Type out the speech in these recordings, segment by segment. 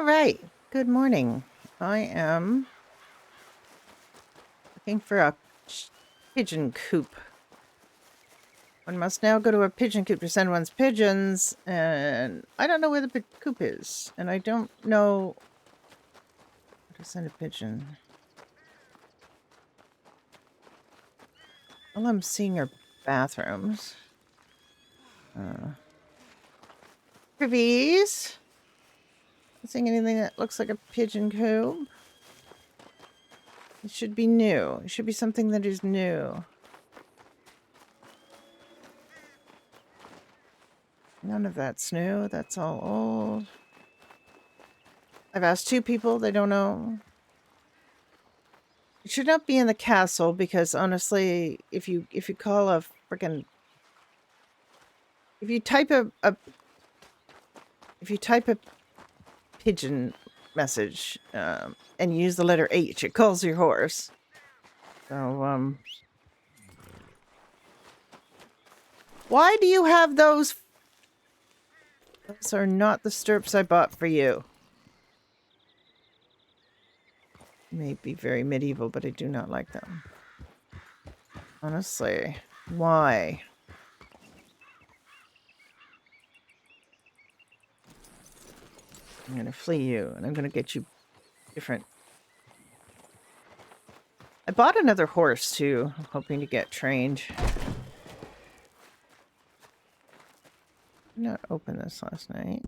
right. Good morning. I am looking for a pigeon coop. One must now go to a pigeon coop to send one's pigeons, and I don't know where the coop is, and I don't know how to send a pigeon. All I'm seeing are bathrooms. Privies? Not seeing anything that looks like a pigeon coop. It should be new. It should be something that is new. None of that's new. That's all old. I've asked 2 people. They don't know. It should not be in the castle because honestly, if you call a freaking if you type a pigeon message and use the letter H, it calls your horse. So why do you have those? Those are not the stirrups I bought for you. May be very medieval, but I do not like them. Honestly, why? I'm going to flee you, and I'm going to get you different. I bought another horse, too, hoping to get trained. I did not open this last night.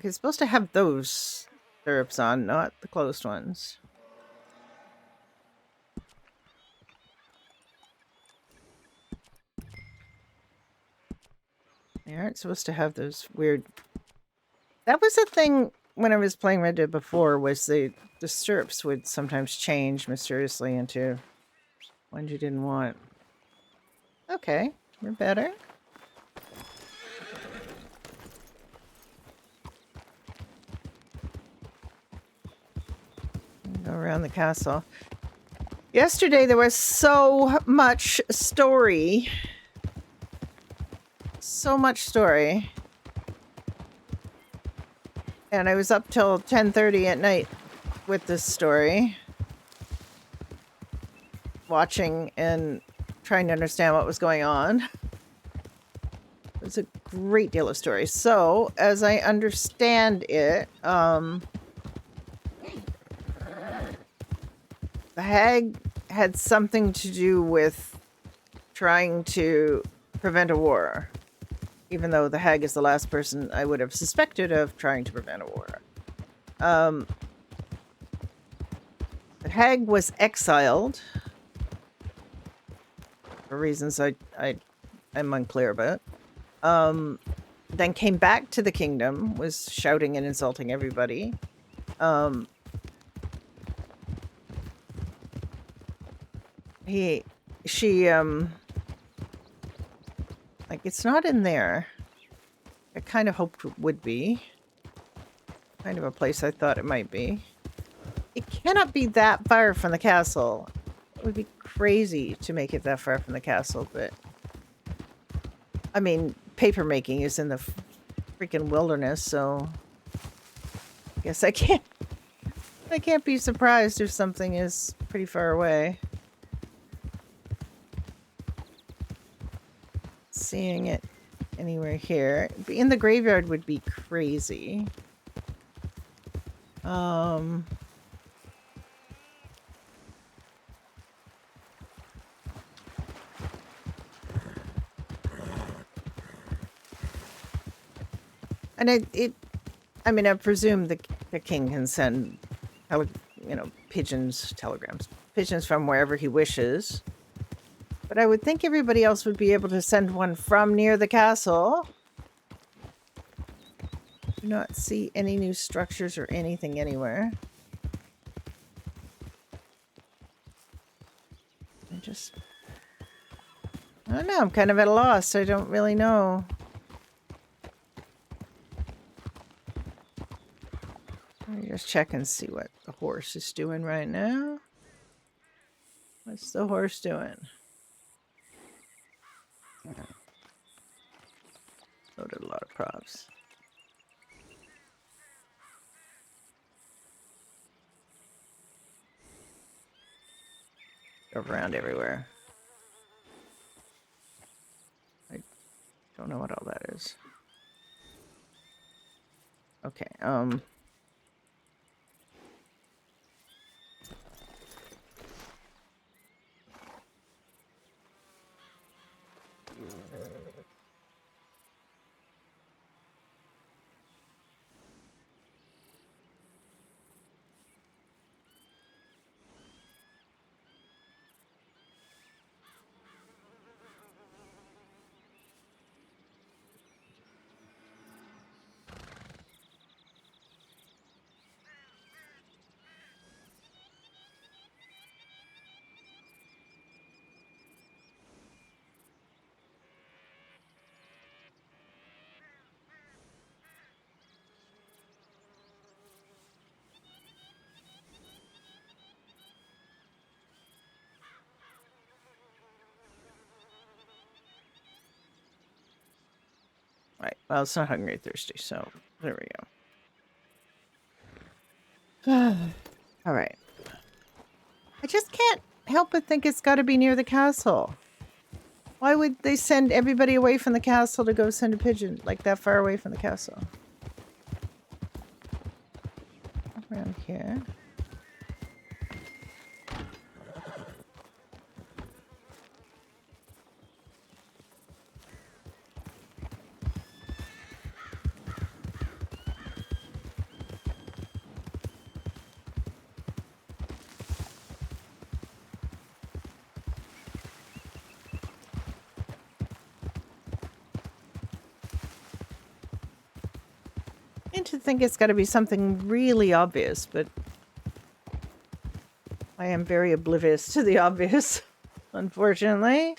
It's supposed to have those stirrups on, not the closed ones. They aren't supposed to have those weird... That was a thing when I was playing Red Dead before, was the stirrups would sometimes change mysteriously into ones you didn't want. Okay, we're better. Go around the castle. Yesterday there was so much story. So much story. And I was up till 10:30 at night with this story. Watching and trying to understand what was going on. It was a great deal of story. So, as I understand it, the hag had something to do with trying to prevent a war. Even though the hag is the last person I would have suspected of trying to prevent a war. The hag was exiled for reasons I'm unclear about. Then came back to the kingdom, was shouting and insulting everybody. Like, it's not in there. I kind of hoped it would be. Kind of a place I thought it might be. It cannot be that far from the castle. It would be crazy to make it that far from the castle, but... I mean, paper making is in the freaking wilderness, so... I guess I can't be surprised if something is pretty far away. Seeing it anywhere here. In the graveyard would be crazy. And I mean, I presume the king can send, pigeons from wherever he wishes. But I would think everybody else would be able to send one from near the castle. Do not see any new structures or anything anywhere. I just I don't know. I'm kind of at a loss. I don't really know. Let me just check and see what the horse is doing right now. What's the horse doing? Loaded a lot of props. Drove around everywhere. I don't know what all that is. Okay, right. Well, it's not hungry, thirsty, so there we go. All right. I just can't help but think it's got to be near the castle. Why would they send everybody away from the castle to go send a pigeon like that far away from the castle? Around here. I tend to think it's got to be something really obvious, but I am very oblivious to the obvious, unfortunately.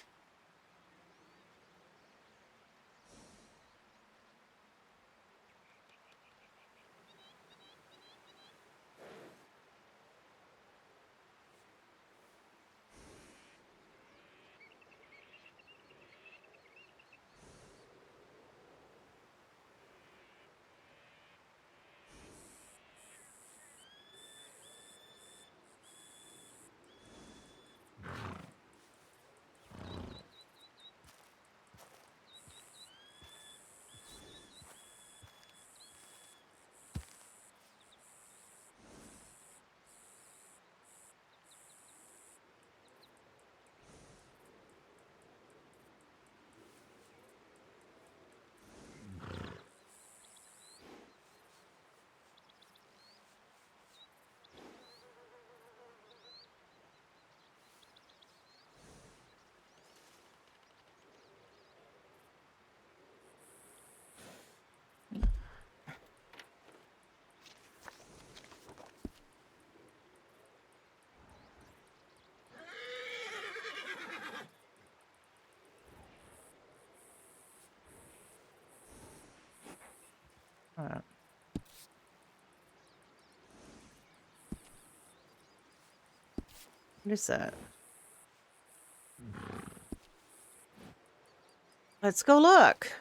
What is that? Let's go look.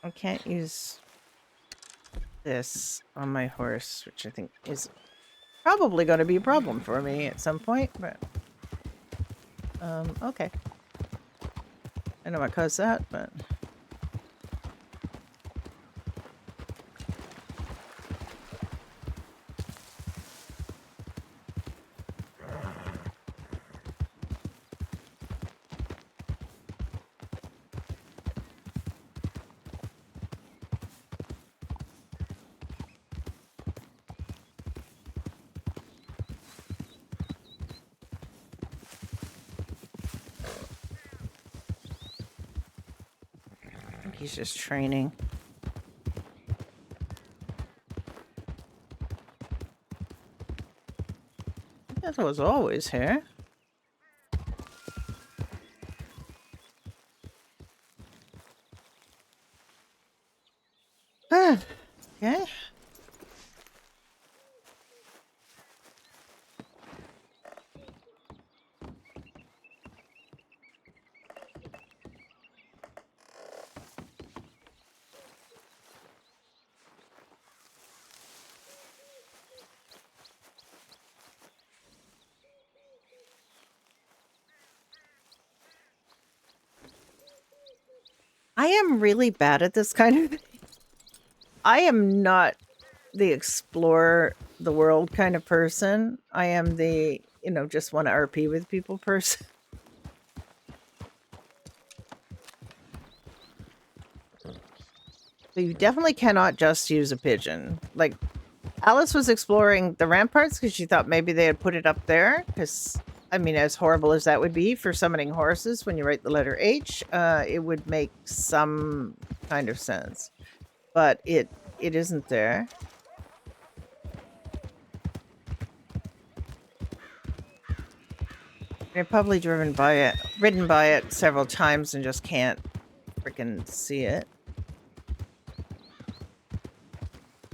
I can't use this on my horse, which I think is probably going to be a problem for me at some point, but okay. I know what caused that, but I think he's just training. That was always here. Okay. I am really bad at this kind of thing. I am not the explore the world kind of person. I am the, just want to RP with people person. So you definitely cannot just use a pigeon. Like, Alice was exploring the ramparts because she thought maybe they had put it up there. Because, I mean, as horrible as that would be for summoning horses when you write the letter H, it would make some kind of sense. But it isn't there. I've probably ridden by it several times and just can't freaking see it.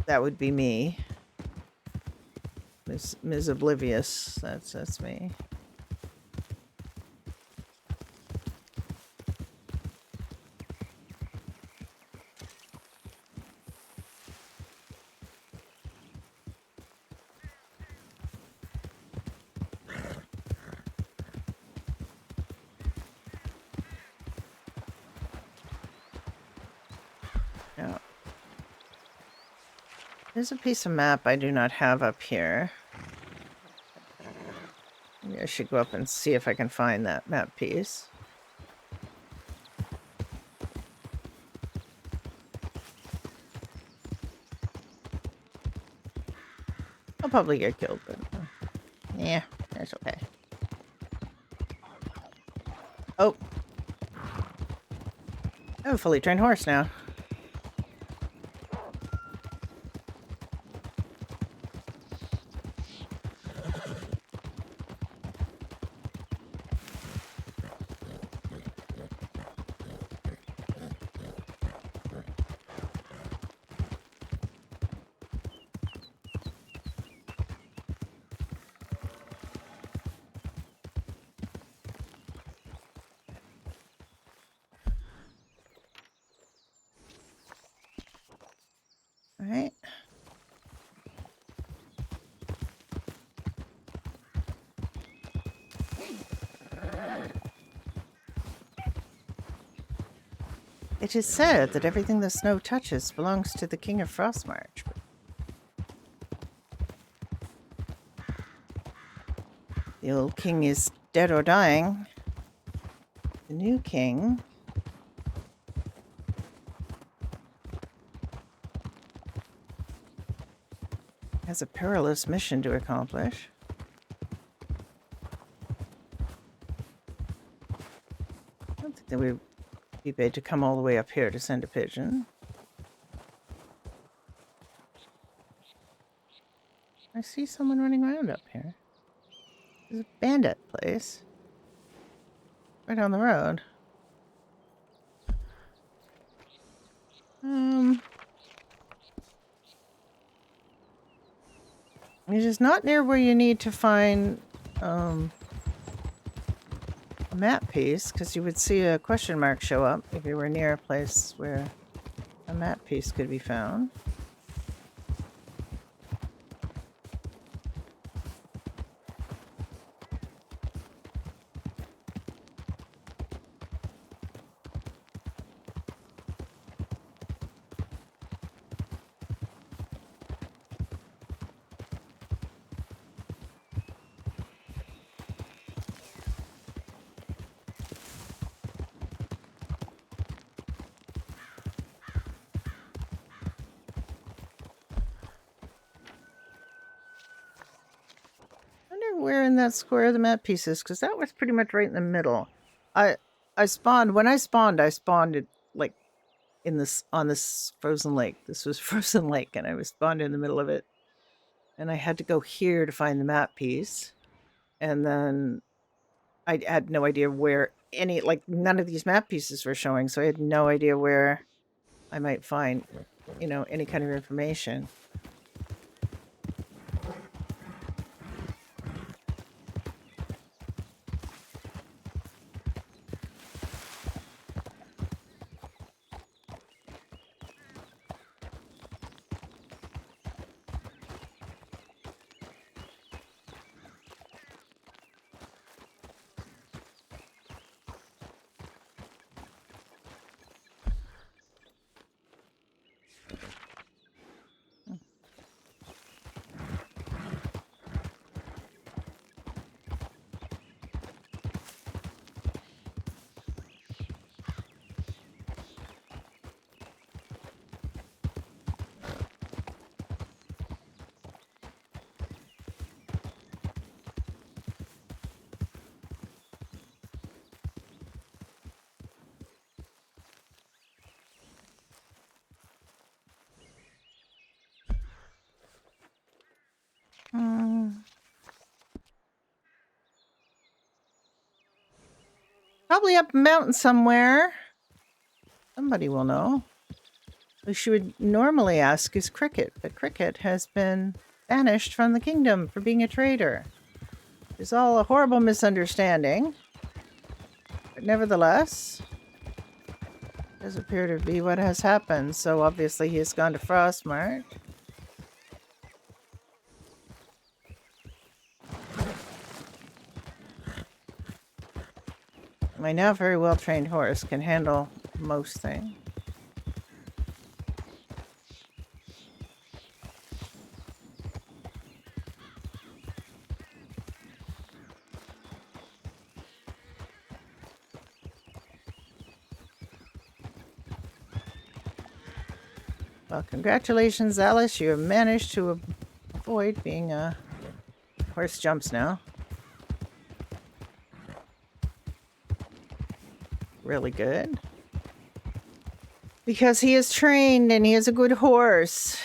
That would be me. Ms. Oblivious. That's me. No. There's a piece of map I do not have up here. Maybe I should go up and see if I can find that map piece. I'll probably get killed, but yeah, that's okay. Oh. I have a fully trained horse now. All right. It is said that everything the snow touches belongs to the King of Frostmarch. The old king is dead or dying. The new king has a perilous mission to accomplish. I don't think that we would be paid to come all the way up here to send a pigeon. I see someone running around up here. There's a bandit place. Right on the road. It is not near where you need to find a map piece, because you would see a question mark show up if you were near a place where a map piece could be found. Where in that square the map piece is, because that was pretty much right in the middle. I spawned it like in this on this frozen lake. This was frozen lake, and I was spawned in the middle of it, and I had to go here to find the map piece. And then I had no idea where any, like, none of these map pieces were showing, so I had no idea where I might find, any kind of information. Hmm. Probably up a mountain somewhere. Somebody will know. Who she would normally ask is Cricket, but Cricket has been banished from the kingdom for being a traitor. It's all a horrible misunderstanding. But nevertheless, does appear to be what has happened. So obviously he has gone to Frostmark. My now very well trained horse can handle most things. Well, congratulations, Alice. You have managed to avoid being horse jumps now. Really good. Because he is trained and he is a good horse.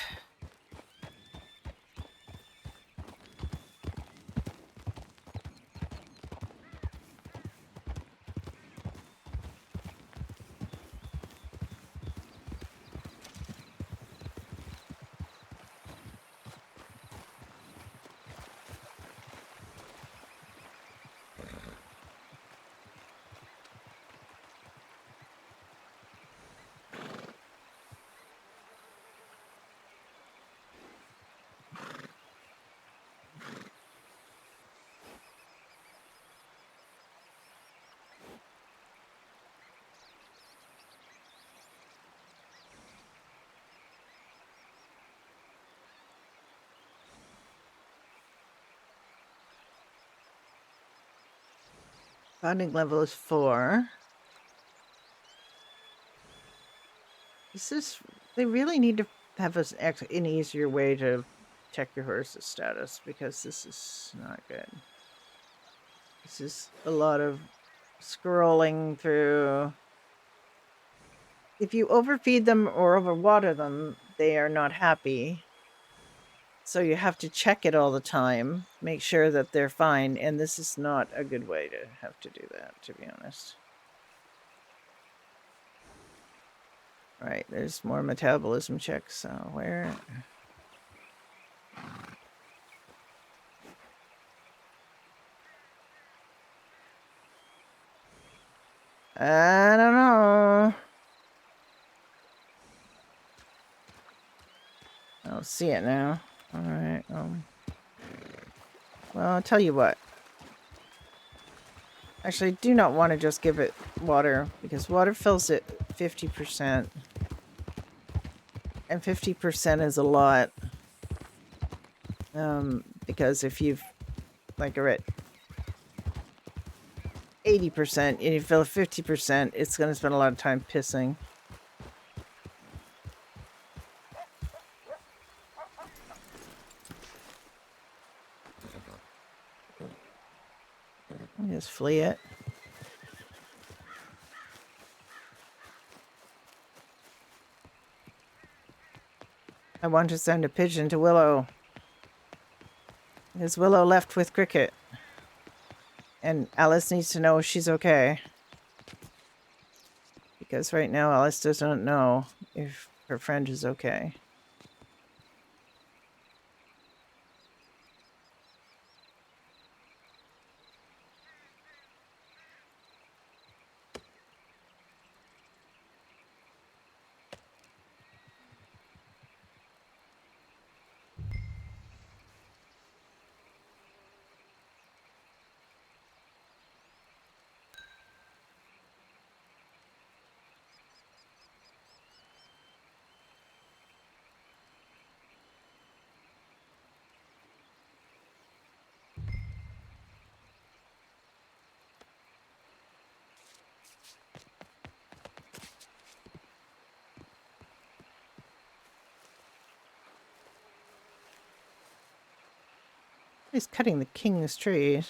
Bonding level is 4. They really need to have an easier way to check your horse's status, because this is not good. This is a lot of scrolling through. If you overfeed them or overwater them, they are not happy. So you have to check it all the time, make sure that they're fine, and this is not a good way to have to do that, to be honest. Right, there's more metabolism checks. So where? I don't know. I don't see it now. All right. Well, I'll tell you what. Actually, I do not want to just give it water, because water fills it 50%. And 50% is a lot. Because if you've, like, are at 80% and you fill 50%, it's going to spend a lot of time pissing. Just flee it. I want to send a pigeon to Willow. Is Willow left with Cricket? And Alice needs to know she's okay. Because right now Alice doesn't know if her friend is okay. He's cutting the king's tree.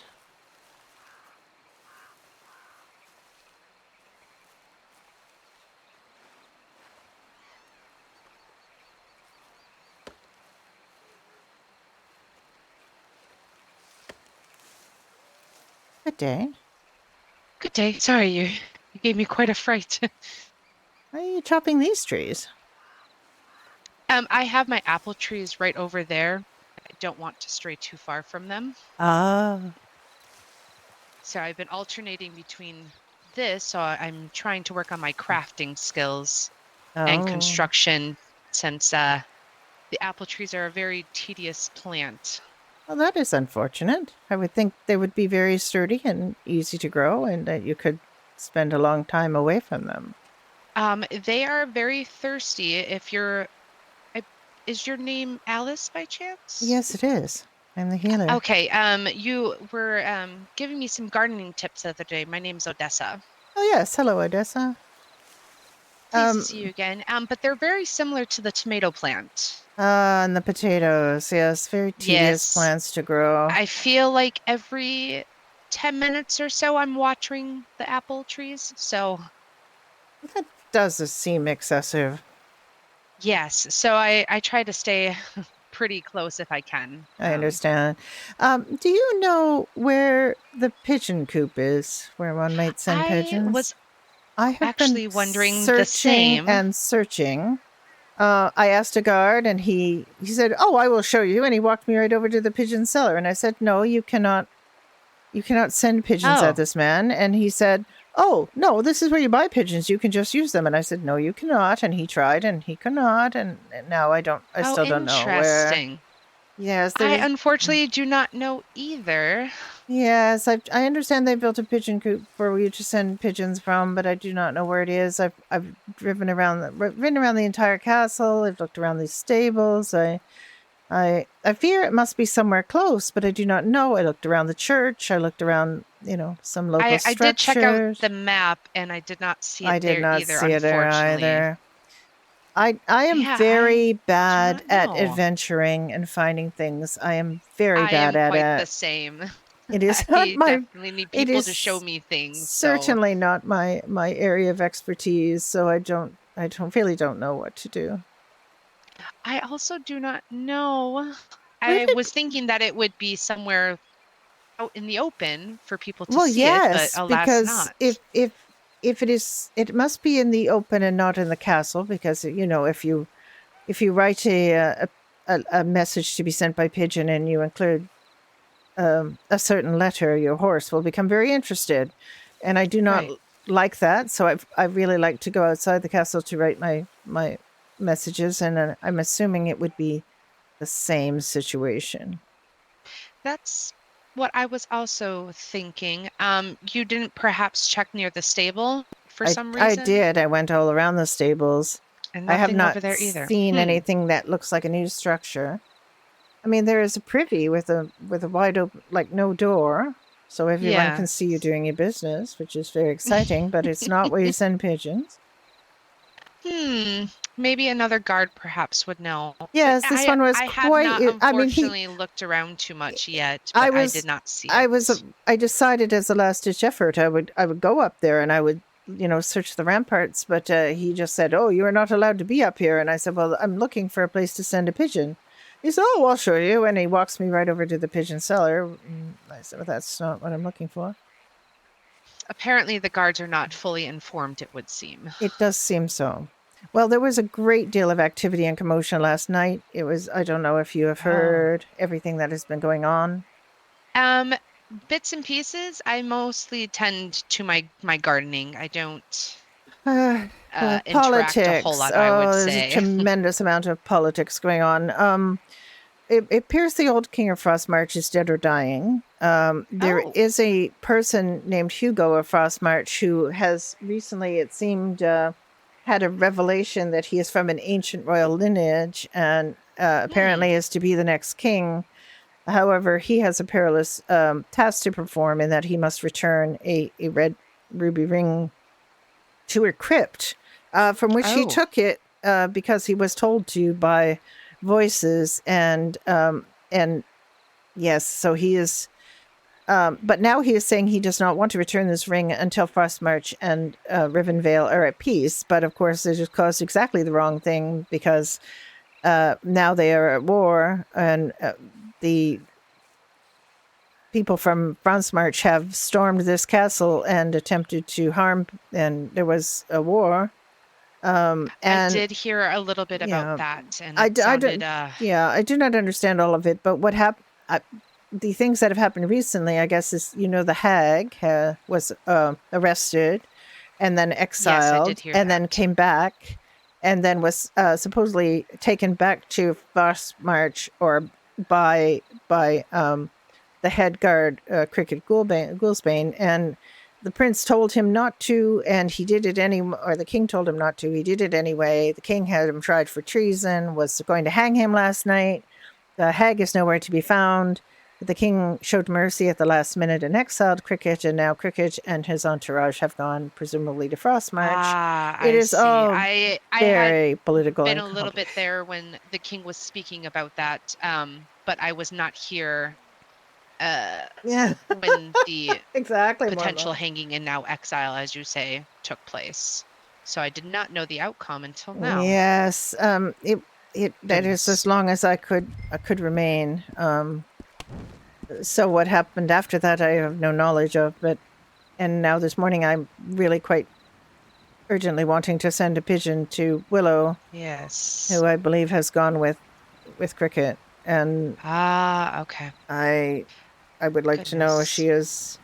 Good day. Good day. Sorry, you gave me quite a fright. Why are you chopping these trees? I have my apple trees right over there. I don't want to stray too far from them. Ah. So I've been alternating between this, so I'm trying to work on my crafting skills and Oh. construction since the apple trees are a very tedious plant. Well, that is unfortunate. I would think they would be very sturdy and easy to grow, and that you could spend a long time away from them. They are very thirsty. Is your name Alice by chance? Yes, it is. I'm the healer. Okay, you were giving me some gardening tips the other day. My name's Odessa. Oh, yes. Hello, Odessa. Pleased to see you again. But they're very similar to the tomato plant. And the potatoes. Yes, very tedious Yes. plants to grow. I feel like every 10 minutes or so I'm watering the apple trees. So, That does seem excessive. yes. So I try to stay pretty close if I can. I understand. Do you know where the pigeon coop is, where one might send I pigeons? was I have actually been wondering the searching same. and searching. I asked a guard, and he said, "Oh, I will show you." And he walked me right over to the pigeon cellar. And I said, "No, you cannot. You cannot send pigeons at Oh, this man." And he said, "Oh, no, this is where you buy pigeons. You can just use them." And I said, "No, you cannot." And he tried, and he cannot. And now I don't. I how still don't know where. interesting. Yes, I there's. unfortunately do not know either. Yes, I understand they built a pigeon coop for you to send pigeons from, but I do not know where it is. I've ridden around the entire castle. I've looked around these stables. I fear it must be somewhere close, but I do not know. I looked around the church. I looked around, some local I did check out structures. the map and I did not see I it did there not either, see it there unfortunately. either. I am Yeah, I very do bad not at know. adventuring and finding things. I am very I bad am at quite the it. same. It is not I my definitely need it people to show is me things, so certainly not my area of expertise, so I really don't know what to do. I also do not know. Where I did was thinking that it would be somewhere out in the open for people to Well, see it, but yes, alas because not. if it must be in the open and not in the castle, because if you write a message to be sent by pigeon and you include a certain letter, your horse will become very interested, and I do not Right. like that. So I really like to go outside the castle to write my messages, and I'm assuming it would be the same situation. That's what I was also thinking. You didn't perhaps check near the stable for some I reason? did. I went all around the stables. And I have nothing not over there either. seen anything that looks like a new structure. I mean, there is a privy with a wide open, like no door, so everyone Yeah. can see you doing your business, which is very exciting. But it's not where you send pigeons. Hmm. Maybe another guard perhaps would know. Yes, this one was I have not quite. I mean, unfortunately looked around too much yet, but I did not see I was, it. I decided as a last ditch effort, I would go up there and I would, search the ramparts. But he just said, "Oh, you are not allowed to be up here." And I said, "Well, I'm looking for a place to send a pigeon." He said, "Oh, I'll show you." And he walks me right over to the pigeon cellar. And I said, "Well, that's not what I'm looking for." Apparently, the guards are not fully informed, it would seem. It does seem so. Well, there was a great deal of activity and commotion last night. It was, I don't know if you have heard everything that has been going on. Um, Bits and pieces. I mostly tend to my gardening. I don't interact a whole Politics. lot, I would Oh, there's a say. tremendous amount of politics going on. It appears the old King of Frostmarch is dead or dying. There Oh. is a person named Hugo of Frostmarch who has recently, it seemed, had a revelation that he is from an ancient royal lineage and apparently is to be the next king. However, he has a perilous task to perform in that he must return a red ruby ring to her crypt, from which he Oh. took it because he was told to by voices, and yes, so he is. But now he is saying he does not want to return this ring until Frostmarch and Rivenvale are at peace. But of course, it just caused exactly the wrong thing because now they are at war, and the people from Frostmarch have stormed this castle and attempted to harm, and there was a war. And I did hear a little bit about yeah, that, and I, it d- I sounded don't. Yeah, I do not understand all of it, but what happened? The things that have happened recently, I guess, is the hag was arrested, and then yes, I did exiled, hear and then that. came back, and then was supposedly taken back to Frostmarch or by the head guard, Cricket Goulsbane, and the prince told him not to, and he did it or the king told him not to. He did it anyway. The king had him tried for treason, was going to hang him last night. The hag is nowhere to be found. The king showed mercy at the last minute and exiled Cricket, and now Cricket and his entourage have gone, presumably, to Frostmarch. Ah, It I is see. all I had very political been and a little bit complicated. there when the king was speaking about that, but I was not here uh, Yeah, when the exactly, potential Morla. hanging and now exile, as you say, took place. So I did not know the outcome until now. Yes, it that is as Goodness. long as I could remain. So what happened after that, I have no knowledge of. But and now this morning, I'm really quite urgently wanting to send a pigeon to Willow, Yes. who I believe has gone with Cricket, and Ah, okay. I would like to know Goodness.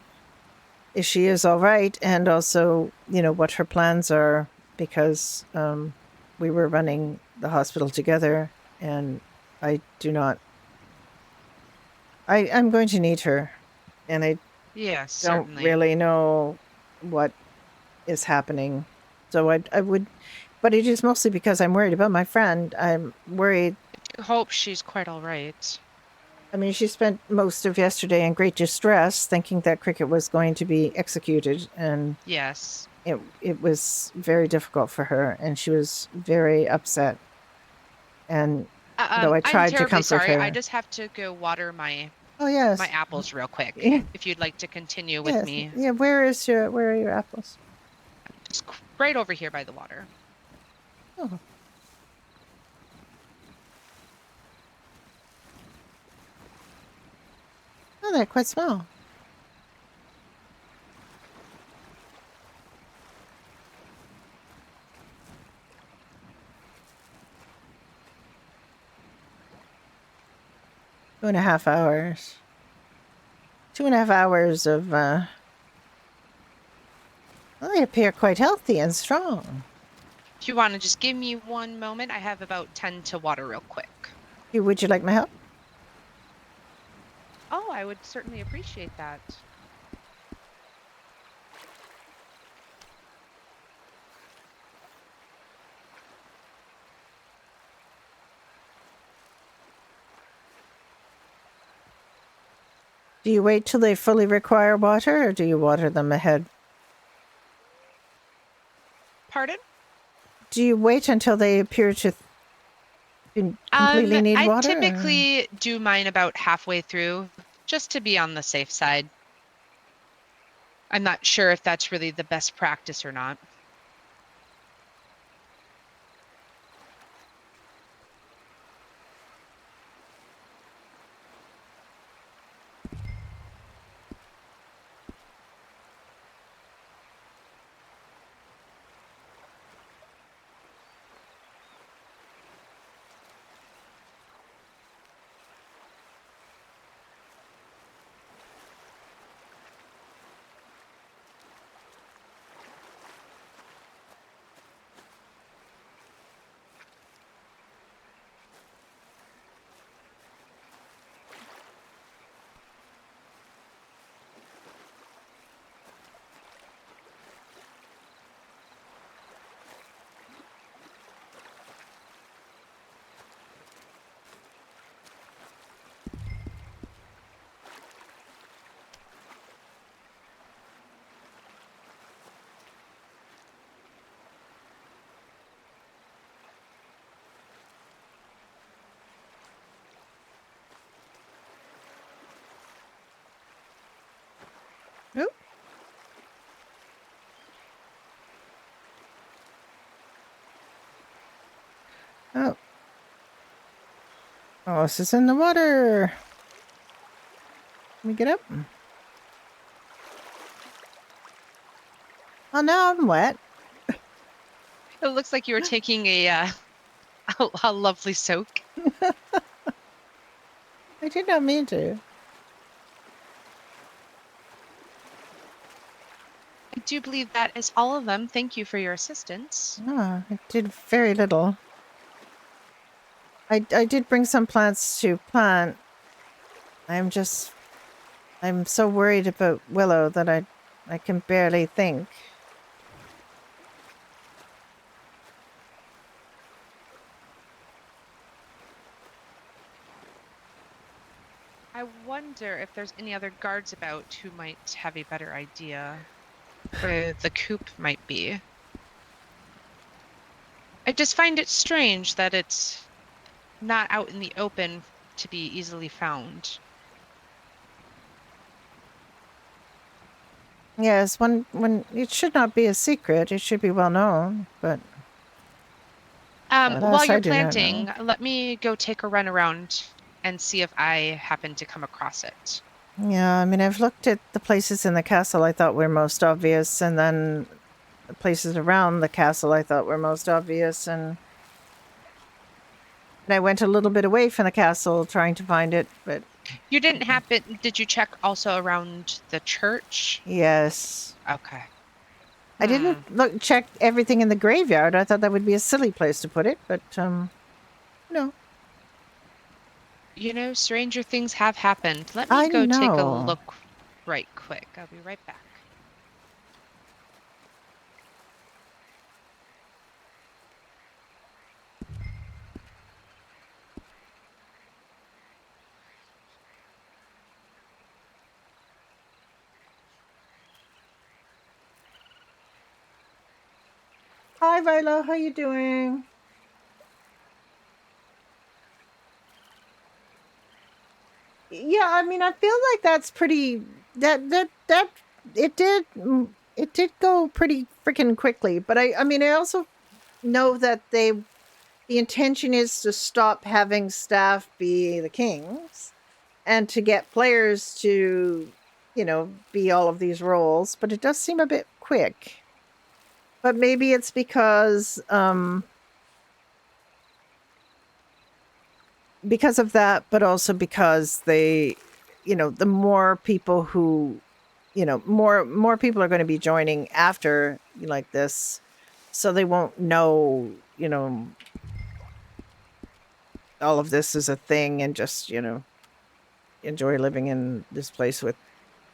if she is all right, and also what her plans are, because we were running the hospital together, and I do not. I'm going to need her, and I Yes, don't certainly. really know what is happening. So I would, but it is mostly because I'm worried about my friend. I'm worried. I hope she's quite all right. I mean, she spent most of yesterday in great distress, thinking that Cricket was going to be executed, and Yes. it was very difficult for her, and she was very upset. And though I I'm tried to terribly comfort sorry. I her. just have to go water my Oh yes, apples real quick. yeah, If you'd like to continue with yes, me, yeah. Where are your apples? just right over here by the water. Oh, oh, they're quite small. 2.5 hours. 2.5 hours of. Well, they appear quite healthy and strong. If you want to just give me one moment, I have about 10 to water real quick. Would you like my help? Oh, I would certainly appreciate that. Do you wait till they fully require water, or do you water them ahead? Pardon? Do you wait until they appear to completely need I water? Or? typically do mine about halfway through, just to be on the safe side. I'm not sure if that's really the best practice or not. Oop. Oh. Oh, this is in the water. Let me get up. Oh, now I'm wet. It looks like you were taking a lovely soak. I did not mean to. I do believe that is all of them. Thank you for your assistance. Oh, I did very little. I did bring some plants to plant. I'm so worried about Willow that I can barely think. I wonder if there's any other guards about who might have a better idea where the coop might be. I just find it strange that it's not out in the open to be easily found. Yes, when it should not be a secret. It should be well known, but While alas, you're I do not planting, know. let me go take a run around and see if I happen to come across it. Yeah, I mean, I've looked at the places in the castle I thought were most obvious, and then the places around the castle I thought were most obvious, and I went a little bit away from the castle trying to find it, but You didn't happen, did you check also around the church? yes. Okay. I didn't check everything in the graveyard. I thought that would be a silly place to put it, but no. You know, stranger things have happened. Let me I go take a know. look right quick. I'll be right back. Hi, Viola. How you doing? Yeah, I mean, I feel like that's pretty. That it did go pretty freaking quickly. But I mean, I also know that the intention is to stop having staff be the kings, and to get players to, be all of these roles. But it does seem a bit quick. But maybe it's because of that, but also because they, the more people who, more people are going to be joining after like this, so they won't know, all of this is a thing, and just, enjoy living in this place with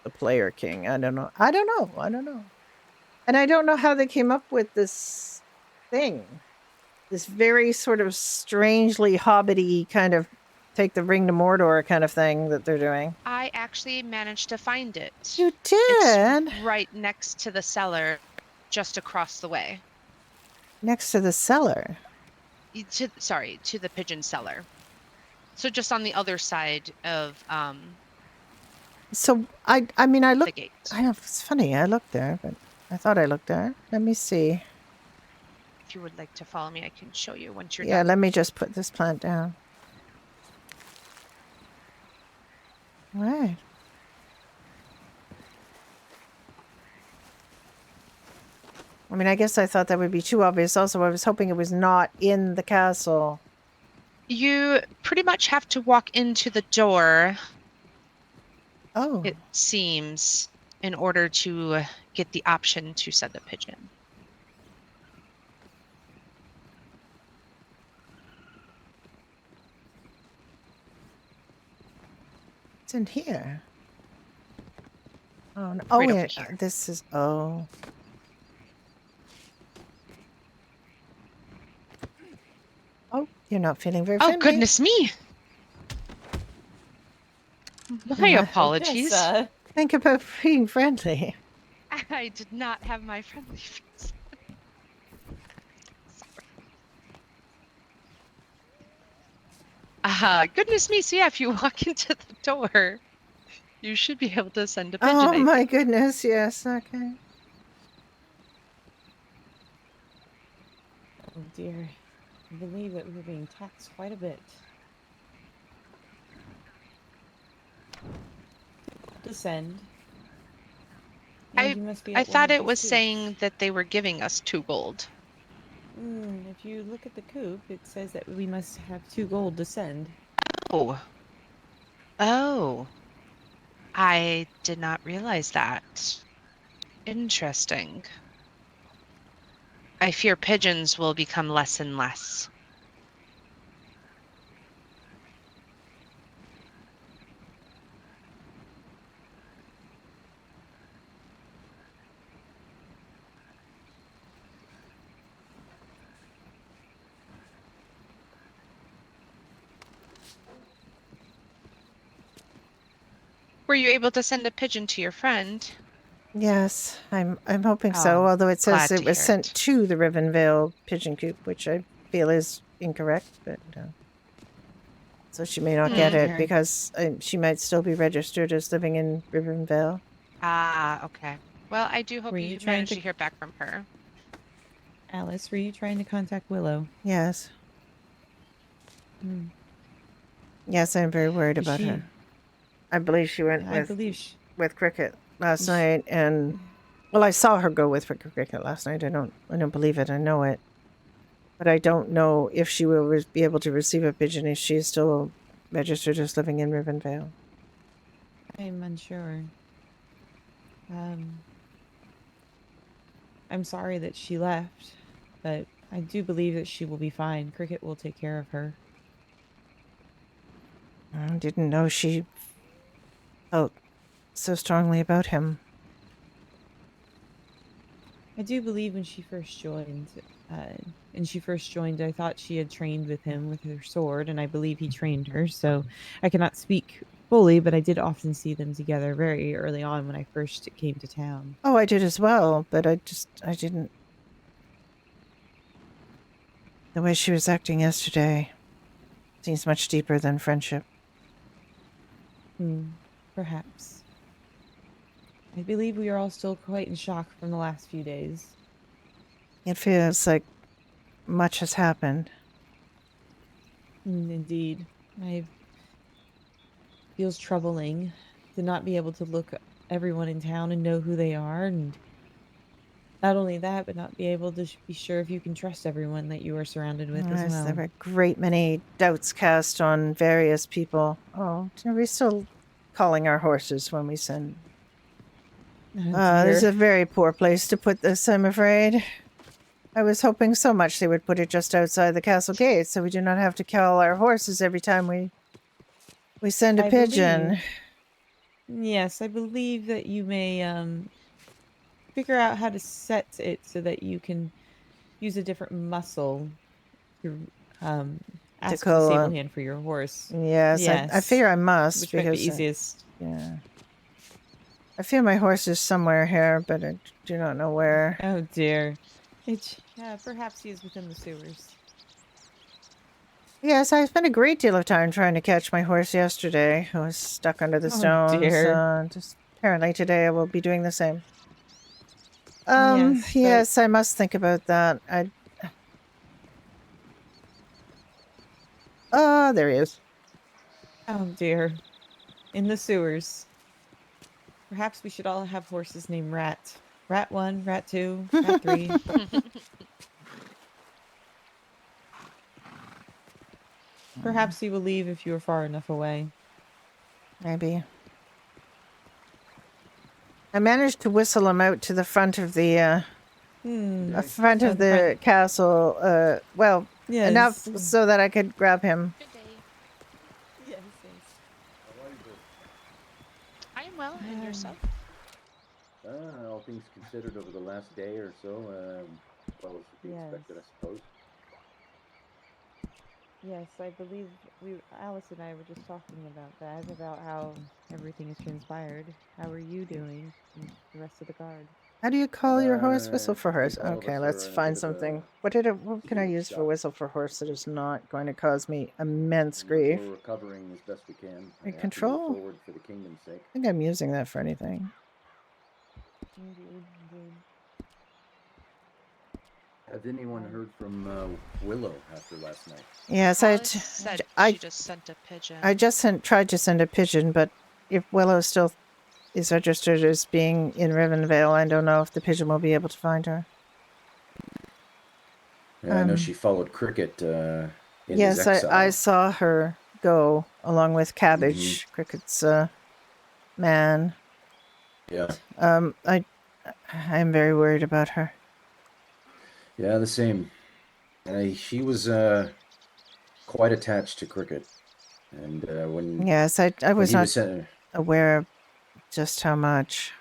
the player king. I don't know. And I don't know how they came up with this thing. This very sort of strangely hobbity kind of take the ring to Mordor kind of thing that they're doing. I actually managed to find it. You It's did? right next to the cellar, just across the way. Next to the cellar. To the pigeon cellar. So just on the other side of So I mean I the looked. gate. I know it's funny. I looked there, but I thought I looked there. Let me see. If you would like to follow me, I can show you once you're Yeah, done. let me just put this plant down. Right. I mean, I guess I thought that would be too obvious. Also, I was hoping it was not in the castle. You pretty much have to walk into the door, Oh. it seems, in order to get the option to send a pigeon. It's in here. Oh, no. Oh, Right over wait. here. This is. Oh. Oh, you're not feeling very friendly. Oh, goodness me! My apologies. Think about being friendly. I did not have my friendly face. Goodness me, so yeah, if you walk into the door, You should be able to send a pigeon. Oh I my think. goodness, yes, okay. Oh dear. I believe that we're being taxed quite a bit. Descend. And I you must be I at one thought of it these was coops. saying that they were giving us 2 gold. If you look at the coop, it says that we must have 2 gold to send. Oh. Oh. I did not realize that. Interesting. I fear pigeons will become less and less. Were you able to send a pigeon to your friend? Yes, I'm hoping so. Oh, Although it says glad it to was hear sent it. to the Rivenvale pigeon coop, which I feel is incorrect. But so she may not get Hmm. it because she might still be registered as living in Rivenvale. Ah, okay. Well, I do hope Were you you trying manage to, to hear back from her. Alice, were you trying to contact Willow? Yes, Hmm. yes, I'm very worried Is about she, her. I believe she went I believe she, with Cricket last is night, and well, I saw her go with Cricket last night. I don't believe it. I know it, but I don't know if she will be able to receive a pigeon if she is still registered as living in Rivenvale. I'm unsure. Um, I'm sorry that she left, but I do believe that she will be fine. Cricket will take care of her. I didn't know she felt so strongly about him. I do believe when she first joined, uh, I thought she had trained with him with her sword, and I believe he trained her. So I cannot speak fully, but I did often see them together very early on when I first came to town. Oh, I did as well, but I didn't. The way she was acting yesterday seems much deeper than friendship. Hmm, perhaps. I believe we are all still quite in shock from the last few days. It feels like much has happened. Indeed, I feels troubling to not be able to look everyone in town and know who they are, and not only that, but not be able to be sure if you can trust everyone that you are surrounded with as Yes, there well. were a great many doubts cast on various people. Oh, are we still calling our horses when we send? Oh This is dear. a very poor place to put this, I'm afraid. I was hoping so much they would put it just outside the castle gate so we do not have to call our horses every time we send a I pigeon. believe, yes, I believe that you may figure out how to set it so that you can use a different muscle to To ask the call stable on. hand for your horse. Yes, I Yes, figure I must which might be because, easiest. yeah. I feel my horse is somewhere here, but I do not know where. Oh dear. Yeah, perhaps he is within the sewers. Yes, I spent a great deal of time trying to catch my horse yesterday, who was stuck under the Oh stones. dear. Just apparently today I will be doing the same. Yes, but Yes, I must think about that. Oh, there he is. oh dear. In the sewers. Perhaps we should all have horses named Rat. Rat 1, Rat 2, Rat 3. Perhaps he will leave if you are far enough away. Maybe. I managed to whistle him out to the front of the Hmm. The the front. castle. Well, enough Yes. so that I could grab him. Good day. Yes, yes. How are you both? I am well, and yourself? All things considered over the last day or so, well as would be Yes. expected, I suppose. Yes, I believe Alice and I were just talking about that, about how everything has transpired. How are you doing? And the rest of the guard. How do you call your horse? Whistle I for horse. think all of Okay, us let's are in a find bit of a something. What can I use for shock. whistle for horse that is not going to cause me immense And grief? we're recovering as best we can. I have to Control? move forward for the kingdom's sake. I think I'm using that for anything. Indeed, indeed. Has anyone heard from Willow after last night? Yes, Alice said she just sent a pigeon. I just tried to send a pigeon, but if Willow still is registered as being in Rivenvale, I don't know if the pigeon will be able to find her. Yeah, I know she followed Cricket in his Yes, exile. I saw her go along with Cabbage, Cricket's man. Yeah. I'm very worried about her. Yeah, the same. She was quite attached to Cricket, and when Yes, I when was he not was sent, aware of just how much.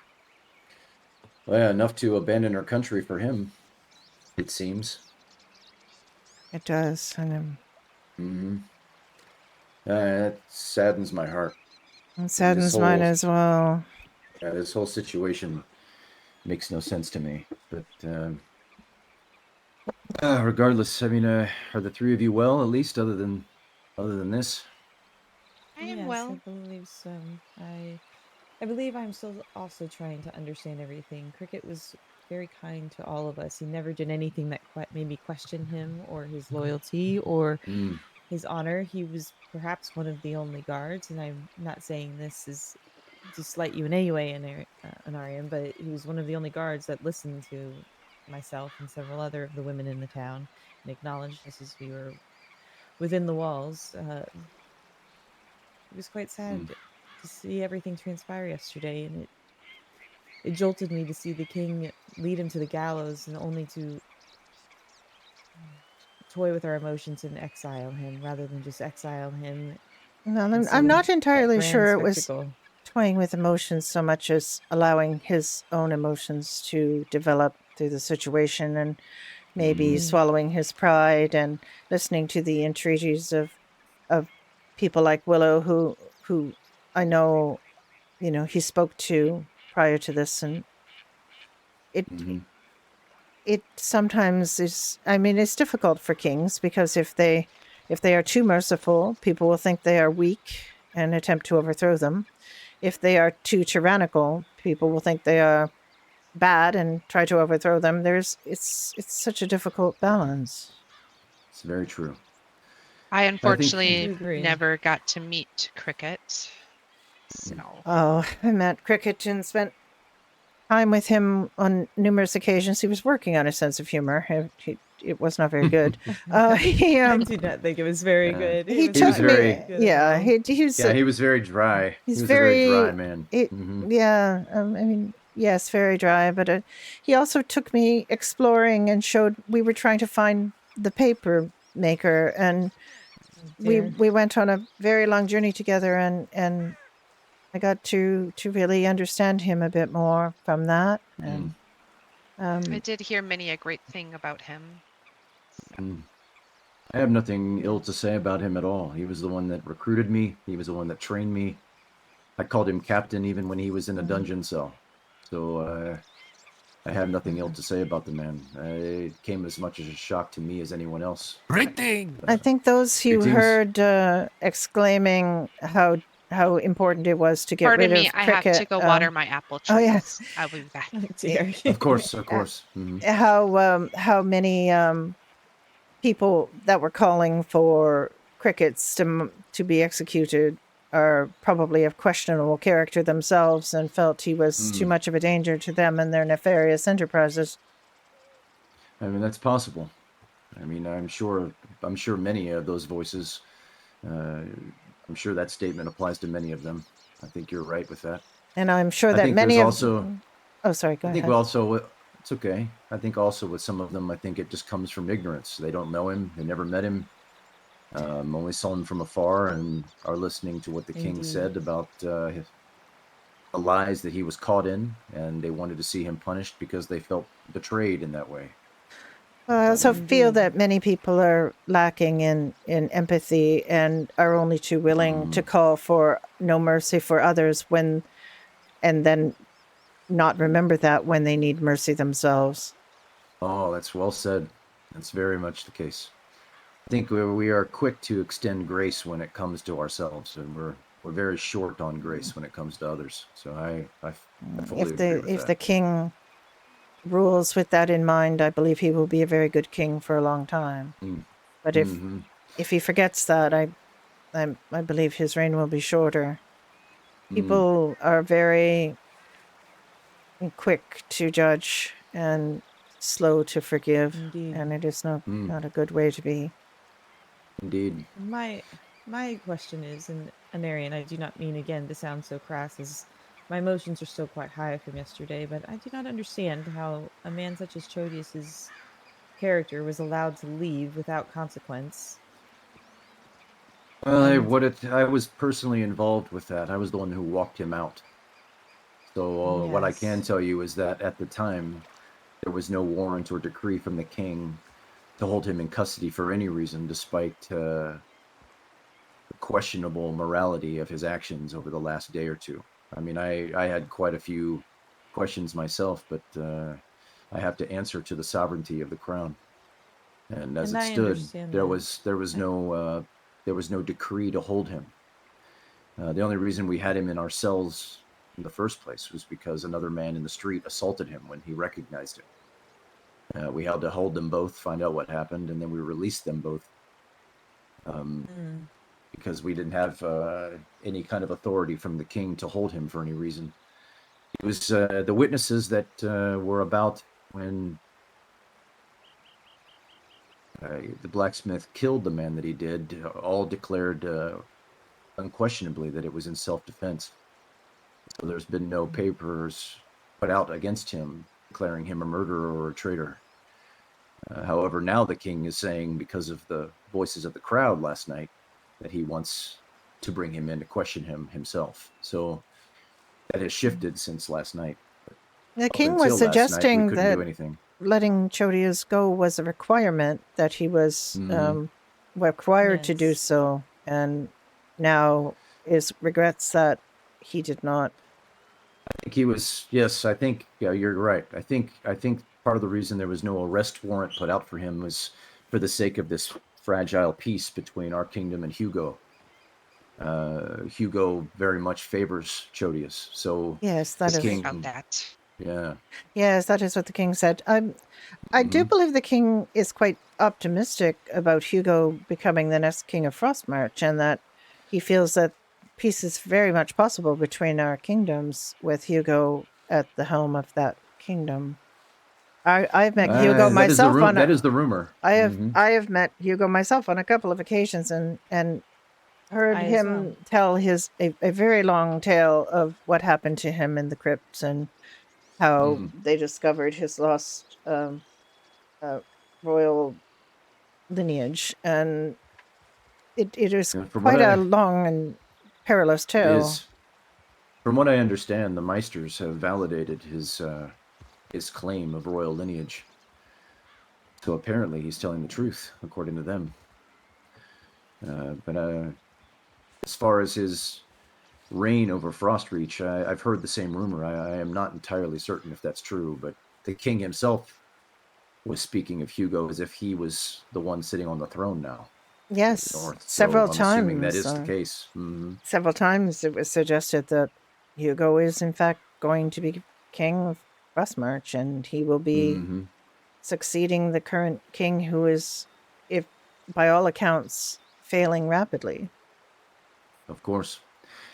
well, yeah, enough to abandon her country for him, it seems. It does, and It saddens my heart. it saddens mine whole- as well. Yeah, this whole situation makes no sense to me. But regardless, I mean, are the three of you well, at least, other than this? I am Yes, well. I believe so. I believe I'm still also trying to understand everything. Cricket was very kind to all of us. He never did anything that made me question him or his loyalty or his honor. He was perhaps one of the only guards, and I'm not saying this is to slight you in any way, Anarian, but he was one of the only guards that listened to myself and several other of the women in the town and acknowledged us as we were within the walls. It was quite sad to see everything transpire yesterday, and it jolted me to see the king lead him to the gallows and only to toy with our emotions and exile him rather than just exile him. Well, I'm not entirely sure it was spectacle. toying with emotions so much as allowing his own emotions to develop through the situation and maybe swallowing his pride and listening to the entreaties of people like Willow who I know, he spoke to prior to this, and it sometimes is, I mean, it's difficult for kings because if they are too merciful, people will think they are weak and attempt to overthrow them. If they are too tyrannical, people will think they are bad and try to overthrow them. It's such a difficult balance. It's very true. I unfortunately agree. never got to meet Cricket. So Oh, I met Cricket and spent time with him on numerous occasions. He was working on a sense of humor. It was not very good. He I do not think it was very good. he was took not me. very good at Yeah, all. he was. Yeah, he was very dry. He's He was a very very- dry man. Yeah, I mean, yes, very dry. But he also took me exploring and showed. We were trying to find the paper maker, and Dear. we went on a very long journey together, and I got to really understand him a bit more from that. And I did hear many a great thing about him. I have nothing ill to say about him at all. He was the one that recruited me. He was the one that trained me. I called him captain even when he was in a dungeon cell. So I have nothing ill to say about the man. It came as much as a shock to me as anyone else. Great thing. I think those you Greetings. heard exclaiming how important it was to get Pardon rid me, of I Cricket. have to go water my apple trees. oh, yes. I'll be back. Oh, dear. Of course. How many people that were calling for crickets to be executed are probably of questionable character themselves and felt he was too much of a danger to them and their nefarious enterprises. I mean, that's possible. I mean, I'm sure many of those voices, I'm sure that statement applies to many of them. I think you're right with that. And I'm sure I that think many there's of also- Oh, sorry, go I ahead. think also, it's okay. I think also with some of them, I think it just comes from ignorance. They don't know him. They never met him. Only saw him from afar and are listening to what the king Indeed. said about the lies that he was caught in, and they wanted to see him punished because they felt betrayed in that way. Well, I also feel Indeed. that many people are lacking in empathy and are only too willing to call for no mercy for others and then not remember that when they need mercy themselves. Oh, that's well said. That's very much the case. I think we are quick to extend grace when it comes to ourselves, and we're very short on grace when it comes to others. So I fully agree with If that. the king rules with that in mind, I believe he will be a very good king for a long time. Mm. But if Mhm. he forgets that, I believe his reign will be shorter. Mm. People are very quick to judge and slow to forgive, Indeed. and it is not Mm. a good way to be. Indeed. My question is, and Anarian, I do not mean again to sound so crass, as my emotions are still quite high from yesterday, but I do not understand how a man such as Chodius's character was allowed to leave without consequence. Well, And I was personally involved with that. I was the one who walked him out. So what I can yes, tell you is that at the time, there was no warrant or decree from the king to hold him in custody for any reason, despite the questionable morality of his actions over the last day or two. I mean, I had quite a few questions myself, but I have to answer to the sovereignty of the crown. And as and it I stood, understand there that. was I- there was no decree to hold him. The only reason we had him in our cells in the first place was because another man in the street assaulted him when he recognized him. We had to hold them both, find out what happened, and then we released them both um, Mm. because we didn't have any kind of authority from the king to hold him for any reason. It was the witnesses that were about when the blacksmith killed the man that he did, all declared unquestionably that it was in self-defense. So there's been no papers put out against him declaring him a murderer or a traitor. However, now the king is saying, because of the voices of the crowd last night, that he wants to bring him in to question him himself. So that has shifted since last night. The Up king was until last night, we suggesting couldn't that do anything. letting Chodius go was a requirement, that he was Mhm. required to do Yes. so, and now is regrets that he did not. I think he was. Yes, I think. Yeah, you're right. I think part of the reason there was no arrest warrant put out for him was for the sake of this fragile peace between our kingdom and Hugo. Hugo very much favors Chodius, so Yes, the that Sorry is. about king. that. Yeah. Yes, that is what the king said. I do Mhm. believe the king is quite optimistic about Hugo becoming the next king of Frostmarch, and that he feels that peace is very much possible between our kingdoms with Hugo at the helm of that kingdom. I've met Hugo That is the myself room. on That a is the rumor. Hmm. I have met Hugo myself on a couple of occasions, and heard I as well. him tell a very long tale of what happened to him in the crypts, and how Mm. they discovered his lost uh, royal lineage, and it is Yeah, from what quite a I long and perilous it tale. is, from what I understand, the Meisters have validated his claim of royal lineage. So apparently, he's telling the truth, according to them. But as far as his reign over Frostreach, I've heard the same rumor. I am not entirely certain if that's true, but the king himself was speaking of Hugo as if he was the one sitting on the throne now of the Yes, North. So I'm assuming that is the uh, case. Hmm. several times it was suggested that Hugo is in fact going to be king of Frostmarch, and he will be Hmm. succeeding the current king, who is, if by all accounts, failing rapidly. Of course.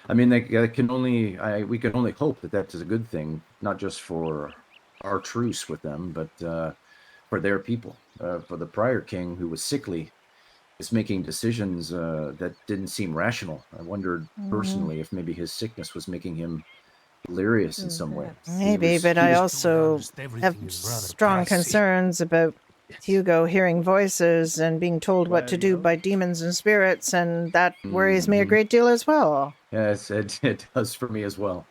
I mean, they can only we can only hope that that is a good thing, not just for our truce with them, but for their people. For the prior king, who was sickly, is making decisions that didn't seem rational. I wondered Mhm. personally if maybe his sickness was making him delirious in some way. Perhaps. Maybe, but He I was also have strong concerns about Hugo hearing voices and being told what to do by demons and spirits, and that worries me a Mhm. great deal as well. Yes, it does for me as well.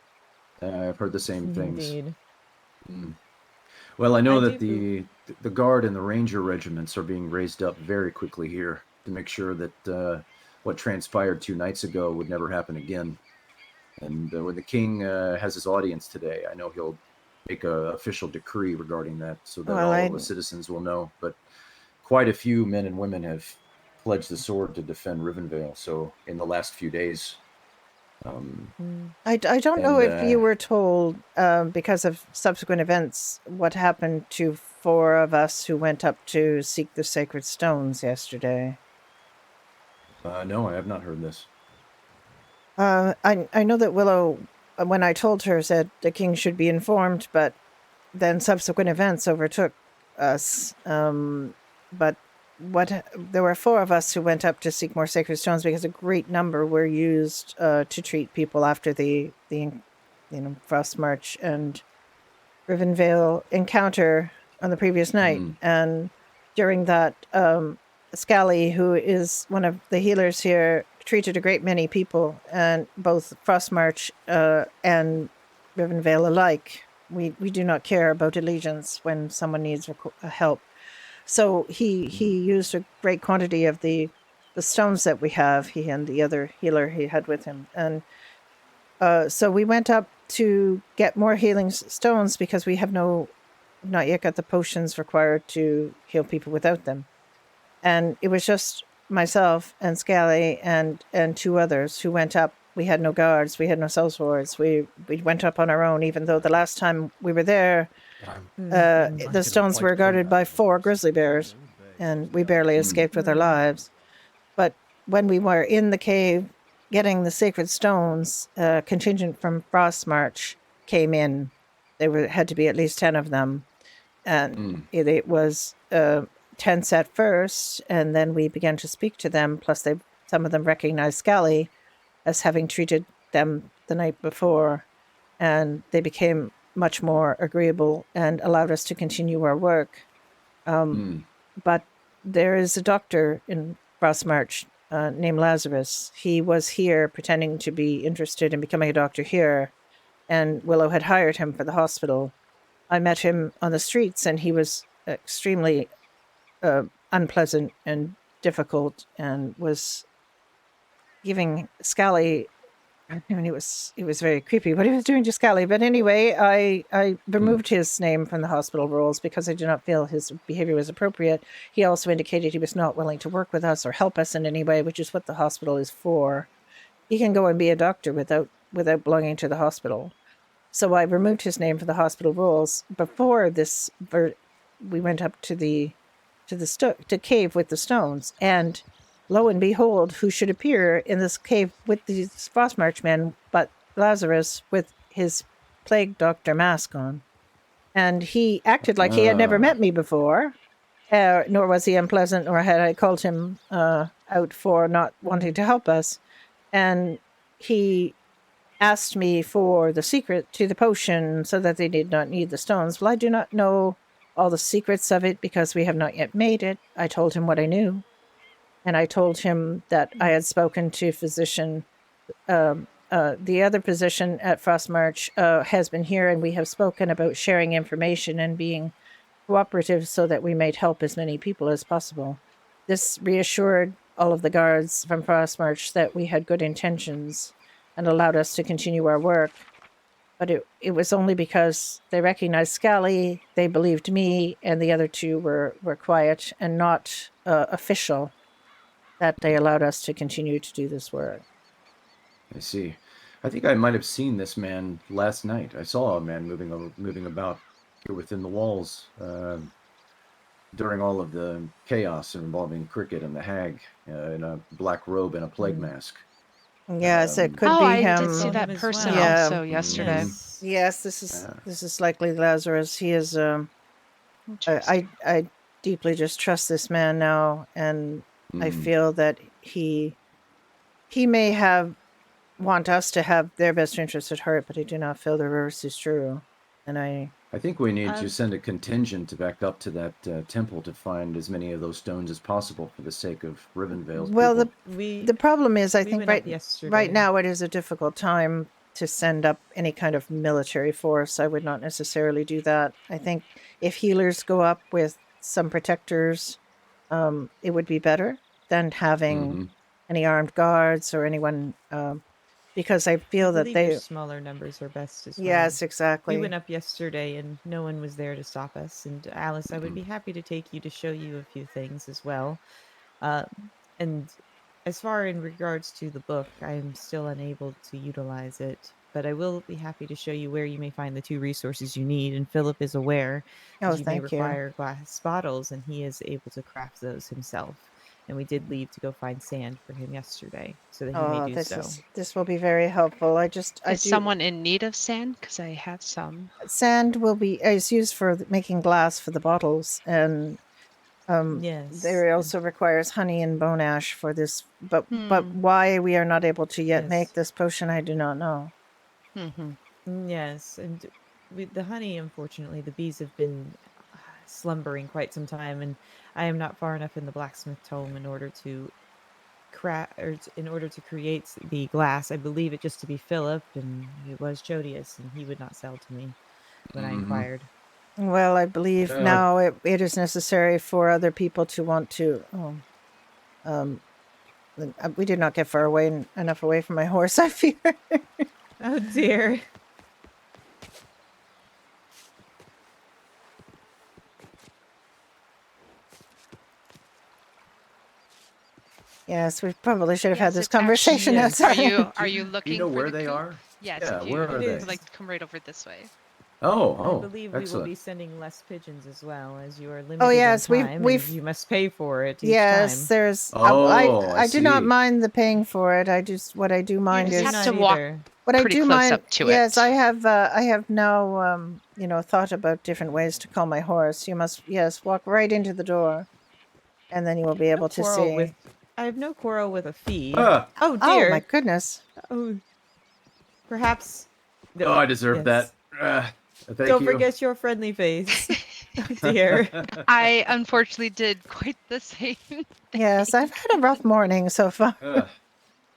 I've heard the same things. Indeed. Mm. Well, I I know that do. the guard and the ranger regiments are being raised up very quickly here to make sure that what transpired 2 nights ago would never happen again. And when the king has his audience today, I know he'll make a official decree regarding that, so that Well, all the citizens will know. But quite a few men and women have pledged the sword to defend Rivenvale. So in the last few days, I don't know And, if you were told, because of subsequent events, what happened to 4 of us who went up to seek the sacred stones yesterday. no, I have not heard this. I know that Willow, when I told her, said the king should be informed, but then subsequent events overtook us. But there were 4 of us who went up to seek more sacred stones because a great number were used to treat people after the Frost March and Rivenvale encounter on the previous night. And during that, Scally, who is one of the healers here, treated a great many people, and both Frostmarch and Rivenvale alike. We do not care about allegiance when someone needs help. So he used a great quantity of the stones that we have, he and the other healer he had with him. And so we went up to get more healing stones because we have not yet got the potions required to heal people without them. And it was just myself and Scally and 2 others who went up. We had no guards. We had no sellswords. We went up on our own, even though the last time we were there, the stones were guarded by 4 grizzly bears, and we barely escaped with our lives. But when we were in the cave getting the sacred stones, a contingent from Frostmarch came in. Had to be at least 10 of them. And it was tense at first, and then we began to speak to them. Plus, some of them recognized Scally as having treated them the night before, and they became much more agreeable and allowed us to continue our work. But there is a doctor in Frostmarch named Lazarus. He was here pretending to be interested in becoming a doctor here, and Willow had hired him for the hospital. I met him on the streets, and he was extremely unpleasant and difficult, and was giving Scally. I mean, it was very creepy what he was doing to Scally. But anyway, I removed his name from the hospital rolls because I did not feel his behavior was appropriate. He also indicated he was not willing to work with us or help us in any way, which is what the hospital is for. He can go and be a doctor without belonging to the hospital. So I removed his name from the hospital rolls. Before this, we went up to the cave with the stones, and lo and behold, who should appear in this cave with these Frostmarch men but Lazarus with his plague doctor mask on. And he acted like he had never met me before, nor was he unpleasant, nor had I called him out for not wanting to help us. And he asked me for the secret to the potion so that they did not need the stones. Well, I do not know all the secrets of it because we have not yet made it. I told him what I knew. And I told him that I had spoken to physician. The other physician at Frostmarch has been here, and we have spoken about sharing information and being cooperative so that we might help as many people as possible. This reassured all of the guards from Frostmarch that we had good intentions and allowed us to continue our work. But it was only because they recognized Scally, they believed me, and the other 2 were quiet and not official, that they allowed us to continue to do this work. I see. I think I might have seen this man last night. I saw a man moving about here within the walls during all of the chaos involving Cricket and the Hag in a black robe and a plague mask. Yes, it could be I him. did see that Him as person well. Yeah. also yesterday. Yes, this is likely Lazarus. He is. Interesting. I deeply just trust this man now, and I feel that he may want us to have their best interests at heart, but I do not feel the reverse is true. And I think we need to send a contingent to back up to that temple to find as many of those stones as possible for the sake of Rivenvale's well, people. the problem is, I think went up yesterday. right now it is a difficult time to send up any kind of military force. I would not necessarily do that. I think if healers go up with some protectors, it would be better than having any armed guards or anyone because I feel I that believe your they. smaller numbers are best as well. Yes, We exactly. went up yesterday and no one was there to stop us. And Alice, I would be happy to take you to show you a few things as well. And as far in regards to the book, I am still unable to utilize it, but I will be happy to show you where you may find the 2 resources you need. And Philip is aware Oh, that you may thank you. require glass bottles, and he is able to craft those himself. And we did leave to go find sand for him yesterday, so that he may Oh, do so. this will be very helpful. I Is do. someone in need of sand? Because I have some. Sand will be is used for making glass for the bottles, and Yes. there also requires honey and bone ash for this. But Hmm. why we are not able to yet Yes. make this potion, I do not know. Mm-hmm. Yes, and with the honey, unfortunately, the bees have been slumbering quite some time, and I am not far enough in the blacksmith tome in order to in order to create the glass. I believe it just to be Philip, and it was Jodius, and he would not sell to me when I Mhm. inquired. Well, I believe now it is necessary for other people to want to. We did not get far away enough away from my horse. I fear. Oh dear. Yes, we probably should have had Yes, this it's actually- conversation yes. Are outside. you Do looking you know for where the they coop? are? Yes, Yeah, I do. where are It they? is. I'd like to come right over this way. Oh, I believe we will excellent. be sending less pigeons as well, as you are limited Oh yes, in time, we've and you must pay for it each yes. time. There's. Oh, I I do not see. mind the paying for it. I just what I do mind just is have to walk what I pretty do close mind. up to Yes, it. I have now thought about different ways to call my horse. You must walk right into the door, and then you will be able to quarrel see. with I have no quarrel with a fee. Ah, Oh Oh dear. my goodness! Oh, perhaps. oh, I deserve Yes. that. Thank Don't you. forget your friendly face. Oh dear. I unfortunately did quite the same. Yes, I've had a rough morning so far.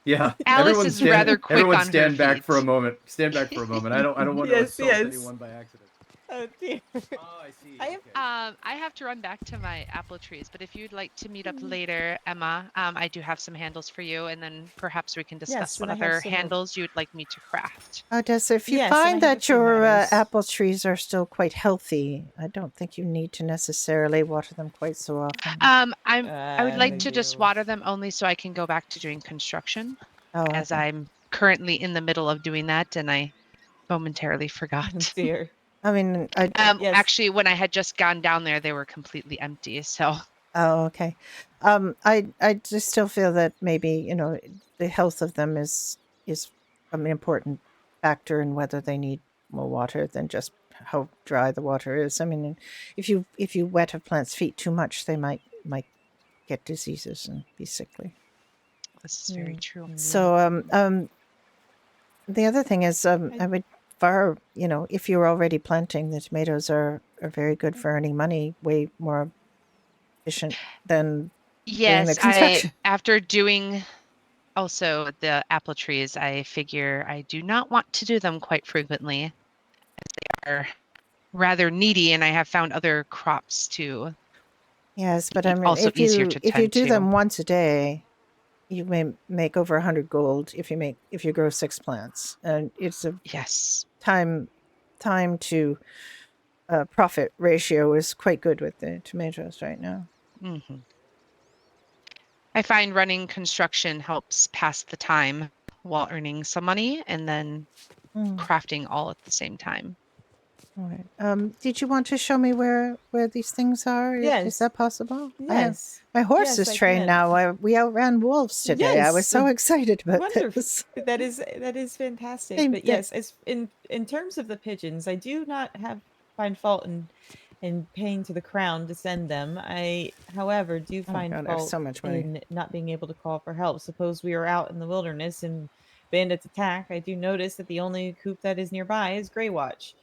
Yeah. Alice is rather quick everyone on her stand back for a feet. moment. Stand back for a moment. I don't want to Yes, assault yes. anyone by accident. Oh dear. Oh, I see. I am- Okay. I have to run back to my apple trees, but if you'd like to meet up later, Emma, I do have some handles for you, and then perhaps we can discuss Yes, what and I have other some- handles you'd like me to craft. Odessa, if you Yes, and I find have a that few your matters. apple trees are still quite healthy, I don't think you need to necessarily water them quite so often. I would like they to just do. water them only so I can go back to doing construction, Oh, as okay. I'm currently in the middle of doing that, and I momentarily Oh forgot. dear. I mean, Yes. Actually, when I had just gone down there, they were completely empty. So oh, okay. I just still feel that maybe the health of them is an important factor in whether they need more water than just how dry the water is. I mean, if you wet a plant's feet too much, they might get diseases and be sickly. this is very true. So the other thing is I would if you're already planting, the tomatoes are very good for earning money, way more efficient than doing the Yes, construction. after doing also the apple trees, I figure I do not want to do them quite frequently, as they are rather needy, and I have found other crops to Yes, but be I mean, also easier to if you tend do to. them once a day, you may make over 100 gold if you grow 6 plants, and it's a Yes. time to profit ratio is quite good with the tomatoes right now. hmm I find running construction helps pass the time while earning some money and then crafting all at the same time. All right. Did you want to show me where these things are? Is Yes. that possible? Yes. My horse Yes, is I trained can. now. We outran wolves today. I was Yes. so excited about Wonderful. this. That is fantastic. They- But they- yes, as in terms of the pigeons, I do not find fault in paying to the crown to send them. I, however, do Oh my find God, I have fault so much money. in not being able to call for help. Suppose we are out in the wilderness and bandits attack. I do notice that the only coop that is nearby is Grey Watch.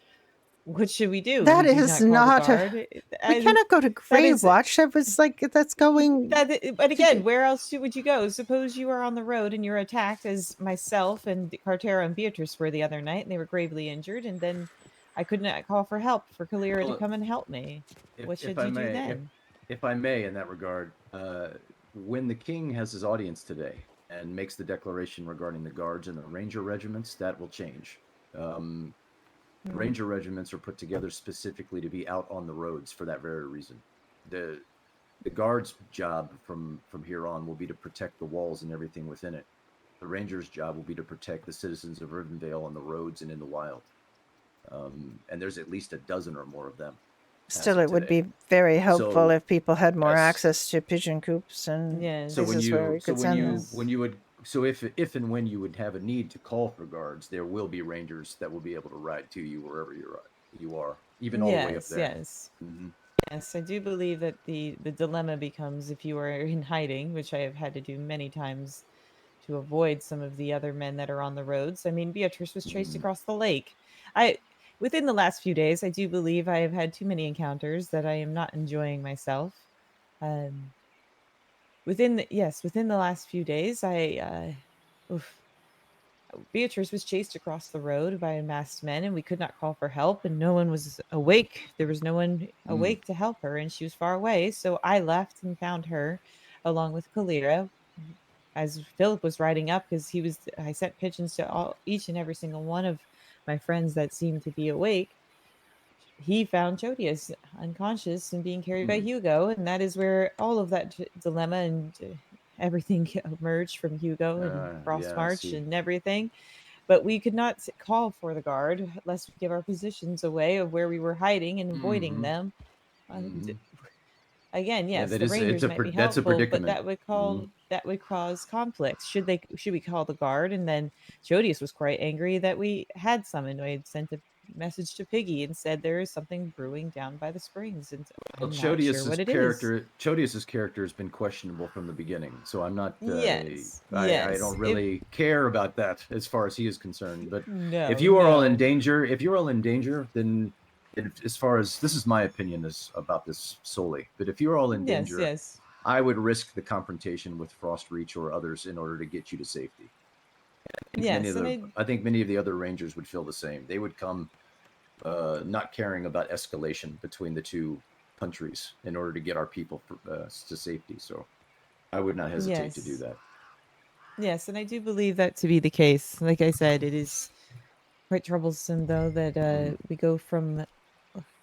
What should we do? That We do is not call the not guard. we cannot go to Grey is- Watch. That was like that's going. But again, where else would you go? Suppose you are on the road and you're attacked, as myself and Cartera and Beatrice were the other night, and they were gravely injured, and then I could not call for help for Kalira to Well, come and help me. What should you do then? if I may, in that regard, when the king has his audience today, and makes the declaration regarding the guards and the ranger regiments, that will change. The ranger regiments are put together specifically to be out on the roads for that very reason. The guards' job from here on will be to protect the walls and everything within it. The rangers' job will be to protect the citizens of Rivendell on the roads and in the wild. And there's at least a dozen or more of them. Still, of it would today. be very helpful So, if people had more yes. access to pigeon coops and Yes. So when places where we you, so could when send you, them. when you would, so if and when you would have a need to call for guards, there will be rangers that will be able to ride to you wherever you are, even all the way up Yes, there. yes. Mhm. Yes, I do believe that the dilemma becomes if you are in hiding, which I have had to do many times to avoid some of the other men that are on the roads. I mean, Beatrice was chased Mhm. across the lake. I Within the last few days, I do believe I have had too many encounters that I am not enjoying myself. Um, within the last few days, oof, Beatrice was chased across the road by masked men, and we could not call for help, and no one was awake. There was no one Mm. awake to help her, and she was far away. So I left and found her along with Kalira as Philip was riding up because I sent pigeons to each and every single one of my friends that seemed to be awake. He found Chodius unconscious and being carried by Mm. Hugo, and that is where all of that dilemma and everything emerged from Hugo and Frost Yeah, I March see. and everything. But we could not call for the guard lest we give our positions away of where we were hiding and avoiding Hmm. them. Hmm. Again, Yeah, yes, that the is, rangers might be that's a helpful, but predicament. Hmm. that would cause conflict. Should we call the guard? And then Jodius was quite angry that we had summoned. I had sent a message to Piggy and said there is something brewing down by the springs, and Well, I'm not sure what it is. Chodius's character has been questionable from the beginning, so I'm not. Yes, I yes. don't really care about that as far as he is concerned. But if No, you are all in no. danger, then as far as this is my opinion is about this solely. But if you're all in Yes, danger, yes. I would risk the confrontation with Frost Reach or others in order to get you to safety. Yes, and I think many of the other rangers would feel the same. They would come not caring about escalation between the two countries in order to get our people to safety. So I would not hesitate to do yes. that. Yes, and I do believe that to be the case. Like I said, it is quite troublesome though that Mm. we go from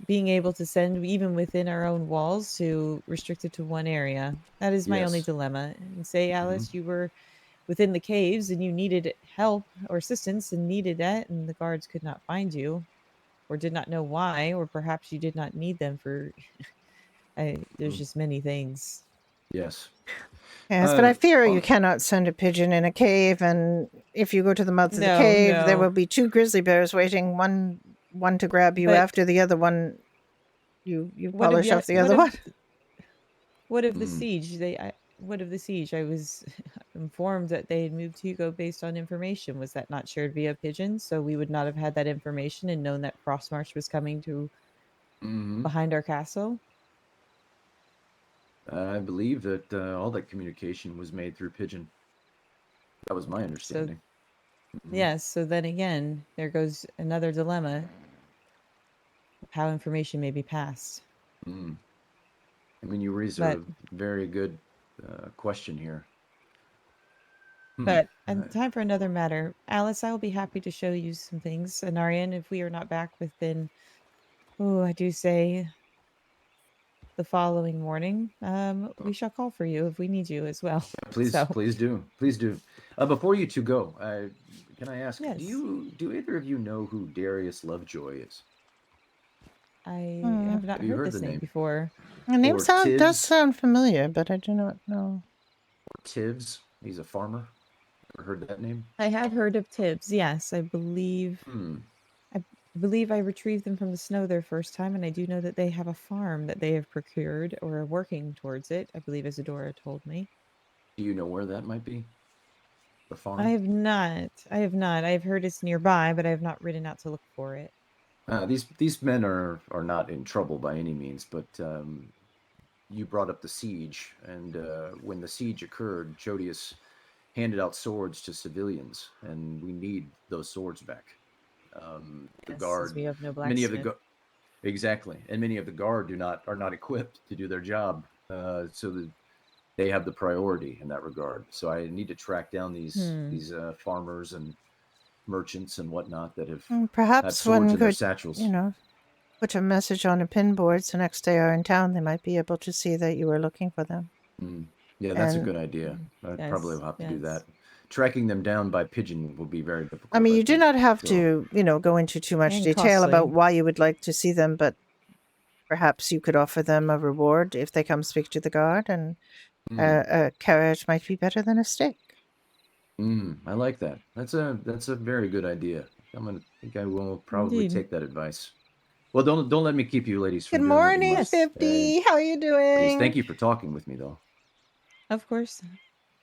being able to send even within our own walls to restricted to one area. That is my only Yes. dilemma. And say, Hmm. Alice, you were within the caves and you needed help or assistance and needed that, and the guards could not find you or did not know why, or perhaps you did not need them for. There's Mm. just many things. Yes. Yes, but I fear you On, cannot send a pigeon in a cave, and if you go to the mouth of the No, cave, there no. will be two grizzly bears waiting, one to grab you But after the other one. You what of polish the off the other one. what of the mm, siege? What of the siege? I was informed that they had moved Hugo based on information. Was that not shared via pigeon? So we would not have had that information and known that Frostmarch was coming to hmm. behind our castle. I believe that all that communication was made through Pigeon. That was my So understanding. Hmm. yes. So then again, there goes another dilemma of how information may be passed. Mm. I mean, you raise But a very good question here. Hmm. but and time for another matter. Alice, I will be happy to show you some things. Anarian, if we are not back within, oh, I do say the following morning, we shall call for you if we need you as well. Please, So, please do. Before you two go, can I ask, yes, do either of you know who Darius Lovejoy is? I Hmm. have not Have you heard heard the this name name? before. The name Or does Tibbs? sound familiar, but I do not know. Or Tibbs? He's a farmer. Ever heard that name? I have heard of Tibbs. Yes, Hmm. I believe I retrieved them from the snow their first time, and I do know that they have a farm that they have procured or are working towards it. I believe Isadora told me. Do you know where that might be? The I farm? have not. I have not. I've heard it's nearby, but I have not ridden out to look for it. These men are not in trouble by any means, but you brought up the siege, and when the siege occurred, Jodius handed out swords to civilians, and we need those swords back. The Yes, as guard, we have no many of blacksmith. exactly, and many of the guard are not equipped to do their job. So they have the priority in that regard. So I need to track down these farmers and merchants and whatnot that have had Perhaps swords one in their could, satchels. put a message on a pin board so next day are in town, they might be able to see that you were looking for them. Mm. Yeah, that's a And good idea. I probably Yes, will have to do yes. that. Tracking them down by pigeon will be very difficult. I mean, you do think. not have So, to, go into too much And detail about costly. why you would like to see them, but perhaps you could offer them a reward if they come speak to the guard, and mm, a carrot might be better than a stick. I like that. That's a very good idea. I will probably Indeed. take that advice. Well, don't let me keep you ladies from Good doing what you morning, must. 50. How are you Ladies, doing? thank you for talking with me, though. Of course.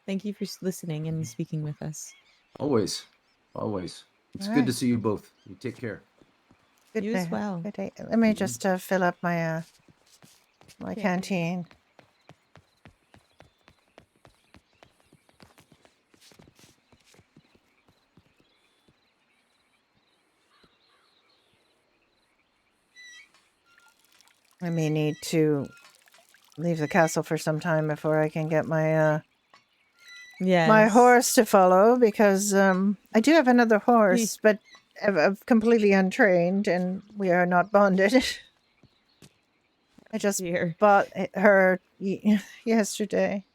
Thank you for listening and speaking with us. Always, always. It's All good to right. see you both. You take care. Good You as day. well. Good day. Let me Mhm. just fill up my my Okay. canteen. I may need to leave the castle for some time before I can get my Yes. my horse to follow, because I do have another horse, but I've completely untrained and we are not bonded. I just Dear. bought her yesterday.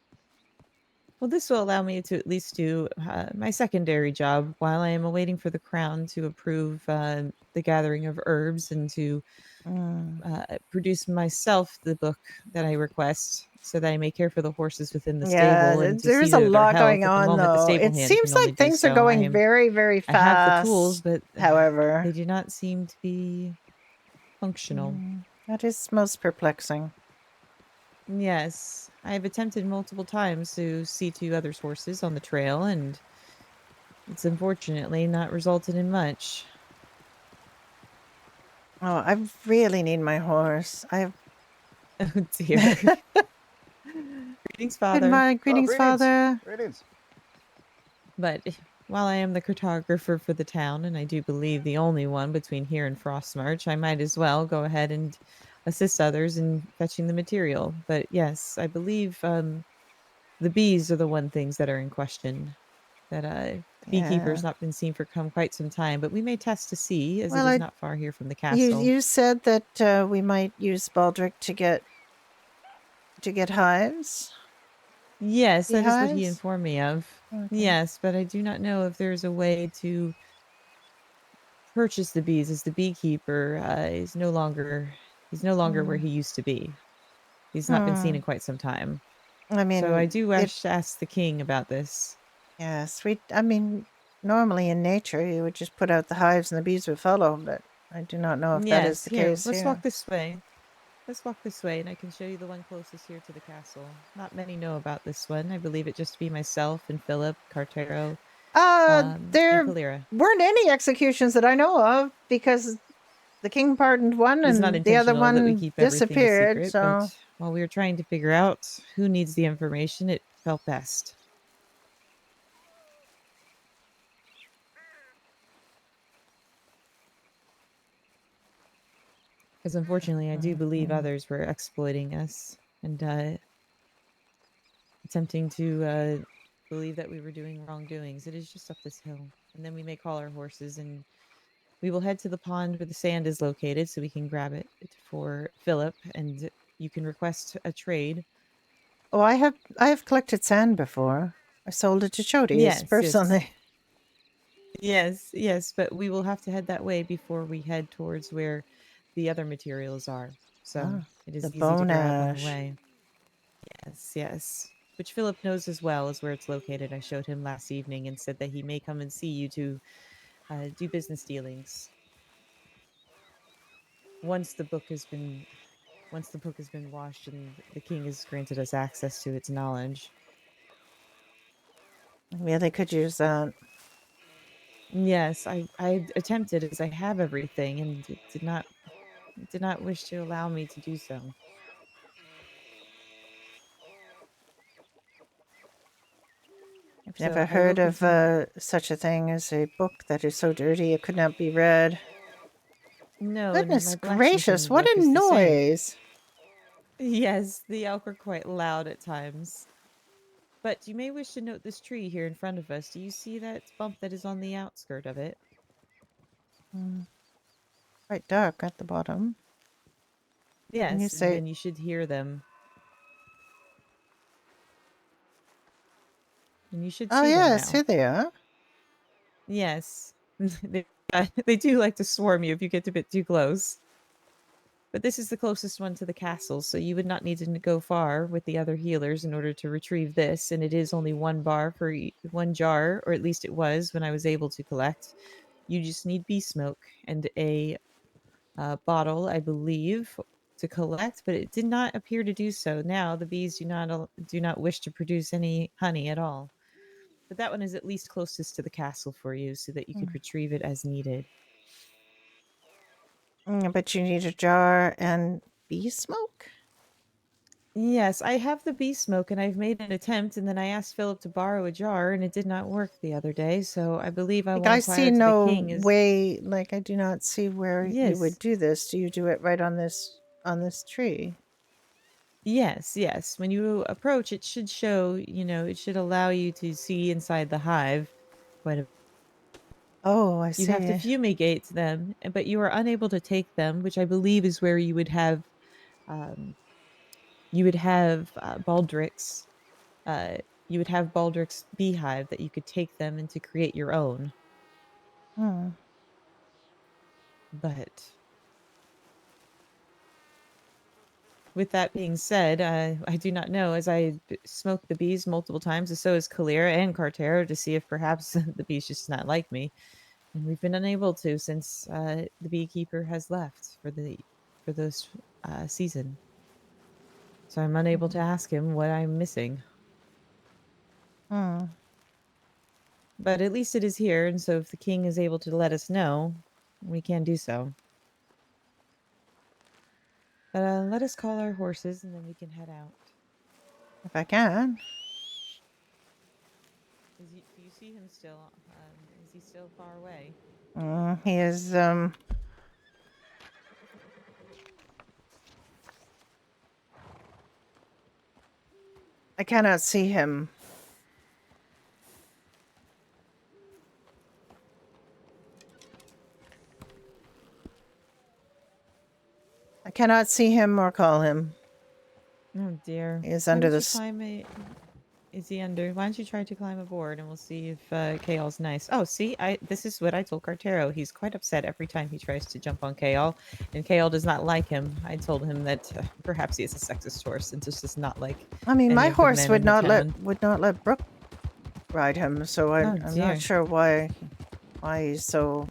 Well, this will allow me to at least do my secondary job while I am awaiting for the crown to approve the gathering of herbs and to produce myself the book that I request, so that I may care for the horses within the stable and to see There's a to their lot health. going At the on, moment, the though. stable It hand seems can only like do things are so. going very, very fast. I have the tools, but however, they do not seem to be functional. That is most perplexing. Yes, I have attempted multiple times to see to others' horses on the trail, and it's unfortunately not resulted in much. Oh, I really need my horse. Oh dear. Greetings, Good Father. morning, greetings, Father. Greetings. But while I am the cartographer for the town, and I do believe the only one between here and Frostmarch, I might as well go ahead and assist others in fetching the material. But yes, I believe the bees are the one things that are in question. That the beekeeper's Yeah. not been seen for quite some time, but we may test to see, as Well, it is not far here from the You castle. you said that we might use Baldric to get hives. Yes, that is what he Beehives? informed me of. Okay. Yes, but I do not know if there's a way to purchase the bees, as the beekeeper is no longer where he used to be. He's not been seen in quite some time. I mean, So I do wish to ask the king about this. yes, I mean, normally in nature you would just put out the hives and the bees would follow, but I do not know if that is Yes, the here, case let's here. walk this way. Let's walk this way, and I can show you the one closest here to the castle. Not many know about this one. I believe it just to be myself and Philip, Cartero, and There Kalira. weren't any executions that I know of, because the king pardoned one It's not and the other intentional that we one keep everything a disappeared. secret, So but while we were trying to figure out who needs the information, it felt best. Because unfortunately, I do believe others were exploiting us and attempting to believe that we were doing wrongdoings. It is just up this hill. And then we may call our horses and we will head to the pond where the sand is located so we can grab it for Philip, and you can request a trade. oh, I have collected sand before. I sold it to Chodi's Yes, personally. yes, but we will have to head that way before we head towards where the other materials are. So Ah, it is the easy bone to grab on ash. the way. Yes. Which Philip knows as well as where it's located. I showed him last evening and said that he may come and see you to do business dealings. Once the book has been washed and the king has granted us access to its knowledge. Yeah, they could use that. Yes, I attempted, as I have everything, and it did not wish to allow me to do so. I've So never I heard will of continue. such a thing as a book that is so dirty it could not be read. No, and Goodness my gracious, blacksmithing what book a is the same. noise! Yes, the elk are quite loud at times. But you may wish to note this tree here in front of us. Do you see that bump that is on the outskirt of it? Quite dark at the bottom. Yes, you and say- then you should hear them. And you should Oh, see them yes, now. here they are. Yes. They do like to swarm you if you get a bit too close. But this is the closest one to the castle, so you would not need to go far with the other healers in order to retrieve this. And it is only 1 bar for 1 jar, or at least it was when I was able to collect. You just need bee smoke and a bottle, I believe, to collect, but it did not appear to do so. Now the bees do not wish to produce any honey at all. But that one is at least closest to the castle for you, so that you could retrieve it as needed. But you need a jar and bee smoke? Yes, I have the bee smoke, and I've made an attempt, and then I asked Philip to borrow a jar, and it did not work the other day. So I believe I Like, will I inquire see to the no king. way, like, I do not see where you would Yes. do this. Do you do it right on this tree? Yes. When you approach, it should show. It should allow you to see inside the hive. Quite a Oh, I You have to see. fumigate them, but you are unable to take them, which I believe is where you would have Baldrick's. You would have Baldrick's beehive that you could take them and to create your own. Hmm. But with that being said, I do not know, as I smoked the bees multiple times, and so has Kalira and Cartero, to see if perhaps the bees just not like me. And we've been unable to since the beekeeper has left for this season. So I'm unable to ask him what I'm missing. Hmm. But at least it is here, and so if the king is able to let us know, we can do so. But let us call our horses, and then we can head out. If I can. Do you see him still? Is he still far away? He is, I cannot see him. I cannot see him or call him. Oh dear. He is Why under don't you this. Is he under? Why don't you try to climb aboard, and we'll see if Kael's nice. Oh, see, this is what I told Cartero. He's quite upset every time he tries to jump on Kael, and Kael does not like him. I told him that perhaps he is a sexist horse and just does not like. I mean, any my of the horse men would in the not town. let Brooke ride him, so I'm dear. not sure why he's so.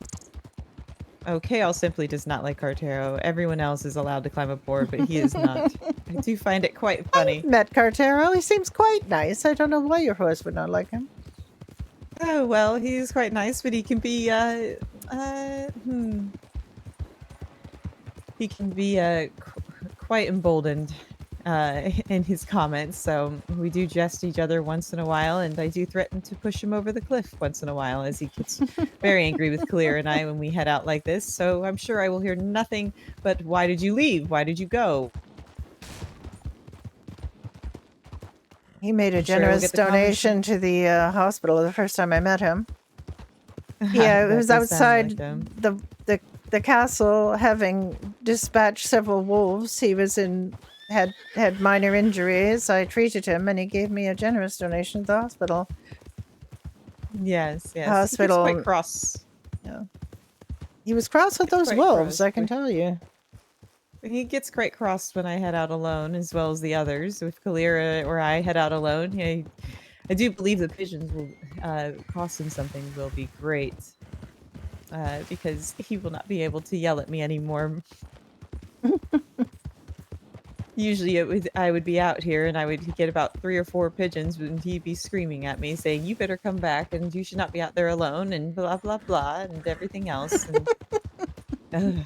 Oh, Kael simply does not like Cartero. Everyone else is allowed to climb aboard, but he is not. I do find it quite funny. Met Cartero. He seems quite nice. I don't know why your horse would not like him. Oh well, he's quite nice, but he can be he can be quite emboldened in his comments. So we do jest each other once in a while, and I do threaten to push him over the cliff once in a while, as he gets very angry with Kalira and I when we head out like this. So I'm sure I will hear nothing but "Why did you leave? Why did you go?" He made a I'm sure we'll generous get the donation to the hospital the first time I met him. Yeah, That it was does sound outside like him. the castle, having dispatched several wolves. He was had minor injuries. I treated him, and he gave me a generous donation to the hospital. Yes. Hospital. He gets quite cross. He was cross with It's those quite wolves, gross, I can but- tell you. He gets quite cross when I head out alone, as well as the others. With Kalira or I head out alone, I do believe the pigeons will cost him something will be great, because he will not be able to yell at me anymore. Usually, I would be out here and I would get about 3 or 4 pigeons, and he'd be screaming at me, saying, "You better come back, and you should not be out there alone," and blah blah blah, and everything else. And, ugh.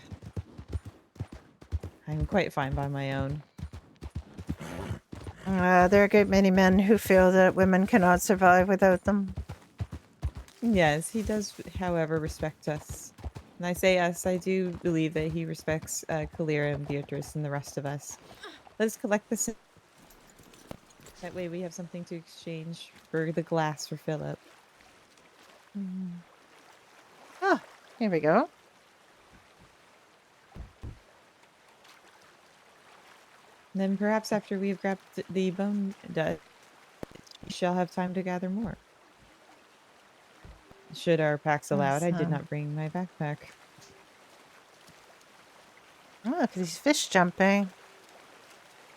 I'm quite fine by my own. There are a great many men who feel that women cannot survive without them. Yes, he does, however, respect us. And I say us, I do believe that he respects Kalira and Beatrice and the rest of us. Let's collect this. That way we have something to exchange for the glass for Philip. Ah, here we go. Then perhaps after we've grabbed the bone dust, we shall have time to gather more. Should our packs allow it, I did Awesome. not bring my backpack. Oh, look at these fish jumping.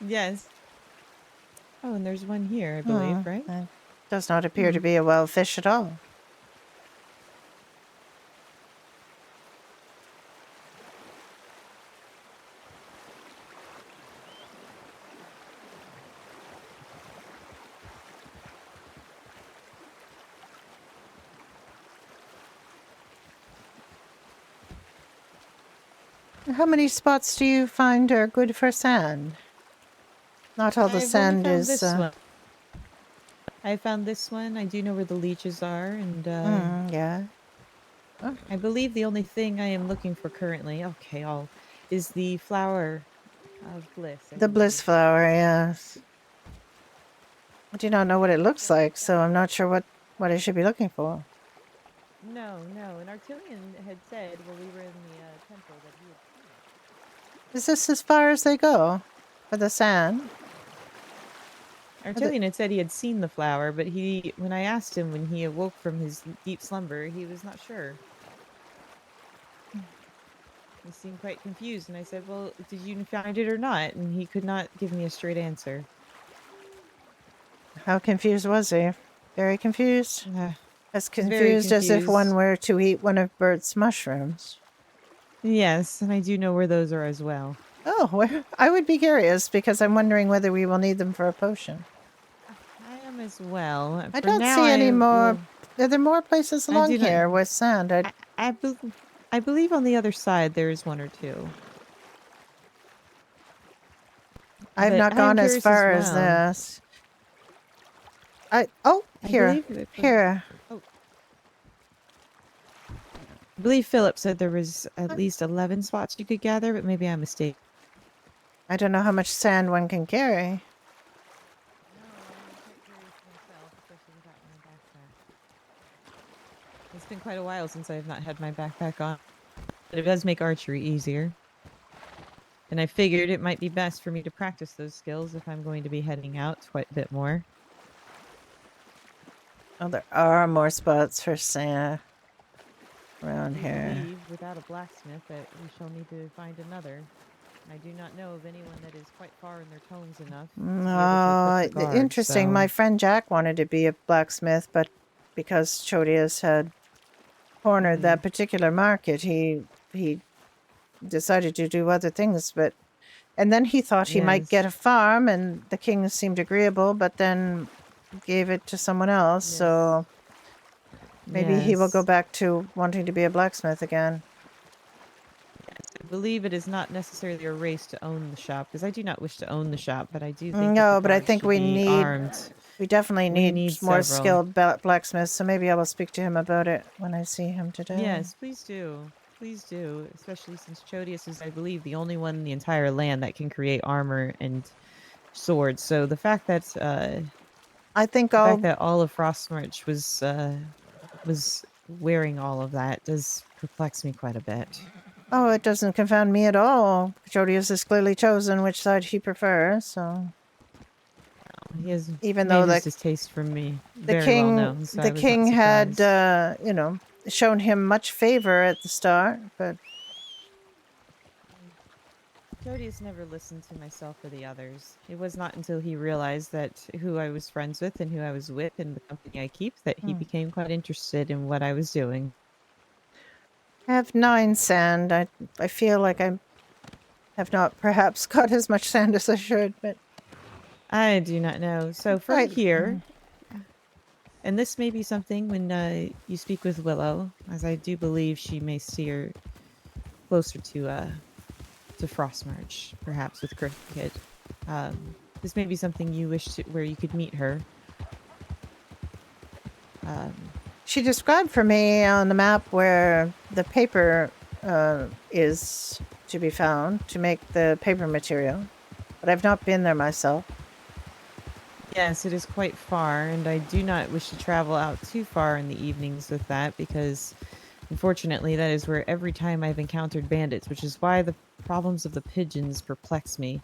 Yes. Oh, and there's one here, I believe, Hmm, right? it does not appear to be a wild fish at all. How many spots do you find are good for sand? Not all the I've only sand found is. this one. I found this one. I do know where the leeches are, and Yeah. I believe the only thing I am looking for currently, is the flower of bliss. I The think it bliss is. flower, yes. I do not know what it looks like, so I'm not sure what I should be looking for. No. An Artilian had said while we were in the temple that he had seen it. Is this as far as they go for the sand? Artilian had said he had seen the flower, but when I asked him when he awoke from his deep slumber, he was not sure. He seemed quite confused, and I said, "Well, did you find it or not?" And he could not give me a straight answer. How confused was he? Very confused? As confused as if one confused. were to eat one of Bert's mushrooms. Yes, and I do know where those are as well. Oh, well, I would be curious because I'm wondering whether we will need them for a potion. I am as well. I For don't now, see any more. will- Are there more places I along do not- here with sand? I believe on the other side there is one or two. I've but not I am gone as curious as far as well. this. I Here. believe Here. I believe Philip said there was at least 11 spots you could gather, but maybe I'm mistaken. I don't know how much sand one can carry. It's been quite a while since I have not had my backpack on, but it does make archery easier. And I figured it might be best for me to practice those skills if I'm going to be heading out quite a bit more. Oh, there are more spots for sand around I here. believe without a blacksmith that we shall need to find another. I do not know of anyone that is quite far in their tones enough to be able to equip the guard, Interesting. My so- friend Jack wanted to be a blacksmith, but because Chodius had cornered that particular market, he decided to do other things. And then he thought he might Yes. get a farm, and the king seemed agreeable, but then gave it to someone else. Yes. So maybe he will go Yes. back to wanting to be a blacksmith again. I believe it is not necessarily a race to own the shop, because I do not wish to own the shop, but I do think that No, the but I guards think should we be need- armed. We definitely We need need more several. skilled blacksmiths, so maybe I will speak to him about it when I see him today. Yes, please do. Please do, especially since Chodius is, I believe, the only one in the entire land that can create armor and swords. So the fact that I think all of Frostmarch was wearing all of that does perplex me quite a bit. Oh, it doesn't confound me at all. Jodius has clearly chosen which side he prefers, so He has Even made though his the- distaste for me the very king well known. So I the was king not had surprised. shown him much favor at the start, but Jodius never listened to myself or the others. It was not until he realized that who I was friends with and who I was with and the company I keep that he became quite interested in what I was doing. I have 9 sand. I feel like I have not perhaps got as much sand as I should, but I do not know. So from Right. here, and this may be something when you speak with Willow, as I do believe she may steer closer to Frostmarch, perhaps with Cricket. This may be something you wish to, where you could meet her. she described for me on the map where the paper is to be found to make the paper material, but I've not been there myself. Yes, it is quite far, and I do not wish to travel out too far in the evenings with that because, unfortunately, that is where every time I've encountered bandits, which is why the problems of the pigeons perplex me.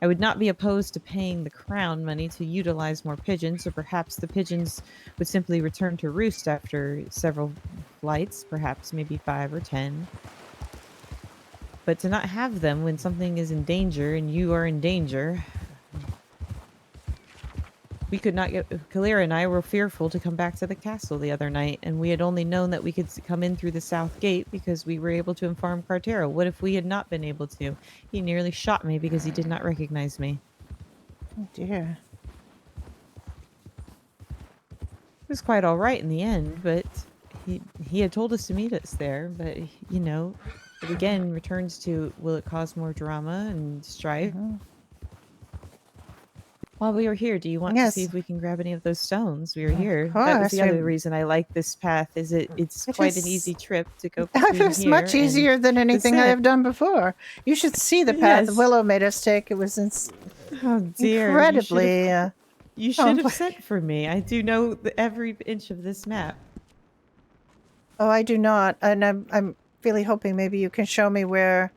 I would not be opposed to paying the crown money to utilize more pigeons, or perhaps the pigeons would simply return to roost after several flights, perhaps maybe 5 or 10. But to not have them when something is in danger and you are in danger, we could not get. Kalira and I were fearful to come back to the castle the other night, and we had only known that we could come in through the south gate because we were able to inform Cartero. What if we had not been able to? He nearly shot me because he did not recognize me. Oh dear. It was quite all right in the end, but he had told us to meet us there. But it again returns to, will it cause more drama and strife? Mhm. While we were here, do you want to see Yes. if we can grab any of those stones? We were Of here. That was course, the other reason I like this path. Is it's It quite an is- easy trip to go It between was here much and- easier than anything I sand. have done before. You should see the path Yes. Willow made us take. It was Oh dear! incredibly. You should have complex. sent for me. I do know every inch of this map. Oh, I do not, and I'm really hoping maybe you can show me where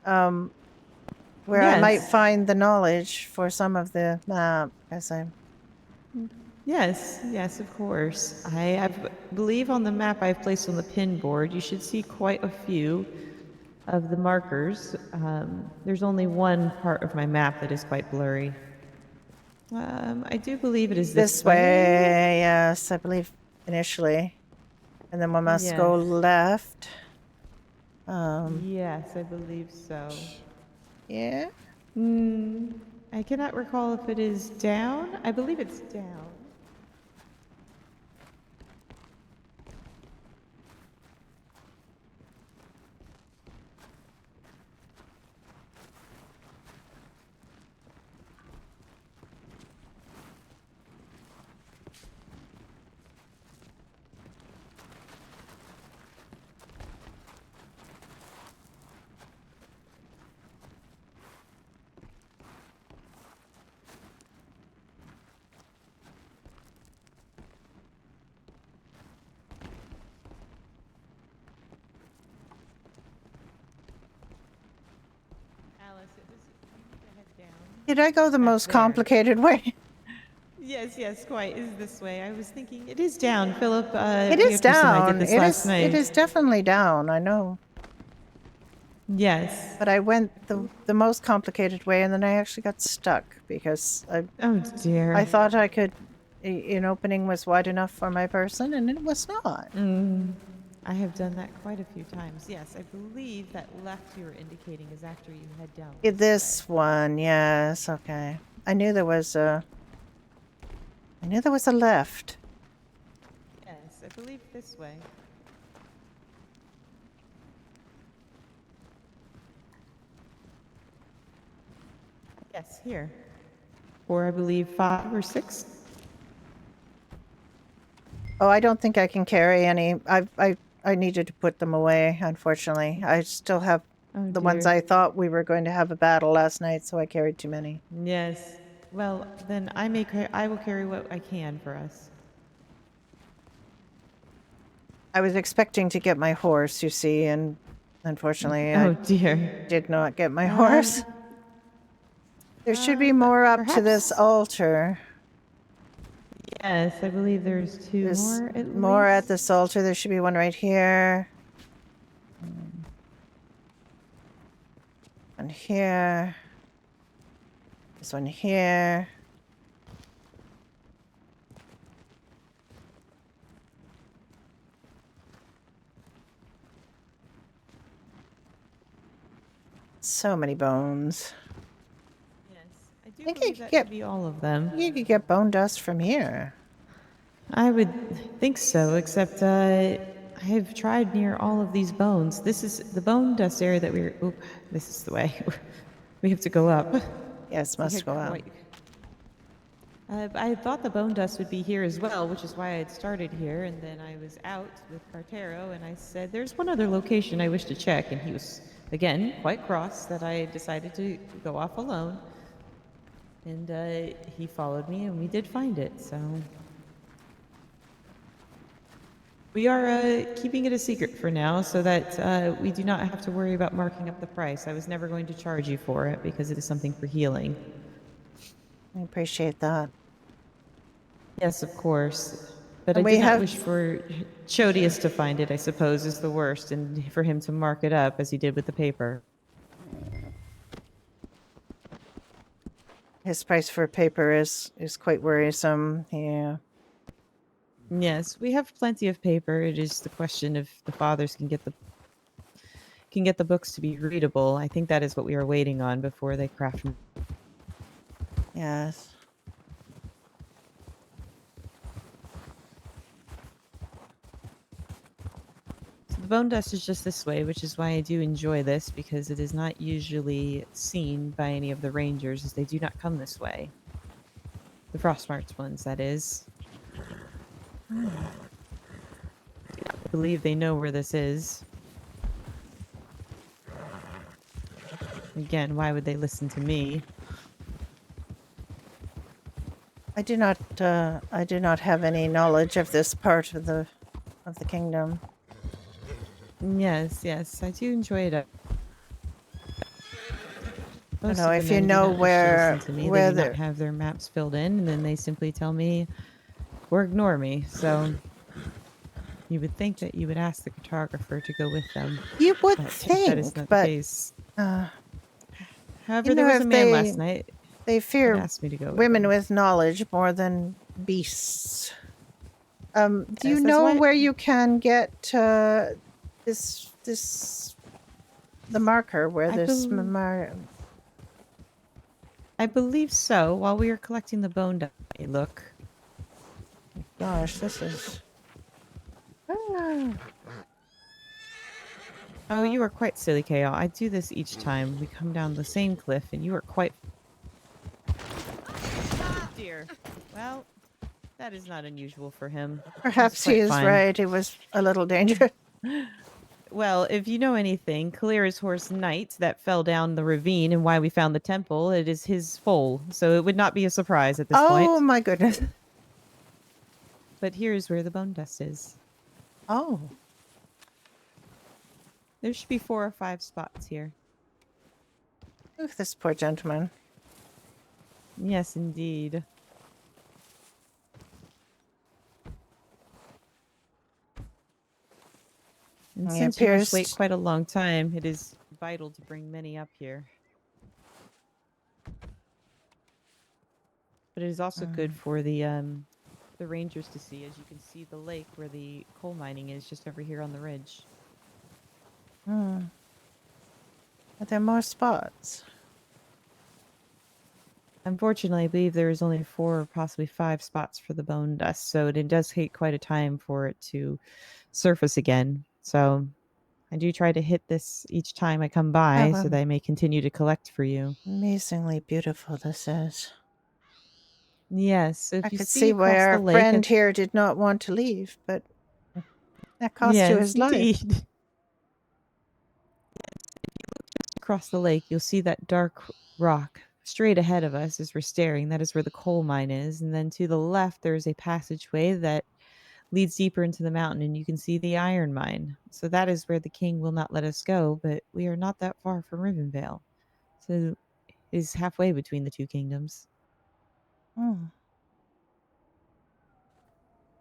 I might Yes. find the knowledge for some of the map, as I'm. Yes, of course. I believe on the map I've placed on the pin board, you should see quite a few of the markers. There's only one part of my map that is quite blurry. I do believe it is This way, yes, I believe initially, and then we must go Yes. left. Yes, I believe so. Yeah. I cannot recall if it is down. I believe it's down. Alice, you need to head down. Did I go the Back most there. complicated way? Yes, quite. Is this way? I was thinking it is down, Philip. It is Beatrice and I down. did this It last is. night. It is definitely down. I know. Yes. But I went the most complicated way, and then I actually got stuck because Oh dear. I thought I could. An opening was wide enough for my person, and it was not. I have done that quite a few times. Yes, I believe that left you were indicating is after you head down. This one, yes, okay. I knew there was a left. Yes, I believe this way. Yes, here. Or I believe 5 or 6. Oh, I don't think I can carry any. I needed to put them away, unfortunately. I still have Oh, the ones dear. I thought we were going to have a battle last night, so I carried too many. Yes. Well, then I will carry what I can for us. I was expecting to get my horse, you see, and unfortunately Oh I dear. did not get my horse. There should be more up to this perhaps- altar. Yes, I believe there's 2 There's more at more at least. this altar. There should be one right here. One here. This one here. So many bones. Yes, I do think I believe could that get- should be all of them. You could get bone dust from here. I would think so, except I have tried near all of these bones. This is the bone dust area that we're. Oop, this is the way. We have to go up. Yes, We must had go up. quite- I thought the bone dust would be here as well, which is why I had started here, and then I was out with Cartero, and I said, "There's one other location I wish to check," and he was again quite cross that I decided to go off alone. And he followed me, and we did find it. So we are keeping it a secret for now, so that we do not have to worry about marking up the price. I was never going to charge you for it because it is something for healing. I appreciate that. Yes, of course. But I And we did not have- wish for Chodius to find it, I suppose, is the worst, and for him to mark it up as he did with the paper. His price for paper is quite worrisome. Yeah. Yes, we have plenty of paper. It is the question if the fathers can get the books to be readable. I think that is what we are waiting on before they craft. Yes. So the bone dust is just this way, which is why I do enjoy this, because it is not usually seen by any of the rangers, as they do not come this way. The Frostmarked ones, that is. I believe they know where this is. Again, why would they listen to me? I do not have any knowledge of this part of the kingdom. Yes, yes, I do enjoy it. Most know, of if the you men do know not wish to where- listen to me, where they do not they're- have their maps filled in, and then they simply tell me or ignore me. So you would think that you would ask the cartographer to go with them, You would but think, that is not the but case. uh, However, know, there was if a man they- last night they that fear asked me to go with women them. with knowledge more than beasts. Do you Yes, that's know why- where you can get this the marker where I this bel- I believe so. While we were collecting the bone dust, look. gosh, this is Ah, Oh, you are quite silly, Kale. I do this each time. We come down the same cliff, and you are quite. Dear. Well, that is not unusual for him. He's perhaps he quite is fine. right. It was a little dangerous. Well, if you know anything, Kalira's horse Knight that fell down the ravine and why we found the temple, it is his foal. So it would not be a surprise at this Oh point. my goodness. But here's where the bone dust is. Oh, There should be 4 or 5 spots here. look at this poor gentleman. Yes, indeed. And He since you must appears- wait quite a long time, it is vital to bring many up here. But it is also good for the rangers to see. As you can see, the lake where the coal mining is just over here on the ridge. Hmm. Are there more spots? Unfortunately, I believe there is only 4 or possibly 5 spots for the bone dust, so it does take quite a time for it to surface again. So I do try to hit this each time I come by, so that I may continue to collect for you. Amazingly beautiful this is. Yes, so if I you could see see why across our the lake, friend here did not want to leave, but that cost you yes, his life. indeed. Across the lake, you'll see that dark rock straight ahead of us as we're staring. That is where the coal mine is. And then to the left, there is a passageway that leads deeper into the mountain, and you can see the iron mine. So that is where the king will not let us go, but we are not that far from Rivenvale. So it is halfway between the two kingdoms. Hmm.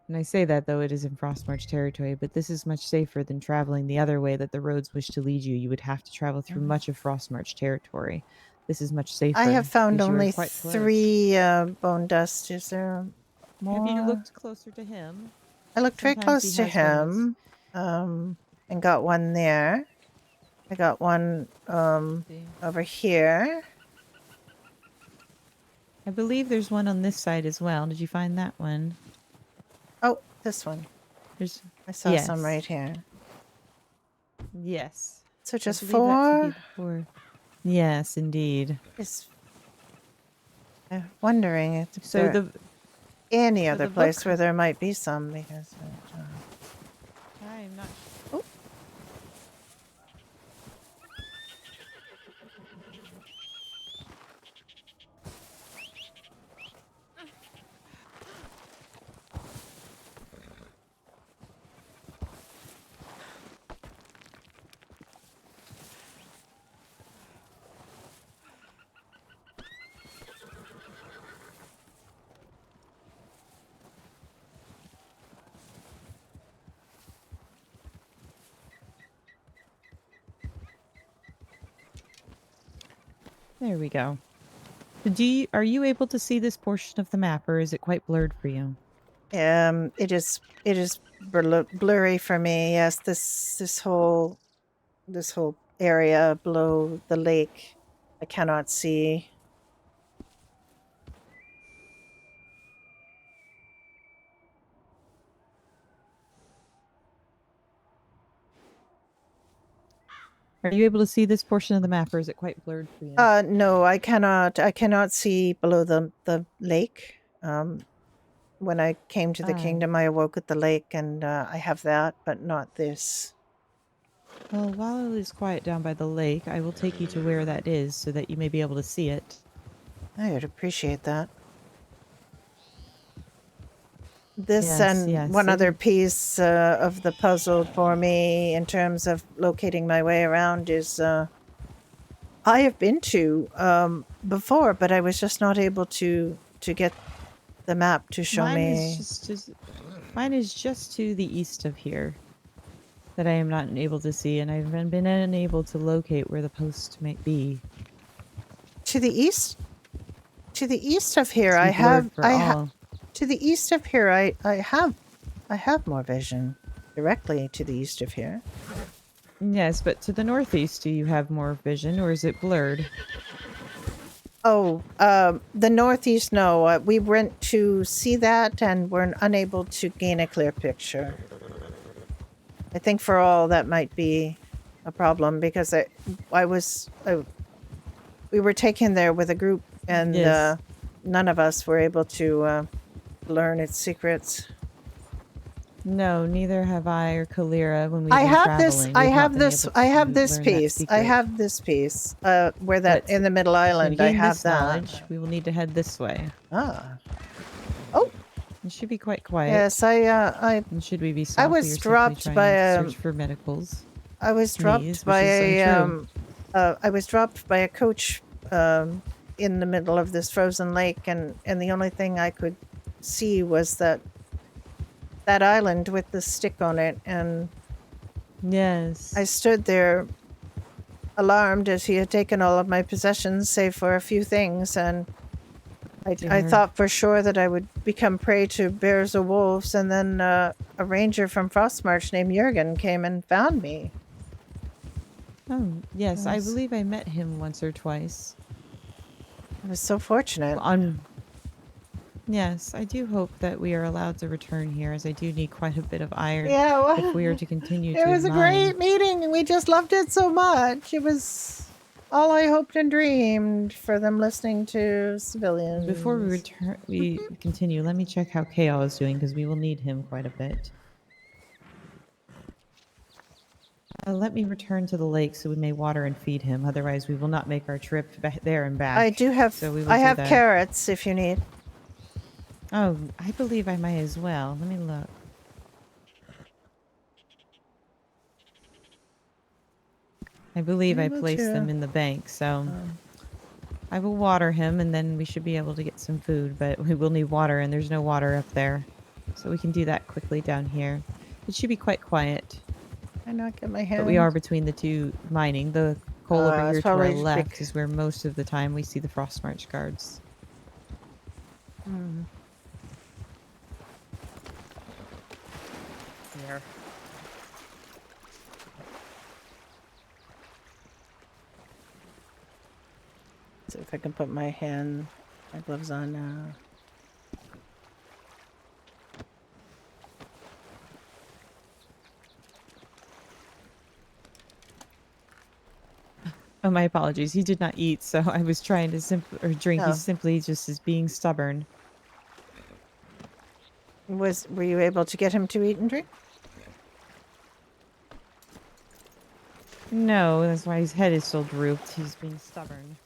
And I say that, though it is in Frostmarch territory, but this is much safer than traveling the other way that the roads wish to lead you. You would have to travel through much of Frostmarch territory. This is much safer. I have found because you are only quite close. 3 bone dust. Is there more? Have you looked closer to him? I looked very Sometimes close he to has one him, and got one there. I got one over here. I believe there's one on this side as well. Did you find that one? Oh, this one. There's I saw some Yes. right here. yes. So I just believe that to be 4. the 4. Yes, indeed. Is wondering if So there the any so other the place book- where there might be some because I'm not. Oh. There we go. Are you able to see this portion of the map, or is it quite blurred for you? It is blurry for me. Yes, this whole area below the lake, I cannot see. Are you able to see this portion of the map, or is it quite blurred for you? No, I cannot. I cannot see below the lake. When I came to the Ah. kingdom, I awoke at the lake, and I have that, but not this. Well, while it is quiet down by the lake, I will take you to where that is so that you may be able to see it. I would appreciate that. This Yes, and yes, one it other would- piece of the puzzle for me in terms of locating my way around is I have been to before, but I was just not able to get the map to show me. Mine is just to the east of here that I am not able to see, and I've been unable to locate where the post might be. To the east. To the east of here, To I be blurred have. for I have. all. To the east of here, I have more vision directly to the east of here. Yes, but to the northeast, do you have more vision, or is it blurred? Oh, the northeast. No, we went to see that and were unable to gain a clear picture. I think for all that might be a problem because we were taken there with a group and Yes. none of us were able to learn its secrets. No, neither have I or Kalira when we've I been have traveling. this. We've I not have been this. able I to have this learn that piece. I secret. have this piece. Where that But in the middle To island. I gain have this that. knowledge, we will need to head this way. Ah. It should be quite quiet. Yes. I And should we be stopped, I we are was simply dropped trying by to a. search for medicals. I was dropped Sneeze, by which is a. untrue. I was dropped by a coach. In the middle of this frozen lake, and the only thing I could see was that island with the stick on it, and Yes. I stood there alarmed as he had taken all of my possessions save for a few things, and I Dear. thought for sure that I would become prey to bears or wolves, and then a ranger from Frostmarch named Jurgen came and found me. Oh, yes, I Yes. believe I met him once or twice. I was so fortunate. Yes, I do hope that we are allowed to return here, as I do need quite a bit of iron Yeah, well, if we are to continue it to was a mine. great meeting, and we just loved it so much. It was all I hoped and dreamed for them listening to civilians. Before we continue, let me check how Kale is doing, because we will need him quite a bit. Let me return to the lake so we may water and feed him. Otherwise, we will not make our trip back there and back. I do have. So we will I do have that. carrots if you need. Oh, I believe I may as well. Let me look. I believe I Able placed to- them in the bank, so I will water him, and then we should be able to get some food. But we will need water, and there's no water up there, so we can do that quickly down here. It should be quite quiet. I not get my hand. But we are between the two mining. The coal over it's here to our probably left bec- is where most of the time we see the Frost March guards. Here. See if I can put my gloves on now. Oh, my apologies. He did not eat, so I was trying to drink. Oh. He's simply just as being stubborn. Were you able to get him to eat and drink? No, that's why his head is still drooped. He's being stubborn.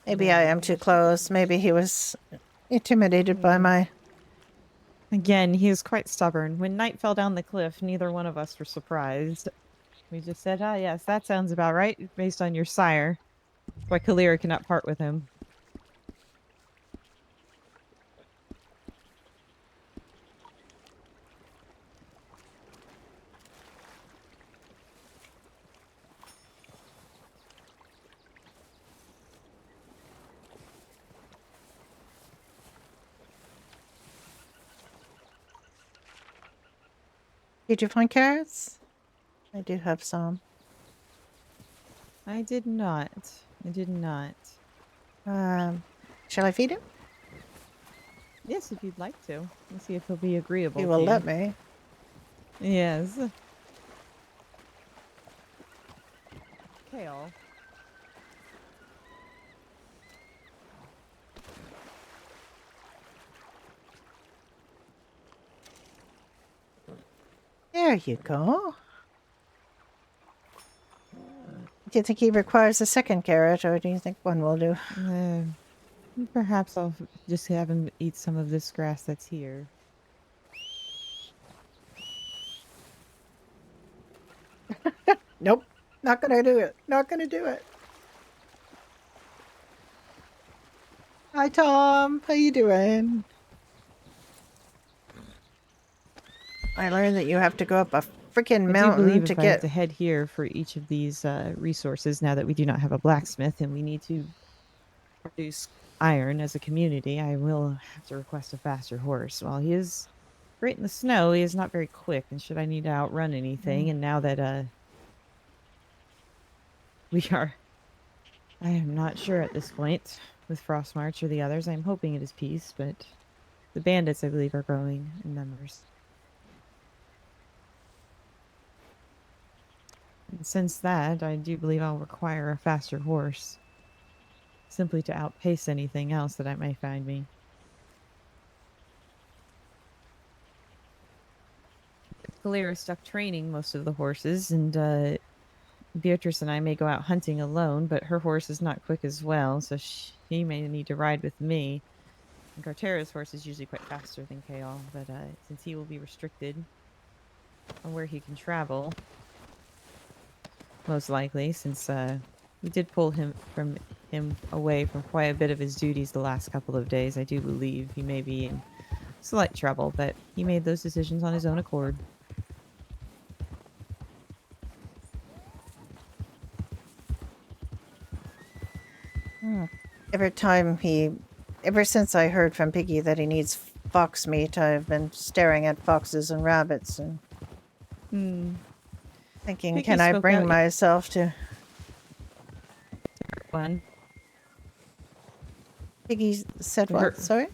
Maybe I am too close. Maybe he was intimidated by my. Again, he is quite stubborn. When Knight fell down the cliff, neither one of us were surprised. We just said, ah, yes, that sounds about right, based on your sire. That's why Kalira cannot part with him. Did you find carrots? I do have some. I did not. I did not. Um, shall I feed him? Yes, if you'd like to. Let's see if he'll be agreeable He to will you. let me. Yes. Kale. There you go. Do you think he requires a second carrot, or do you think one will do? Perhaps I'll just have him eat some of this grass that's here. Nope. Not gonna do it. Not gonna do it. Hi, Tom. How you doing? I learned that you have to go up a freaking I do mountain believe to if I have get. to head here for each of these resources, now that we do not have a blacksmith and we need to produce iron as a community, I will have to request a faster horse. While he is great in the snow, he is not very quick, and should I need to outrun anything, and now that we are, I am not sure at this point with Frostmarch or the others. I'm hoping it is peace, but the bandits, I believe, are growing in numbers. And since that, I do believe I'll require a faster horse, simply to outpace anything else that might find me. Kalira is stuck training most of the horses, and Beatrice and I may go out hunting alone, but her horse is not quick as well, so she may need to ride with me. And Cartera's horse is usually quite faster than Kaol, but since he will be restricted on where he can travel, most likely, since we did pull him away from quite a bit of his duties the last couple of days, I do believe he may be in slight trouble, but he made those decisions on his own accord. Ever since I heard from Piggy that he needs fox meat, I've been staring at foxes and rabbits and thinking, Piggy can I spoke bring out- myself to. One. Piggy said To what? hurt- Sorry?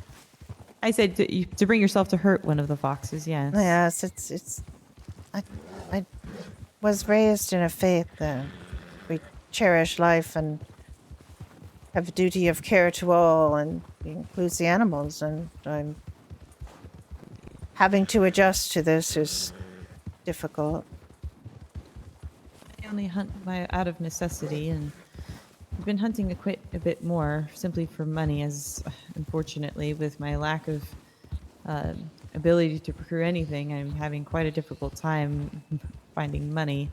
I said to bring yourself to hurt one of the foxes, yes. Yes, it's. I was raised in a faith that we cherish life and have a duty of care to all, and it includes the animals, and I'm having to adjust to this is difficult. I only hunt out of necessity, and I've been hunting a bit more simply for money, as unfortunately, with my lack of ability to procure anything, I'm having quite a difficult time finding money.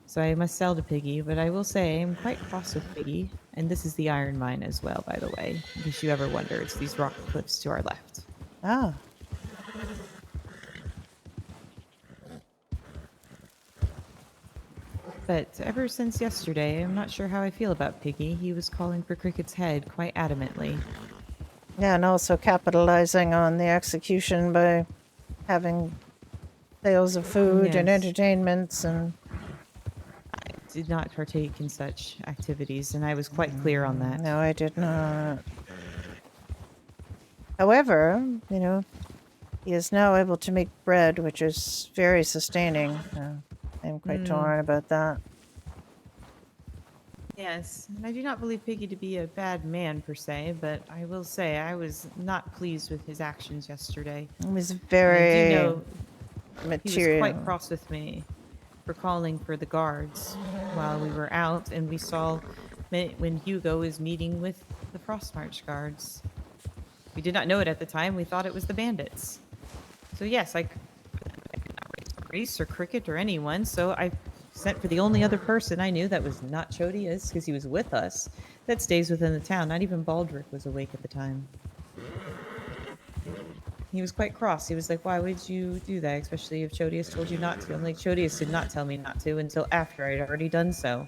So I must sell to Piggy, but I will say I'm quite cross with Piggy, and this is the iron mine as well, by the way, in case you ever wonder. It's these rock cliffs to our left. Ah. But ever since yesterday, I'm not sure how I feel about Piggy. He was calling for Cricket's head quite adamantly. Yeah, and also capitalizing on the execution by having sales of food and Yes. entertainments and. Did not partake in such activities, and I was quite clear on that. No, I did not. However, he is now able to make bread, which is very sustaining. I'm quite torn about that. Yes, and I do not believe Piggy to be a bad man per se, but I will say I was not pleased with his actions yesterday. It was And I very do know he was material. quite cross with me for calling for the guards while we were out, and we saw when Hugo was meeting with the Frostmarch guards. We did not know it at the time. We thought it was the bandits. So yes, I could not raise Reese or Cricket or anyone, so I sent for the only other person I knew that was not Chodius, because he was with us, that stays within the town. Not even Baldric was awake at the time. He was quite cross. He was like, why would you do that, especially if Chodius told you not to? I'm like, Chodius did not tell me not to until after I'd already done so.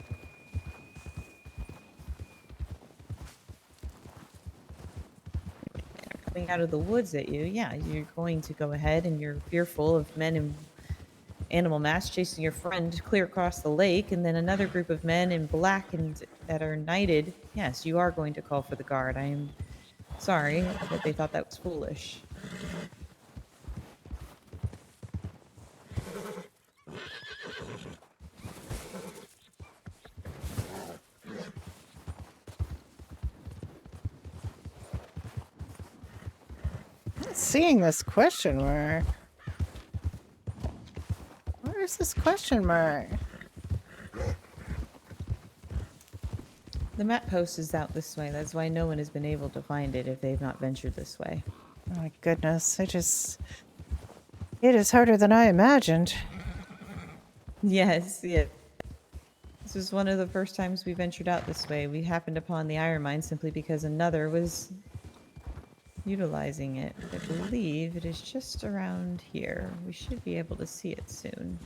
Coming out of the woods at you, yeah, you're going to go ahead and you're fearful of men in animal mass chasing your friend clear across the lake, and then another group of men in black and that are knighted, yes, you are going to call for the guard. I am sorry that they thought that was foolish. Seeing this question mark. Where is this question mark? The map post is out this way. That's why no one has been able to find it if they've not ventured this way. Oh my goodness, it is harder than I imagined. Yes, yeah. This was one of the first times we ventured out this way. We happened upon the iron mine simply because another was utilizing it. I believe it is just around here. We should be able to see it soon.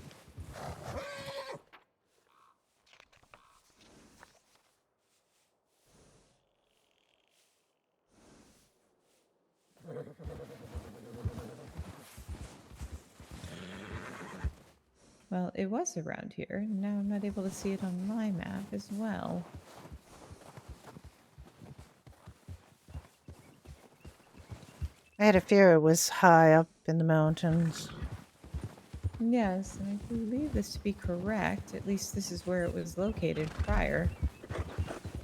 Well, it was around here. Now I'm not able to see it on my map as well. I had a fear it was high up in the mountains. Yes, and I believe this to be correct. At least this is where it was located prior.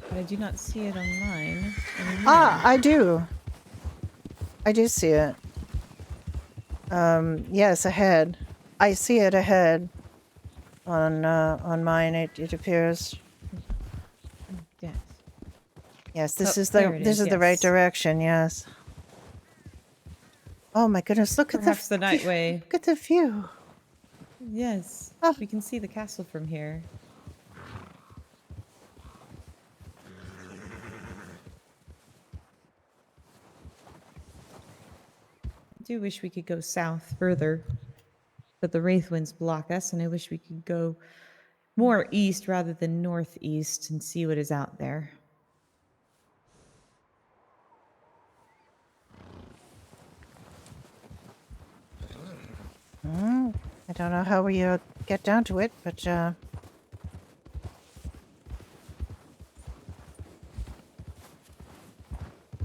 But I do not see it on mine anymore. Ah, I do. I do see it. Yes, ahead. I see it ahead. On mine, it appears. Yes. Yes, this Oh, is there the it this is, is the right yes. direction. Yes. Oh my goodness! Look Perhaps the at night way. Look at the view. Yes. Oh. We can see the castle from here. I do wish we could go south further, but the wraith winds block us, and I wish we could go more east rather than northeast and see what is out there. I don't know how we get down to it, but there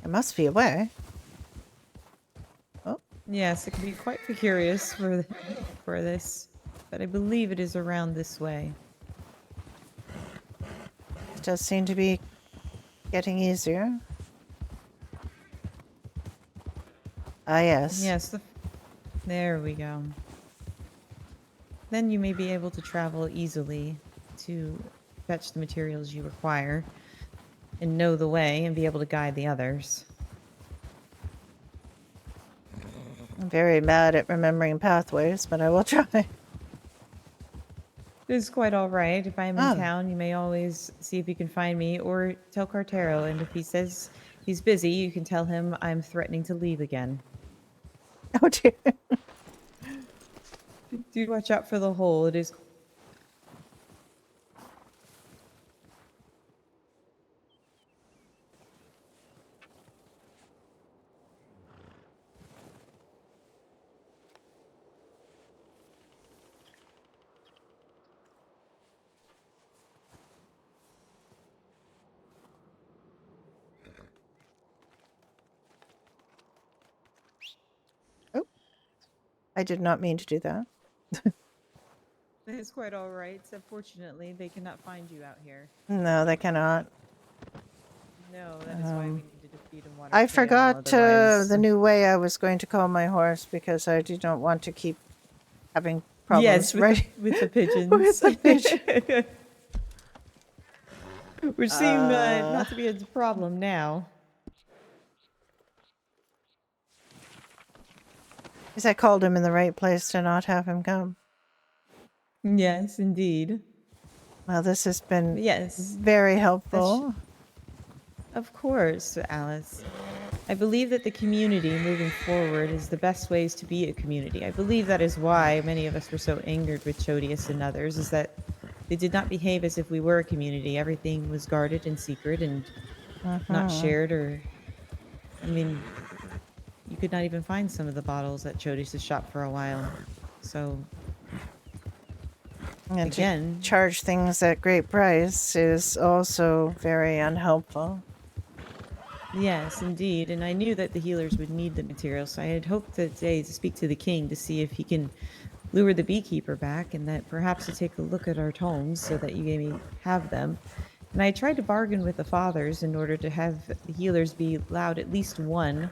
must be a way. Oh, Yes, it can be quite precarious for this, but I believe it is around this way. it does seem to be getting easier. Ah, yes. Yes, there we go. Then you may be able to travel easily to fetch the materials you require and know the way and be able to guide the others. I'm very bad at remembering pathways, but I will try. It is quite all right. If I'm in Oh. town, you may always see if you can find me or tell Cartero. And if he says he's busy, you can tell him I'm threatening to leave again. Oh dear. Do watch out for the hole. It is. I did not mean to do that. It is quite all right. Unfortunately, they cannot find you out here. No, they cannot. No, that is why we need to defeat him. I forgot the new way I was going to call my horse because I do not want to keep having problems. Yes, right? with the pigeons. With the pigeon. Which seem not to be a problem now. Because I called him in the right place to not have him come. Yes, indeed. Well, this has been Yes, very helpful. of course, Alice. I believe that the community moving forward is the best ways to be a community. I believe that is why many of us were so angered with Chodius and others, is that they did not behave as if we were a community. Everything was guarded and secret and not shared or... I mean, you could not even find some of the bottles at Chodius' shop for a while. So And again, to charge things at great price is also very unhelpful. yes, indeed. And I knew that the healers would need the material, so I had hoped today to speak to the king to see if he can lure the beekeeper back and that perhaps to take a look at our tomes so that you may have them. And I tried to bargain with the fathers in order to have the healers be allowed at least one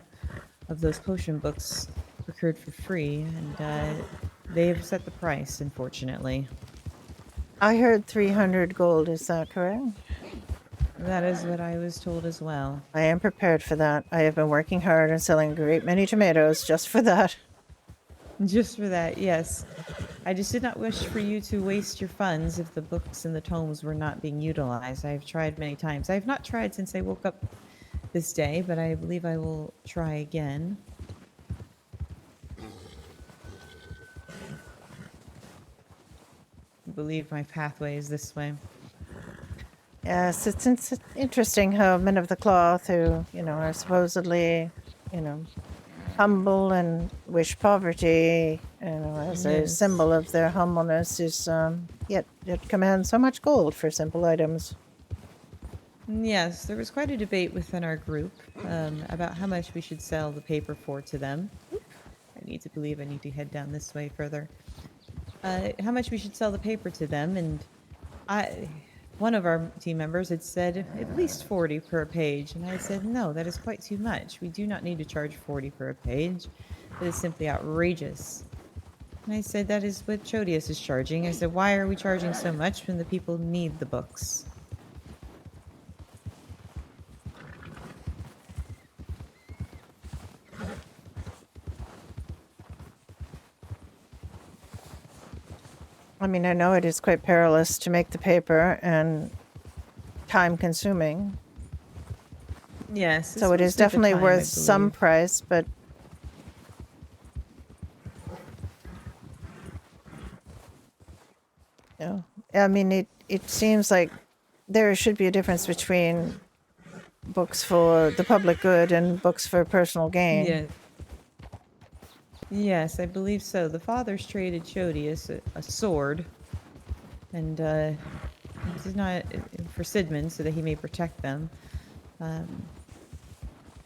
of those potion books procured for free, and they have set the price, unfortunately. I heard 300 gold, is that correct? That is what I was told as well. I am prepared for that. I have been working hard and selling a great many tomatoes just for that. Just for that, yes. I just did not wish for you to waste your funds if the books and the tomes were not being utilized. I've tried many times. I have not tried since I woke up this day, but I believe I will try again. I believe my pathway is this way. Yes, it's interesting how men of the cloth who, are supposedly, humble and wish poverty, as a Yes. symbol of their humbleness is, yet command so much gold for simple items. Yes, there was quite a debate within our group about how much we should sell the paper for to them. I need to head down this way further. How much we should sell the paper to them, and one of our team members had said at least 40 per page, and I said, no, that is quite too much. We do not need to charge 40 per page. That is simply outrageous. And I said, that is what Chodius is charging. I said, why are we charging so much when the people need the books? I mean, I know it is quite perilous to make the paper and time consuming. Yes. So it is definitely worth some price, but I mean, it seems like there should be a difference between books for the public good and books for personal gain. Yeah. Yes, I believe so. The fathers traded Chodius a sword, and this is not for Sidman, so that he may protect them.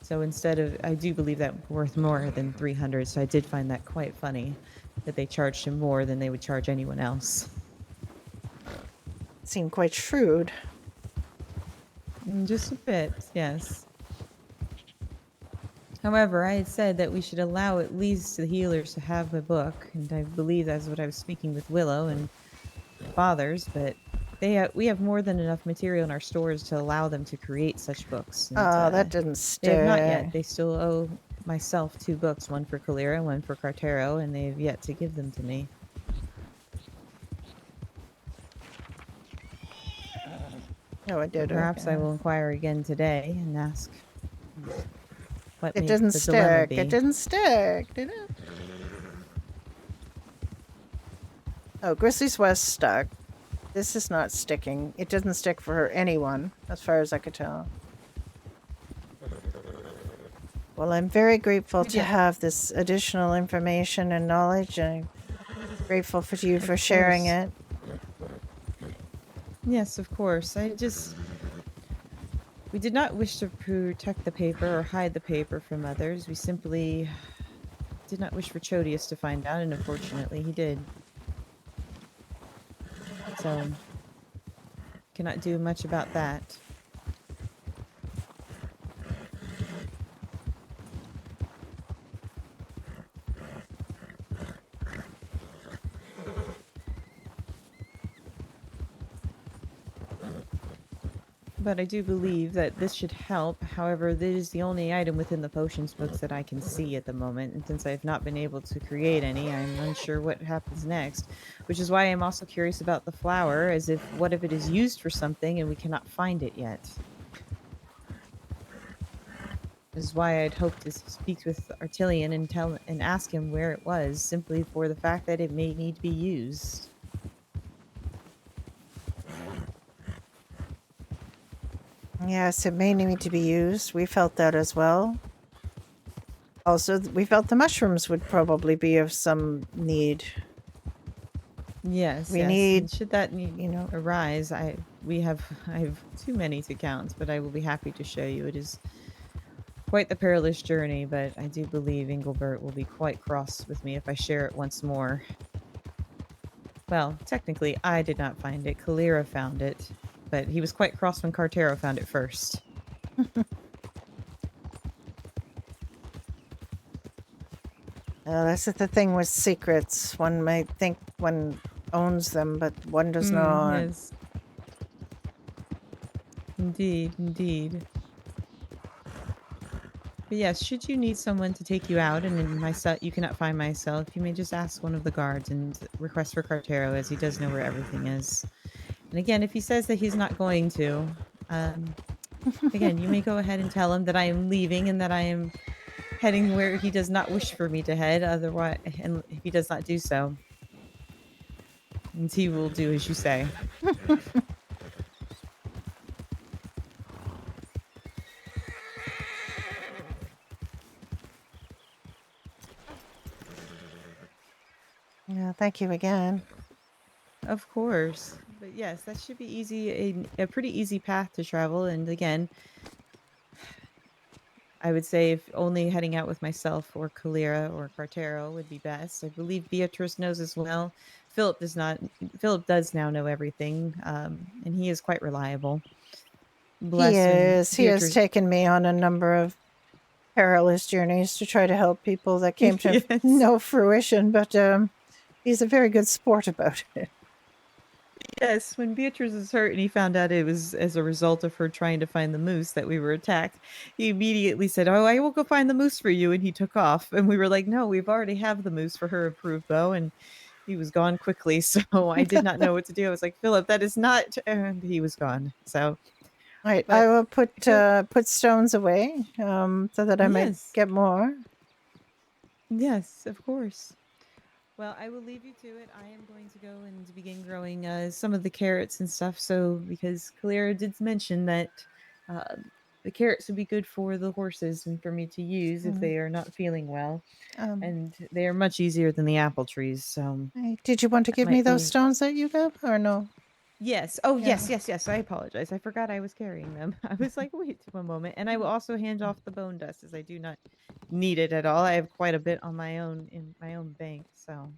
So instead of, I do believe that worth more than 300. So I did find that quite funny that they charged him more than they would charge anyone else. Seemed quite shrewd. Just a bit, yes. However, I had said that we should allow at least the healers to have a book, and I believe that's what I was speaking with Willow and fathers, but we have more than enough material in our stores to allow them to create such books. And, That didn't they stick. have not yet. They still owe myself 2 books, one for Kalira and one for Cartero, and they have yet to give them to me. No, it did. Perhaps I will inquire again today and ask what It may didn't the dilemma stick. be. It didn't stick, did it? Oh, Grizzly's West stuck. This is not sticking. It doesn't stick for anyone, as far as I could tell. Well, I'm very grateful to Yeah. have this additional information and knowledge, and I'm grateful for you for sharing course. it. Yes, of course. We did not wish to protect the paper or hide the paper from others. We simply did not wish for Chodius to find out, and unfortunately he did. So, cannot do much about that. But I do believe that this should help. However, this is the only item within the potions books that I can see at the moment. And since I have not been able to create any, I'm unsure what happens next. Which is why I'm also curious about the flower, as if what if it is used for something and we cannot find it yet? This is why I'd hoped to speak with Artilian and ask him where it was, simply for the fact that it may need to be used. Yes, it may need to be used. We felt that as well. Also, we felt the mushrooms would probably be of some need. Yes, We yes. need, And should that need you know, arise, I have too many to count, but I will be happy to show you. It is quite the perilous journey, but I do believe Engelbert will be quite cross with me if I share it once more. Well, technically, I did not find it. Kalira found it, but he was quite cross when Cartero found it first. that's the thing with secrets. One might think one owns them, but one does not. Yes. Indeed, indeed. But yes, should you need someone to take you out and in myself you cannot find myself, you may just ask one of the guards and request for Cartero as he does know where everything is. And again, if he says that he's not going to, um, again, you may go ahead and tell him that I am leaving and that I am heading where he does not wish for me to head. Otherwise, and if he does not do so, and he will do as you say. Yeah, thank you again. Of course. But yes, that should be easy, a pretty easy path to travel. And again, I would say if only heading out with myself or Kalira or Cartero would be best. I believe Beatrice knows as well. Philip does not. Philip does now know everything, and he is quite reliable. He Bless when is. He has Beatrice. taken me on a number of perilous journeys to try to help people that came to Yes. no fruition, but he's a very good sport about it. Yes, when Beatrice was hurt and he found out it was as a result of her trying to find the moose that we were attacked, he immediately said, "Oh, I will go find the moose for you," and he took off. And we were like, "No, we've already have the moose for her approved bow," and he was gone quickly. So I did not know what to do. I was like, "Philip, that is not," and he was gone. So, Right, I but will Phil- put stones away so that I might yes, get more. yes, of course. Well, I will leave you to it. I am going to go and begin growing some of the carrots and stuff. So, because Kalira did mention that uh, the carrots would be good for the horses and for me to use if Mm. they are not feeling well, Um, and they are much easier than the apple trees. So, Did you want to that give me might those be. stones that you gave, or no? Yes. Oh, Yeah. yes, yes, yes. I apologize. I forgot I was carrying them. I was like, wait one moment. And I will also hand off the bone dust as I do not need it at all. I have quite a bit on my own in my own bank. So.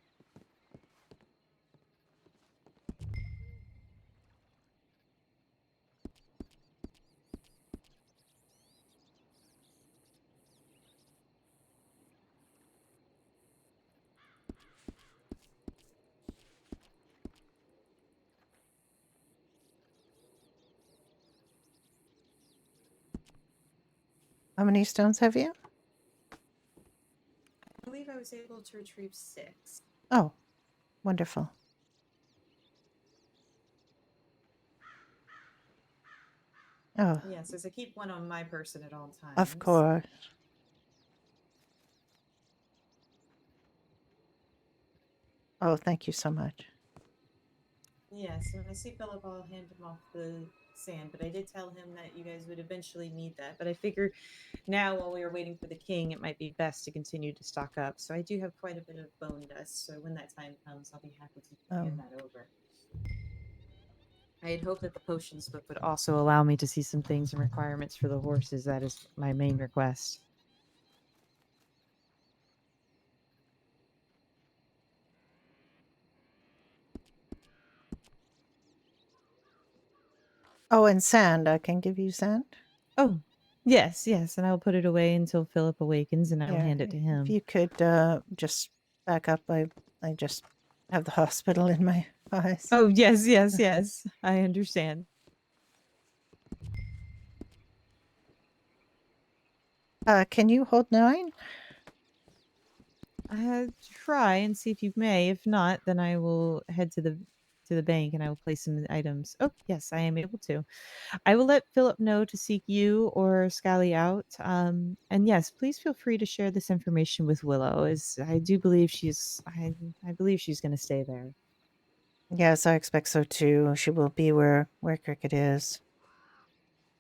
How many stones have you? I believe I was able to retrieve 6. Oh, wonderful. Oh, Yes, as I keep one on my person at all times. of course. Oh, thank you so much. Yes, when I see Philip, I'll hand him off the sand. But I did tell him that you guys would eventually need that. But I figure now, while we are waiting for the king, it might be best to continue to stock up. So I do have quite a bit of bone dust. So when that time comes, I'll be happy to hand that over. I had hoped that the potions book would also allow me to see some things and requirements for the horses. That is my main request. Oh, and sand. I can give you sand. Oh, yes, yes. And I'll put it away until Philip awakens and I'll Yeah, hand it to if him. you could just back up. I just have the hospital in my eyes. Oh, yes, yes, yes. I understand. Can you hold 9? Try and see if you may. If not, then I will head to the bank and I will place some items. Oh, yes, I am able to. I will let Philip know to seek you or Scally out. And yes, please feel free to share this information with Willow, as I do believe I believe she's going to stay there. Yes, I expect so too. She will be where Cricket is.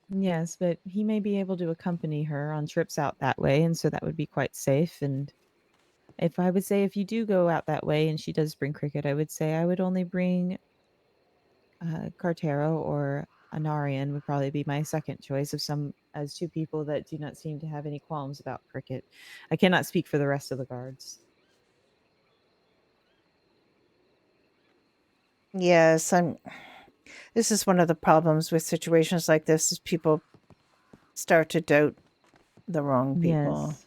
Yes, but he may be able to accompany her on trips out that way, and so that would be quite safe. And If I would say if you do go out that way and she does bring Cricket, I would say I would only bring Cartero or Anarian would probably be my second choice of some as two people that do not seem to have any qualms about Cricket. I cannot speak for the rest of the guards. Yes, this is one of the problems with situations like this is people start to doubt the wrong people. Yes.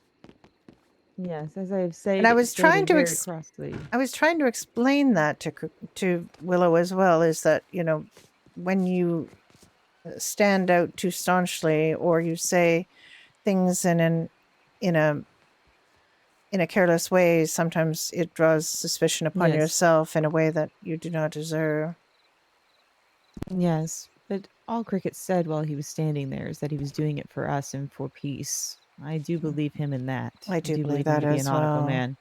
Yes, as I've said, And I was trying to very crossly. I was trying to explain that to Willow as well, is that, you know, when you stand out too staunchly or you say things in a careless way, sometimes it draws suspicion upon Yes. yourself in a way that you do not deserve. Yes, but all Cricket said while he was standing there is that he was doing it for us and for peace. I do believe him in that. I do believe him that to be a as nautical well. man.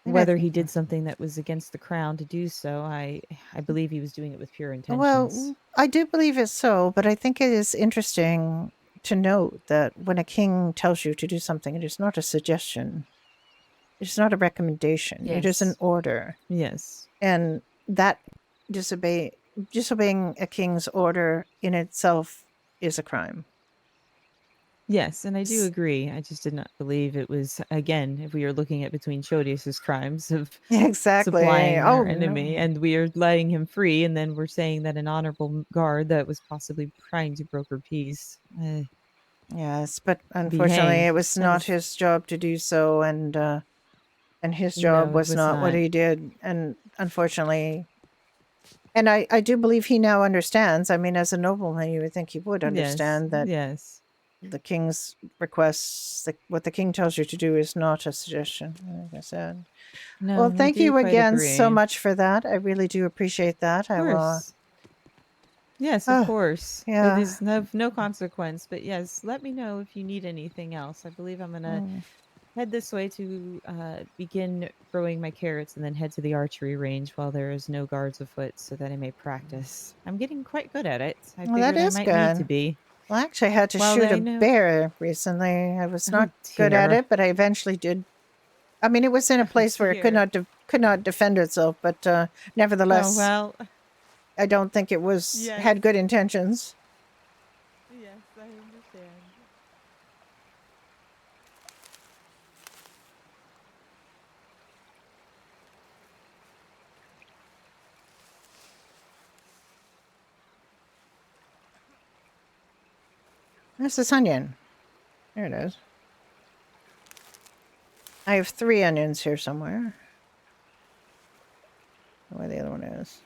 And I Whether he think- did something that was against the crown to do so, I believe he was doing it with pure intentions. Well, I do believe it so, but I think it is interesting to note that when a king tells you to do something, it is not a suggestion. It's not a recommendation. It is an Yes. order. Yes. And that disobeying a king's order in itself is a crime. Yes, and I do S- agree. I just did not believe it was, again, if we are looking at between Chodius's crimes of Exactly. supplying Oh, our enemy, no. and we are letting him free, and then we're saying that an honorable guard that was possibly trying to broker peace. Yes, but unfortunately, hanged. it was That not is- his job to do so, and his job No, it was was not what not. he did, and unfortunately, and I do believe he now understands. I mean, as a nobleman, you would think he would understand that Yes. the king's requests, what the king tells you to do, is not a suggestion. Like I said. No, Well, and I thank do you quite again so agree. much for that. I really do appreciate that. Of I will. course. Yes, Oh, of course. yeah. It is no consequence, but yes, let me know if you need anything else. I believe I'm going to Mm. head this way to begin growing my carrots and then head to the archery range while there is no guards afoot so that I may practice. I'm getting quite good at it. I Well, that figured I is might need to good. be. Well, actually, I had to Well, shoot I a know. bear recently. I was Oh, not good at dear. it, but I eventually did. I mean, it was in a Oh, place where it could dear. not defend itself, but nevertheless, Oh, well. I don't think it was Yes. had good intentions. Yes, I understand. Where's this onion? There it is. I have 3 onions here somewhere. Where the other one is?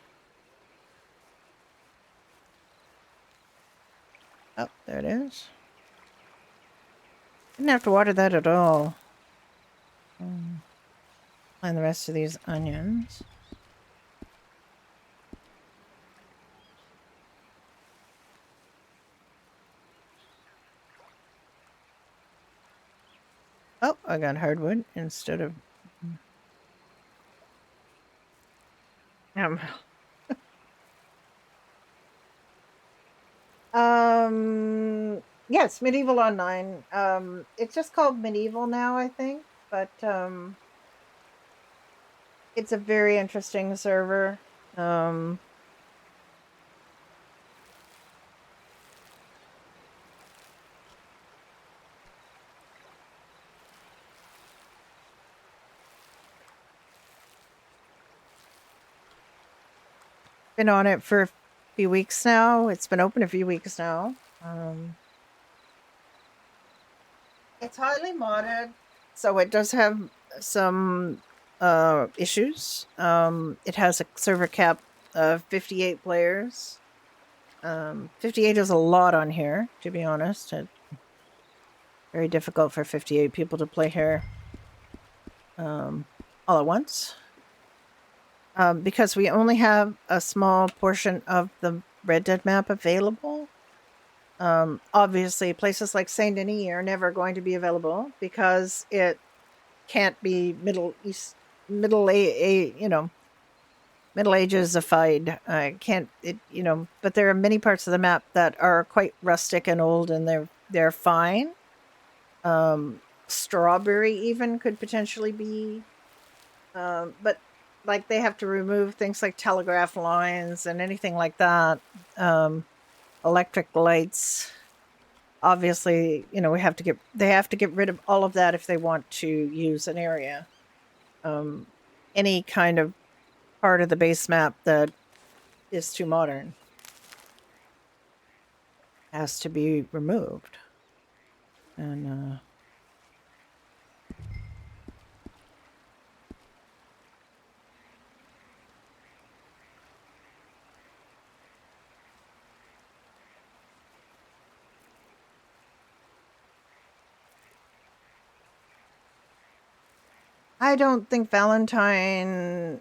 Oh, there it is. Didn't have to water that at all. And the rest of these onions. Oh, I got hardwood instead of. Um. Yes, Medieval Online. It's just called Medieval now, I think, but it's a very interesting server. Been on it for a few weeks now. It's been open a few weeks now. It's highly modded, so it does have some issues. It has a server cap of 58 players. 58 is a lot on here, to be honest. Very difficult for 58 people to play here all at once. Because we only have a small portion of the Red Dead map available. Obviously, places like Saint Denis are never going to be available because it can't be Middle Ages-ified. Can't it? But there are many parts of the map that are quite rustic and old, and they're fine. Strawberry even could potentially be, but like they have to remove things like telegraph lines and anything like that. Electric lights. Obviously, they have to get rid of all of that if they want to use an area. Any kind of part of the base map that is too modern has to be removed. And I don't think Valentine.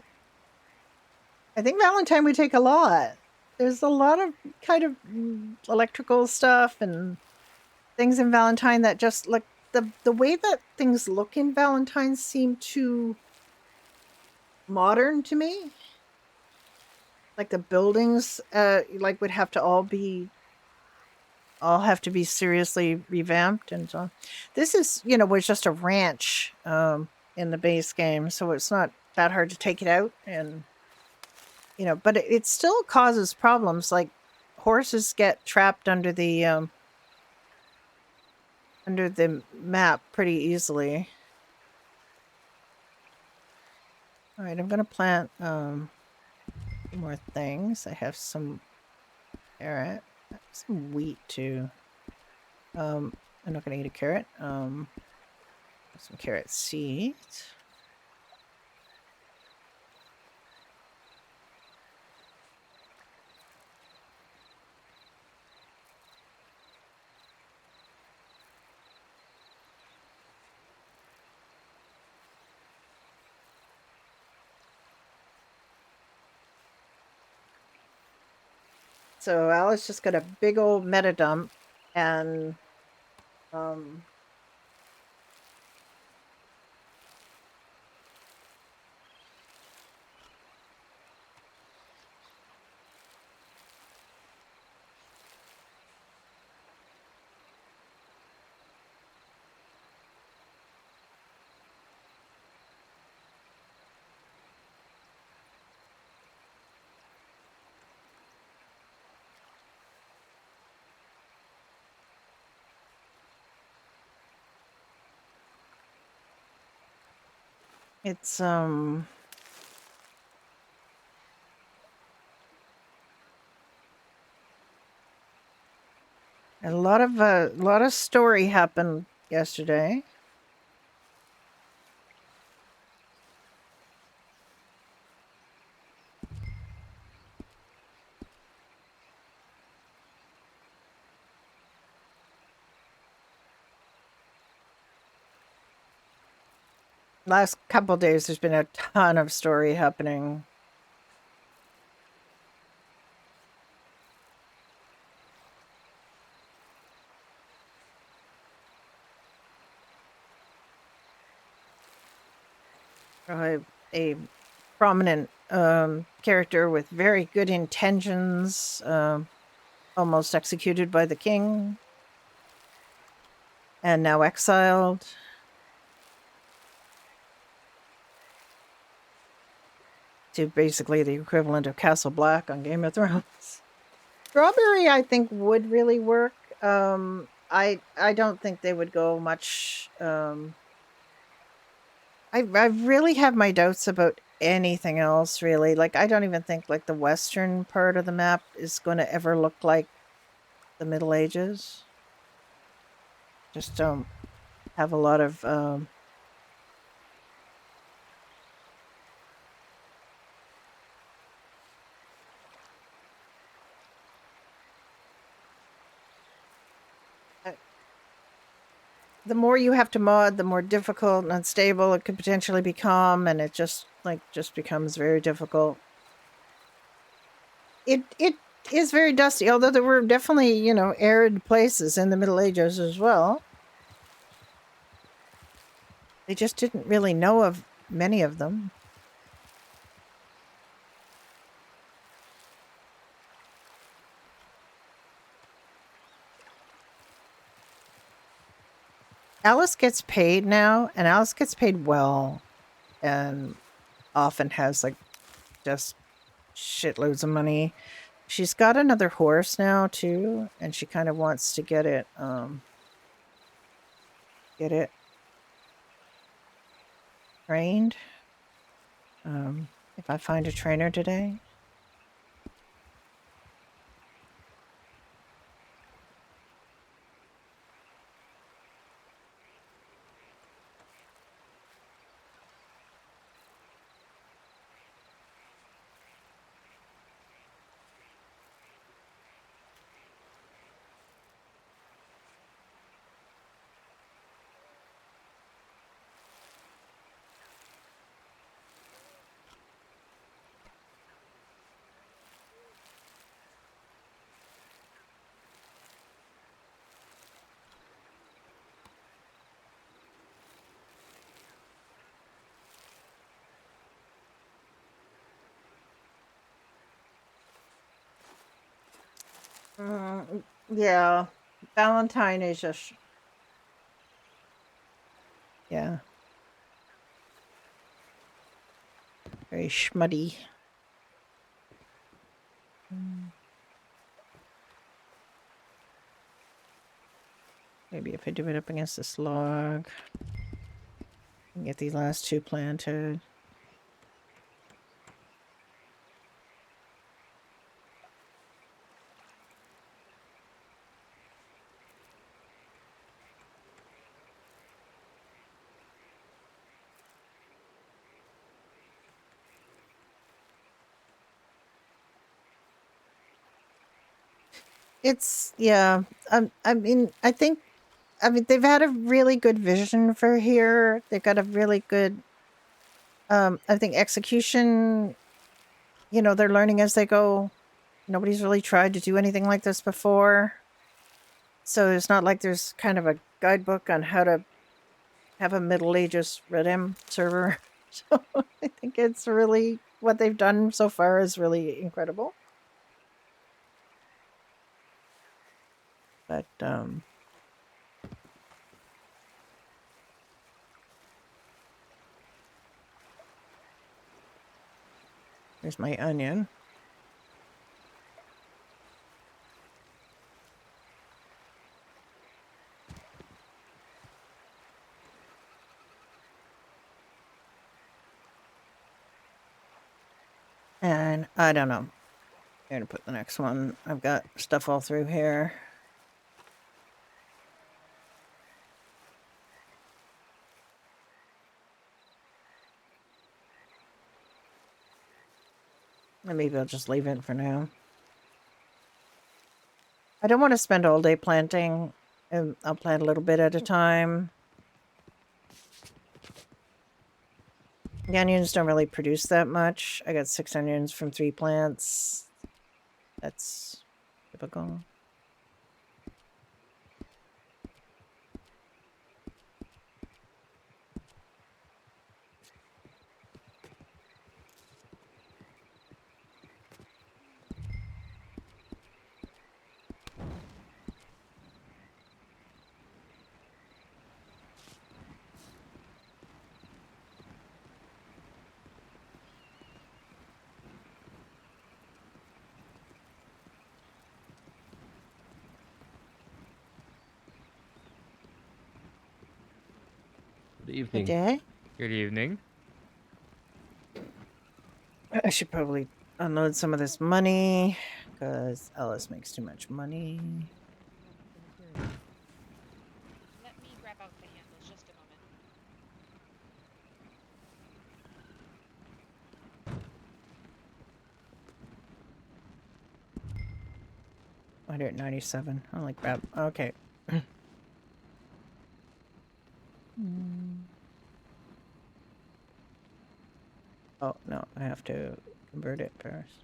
I think Valentine would take a lot. There's a lot of kind of electrical stuff and things in Valentine that just like the way that things look in Valentine seem too modern to me. Like the buildings, like would have to all have to be seriously revamped and so on. This is, was just a ranch in the base game, so it's not that hard to take it out and but it still causes problems. Like horses get trapped under the map pretty easily. All right, I'm gonna plant more things. I have some carrot, some wheat too. I'm not gonna eat a carrot. Some carrot seeds. So Alice just got a big old meta dump and it's a lot of story happened yesterday. Last couple days there's been a ton of story happening. A prominent character with very good intentions, almost executed by the king, and now exiled. To basically the equivalent of Castle Black on Game of Thrones. Strawberry, I think, would really work. I don't think they would go much. I really have my doubts about anything else. Really, like I don't even think like the western part of the map is going to ever look like the Middle Ages. Just don't have a lot of the more you have to mod, the more difficult and unstable it could potentially become, and it just becomes very difficult. It is very dusty, although there were definitely, arid places in the Middle Ages as well. They just didn't really know of many of them. Alice gets paid now, and Alice gets paid well, and often has like just shitloads of money. She's got another horse now too, and she kind of wants to get it trained. If I find a trainer today. Yeah, Valentine is just yeah, very schmutty. Maybe if I do it up against this log, and get these last two planted. It's yeah. I mean, I mean, they've had a really good vision for here. They've got a really good, I think execution. You know, they're learning as they go. Nobody's really tried to do anything like this before. So it's not like there's kind of a guidebook on how to have a Middle Ages Redim server. So I think it's really what they've done so far is really incredible. But here's my onion. And I don't know. I'm gonna put the next one. I've got stuff all through here. And maybe I'll just leave it for now. I don't want to spend all day planting. And I'll plant a little bit at a time. The onions don't really produce that much. I got 6 onions from 3 plants. That's typical. Good Good evening. day. Good evening. I should probably unload some of this money because Alice makes too much money. Let me grab out the handles just a moment. 197. I only grab. Okay. Oh no, I have to convert it first.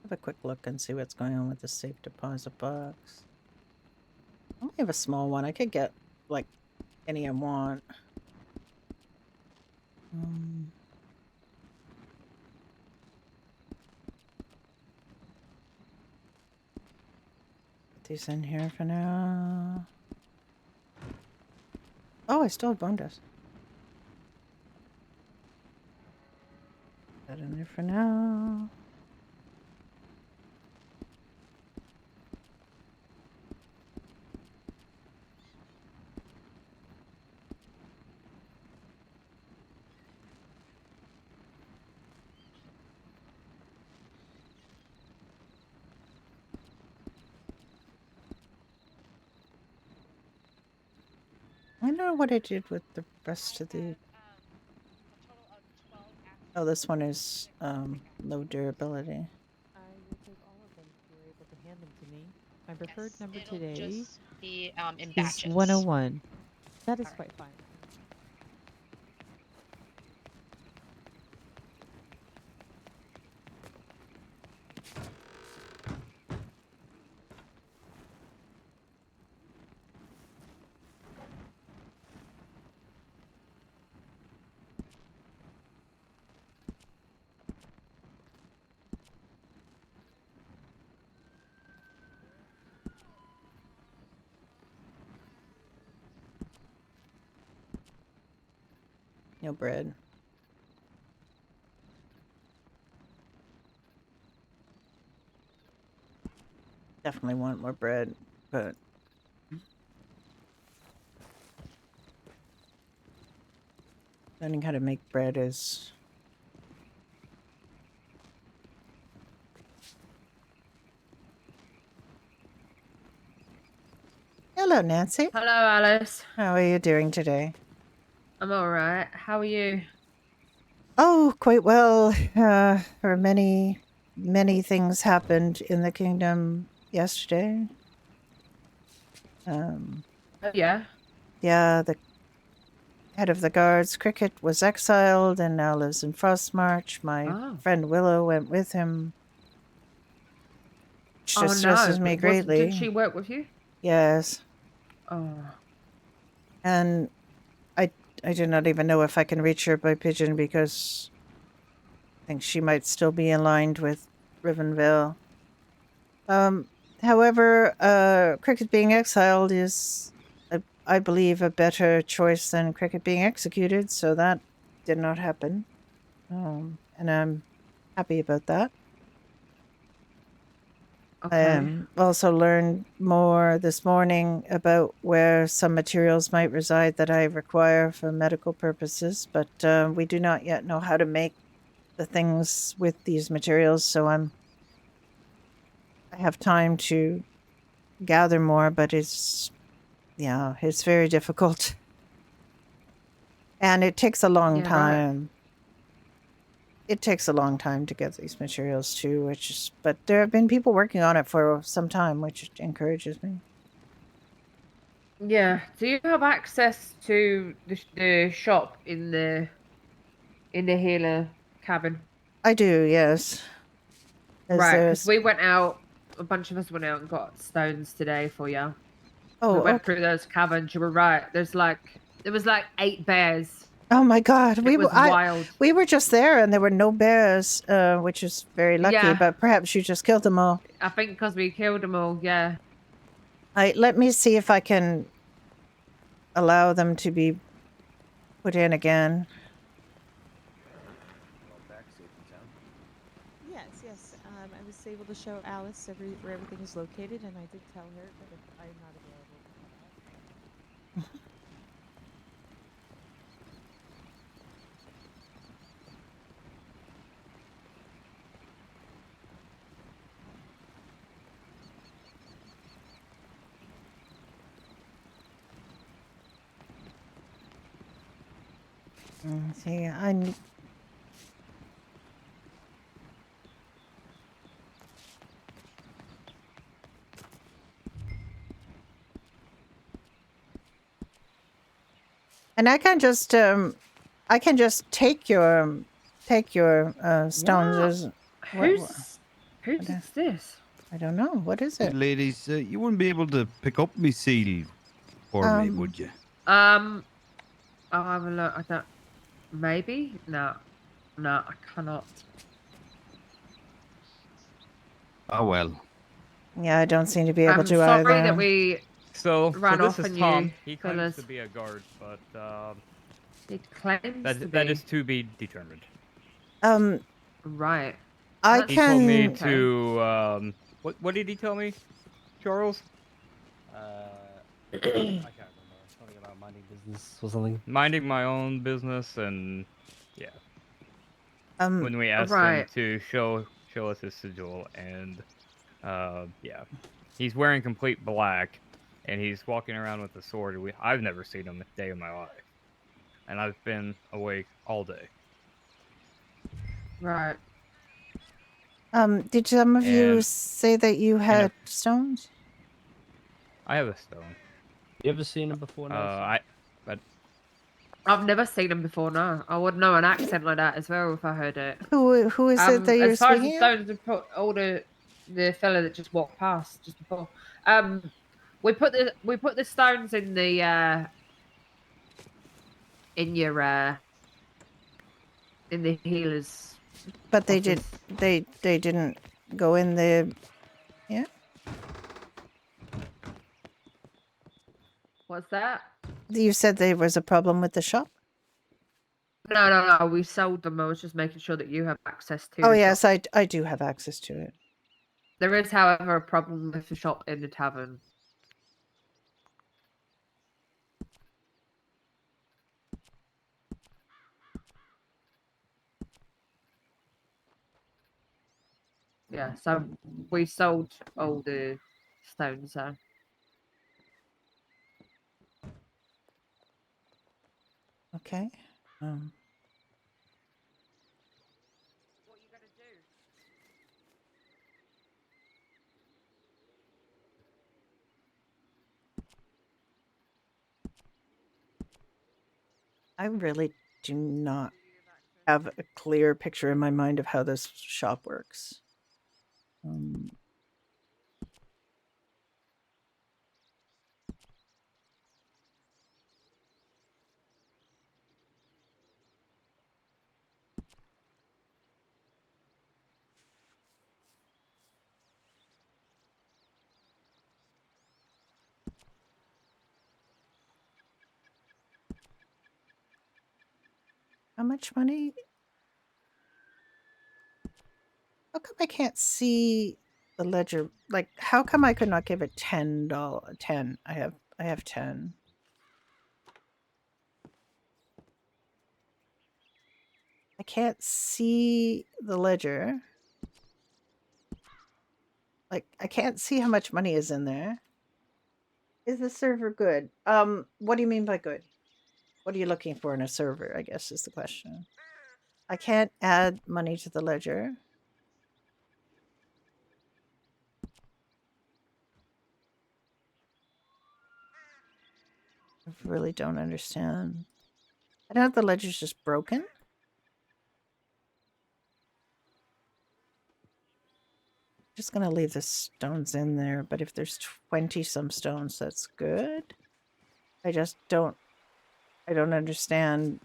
Have a quick look and see what's going on with the safe deposit box. I only have a small one. I could get like any I want. Put these in here for now. Oh, I still have bone dust. Put that in there for now. I don't know what I did with the rest of the. Oh, this one is low durability. I will take all of them if you're able to hand them to me. My preferred Yes, number it'll today just be in is batches. 101. That is Alright. quite fine. No bread. Definitely want more bread, but learning how to make bread is Hello, Nancy. Hello, Alice. How are you doing today? I'm all right. How are you? Oh, quite well. For many things happened in the kingdom yesterday. Oh, yeah. Yeah, the head of the guards, Cricket, was exiled and now lives in Frostmarch. My Oh. friend Willow went with him. Which Oh just stresses no. me But greatly. did she work with you? Yes. Oh. And I do not even know if I can reach her by pigeon because I think she might still be aligned with Rivenvale. However, Cricket being exiled is, I believe, a better choice than Cricket being executed, so that did not happen. And I'm happy about that. Okay. Also learned more this morning about where some materials might reside that I require for medical purposes, but we do not yet know how to make the things with these materials, so I have time to gather more, but it's very difficult. And it takes a long Yeah, right. time. It takes a long time to get these materials too, but there have been people working on it for some time, which encourages me. Yeah. Do you have access to the shop in the healer cabin? I do, yes. Right, because we went out. A bunch of us went out and got stones today for you. We Oh, went okay. through those caverns. You were right. There was like 8 bears. Oh my God, It was wild. we were just there, and there were no bears, which is very lucky. Yeah. But perhaps you just killed them all. I think because we killed them all. Yeah. Let me see if I can allow them to be put in again. Yes. I was able to show Alice where everything is located, and I did tell her that if I'm not available to come out. See, I need. And I can just take your stones Wow. as Who's Who's Okay. this? I don't know. What is Hey, it? ladies, you wouldn't be able to pick up me seal for me, would you? I'll have a look. I don't. Maybe? No, I cannot. Oh well. Yeah, I don't seem to be able I'm to sorry either. that we So ran this off is on Tom. you, He claims fellas. to be a guard, but It claims to that be is to be determined. right. I That's- He told me can. Okay. to what did he tell me, Charles? I can't remember. Something about minding business or something. Minding my own business, and yeah. Um. When we asked him Right. to show us his sigil, and yeah, he's wearing complete black, and he's walking around with a sword. I've never seen him a day in my life, and I've been awake all day. Right. Did some of you And- say that you had stones? I have a stone. You ever seen him before? Nelson? I've never seen him before. No, I would know an accent like that as well if I heard it. Who is it that you're As far as the speaking of? stones, we put all the fella that just walked past just before. We put the stones in the in your in the healers. But they office. they didn't go in the. Yeah. What's that? You said there was a problem with the shop. No. We sold them. I was just making sure that you have access to. Oh the yes, shop. I do have access to it. There is, however, a problem with the shop in the tavern. Yeah, so we sold all the stones there. Okay. What are you gonna do? I really do not have a clear picture in my mind of how this shop works. How much money? How come I can't see the ledger? Like, how come I could not give it $10? 10. I have 10. I can't see the ledger. Like, I can't see how much money is in there. Is the server good? What do you mean by good? What are you looking for in a server, I guess is the question. I can't add money to the ledger. I really don't understand. I don't know if the ledger's just broken. Just gonna leave the stones in there, but if there's 20 some stones, that's good. I don't understand.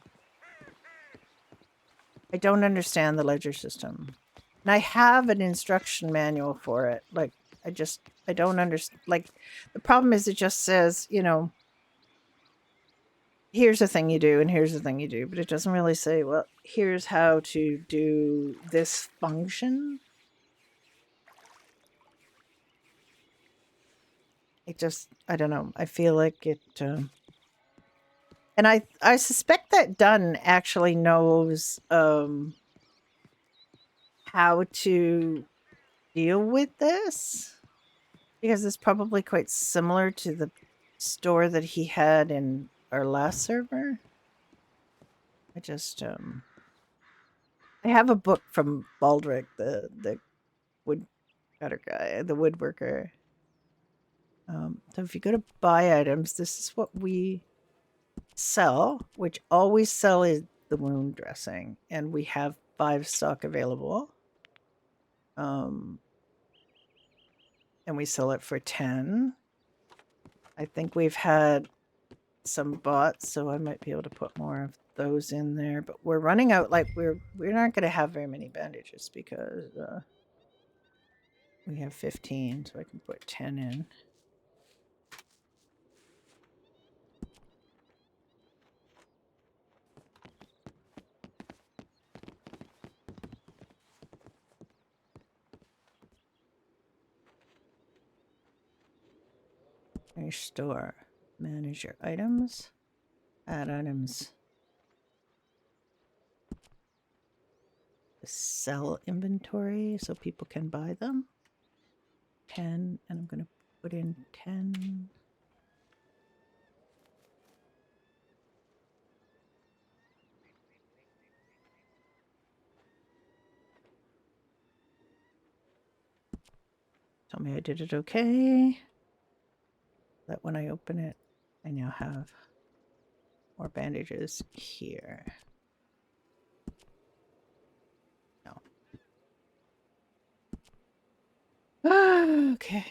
I don't understand the ledger system. And I have an instruction manual for it. Like, I don't understand. Like, the problem is it just says, here's the thing you do and here's the thing you do, but it doesn't really say, well, here's how to do this function. I don't know. I feel like it, and I suspect that Dunn actually knows, how to deal with this, because it's probably quite similar to the store that he had in our last server. I have a book from Baldric, the woodcutter guy, the woodworker. So if you go to buy items, this is what we sell, which always sell is the wound dressing, and we have 5 stock available. and we sell it for 10. I think we've had some bots, so I might be able to put more of those in there. But we're running out. Like we're not going to have very many bandages because we have 15, so I can put 10 in. Your store. Manage your items. Add items. Sell inventory so people can buy them. 10, and I'm going to put in 10. Tell me I did it okay. That when I open it, I now have more bandages here. No. Okay.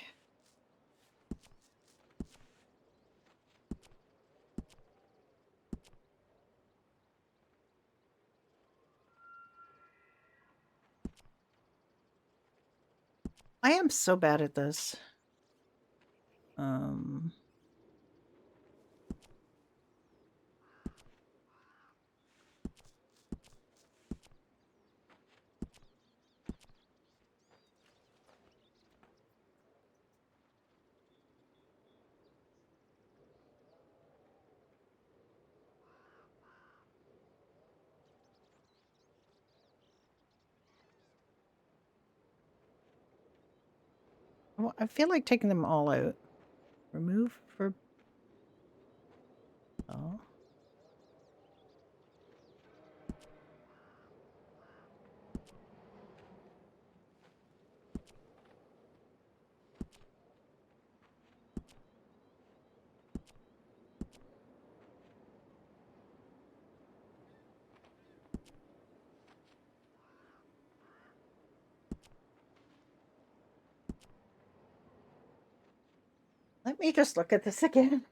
I am so bad at this. Well, I feel like taking them all out. Remove for... Oh. Let me just look at this again.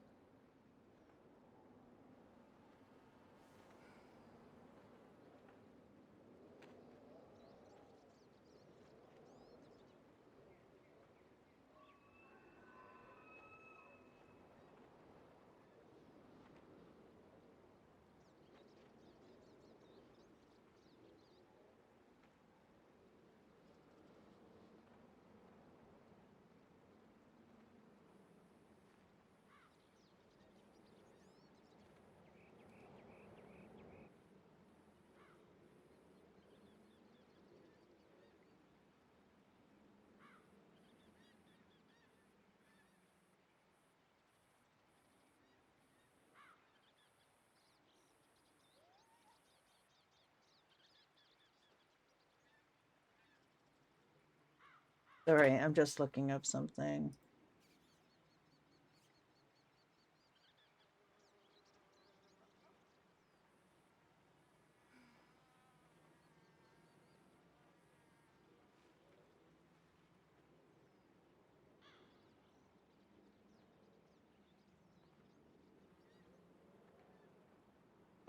Sorry, I'm just looking up something.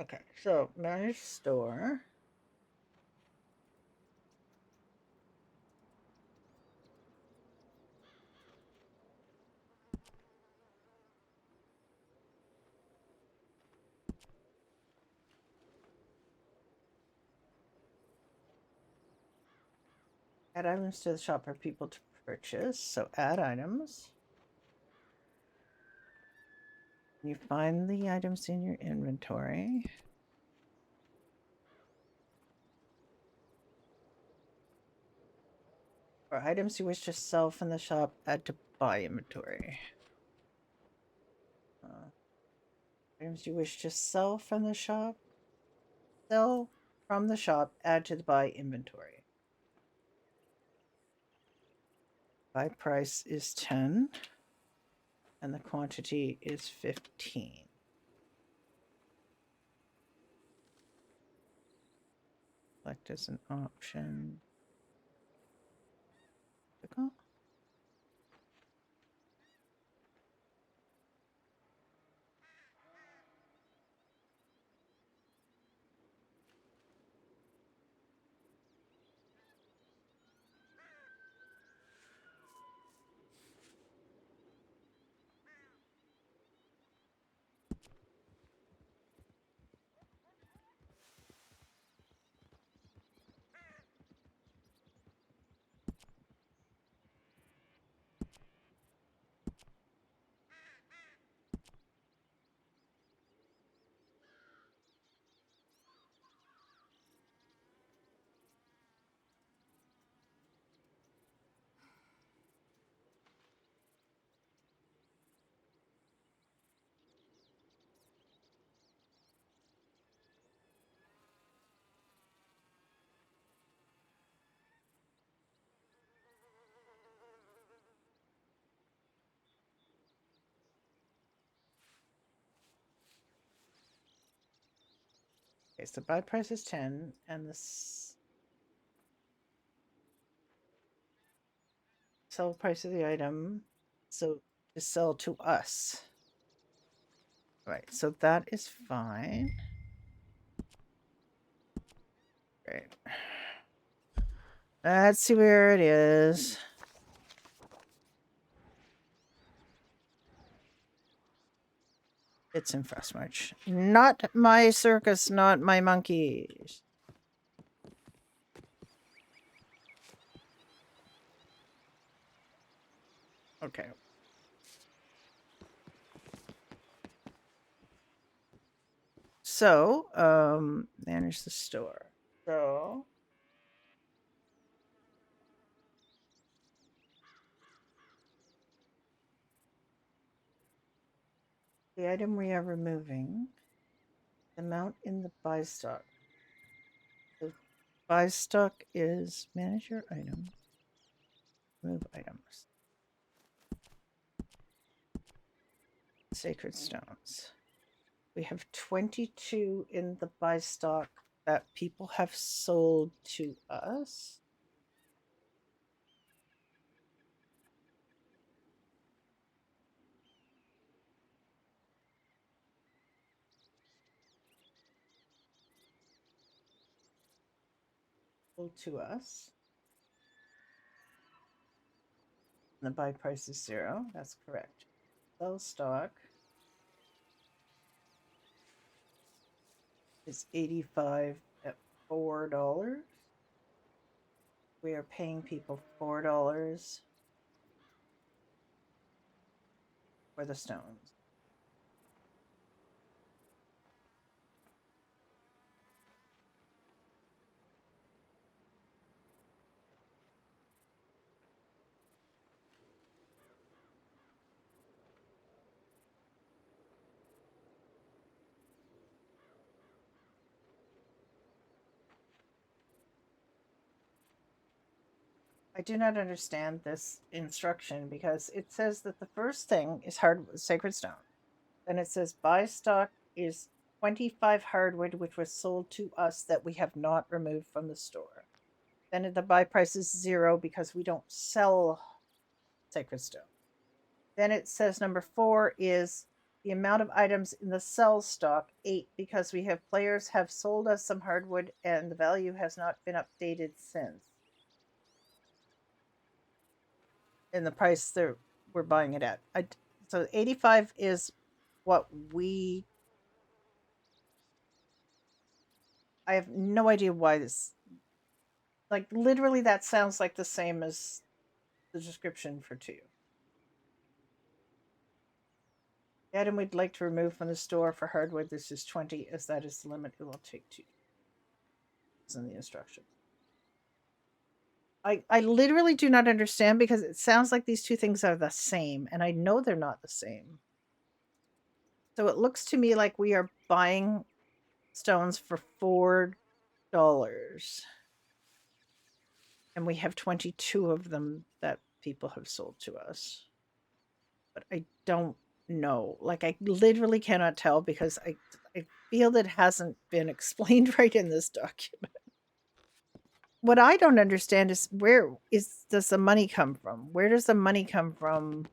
Okay, so manage store. Add items to the shop for people to purchase. So add items. You find the items in your inventory. For items you wish to sell from the shop, add to buy inventory. Items you wish to sell from the shop, add to the buy inventory. Buy price is 10, and the quantity is 15. Select as an option. Okay, so buy price is 10 and this sell price of the item. So to sell to us. Right, so that is fine. Great. Let's see where it is. It's in Frostmarch. Not my circus, not my monkeys. Okay. So, manage the store. So, the item we are removing, the amount in the buy stock. The buy stock is manage your item, remove items. Sacred stones. We have 22 in the buy stock that people have sold to us. Sold to us. And the buy price is 0. That's correct. Sell stock is 85 at $4. We are paying people $4 for the stones. I do not understand this instruction because it says that the first thing is sacred stone. Then it says buy stock is 25 hardwood which was sold to us that we have not removed from the store. Then the buy price is 0 because we don't sell sacred stone. Then it says number 4 is the amount of items in the sell stock, 8, because we have players have sold us some hardwood and the value has not been updated since. And the price we're buying it at. So 85 is what I have no idea why this, like, literally that sounds like the same as the description for 2. The item we'd like to remove from the store for hardwood, this is 20, as that is the limit it will take 2. It's in the instruction. I literally do not understand because it sounds like these two things are the same, and I know they're not the same. So it looks to me like we are buying stones for $4. And we have 22 of them that people have sold to us. But I don't know. Like, I literally cannot tell because I feel that it hasn't been explained right in this document. What I don't understand is does the money come from? Where does the money come from?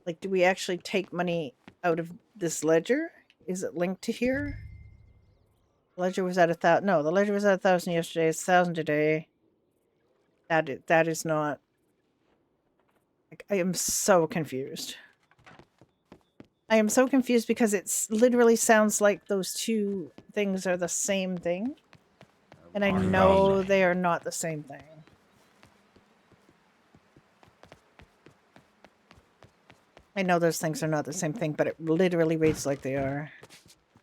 Like, do we actually take money out of this ledger? Is it linked to here? The ledger was at 1,000. No, the ledger was at 1,000 yesterday. It's 1,000 today. That is not. Like, I am so confused. I am so confused because it's literally sounds like those two things are the same thing. And I know they are not the same thing. I know those things are not the same thing, but it literally reads like they are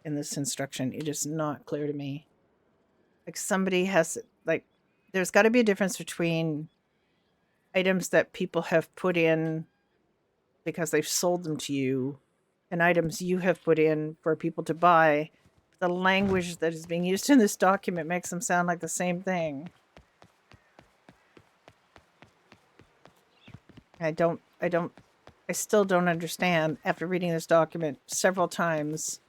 in this instruction. It is not clear to me. Like, somebody has, like, there's got to be a difference between items that people have put in because they've sold them to you and items you have put in for people to buy. The language that is being used in this document makes them sound like the same thing. I still don't understand after reading this document several times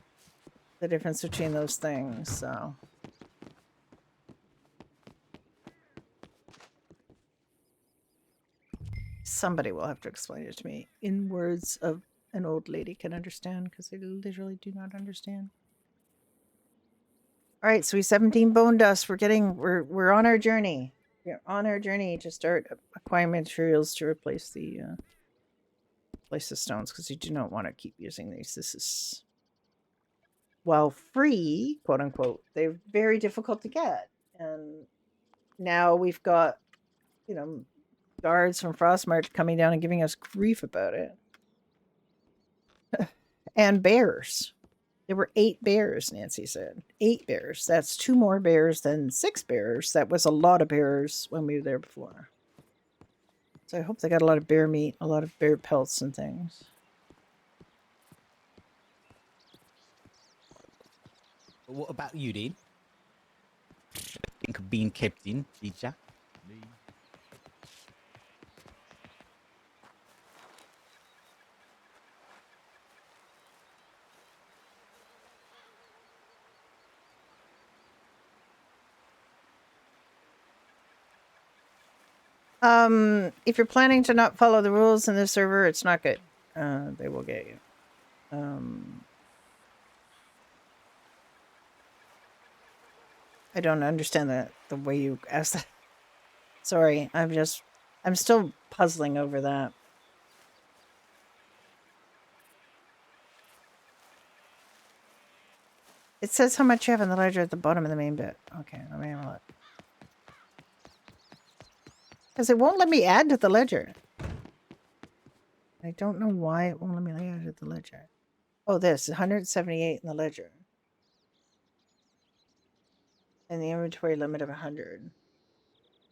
the difference between those things. So somebody will have to explain it to me in words of an old lady can understand, because I literally do not understand. All right, so we 17 bone dust. We're on our journey. We're on our journey to start acquiring materials to replace the stones, because you do not want to keep using these. This is, while free, quote unquote, they're very difficult to get. And now we've got, guards from Frostmarch coming down and giving us grief about it. And bears. There were 8 bears, Nancy said. 8 bears. That's 2 more bears than 6 bears. That was a lot of bears when we were there before. So I hope they got a lot of bear meat, a lot of bear pelts and things. But what about you, then? Think of being kept in, did ya? If you're planning to not follow the rules in this server, it's not good. They will get you. I don't understand the way you asked that. Sorry, I'm still puzzling over that. It says how much you have in the ledger at the bottom of the main bit. Okay, let me have a look. Because it won't let me add to the ledger. I don't know why it won't let me add to the ledger. Oh, this 178 in the ledger. And the inventory limit of 100.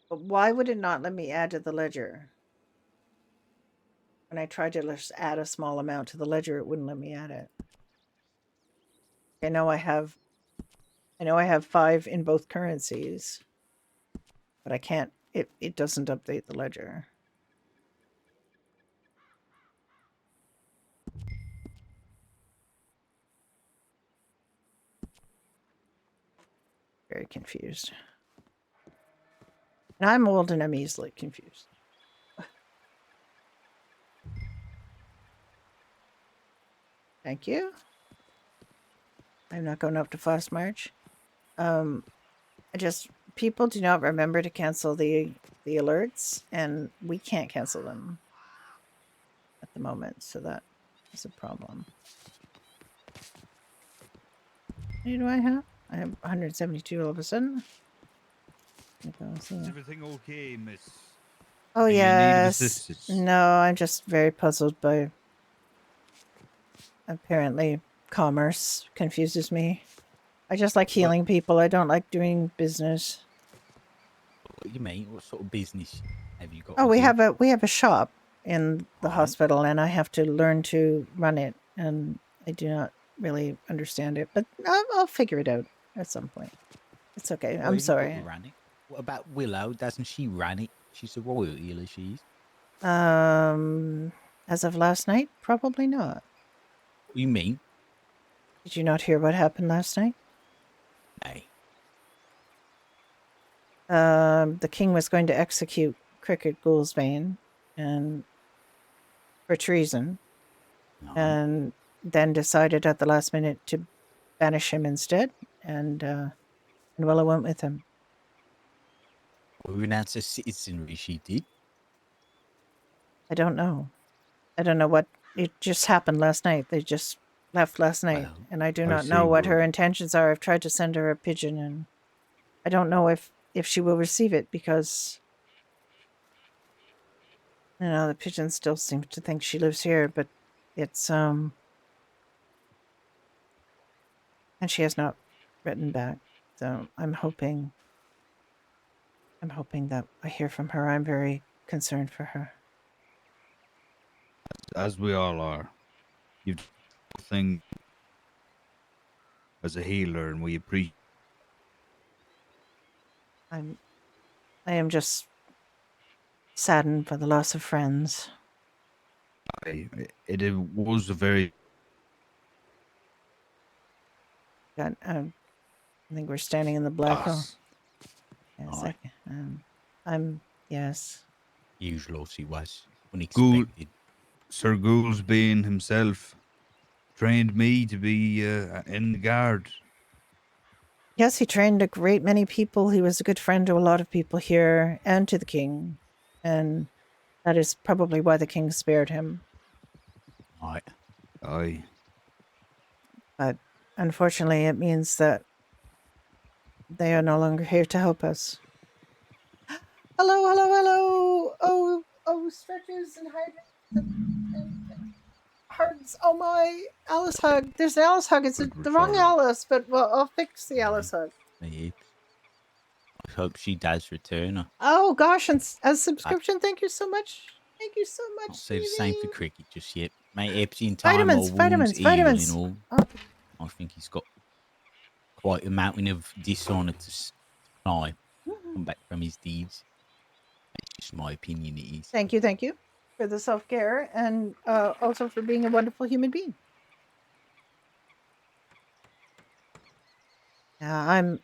But why would it not let me add to the ledger? When I tried to just add a small amount to the ledger, it wouldn't let me add it. I know I have 5 in both currencies, but I can't, it doesn't update the ledger. Very confused. And I'm old and I'm easily confused. Thank you. I'm not going up to Frostmarch. People do not remember to cancel the alerts, and we can't cancel them at the moment, so that is a problem. How many do I have? I have 172 all of a sudden. Is everything okay, miss? Oh, Do you need yes. assistance? No, I'm just very puzzled by... Apparently, commerce confuses me. I just like healing people. I don't like doing business. What do you mean? What sort of business have you got? Oh, to do? we have a shop in the Right. hospital, and I have to learn to run it, and I do not really understand it, but I'll figure it out at some point. It's okay. Well, I'm you've got to sorry. run it. What about Willow? Doesn't she run it? She's a royal healer, she is. As of last night, probably not. What do you mean? Did you not hear what happened last night? Hey. The king was going to execute Cricket Goulsbane and for treason, No. and then decided at the last minute to banish him instead, and Willow went with him. Well, renounce her citizenry, she did. I don't know. I don't know what... It just happened last night. They just left last night, Well, and I do I not see, know what her well- intentions are. I've tried to send her a pigeon, and I don't know if she will receive it, because... the pigeon still seems to think she lives here, but it's, and she has not written back. So I'm hoping that I hear from her. I'm very concerned for her. As we all are. You've done a thing as a healer, and we appreciate. I am just saddened by the loss of friends. It was a very got, I think we're standing in the black hole. Us. Yes, Aye. I'm yes. Usual she was. Ghoul, Unexpected. Sir Goulsbane himself trained me to be in the guard. Yes, he trained a great many people. He was a good friend to a lot of people here and to the king. And that is probably why the king spared him. Right. Aye. But unfortunately, it means that they are no longer here to help us. Hello, hello, hello. Oh, stretches and hydrants and hugs. Oh my, Alice hug. There's an Alice hug. It's Good the wrong return. Alice, but well, I'll fix the Alice hug. I hope she does return. Oh gosh, and as subscription, thank you so much. Thank you so I'll much, say the same for Stevie. Cricket just yet. May ebbs in time Vitamins, or wounds vitamins, heal vitamins. and all. Oh, I think he's got quite a mountain of dishonor to climb. Come back from his deeds. That's just my opinion. It is. thank you for the self care and also for being a wonderful human being. Yeah,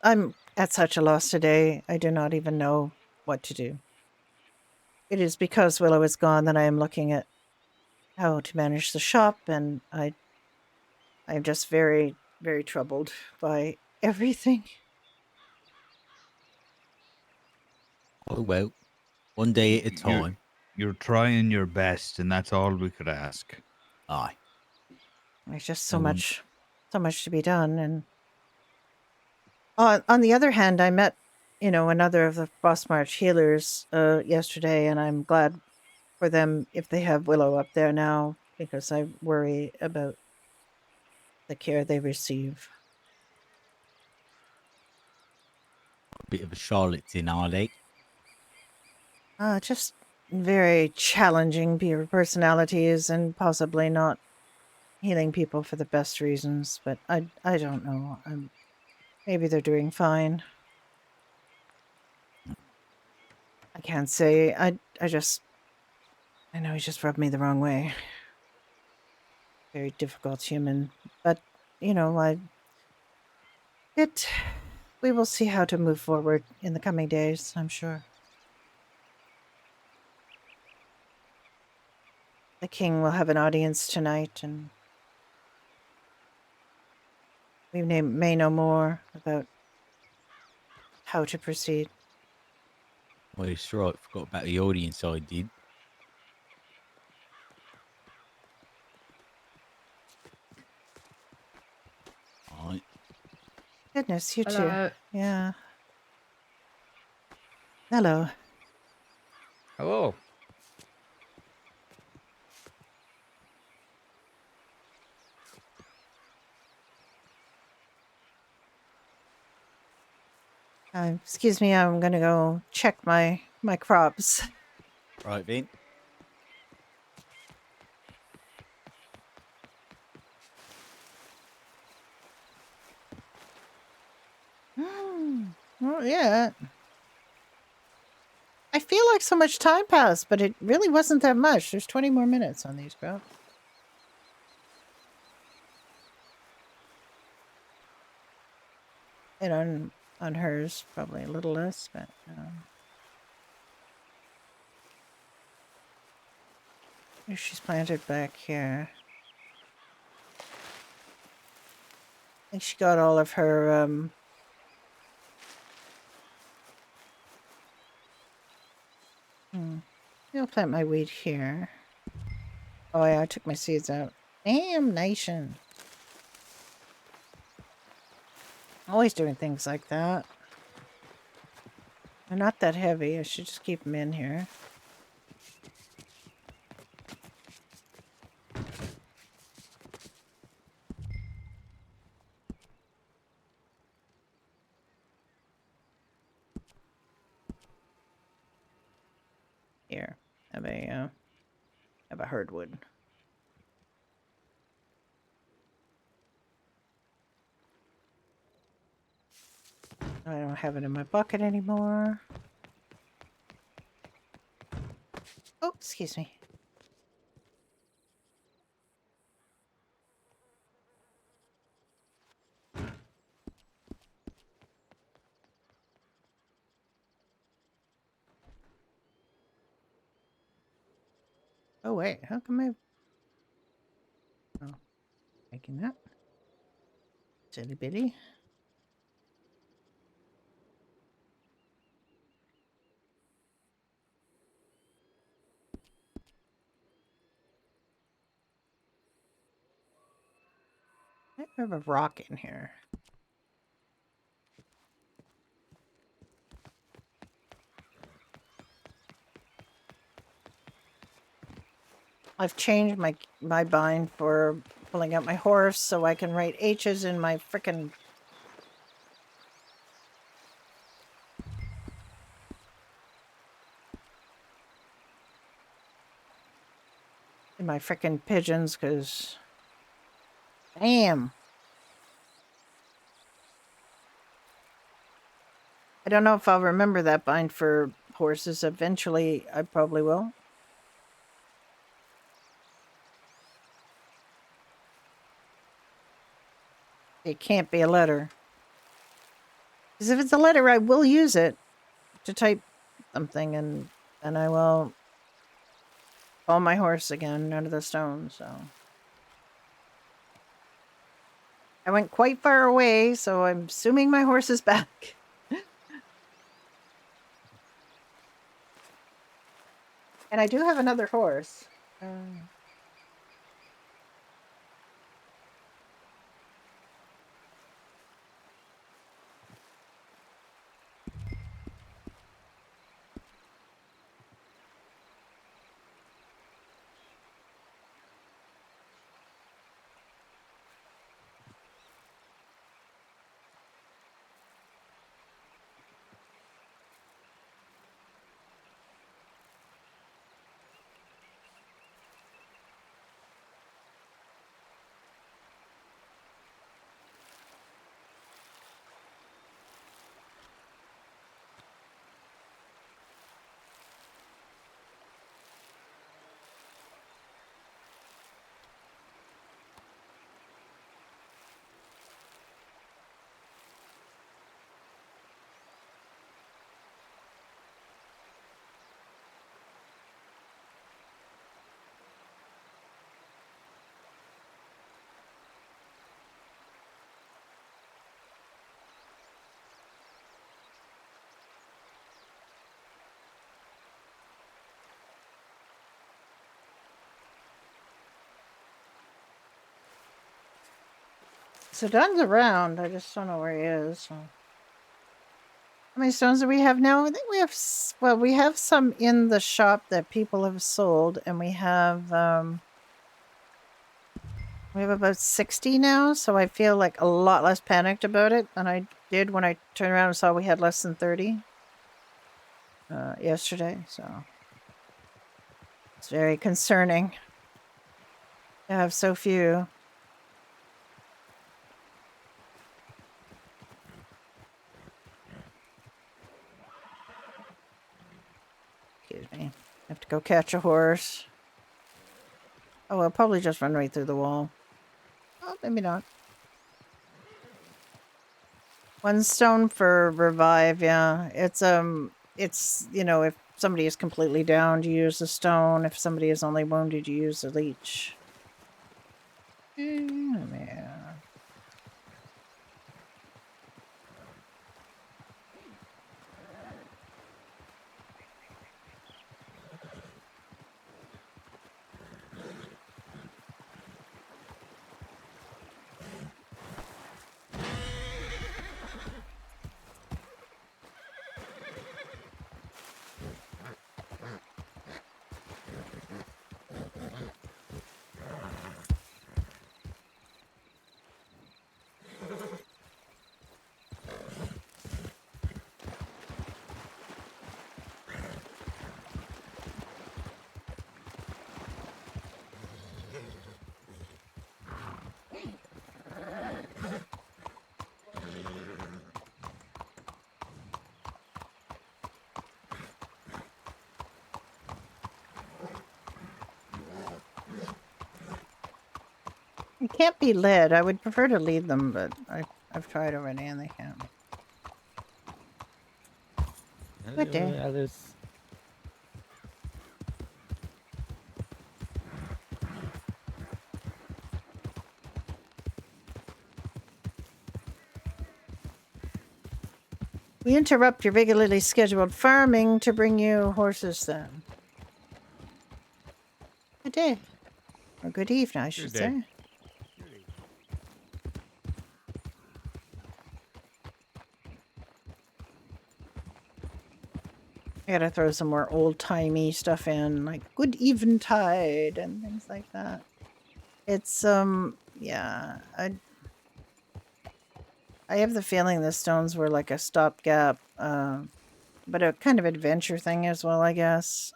I'm at such a loss today. I do not even know what to do. It is because Willow is gone that I am looking at how to manage the shop, and I'm just very, very troubled by everything. Oh well, one day at a You're, time. you're trying your best, and that's all we could ask. Aye. There's just I so wouldn't- so much to be done. And on the other hand, I met, another of the Boss March healers yesterday, and I'm glad for them if they have Willow up there now, because I worry about the care they receive. A bit of a charlatan, are they? Just very challenging personalities, and possibly not healing people for the best reasons. But I don't know. Maybe they're doing fine. I can't say. I know he just rubbed me the wrong way. Very difficult human, but we will see how to move forward in the coming days, I'm sure. The king will have an audience tonight, and we may know more about how to proceed. Well, it's right. Forgot about the audience. I did. Alright. Goodness, you too. Hello. Yeah. Hello. Hello. Excuse me, I'm gonna go check my crops. Right then. Well, yeah. I feel like so much time passed, but it really wasn't that much. There's 20 more minutes on these crops. And on hers, probably a little less, but she's planted back here. I think she got all of her I'll plant my wheat here. Oh yeah, I took my seeds out. Damn nation. Always doing things like that. They're not that heavy. I should just keep them in here. Here, have a herdwood. I don't have it in my bucket anymore. Oh, excuse me. Oh wait, how come I? Oh, making that silly bitty. I have a rock in here. I've changed my bind for pulling out my horse so I can write H's in my frickin' pigeons, because damn. I don't know if I'll remember that bind for horses. Eventually, I probably will. It can't be a letter. Because if it's a letter, I will use it to type something, and then I will call my horse again out of the stone, so. I went quite far away, so I'm assuming my horse is back. And I do have another horse. So Don's around. I just don't know where he is. So. How many stones do we have now? I think we have, well, we have some in the shop that people have sold, and we have about 60 now, so I feel like a lot less panicked about it than I did when I turned around and saw we had less than 30 yesterday, so it's very concerning to have so few. Excuse me. I have to go catch a horse. Oh, I'll probably just run right through the wall. Oh, maybe not. 1 stone for revive, yeah. It's, you know, if somebody is completely down, you use the stone. If somebody is only wounded, you use the leech. Yeah. It can't be led. I would prefer to lead them, but I've tried already and they can't. Good day. Alice. We interrupt your regularly scheduled farming to bring you horses then. Good day. Or good evening, I should day. say. I gotta throw some more old-timey stuff in, like good eventide and things like that. It's, yeah, I have the feeling the stones were like a stopgap, but a kind of adventure thing as well, I guess.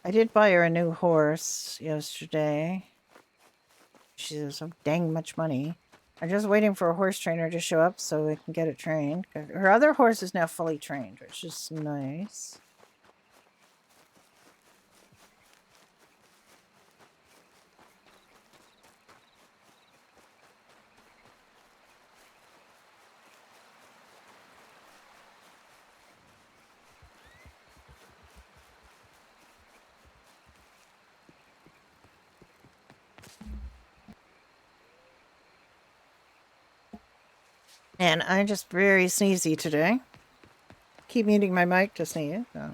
I did buy her a new horse yesterday. She's so dang much money. I'm just waiting for a horse trainer to show up so we can get it trained. Her other horse is now fully trained, which is nice. And I'm just very sneezy today. Keep muting my mic to sneeze. So.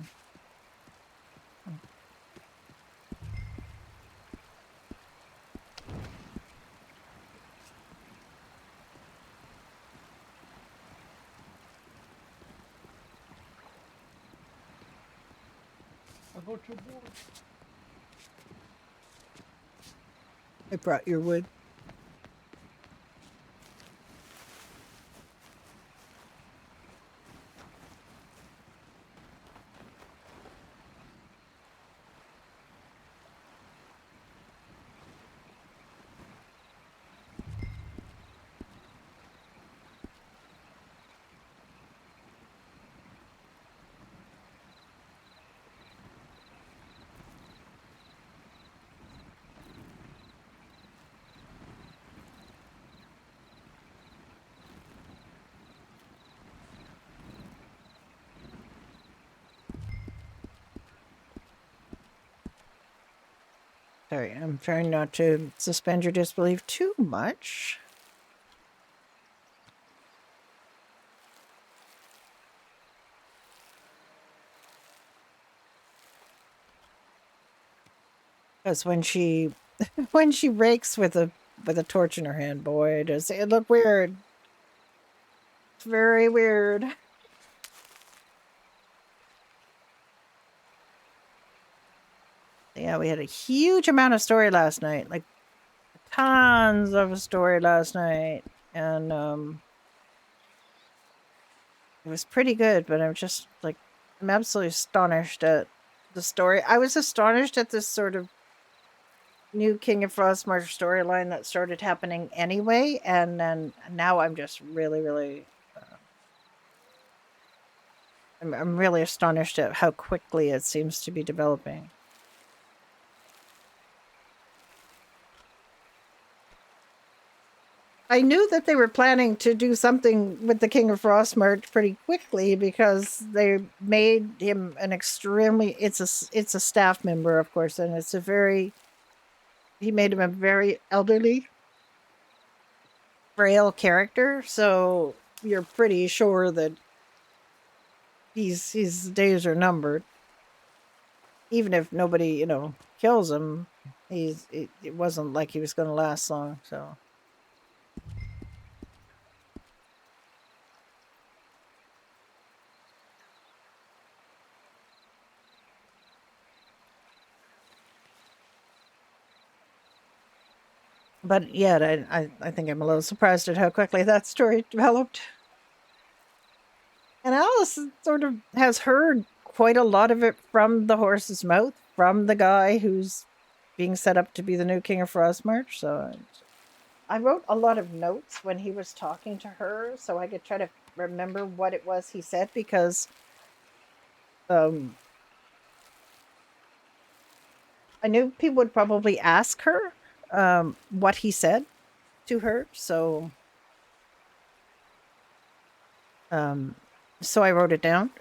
I brought your wood. Sorry, I'm trying not to suspend your disbelief too much. Because when she when she rakes with a torch in her hand, boy, does it look weird. It's very weird. Yeah, we had a huge amount of story last night. Like tons of story last night. And it was pretty good, but I'm just like I'm absolutely astonished at the story. I was astonished at this sort of new King of Frostmarch storyline that started happening anyway, and then now I'm just really I'm really astonished at how quickly it seems to be developing. I knew that they were planning to do something with the King of Frostmarch pretty quickly because they made him an extremely it's a staff member, of course, and it's a very he made him a very elderly, frail character, so you're pretty sure that his days are numbered. Even if nobody, kills him, it wasn't like he was going to last long, so. But yet, I think I'm a little surprised at how quickly that story developed. And Alice sort of has heard quite a lot of it from the horse's mouth, from the guy who's being set up to be the new King of Frostmarch. So I wrote a lot of notes when he was talking to her so I could try to remember what it was he said because I knew people would probably ask her what he said to her. So I wrote it down.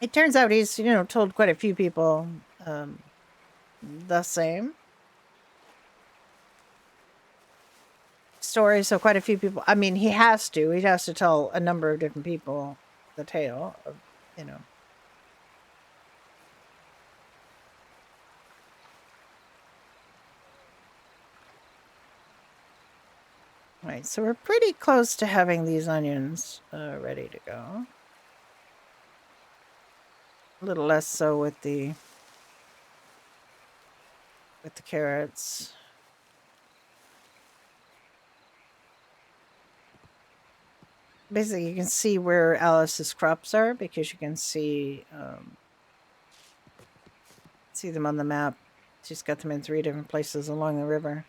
It turns out he's, told quite a few people the same story. So quite a few people. I mean, he has to. He has to tell a number of different people the tale of, Right, so we're pretty close to having these onions ready to go. A little less so with the carrots. Basically, you can see where Alice's crops are because you can see them on the map. She's got them in 3 different places along the river.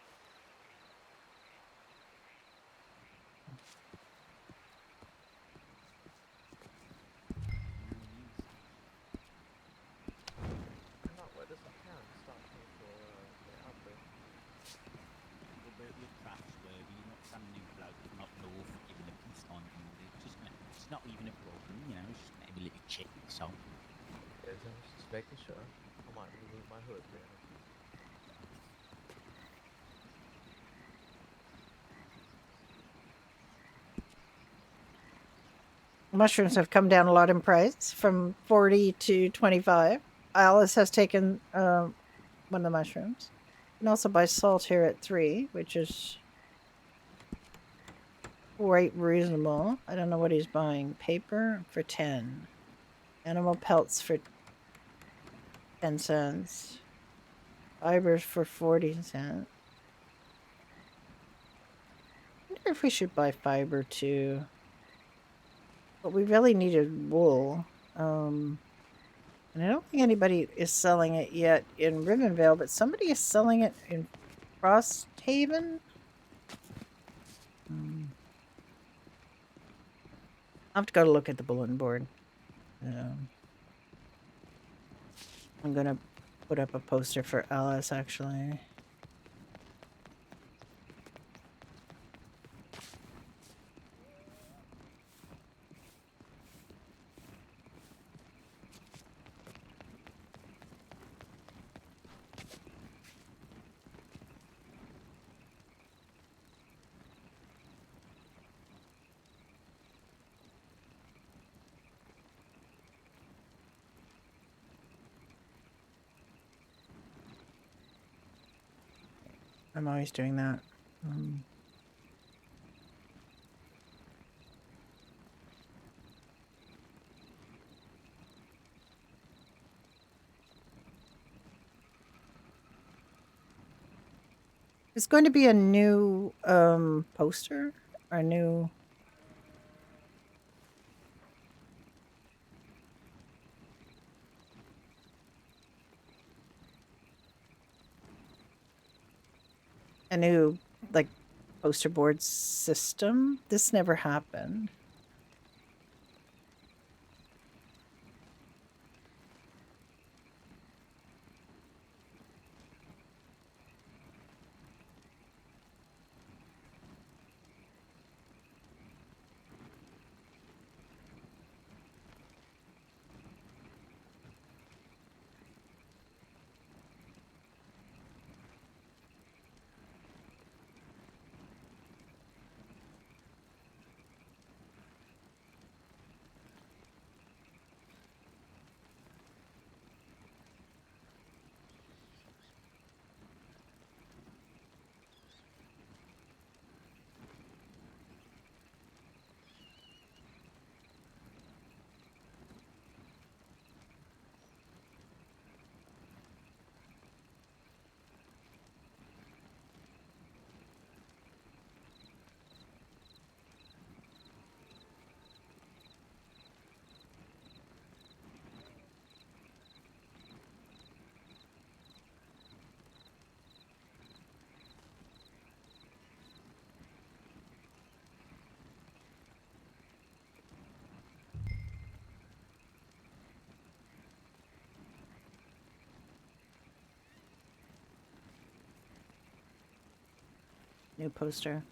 It's not even a problem, you know, it's just maybe a little chip or something. Just making sure. I might remove my hood here. Mushrooms have come down a lot in price from 40 to 25. Alice has taken one of the mushrooms. You can also buy salt here at 3, which is quite reasonable. I don't know what he's buying. Paper for 10. Animal pelts for 10 cents. Fibers for 40 cents. I wonder if we should buy fiber too. But we really needed wool. And I don't think anybody is selling it yet in Ribbonvale, but somebody is selling it in Frosthaven. I'll have to go to look at the bulletin board. I'm gonna put up a poster for Alice, actually. I'm always doing that. It's going to be a new poster, or a new... a new, like, poster board system. This never happened. New poster.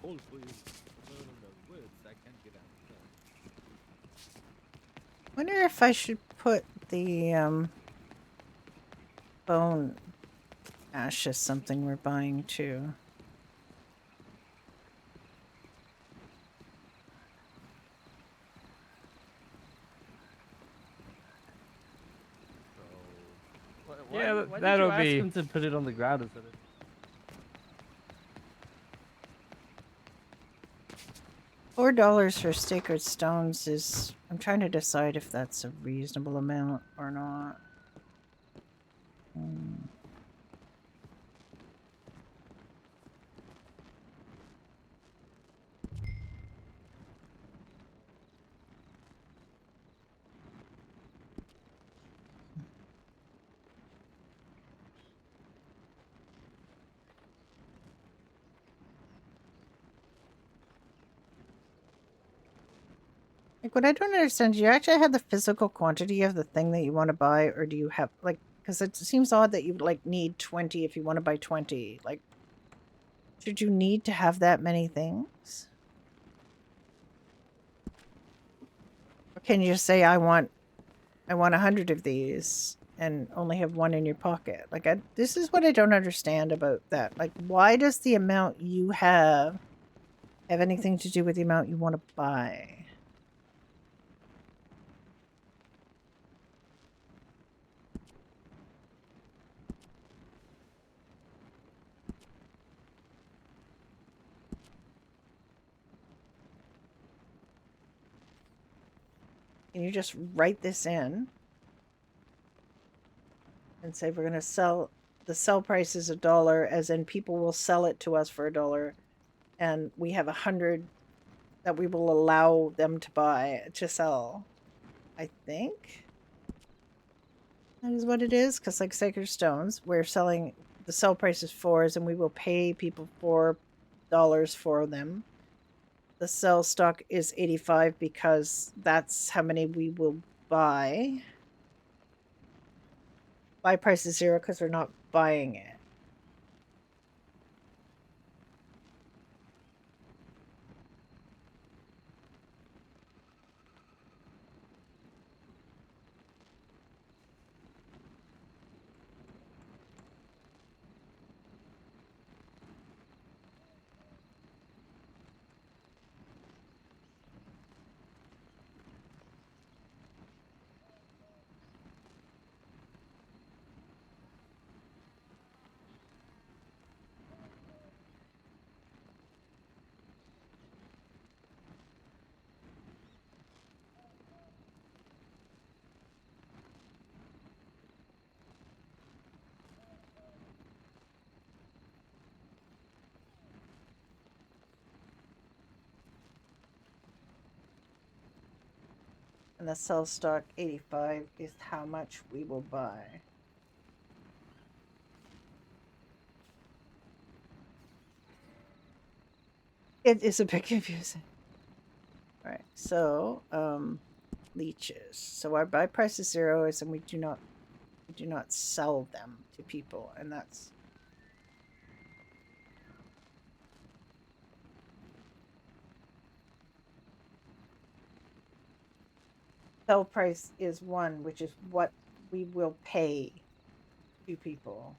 Hopefully, learn the words I can get out. Wonder if I should put the bone ash as something we're buying too. Why, Yeah, why did that'll you ask be- him to put it on the ground instead of? $4 for sacred stones is. I'm trying to decide if that's a reasonable amount or not. Hmm. Like, what I don't understand, do you actually have the physical quantity of the thing that you want to buy, or do you have, like, because it seems odd that you, like, need 20 if you want to buy 20. Like, should you need to have that many things? Or can you just say, I want 100 of these, and only have one in your pocket? Like, this is what I don't understand about that. Like, why does the amount you have anything to do with the amount you want to buy? Can you just write this in and say we're going to sell, the sell price is $1, as in people will sell it to us for $1, and we have 100 that we will allow them to buy, to sell. I think that is what it is, because like Sacred Stones, we're selling, the sell price is 4, and we will pay people $4 for them. The sell stock is 85 because that's how many we will buy. Buy price is 0 because we're not buying it. And the sell stock 85 is how much we will buy. It is a bit confusing. All right, so leeches. So our buy price is 0, and we do not sell them to people, and that's sell price is 1, which is what we will pay to people.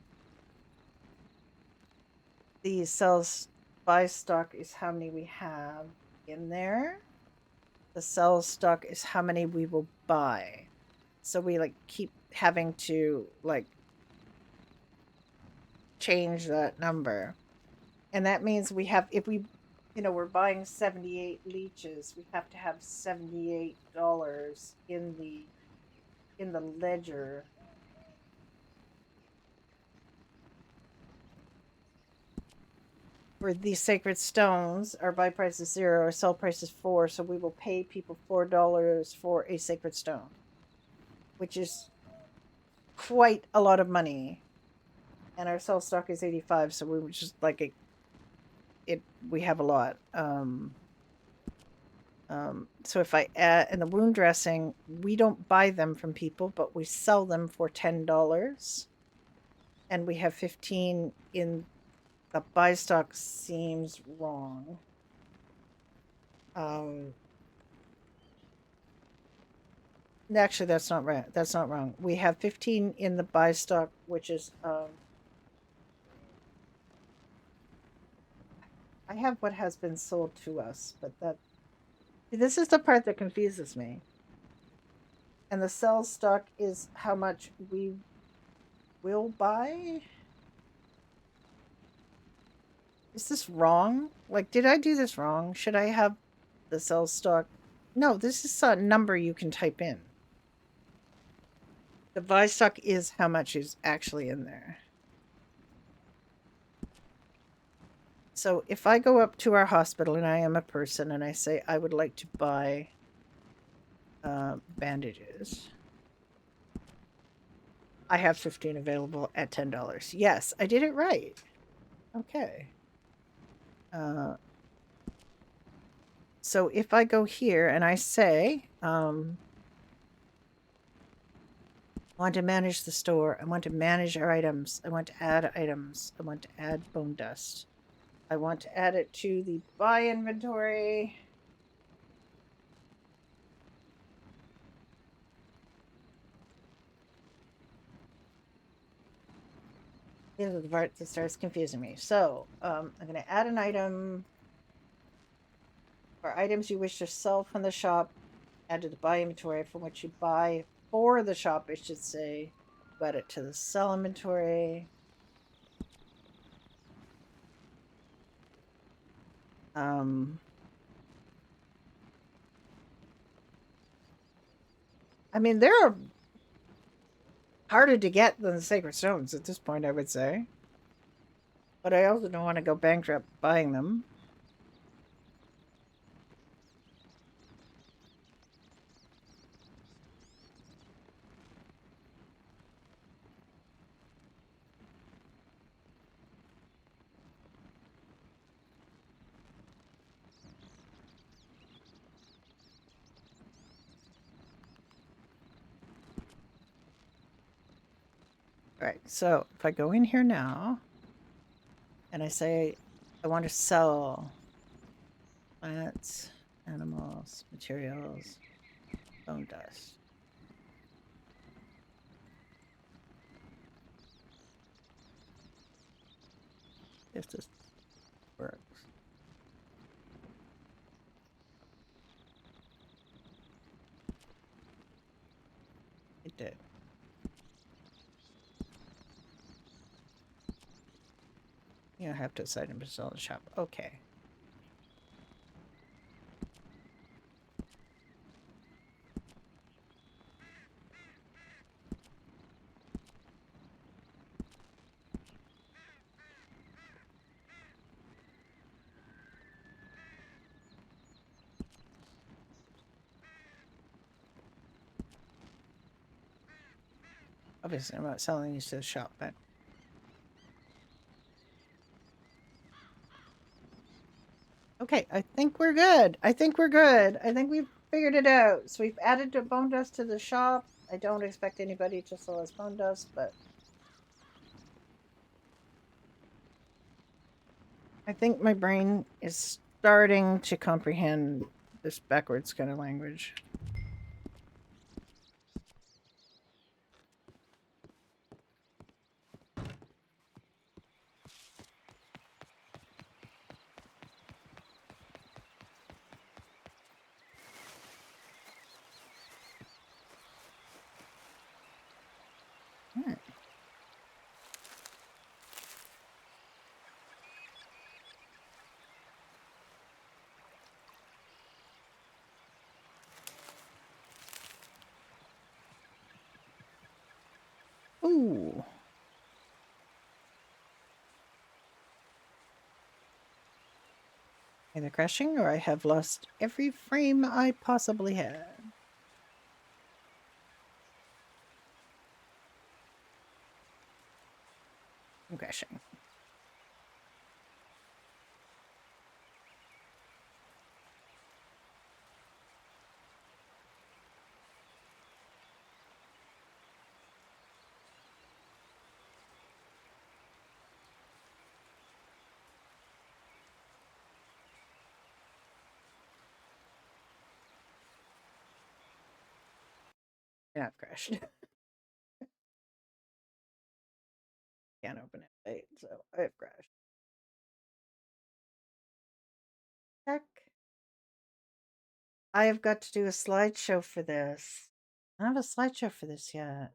The sells buy stock is how many we have in there. The sell stock is how many we will buy. So we like keep having to like change that number. And that means we have, if we, we're buying 78 leeches, we have to have $78 in the ledger. For these sacred stones, our buy price is 0, our sell price is 4, so we will pay people $4 for a sacred stone, which is quite a lot of money. And our sell stock is 85, so we were just like we have a lot. So if I add, and the wound dressing, we don't buy them from people, but we sell them for $10, and we have 15 in. The buy stock seems wrong. Um, actually, that's not right. That's not wrong. We have 15 in the buy stock, which is I have what has been sold to us, but this is the part that confuses me. And the sell stock is how much we will buy. Is this wrong? Like, did I do this wrong? Should I have the sell stock? No, this is a number you can type in. The buy stock is how much is actually in there. So if I go up to our hospital and I am a person and I say I would like to buy bandages, I have 15 available at $10. Yes, I did it right. Okay. So if I go here and I say, I want to manage the store, I want to manage our items, I want to add items, I want to add bone dust, I want to add it to the buy inventory. This is the part that starts confusing me. So, I'm going to add an item. For items you wish to sell from the shop, add to the buy inventory from which you buy for the shop, it should say. Add it to the sell inventory. I mean, there are harder to get than the sacred stones at this point, I would say. But I also don't want to go bankrupt buying them. All right, so if I go in here now and I say I want to sell plants, animals, materials, bone dust. If this works. It did. You don't have to decide to sell in the shop. Okay. Obviously, I'm not selling these to the shop, but okay, I think we're good. I think we're good. I think we've figured it out. So we've added the bone dust to the shop. I don't expect anybody to sell us bone dust, but I think my brain is starting to comprehend this backwards kind of language. Ooh. Either crashing or I have lost every frame I possibly had. I'm crashing. Yeah, I've crashed. Can't open it. Wait, so I have crashed. Heck. I have got to do a slideshow for this. I don't have a slideshow for this yet.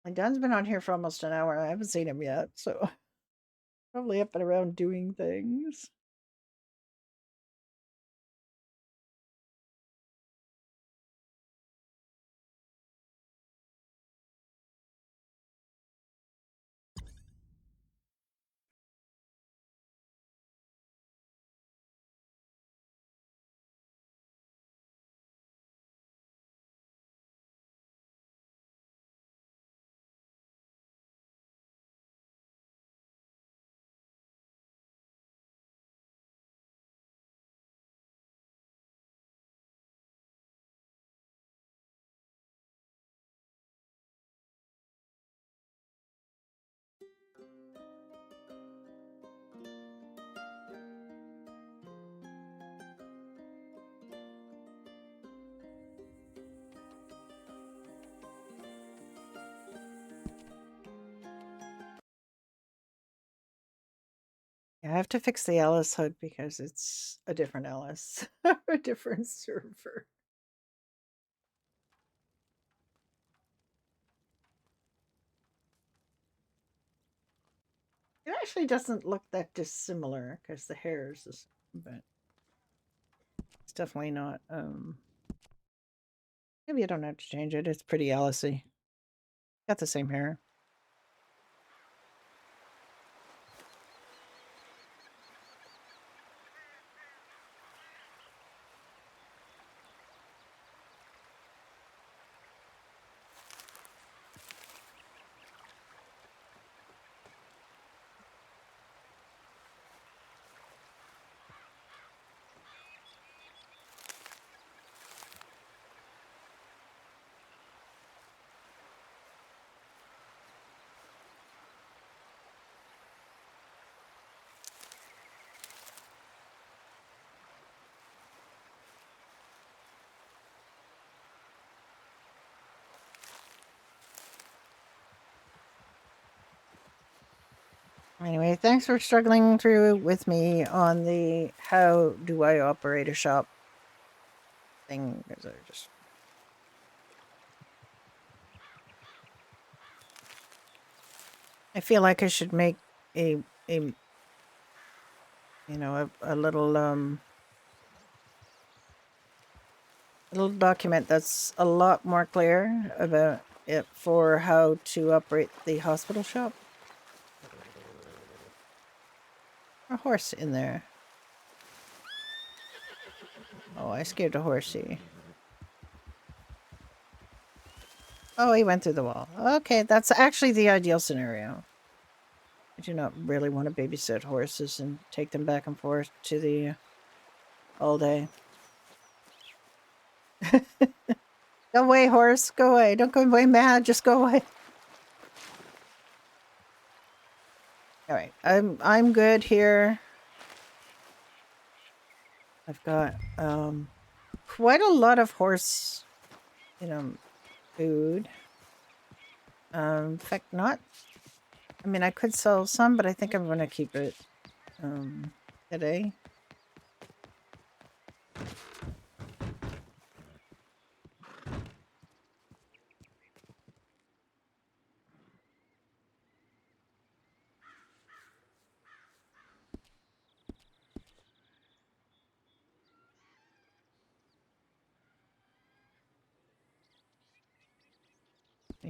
My Don's been on here for almost an hour. I haven't seen him yet, so probably up and around doing things. Yeah, I have to fix the Alice hood because it's a different Alice, a different server. It actually doesn't look that dissimilar because the hair is the same, but it's definitely not. Maybe I don't have to change it. It's pretty Alicey. Got the same hair. Anyway, thanks for struggling through with me on the how do I operate a shop thing. Because I just I feel like I should make a you know a little document that's a lot more clear about it for how to operate the hospital shop. A horse in there. Oh, I scared a horsey. Oh, he went through the wall. Okay, that's actually the ideal scenario. I do not really want to babysit horses and take them back and forth to the all day. Go away, horse. Go away. Don't go away mad. Just go away. All right. I'm good here. I've got quite a lot of horse, food. In fact, not. I mean, I could sell some, but I think I'm going to keep it today.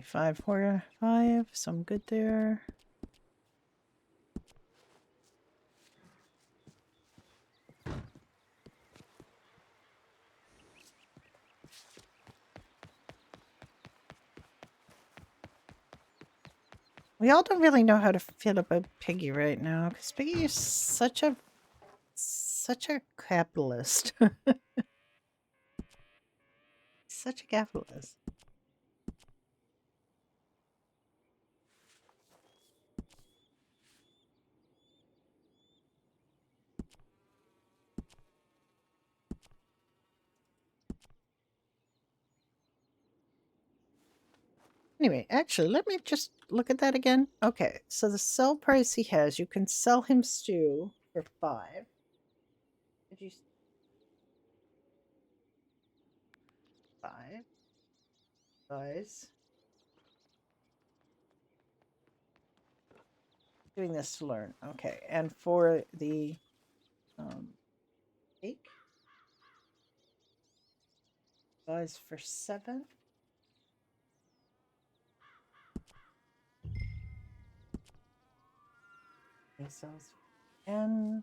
Five, 4, 5. So I'm good there. We all don't really know how to feel about Piggy right now because Piggy is such a capitalist. Such a capitalist. Anyway, actually, let me just look at that again. Okay, so the sell price he has, you can sell him stew for 5. Did you? 5. Guys. Doing this to learn. Okay, and for the cake, guys, for 7. He sells, and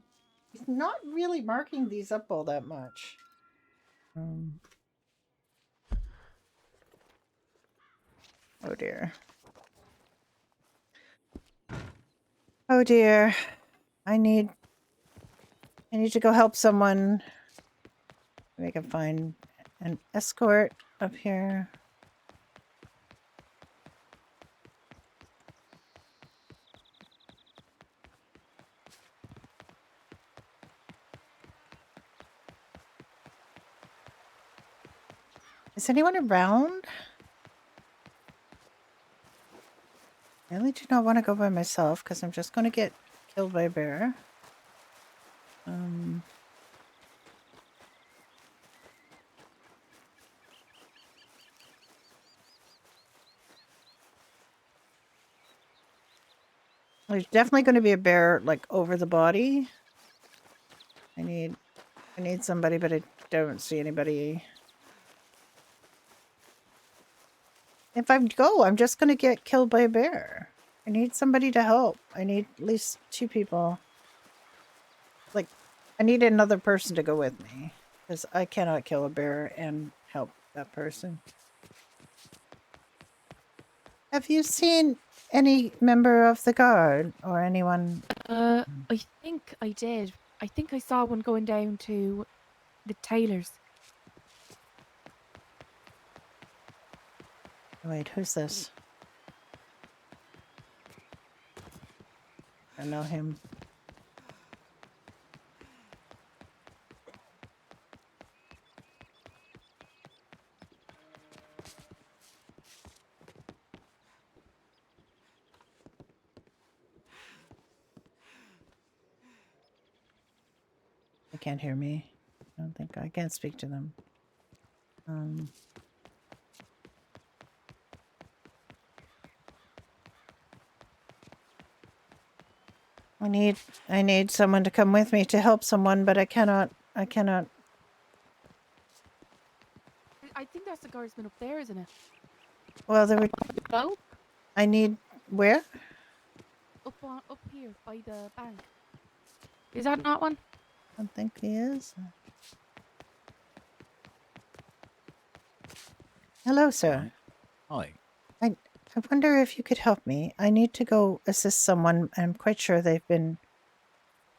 he's not really marking these up all that much. Oh dear. Oh dear. I need to go help someone. Maybe I can find an escort up here. Is anyone around? I really do not want to go by myself because I'm just going to get killed by a bear. There's definitely going to be a bear like over the body. I need somebody, but I don't see anybody. If I go, I'm just going to get killed by a bear. I need somebody to help. I need at least 2 people. Like, I need another person to go with me. Because I cannot kill a bear and help that person. Have you seen any member of the guard or anyone? I think I did. I think I saw one going down to the tailor's. Wait, who's this? I know him. They can't hear me. I don't think I can't speak to them. I need someone to come with me to help someone, but I cannot. I think that's the guardsman up there, isn't it? Well, there would. Hello? I need where? Up here by the bank. Is that not one? I don't think he is. Hello, sir. Hi. I wonder if you could help me. I need to go assist someone. I'm quite sure they've been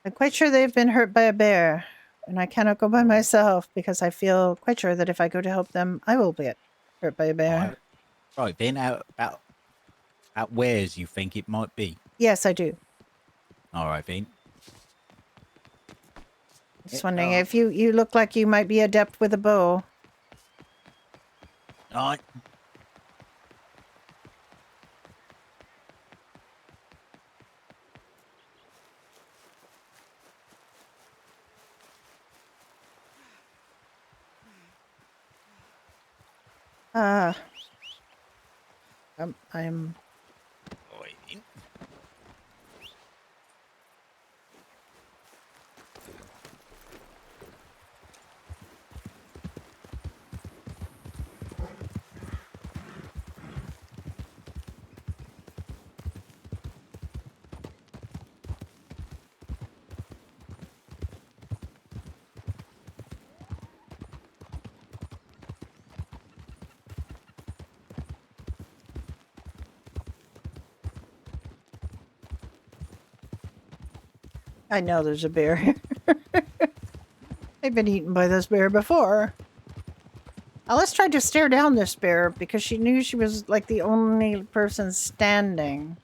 hurt by a bear, and I cannot go by myself because I feel quite sure that if I go to help them, I will get hurt by a bear. Right then, out where's you think it might be? Yes, I do. All right then. Just wondering if you look like you might be adept with a bow. All right. I'm I know there's a bear. I've been eaten by this bear before. Alice tried to stare down this bear because she knew she was like the only person standing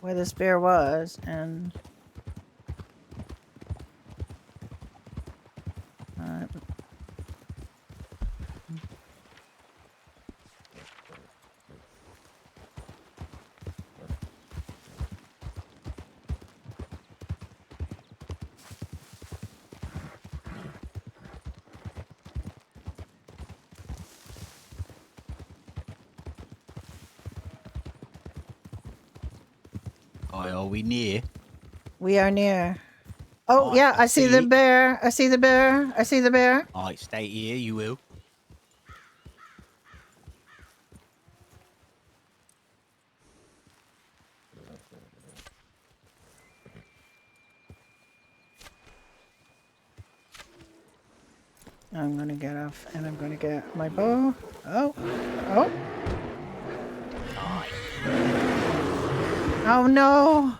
where this bear was, and Are we near? We are near. Oh, Right, yeah, I I see the see. bear. I see the bear. I see the bear. Alright, stay here, you will. I'm going to get off and I'm going to get my bow. Oh, oh. Oh, no.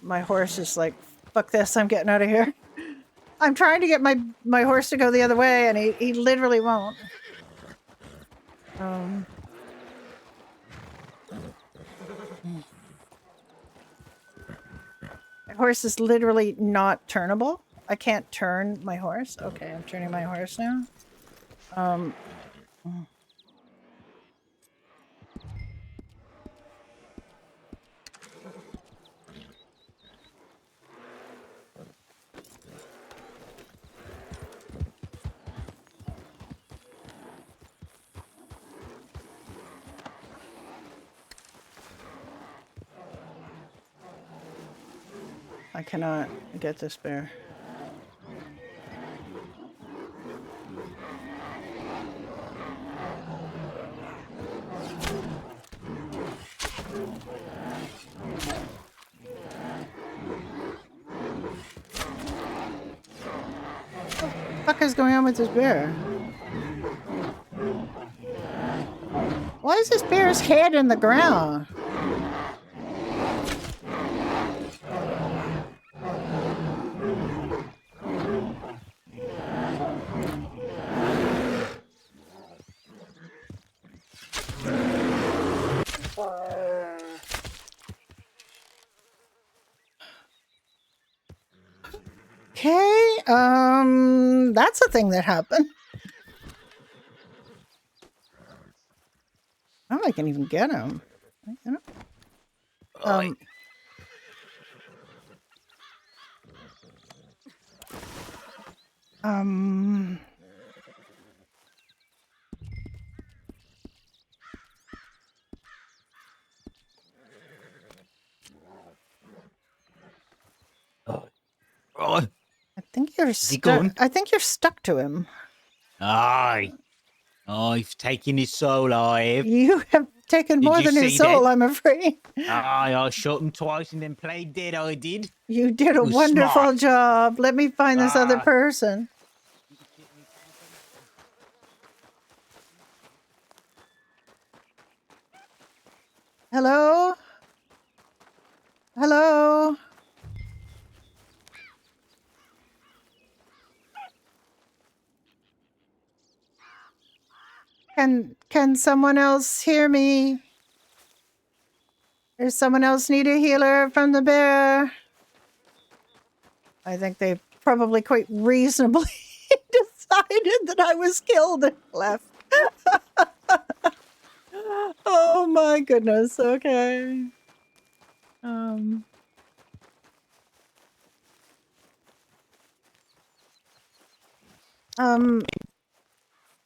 My horse is like, fuck this, I'm getting out of here. I'm trying to get my horse to go the other way and he literally won't. My horse is literally not turnable. I can't turn my horse. Okay, I'm turning my horse now. I cannot get this bear. What the fuck is going on with this bear? Why is this bear's head in the ground? Okay, that's a thing that happened. I don't know if I can even get him. Um, Right. I think you're he stuck. gone? I think you're stuck to him. Aye. I've taken his soul, I have. You have taken Did more you than his see soul, that? I'm afraid. Aye, I shot him twice and then played dead, I did. You did a was wonderful smart. job. Let me find this other Ah. person. Hello? Hello? Can someone else hear me? Does someone else need a healer from the bear? I think they probably quite reasonably decided that I was killed and left. Oh my goodness. Okay.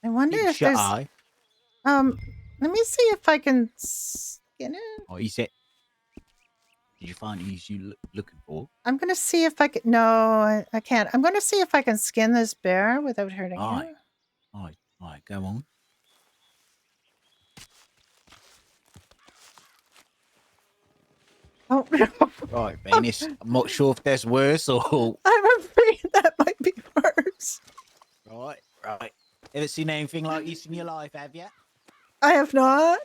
I wonder Big if shut there's eye. let me see if I can skin it. Oh, he said. Did you find who's you looking for? I'm gonna see if I can. No, I can't. I'm gonna see if I can skin this bear without hurting Aye. it. Aye, go on. Oh no. Right, Venus. I'm not sure if that's worse or. I'm afraid that might be worse. Right. Ever seen anything like this in your life, have you? I have not.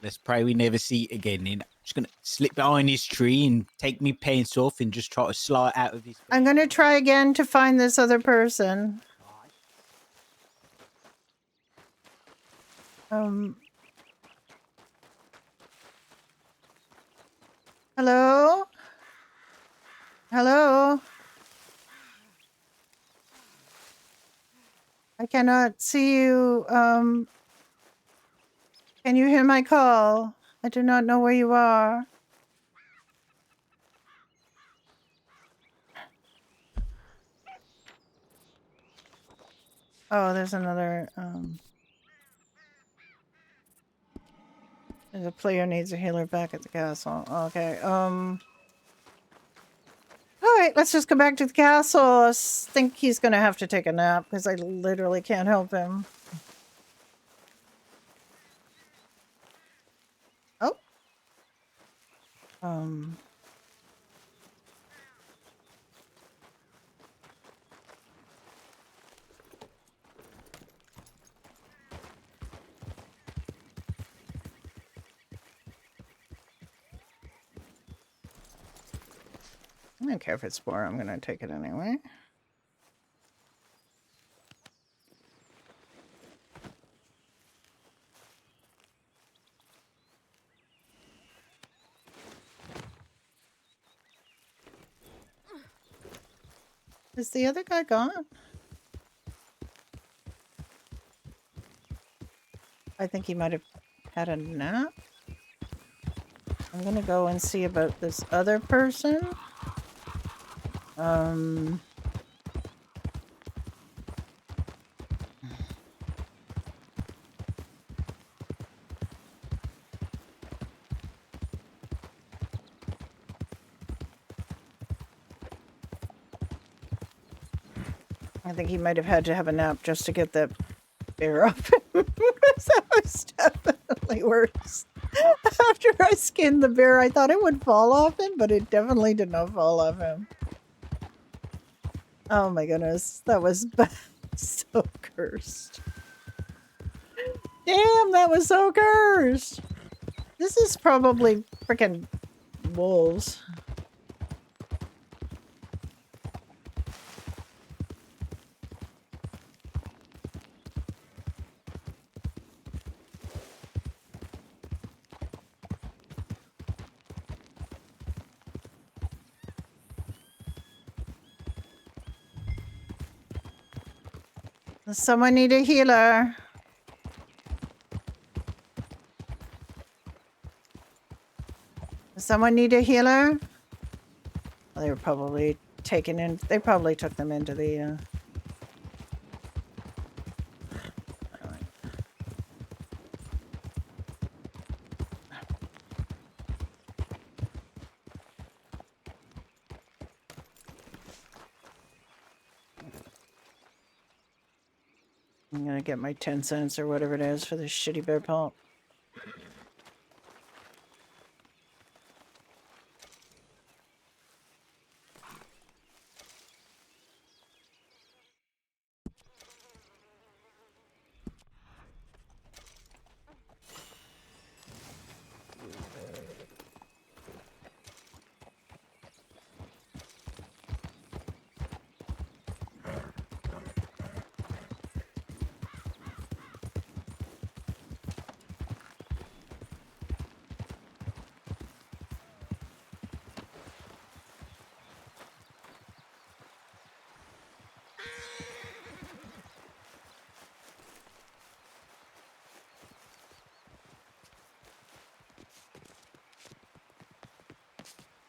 Let's pray we never see it again. Then I'm just gonna slip behind this tree and take me pants off and just try to slide out of this. I'm gonna try again to find this other person. Hello? Hello? I cannot see you. Can you hear my call? I do not know where you are. Oh, there's another. The player needs a healer back at the castle. Okay. All right, let's just go back to the castle. Think he's gonna have to take a nap because I literally can't help him. Oh. I don't care if it's spore. I'm gonna take it anyway. Is the other guy gone? I think he might have had a nap. I'm gonna go and see about this other person. I think he might have had to have a nap just to get that bear up. That was definitely worse. After I skinned the bear, I thought it would fall off him, but it definitely did not fall off him. Oh my goodness, that was bad. So cursed. Damn, that was so cursed. This is probably freaking wolves. Does someone need a healer? Does someone need a healer? Well, they were probably taken in. They probably took them into the. I'm gonna get my 10 cents or whatever it is for this shitty bear pulp.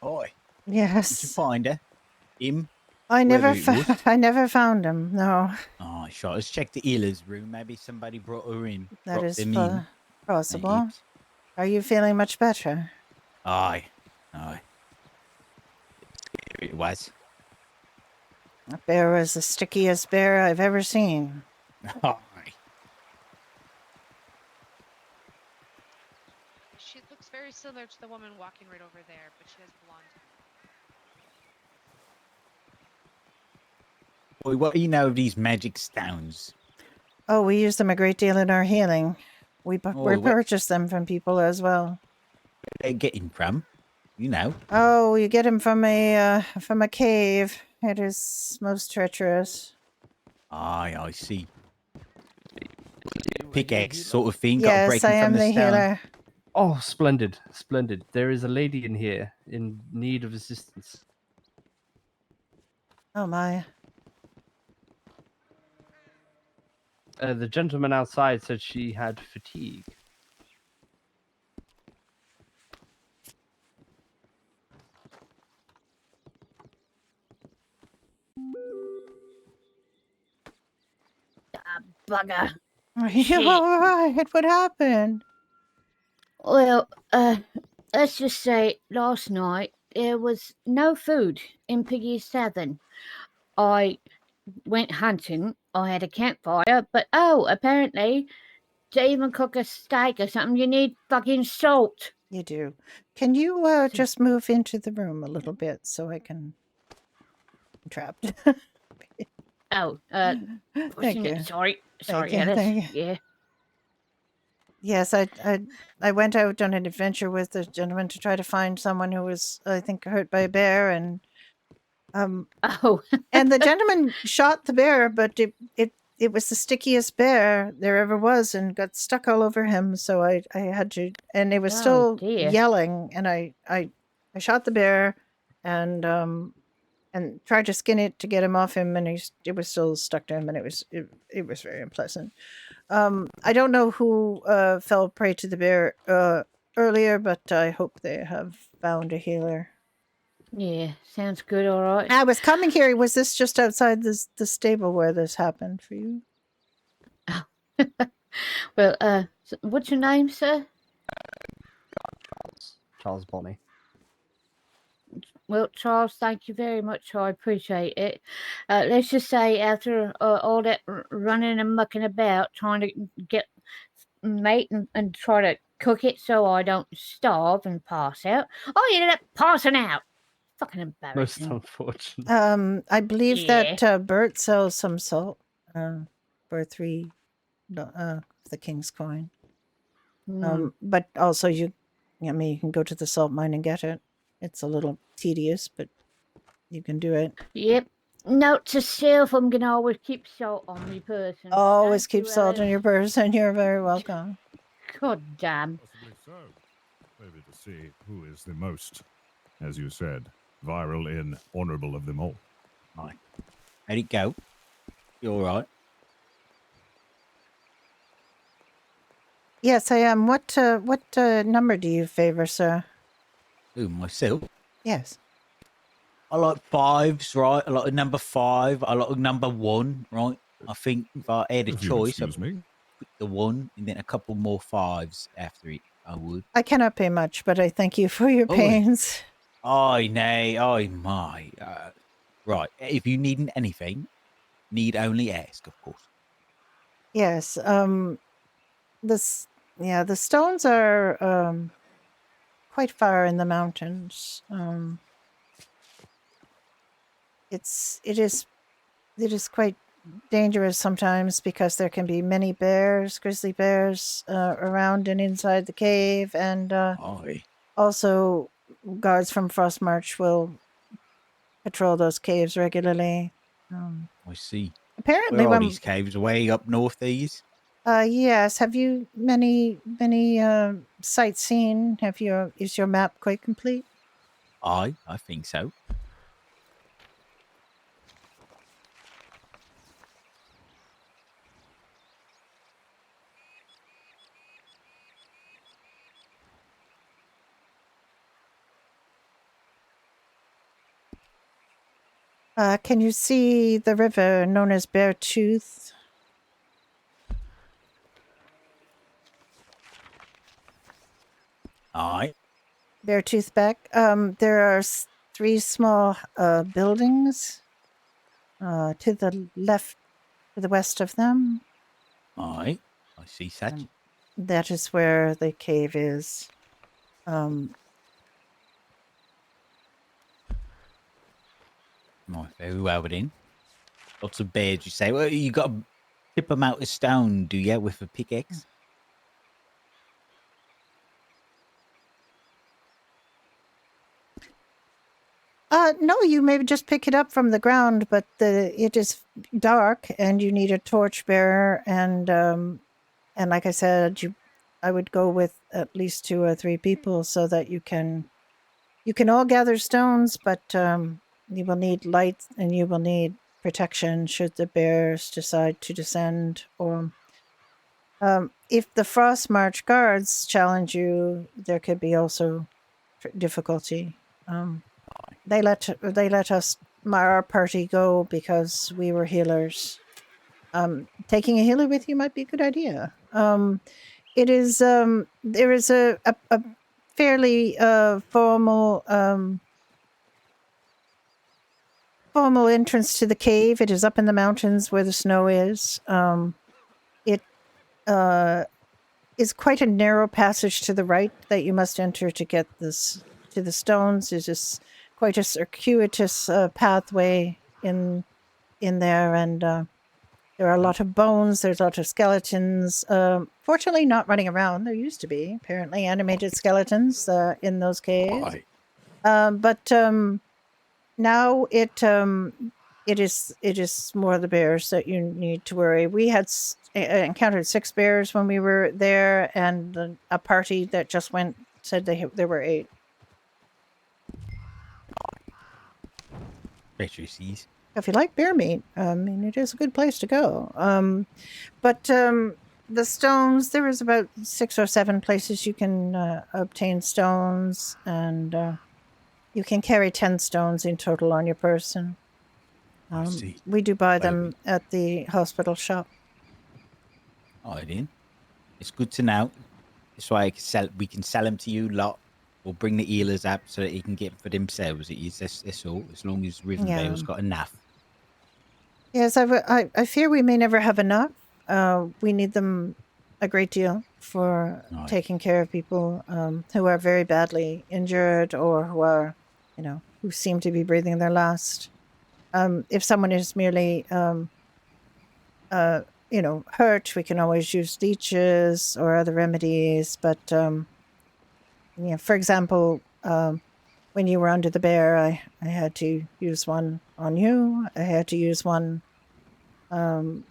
Oi, did you Yes. find her? Him? I never Whoever it was? I never found him. No, Oh, sure. Let's check the healer's room. Maybe somebody brought her in. that Brought is them in. possible. Perhaps. Are you feeling much better? Aye. Aye. It was. That bear was the stickiest bear I've ever seen. Aye. She looks very similar to the woman walking right over there, but she has blonde. Boy, what do you know of these magic stones? Oh, we use them a great deal in our healing. We Oh, what- purchase them from people as well. Where they getting from? You know. Oh, you get them from a cave. It is most treacherous. Aye, I see. Pickaxe sort of thing. Got to Yes, break I 'em am from the the stone. healer. Oh, splendid, splendid. There is a lady in here in need of assistance. Oh my. The gentleman outside said she had fatigue. bugger. Are you Shit. all right? What happened? Well, let's just say last night there was no food in Piggy's Tavern. I went hunting. I had a campfire, but apparently to even cook a steak or something, you need fucking salt. You do. Can you just move into the room a little bit so I can... I'm trapped. Oh, Thank pushing you. it. Sorry, Thank you, Alice. thank you. Yeah. Yes, I went out on an adventure with a gentleman to try to find someone who was, I think, hurt by a bear, and Oh. and the gentleman shot the bear, but it was the stickiest bear there ever was, and got stuck all over him. So I had to, and it was Oh, still dear. yelling, and I shot the bear, and tried to skin it to get him off him, and it was still stuck to him, and it was very unpleasant. I don't know who fell prey to the bear earlier, but I hope they have found a healer. Yeah, sounds good. All right. I was coming here. Was this just outside the stable where this happened for you? Well, what's your name, sir? Charles Bonny. Well, Charles, thank you very much. I appreciate it. Let's just say after all that running and mucking about, trying to get meat and try to cook it so I don't starve and pass out, I ended up passing out. Fucking Most embarrassing. unfortunate. I believe that Bert sells some salt for 3 the king's coin. But also you can go to the salt mine and get it. It's a little tedious, but you can do it. Yep. Note to self, I'm going to always keep salt on me person. Always Thank keep you, salt in Alice. your purse, and you're very welcome. God damn. Possibly so. Maybe to see who is the most, as you said, viral and honourable of them all. Right. How'd it go? You all right? Yes, I am. What number do you favor, sir? Who, myself? Yes. I like 5s, right? I like number 5. I like number 1, right? I think if I had a If you choice, I'd excuse me. put the 1 and then a couple more 5s after it. I would. I cannot pay much, but I thank you for your Oh, pains. I nay, I my. Right. If you need anything, need only ask, of course. Yes. The stones are quite far in the mountains. It is quite dangerous sometimes because there can be many bears, grizzly bears, around and inside the cave, and also guards from Frostmarch will patrol those caves regularly. I see. Apparently, Where are when these caves? Way up north, these? yes, have you many sites seen? Is your map quite complete? I think so. Can you see the river known as Beartooth? Aye. Beartooth Beck. There are 3 small buildings to the left, to the west of them. Aye. I see such. That is where the cave is. Right, very well then. Lots of bears, you say. Well, you got to tip them out of stone, do you, with a pickaxe? No, you may just pick it up from the ground, but it is dark, and you need a torch bearer, and like I said, I would go with at least 2 or 3 people so that you can all gather stones, but you will need light and you will need protection should the bears decide to descend, or if the Frostmarch guards challenge you, there could be also difficulty. They let us, our party, go because we were healers. taking a healer with you might be a good idea. It is there is a fairly formal formal entrance to the cave. It is up in the mountains where the snow is. It is quite a narrow passage to the right that you must enter to get this to the stones. It's just quite a circuitous pathway in there, and there are a lot of bones. There's a lot of skeletons. Fortunately, not running around. There used to be apparently animated skeletons in those caves. But now it is more the bears that you need to worry. We had encountered 6 bears when we were there, and a party that just went said there were 8. Better seas. If you like bear meat, I mean, it is a good place to go. But the stones, there is about 6 or 7 places you can obtain stones, and you can carry 10 stones in total on your person. We do buy them at the hospital shop. Alright then. It's good to know. This way we can sell them to you lot. Or bring the healers up so that he can get them for themselves. It is that's all. As long as Rivendale's got enough. Yes, I fear we may never have enough. We need them a great deal for taking care of people who are very badly injured or who are, who seem to be breathing their last. If someone is merely, hurt, we can always use leeches or other remedies. But, for example, when you were under the bear, I had to use one on you. I had to use one, to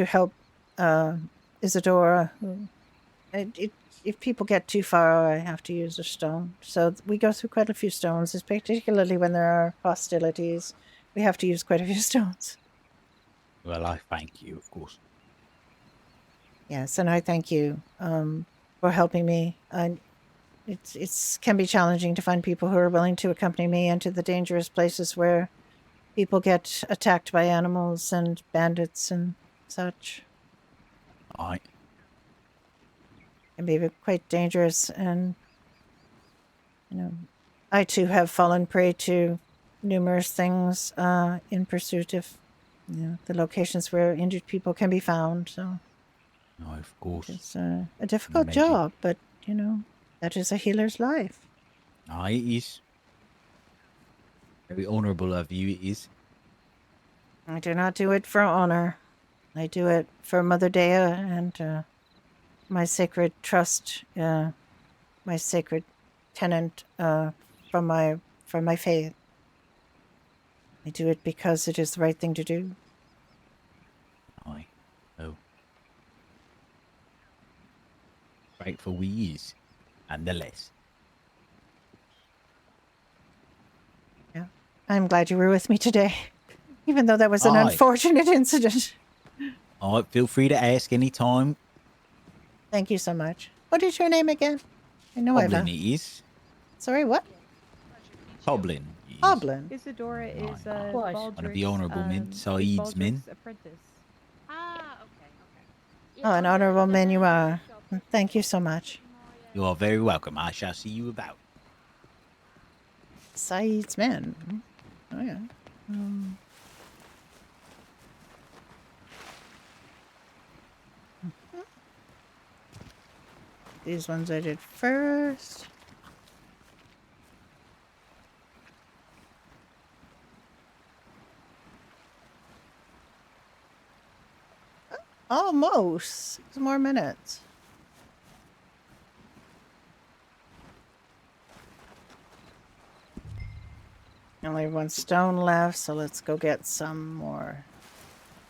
help Isadora. If people get too far, I have to use a stone. So we go through quite a few stones, particularly when there are hostilities. We have to use quite a few stones. Well, I thank you, of course. Yes, and I thank you for helping me. It's can be challenging to find people who are willing to accompany me into the dangerous places where people get attacked by animals and bandits and such. Aye. Can be quite dangerous, and I too have fallen prey to numerous things in pursuit of the locations where injured people can be found. So, no, of course, it's a difficult job, but that is a healer's life. Aye, it is. Very honourable of you, it is. I do not do it for honor. I do it for Mother Dea and my sacred trust, my sacred tenant from my faith. I do it because it is the right thing to do. Aye. Oh. Grateful we is, nonetheless. Yeah. I'm glad you were with me today, even though that was an Aye. unfortunate incident. Alright, feel free to ask any time. Thank you so much. What is your name again? I know Hoblin it is. Sorry, what? Hoblin. Hoblin. Isadora is One of the honourable men, Saeed's men. apprentice. Oh, an honorable man you are. Thank you so much. You are very welcome. I shall see you about. Saeed's men. Oh, yeah. These ones I did first. Almost 6 more minutes. Only 1 stone left, so let's go get some more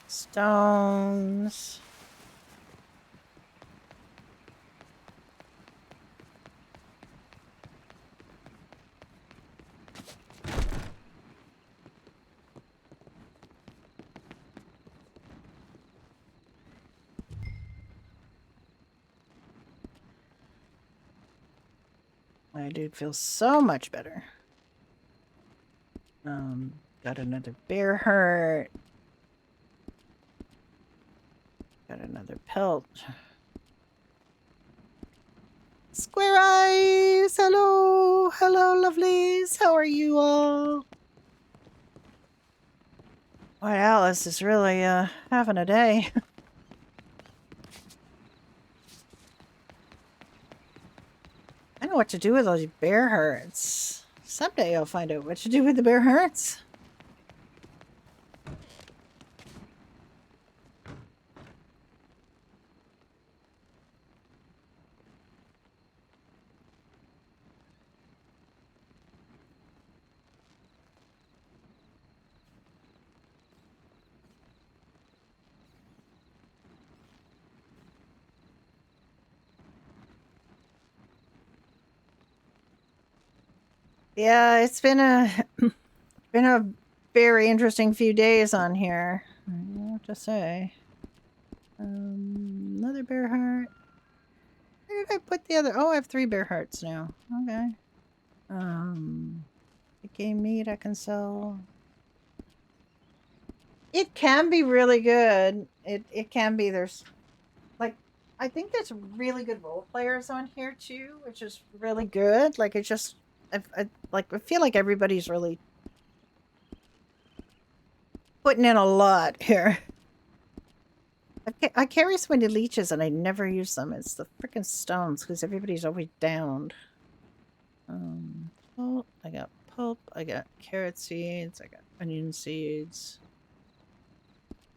stones. My dude feels so much better. Got another bear hurt. Got another pelt. Square Eyes! Hello! Hello, lovelies! How are you all? Boy, Alice is really, having a day. I know what to do with those bear hearts. Someday I'll find out what to do with the bear hearts. Yeah, it's been a been a very interesting few days on here. I have to say. Another bear heart. Where did I put the other? Oh, I have 3 bear hearts now. Okay. The game meat I can sell. It can be really good. It can be. There's like I think there's really good role players on here too, which is really good. Like it just I feel like everybody's really putting in a lot here. I carry so many leeches and I never use them. It's the freaking stones because everybody's always downed. Pulp, I got pulp, I got carrot seeds, I got onion seeds.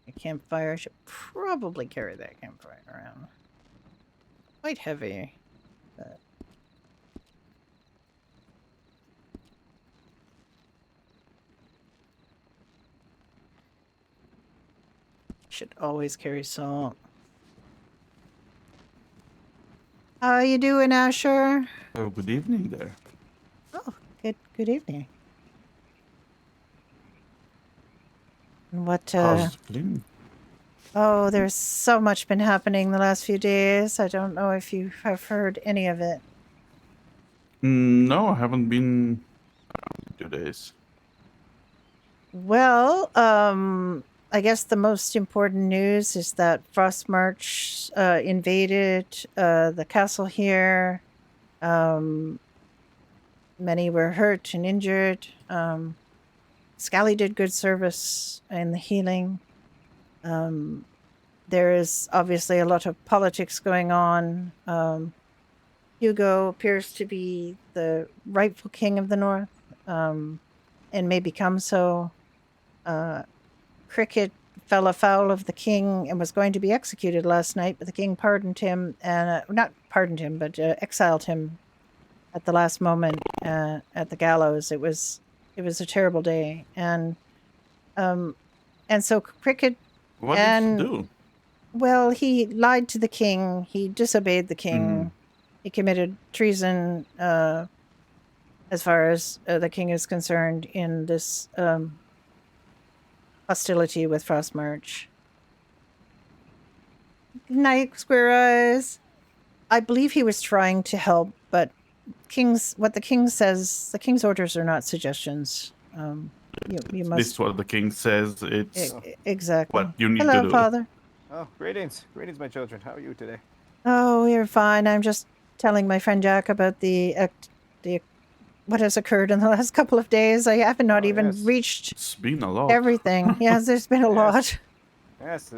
A campfire. I should probably carry that campfire around. Quite heavy, but should always carry salt. How are you doing, Asher? Oh, good evening there. Oh, good evening. What How's it been? Oh, there's so much been happening the last few days. I don't know if you have heard any of it. No, I haven't been around 2 days. Well, I guess the most important news is that Frostmarch invaded the castle here. Many were hurt and injured. Scally did good service in the healing. There is obviously a lot of politics going on. Hugo appears to be the rightful king of the North, and may become so. Cricket fell afoul of the king and was going to be executed last night, but the king pardoned him, and not pardoned him, but exiled him at the last moment at the gallows. It was a terrible day, and so Cricket. What did he do? Well, he lied to the king. He disobeyed the king. He committed treason, as far as the king is concerned, in this hostility with Frostmarch. Good night, Square Eyes. I believe he was trying to help, but what the king says, the king's orders are not suggestions. You must. This is what the king says. It's exactly what you need Hello, to do. Father. Oh, greetings. Greetings, my children. How are you today? Oh, we're fine. I'm just telling my friend Jack about the what has occurred in the last couple of days. I haven't not even reached It's been a lot. everything. Yes, there's been a lot. Yes,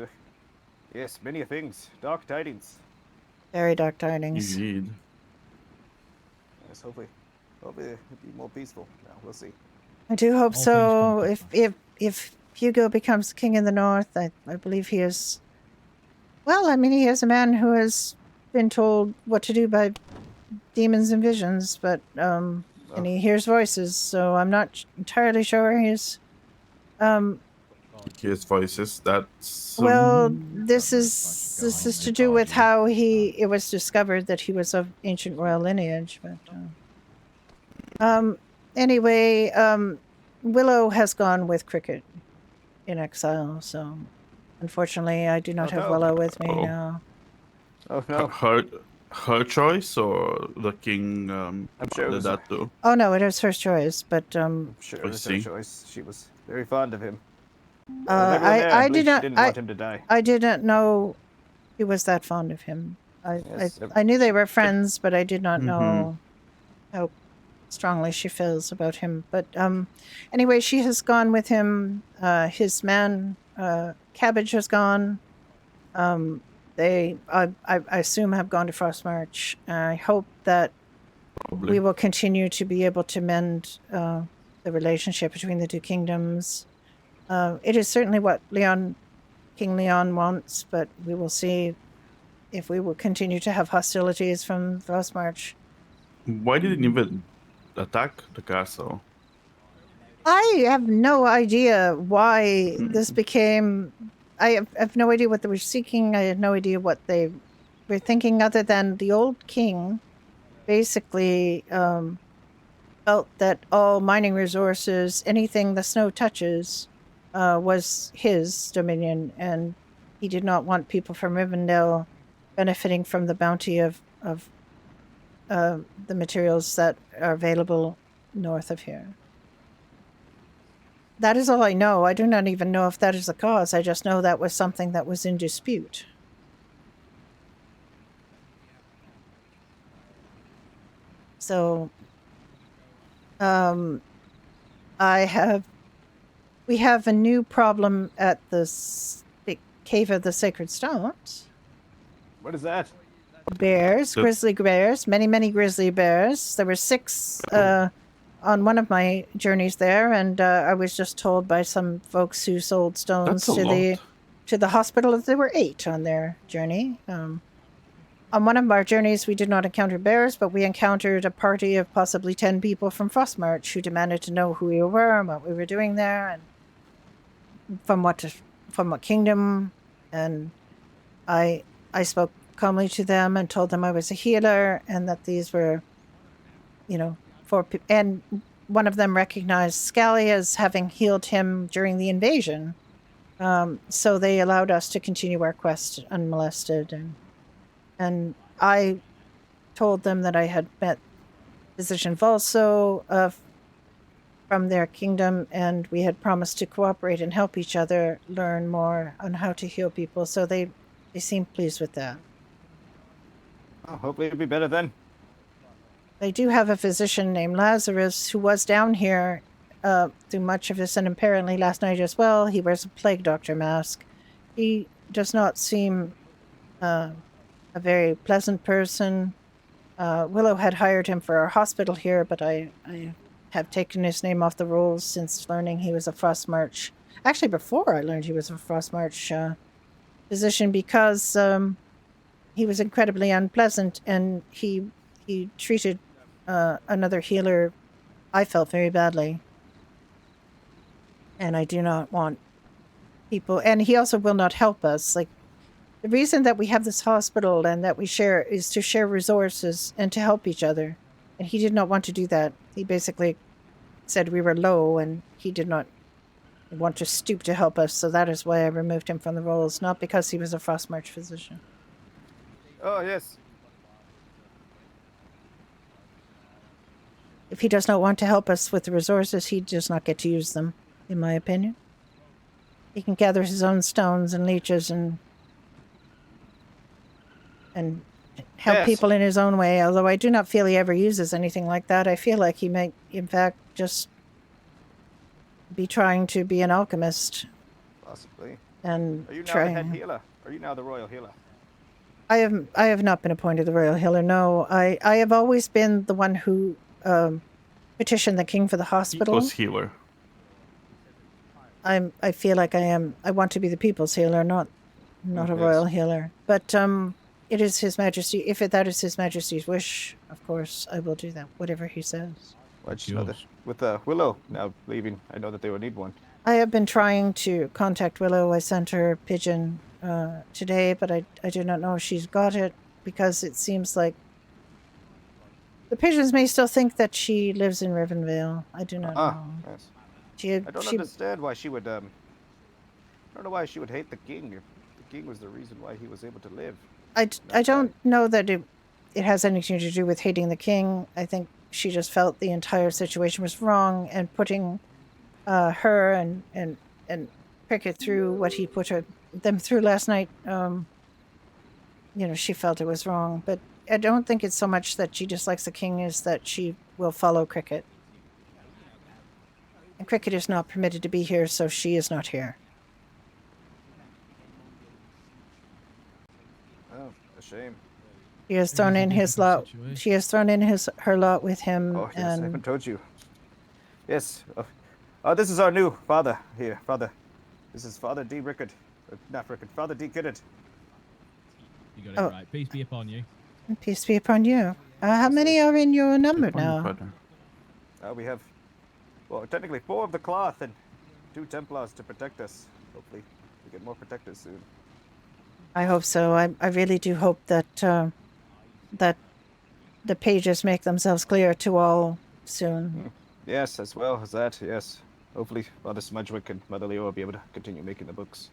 yes, many things. Dark tidings. Very dark tidings. Indeed. Yes, hopefully it'll be more peaceful. Now we'll see. I do hope so. If Hugo becomes king in the north, I believe he is. Well, I mean, he is a man who has been told what to do by demons and visions, but and he hears voices. So I'm not entirely sure he's. His voices. That's. Well, this is to do with how it was discovered that he was of ancient royal lineage, but anyway, Willow has gone with Cricket in exile, so unfortunately I do not have Willow with me now. Oh no. Her choice or the king I'm sure it did was that too? Oh no, it was her choice, but I'm sure it was her choice. She was very fond of him. I did did not. She didn't want him to die. I did not know She was that fond of him. Yes, I knew they were friends, but I did not Mhm. know how strongly she feels about him. But anyway, she has gone with him. His man, Cabbage, has gone. They, I assume, have gone to Frostmarch. I hope that Probably. we will continue to be able to mend the relationship between the two kingdoms. It is certainly what King Leon wants, but we will see if we will continue to have hostilities from Frostmarch. Why didn't you even attack the castle? I have no idea why this became. I have no idea what they were seeking. I have no idea what they were thinking, other than the old king basically felt that all mining resources, anything the snow touches, was his dominion, and he did not want people from Rivendell benefiting from the bounty of the materials that are available north of here. That is all I know. I do not even know if that is the cause. I just know that was something that was in dispute. So, we have a new problem at the Cave of the Sacred Stones. What is that? Bears, grizzly bears, many grizzly bears. There were 6 on one of my journeys there, and I was just told by some folks who sold stones That's a to the hospital that there were 8 on their journey. On one of our journeys, we did not encounter bears, but we encountered a party of possibly 10 people from Frostmarch who demanded to know who we were and what we were doing there, and from what kingdom. And I spoke calmly to them and told them I was a healer and that these were, and one of them recognized Scally as having healed him during the invasion. So they allowed us to continue our quest unmolested, and I told them that I had met Physician Volso from their kingdom, and we had promised to cooperate and help each other learn more on how to heal people. So they seemed pleased with that. Oh, hopefully it'll be better then. They do have a physician named Lazarus who was down here through much of this, and apparently last night as well. He wears a plague doctor mask. He does not seem a very pleasant person. Willow had hired him for our hospital here, but I have taken his name off the rolls since learning he was a Frostmarch. Actually, before I learned he was a Frostmarch physician, because he was incredibly unpleasant, and he treated another healer, I felt, very badly. And I do not want people... And he also will not help us. Like, the reason that we have this hospital and that we share is to share resources and to help each other. And he did not want to do that. He basically said we were low, and he did not want to stoop to help us. So that is why I removed him from the rolls, not because he was a Frostmarch physician. Oh, yes. If he does not want to help us with the resources, he does not get to use them, in my opinion. He can gather his own stones and leeches and help Yes. people in his own way, although I do not feel he ever uses anything like that. I feel like he may, in fact, just be trying to be an alchemist. Possibly. And Are you now the trying... head healer? Are you now the royal healer? I have not been appointed the royal healer, no. I have always been the one who petitioned the king for the hospital. People's healer. I feel like I want to be the people's healer, not a Yes. royal healer. But it is His Majesty. If that is His Majesty's wish, of course, I will do that. Whatever he says. Well, I just know that with Willow now leaving, I know that they would need one. I have been trying to contact Willow. I sent her a pigeon today, but I do not know if she's got it, because it seems like the pigeons may still think that she lives in Rivenvale. I do not know. Yes. She, I don't understand why she would. I don't know why she would hate the king if the king was the reason why he was able to live. I don't know that it has anything to do with hating the king. I think she just felt the entire situation was wrong, and putting her and Cricket through what he put them through last night she felt it was wrong. But I don't think it's so much that she dislikes the king as that she will follow Cricket. And Cricket is not permitted to be here, so she is not here. Oh, a shame. She has thrown in his lot. She has thrown in her lot with him, Oh, yes, I haven't and told you. Yes. Oh, this is our new father here. Father. This is Father D. Rickard. Not Rickard. Father D. Kidded. You got it right. Peace be upon you. peace be upon you. How many are in your number now? We have, well, technically 4 of the cloth and 2 Templars to protect us. Hopefully, we get more protectors soon. I hope so. I really do hope that that the pages make themselves clear to all soon. Yes, as well as that, yes. Hopefully, Father Smudgewick and Mother Leo will be able to continue making the books.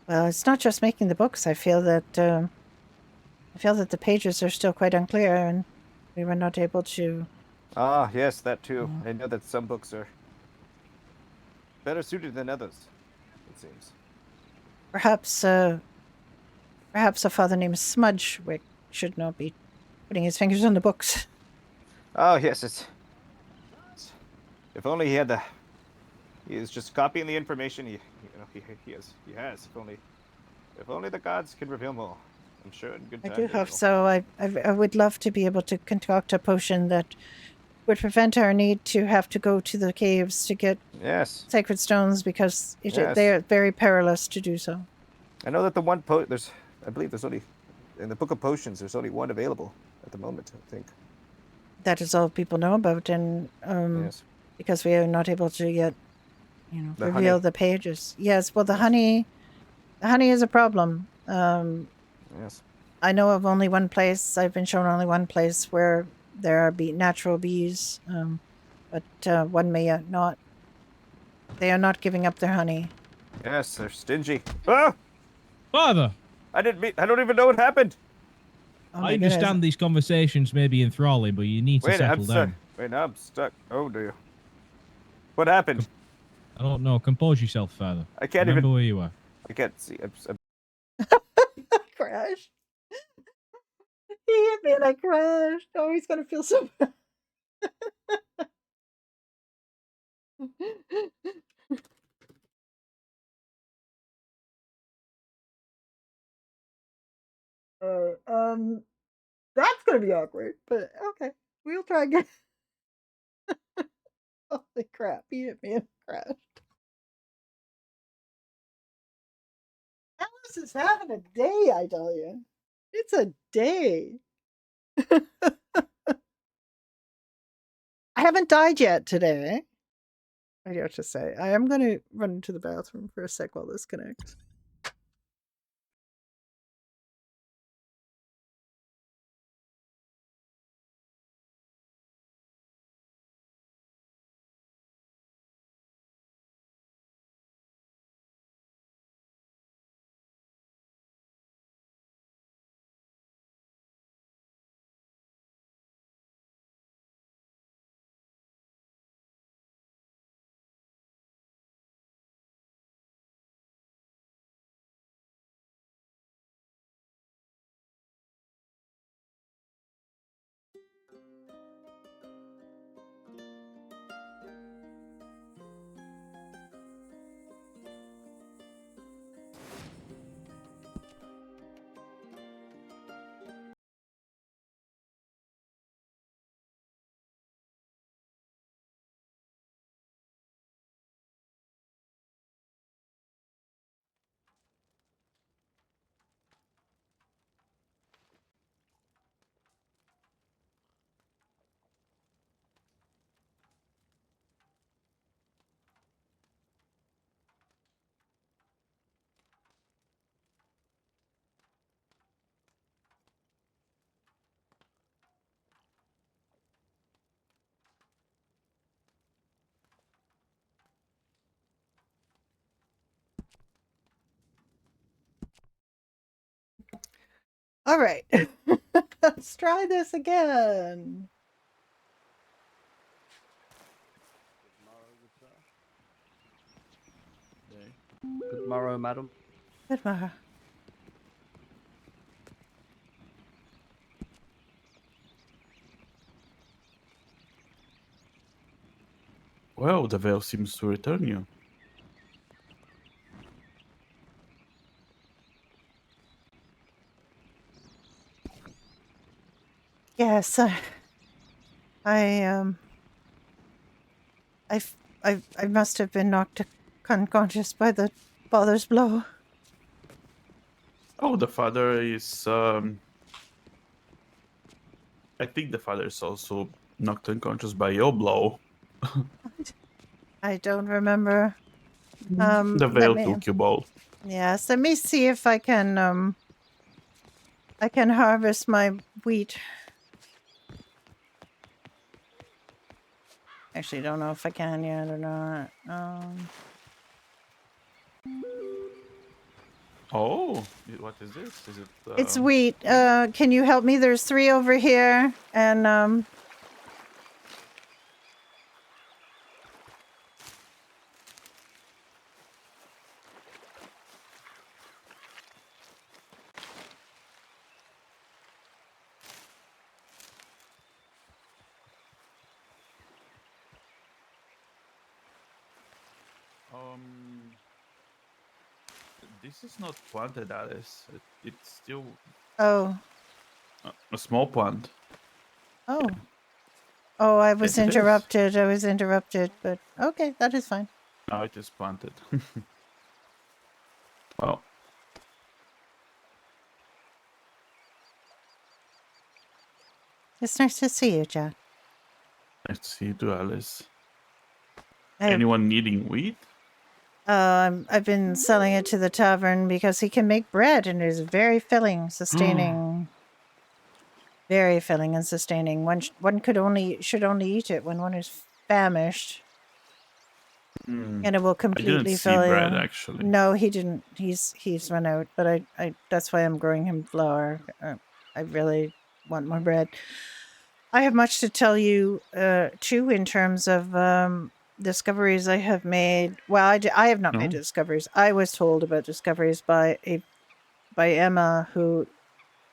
Well, it's not just making the books. I feel that the pages are still quite unclear, and we were not able to. Ah, yes, that too. I know that some books are better suited than others, it seems. Perhaps a father named Smudgewick should not be putting his fingers on the books. Oh, yes, it's if only he had the. He is just copying the information he has. If only the gods can reveal more. I'm sure in good I time. do they hope will. so. I would love to be able to concoct a potion that would prevent our need to have to go to the caves to get Yes. sacred stones, because Yes. they are very perilous to do so. I know that the one I believe there's only in the Book of Potions. There's only one available at the moment. I think. That is all people know about, and Yes. because we are not able to yet, The reveal honey. the pages. Yes, well, the honey is a problem. Yes. I know of only one place. I've been shown only one place where there are natural bees, but one may not. They are not giving up their honey. Yes, they're stingy. Ah! Father! I don't even know what happened. Oh my I goodness. understand these conversations may be enthralling, but you need to Wait, settle down. Wait, I'm stuck. Oh dear. What happened? I don't know. Compose yourself, Father. I can't Remember even. where you are. I can't see. I'm Crashed. He hit me and I crashed. Oh, he's gonna feel so bad. That's gonna be awkward, but okay. We'll try again. Holy crap, he hit me and crashed. Alice is having a day, I tell you. It's a day. I haven't died yet today. I got to say. I am going to run into the bathroom for a sec while this connects. All right. Let's try this again. Good morrow, madam. Good morrow. Well, the veil seems to return you. Yes, I I must have been knocked unconscious by the father's blow. Oh, the father is. I think the father is also knocked unconscious by your blow. I don't remember. The Let veil me. took you both. Yes, let me see if I can harvest my wheat. Actually, don't know if I can yet or not. Oh, what is this? Is it? It's wheat. Can you help me? There's 3 over here, and This is not planted, Alice. It's still oh, a small plant. oh, oh, I was Yes, it is. interrupted. I was interrupted, but okay, that is fine. No, it is planted. Well, It's nice to see you, Jack. nice to see you too, Alice. I- Anyone needing wheat? I've been selling it to the tavern because he can make bread and it is very filling, sustaining. Very filling and sustaining. One should only eat it when one is famished, and it will I didn't completely see fill bread you. actually. No, he didn't. He's run out. But I that's why I'm growing him flour. I really want more bread. I have much to tell you too in terms of discoveries I have made. Well, I have not made No. discoveries. I was told about discoveries by Emma, who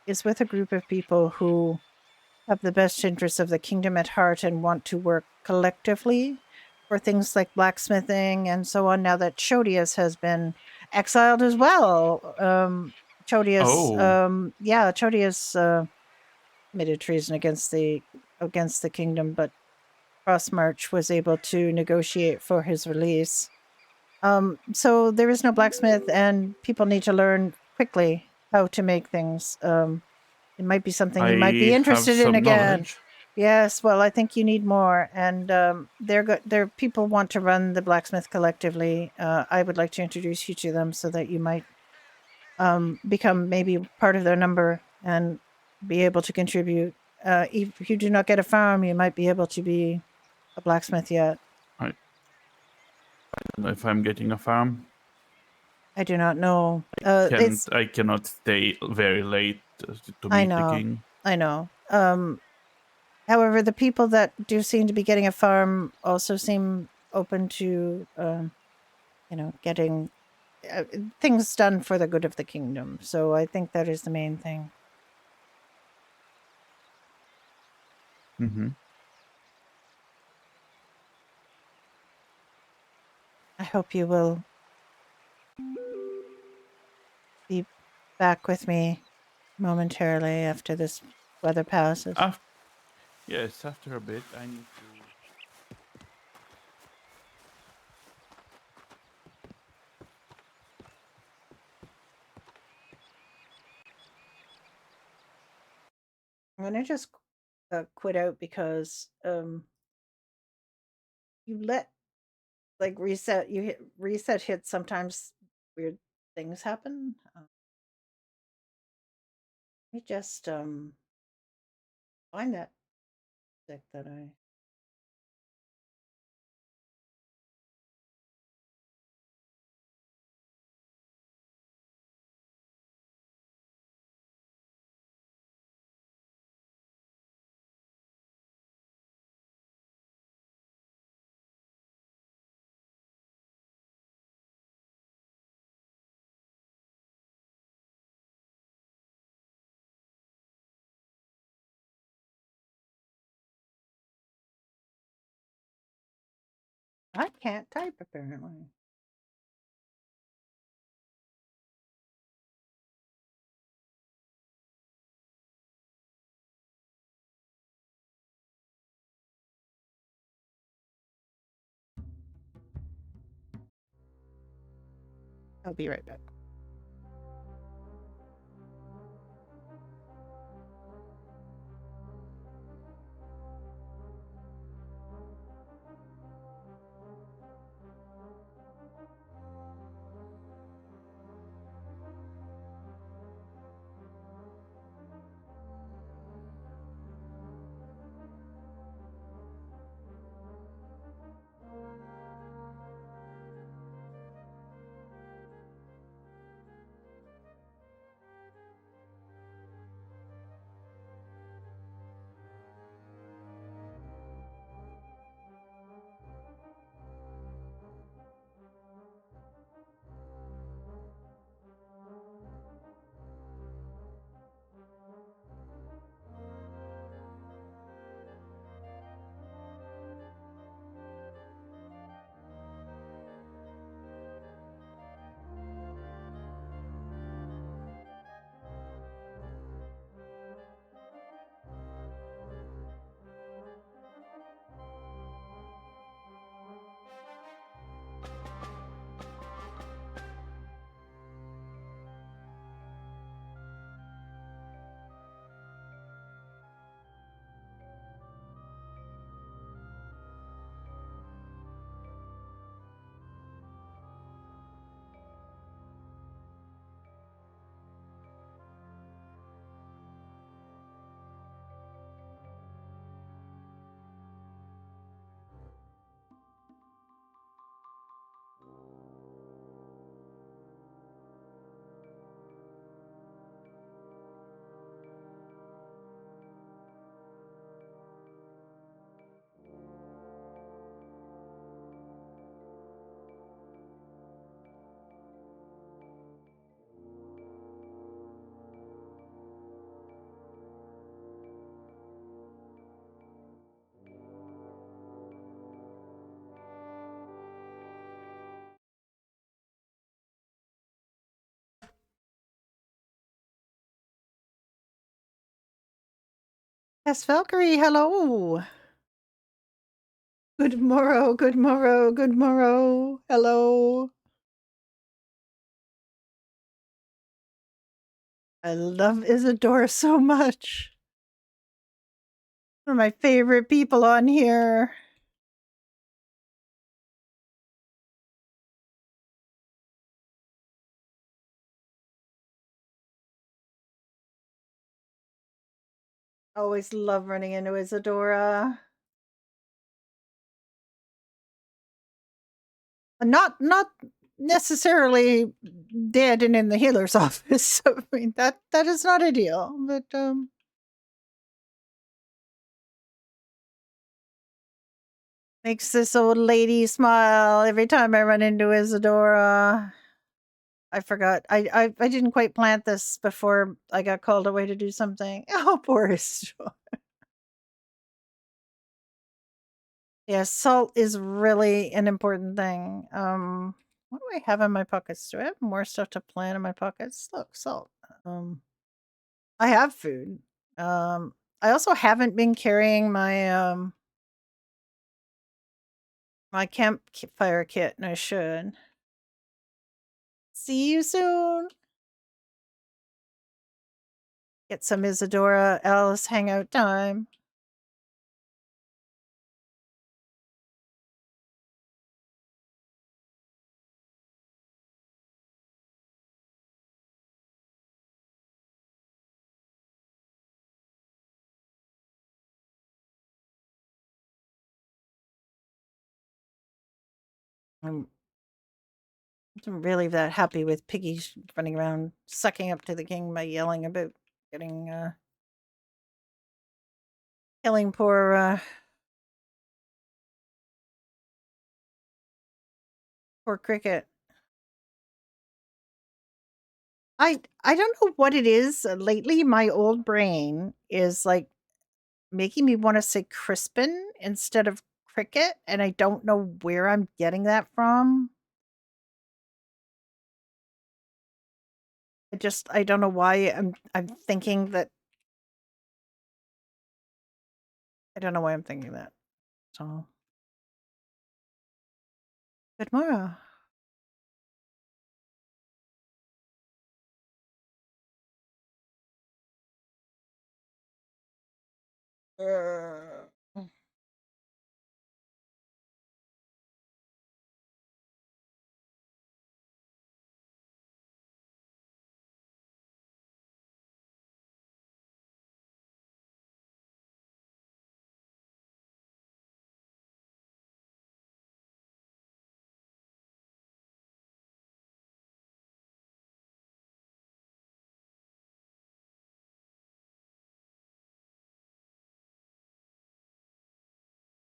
is with a group of people who have the best interests of the kingdom at heart and want to work collectively for things like blacksmithing and so on. Now that Chodius has been exiled as well, Chodius, Oh. Chodius committed treason against the kingdom, but Crossmarch was able to negotiate for his release. So there is no blacksmith, and people need to learn quickly how to make things. It might be something you might be I have interested in some again. knowledge. Yes, well, I think you need more, and they're people want to run the blacksmith collectively. I would like to introduce you to them so that you might become maybe part of their number and be able to contribute. If you do not get a farm, you might be able to be a blacksmith yet. I don't know if I'm getting a farm. I do not know. It's I cannot stay very late to I meet the know. king. I know. However, the people that do seem to be getting a farm also seem open to, getting things done for the good of the kingdom. So I think that is the main thing. Mm-hmm. I hope you will be back with me momentarily after this weather passes. Yes, after a bit, I need to. I'm gonna just quit out because you let reset. You hit reset hits. Sometimes weird things happen. Let me just find that stick that I. I can't type apparently. I'll be right back. Yes, Valkyrie, hello. Good morrow, good morrow, good morrow. Hello. I love Isadora so much. One of my favorite people on here. Always love running into Isadora. Not necessarily dead and in the healer's office. I mean that is not ideal, but makes this old lady smile every time I run into Isadora. I forgot. I didn't quite plant this before I got called away to do something. Oh, poor Isadora. Yeah, salt is really an important thing. What do I have in my pockets? Do I have more stuff to plant in my pockets? Look, salt. I have food. I also haven't been carrying my my campfire kit, and I should. See you soon. Get some Isadora Alice hangout time. I'm really that happy with Piggy running around sucking up to the king by yelling about getting killing poor poor Cricket. I don't know what it is. Lately my old brain is like making me want to say Crispin instead of cricket, and I don't know where I'm getting that from. I don't know why I'm thinking that. I don't know why I'm thinking that. So good morrow.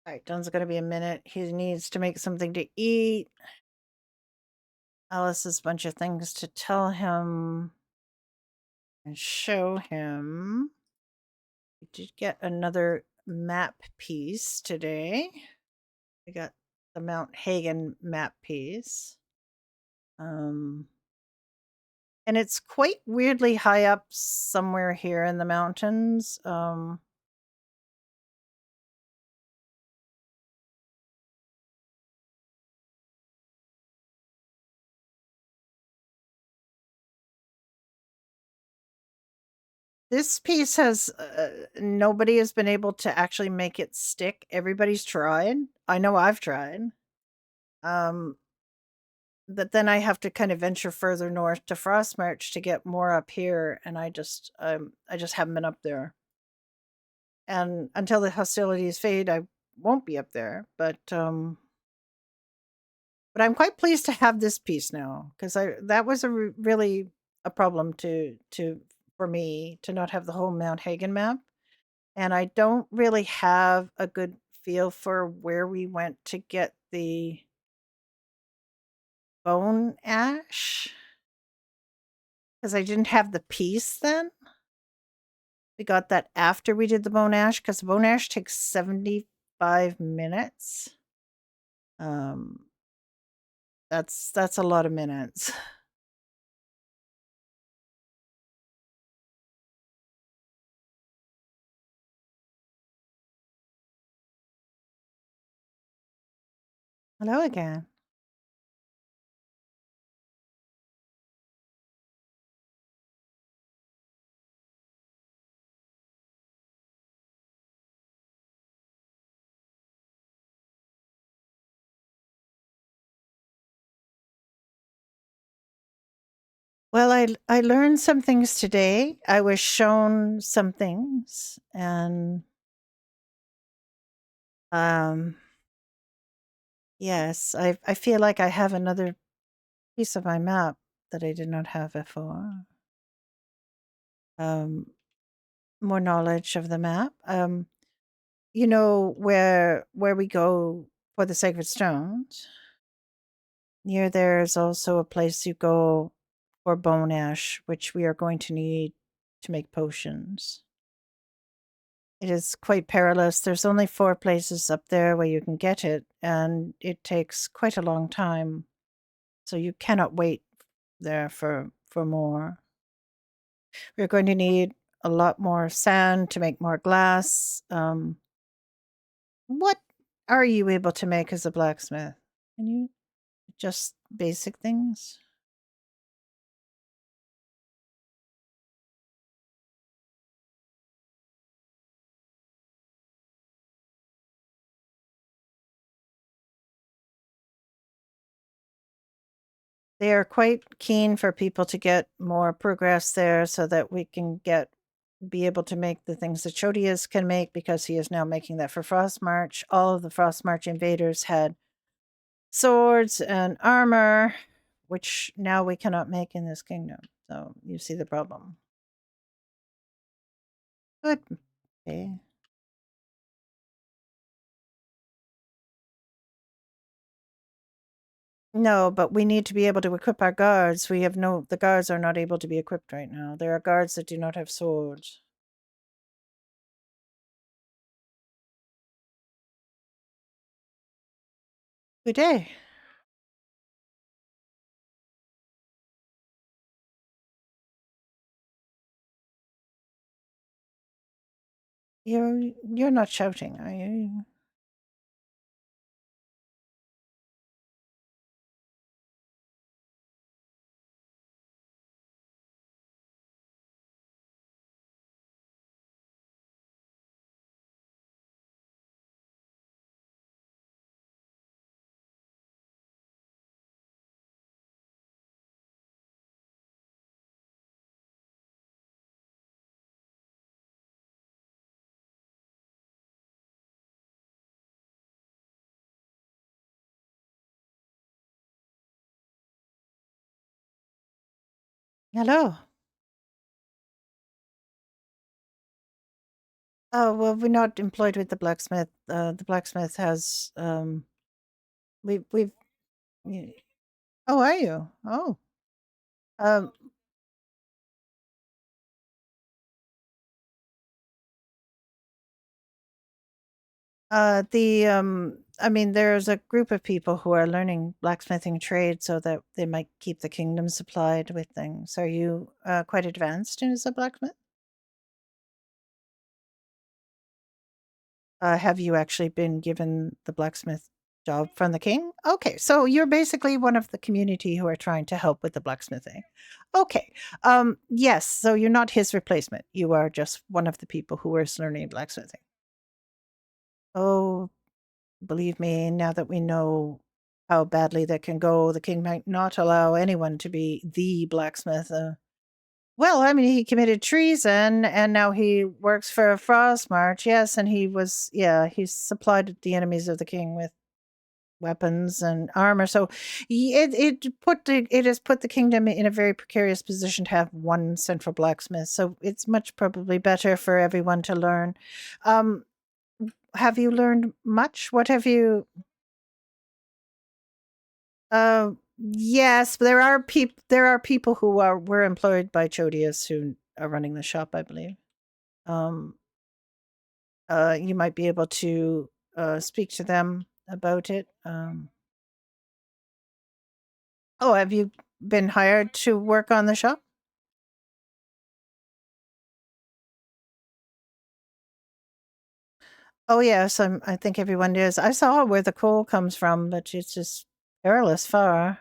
All right, Don's gonna be a minute. He needs to make something to eat. Alice has a bunch of things to tell him and show him. We did get another map piece today. We got the Mount Hagen map piece. And it's quite weirdly high up somewhere here in the mountains. This piece has nobody has been able to actually make it stick. Everybody's tried. I know I've tried. But then I have to kind of venture further north to Frostmarch to get more up here, and I just haven't been up there. And until the hostilities fade, I won't be up there. But I'm quite pleased to have this piece now, because that was really a problem for me to not have the whole Mount Hagen map, and I don't really have a good feel for where we went to get the bone ash, because I didn't have the piece then. We got that after we did the bone ash, because the bone ash takes 75 minutes. That's a lot of minutes. Hello again. Well, I learned some things today. I was shown some things, and yes, I feel like I have another piece of my map that I did not have before. More knowledge of the map. You know where we go for the sacred stones. Near there is also a place you go for bone ash, which we are going to need to make potions. It is quite perilous. There's only 4 places up there where you can get it, and it takes quite a long time. So you cannot wait there for more. We're going to need a lot more sand to make more glass. What are you able to make as a blacksmith? Can you just basic things? They are quite keen for people to get more progress there so that we can be able to make the things that Chodius can make, because he is now making that for Frostmarch. All of the Frostmarch invaders had swords and armor, which now we cannot make in this kingdom. So you see the problem. Good. Okay. No, but we need to be able to equip our guards. The guards are not able to be equipped right now. There are guards that do not have swords. Good day. You're not shouting, are you? Hello. Oh, well, we're not employed with the blacksmith. The blacksmith has, we've, y- oh, are you? Oh, um, I mean, there's a group of people who are learning blacksmithing trade so that they might keep the kingdom supplied with things. Are you, quite advanced as a blacksmith? Have you actually been given the blacksmith job from the king? Okay, so you're basically one of the community who are trying to help with the blacksmithing. Okay, yes, so you're not his replacement. You are just one of the people who is learning blacksmithing. Oh, believe me, now that we know how badly that can go, the king might not allow anyone to be the blacksmith. Well, I mean, he committed treason and now he works for Frostmarch. Yes, and he supplied the enemies of the king with weapons and armor. So it has put the kingdom in a very precarious position to have one central blacksmith. So it's much probably better for everyone to learn. Um, have you learned much? What have you yes, there are people who were employed by Chodius who are running the shop, I believe. Um, you might be able to speak to them about it. Oh, have you been hired to work on the shop? Oh yes, I think everyone is. I saw where the coal comes from, but it's just perilous far.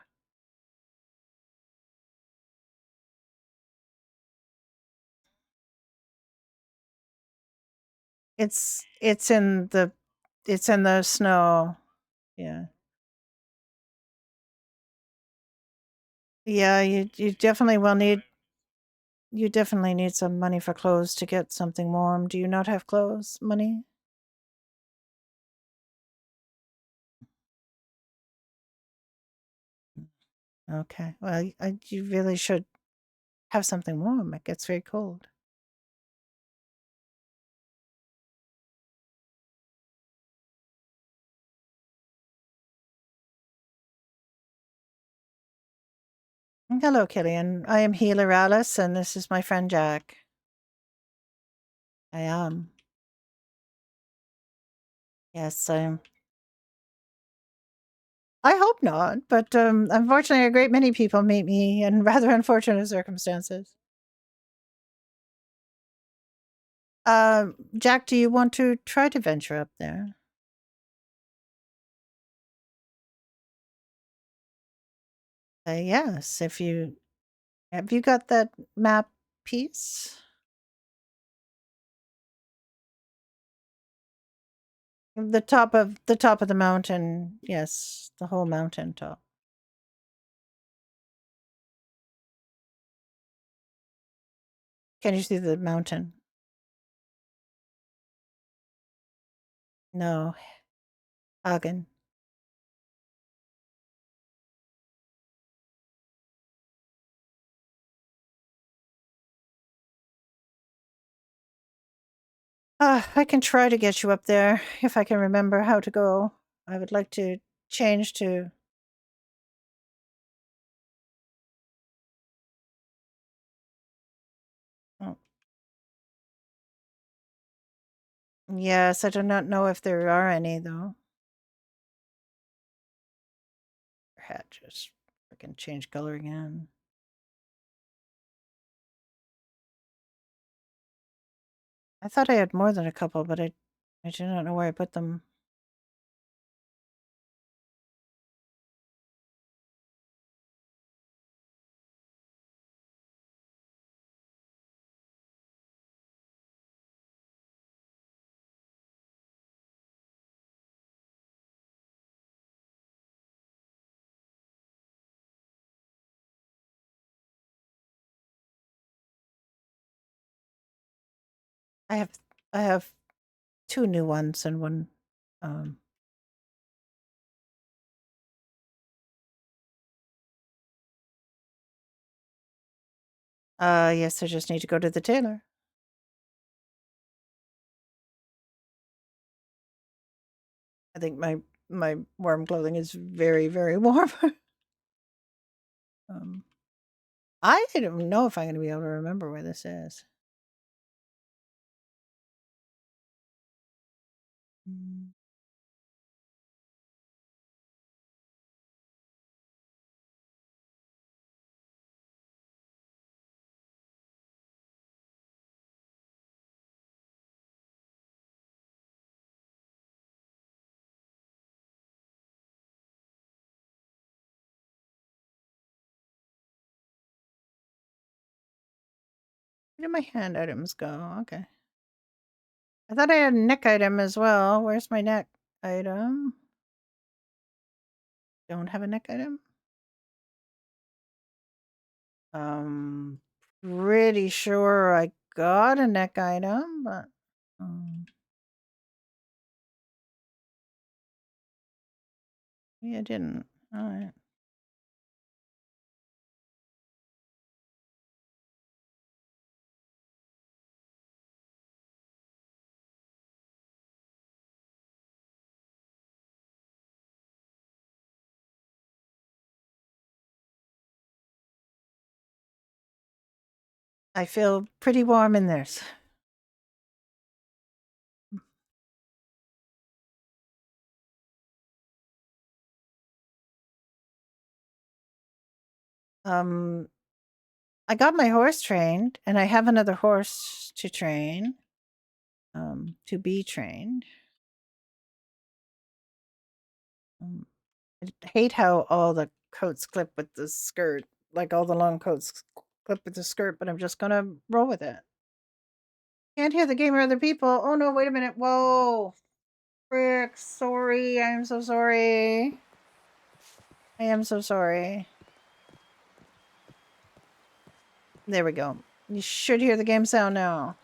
It's in the snow. Yeah. Yeah, you definitely need some money for clothes to get something warm. Do you not have clothes money? Okay. Well, you really should have something warm. It gets very cold. Hello, Killian. I am Healer Alice, and this is my friend Jack. I am. Yes, I am. I hope not, but unfortunately, a great many people meet me in rather unfortunate circumstances. Jack, do you want to try to venture up there? Yes, if you have you got that map piece? The top of the mountain. Yes, the whole mountain top. Can you see the mountain? No. Hagen. I can try to get you up there if I can remember how to go. I would like to change to. Oh. Yes, I do not know if there are any though. hat just freaking change color again. I thought I had more than a couple, but I do not know where I put them. I have 2 new ones and one yes, I just need to go to the tailor. I think my warm clothing is very, very warm. I don't know if I'm going to be able to remember where this is. Where did my hand items go? Okay. I thought I had a neck item as well. Where's my neck item? Don't have a neck item? Pretty sure I got a neck item, but maybe I didn't. All right. I feel pretty warm in there. I got my horse trained, and I have another horse to train, to be trained. I hate how all the coats clip with the skirt, like all the long coats clip with the skirt, but I'm just gonna roll with it. Can't hear the game or other people. Oh no, wait a minute. Whoa. Frick, sorry. I'm so sorry. I am so sorry. There we go. You should hear the game sound now.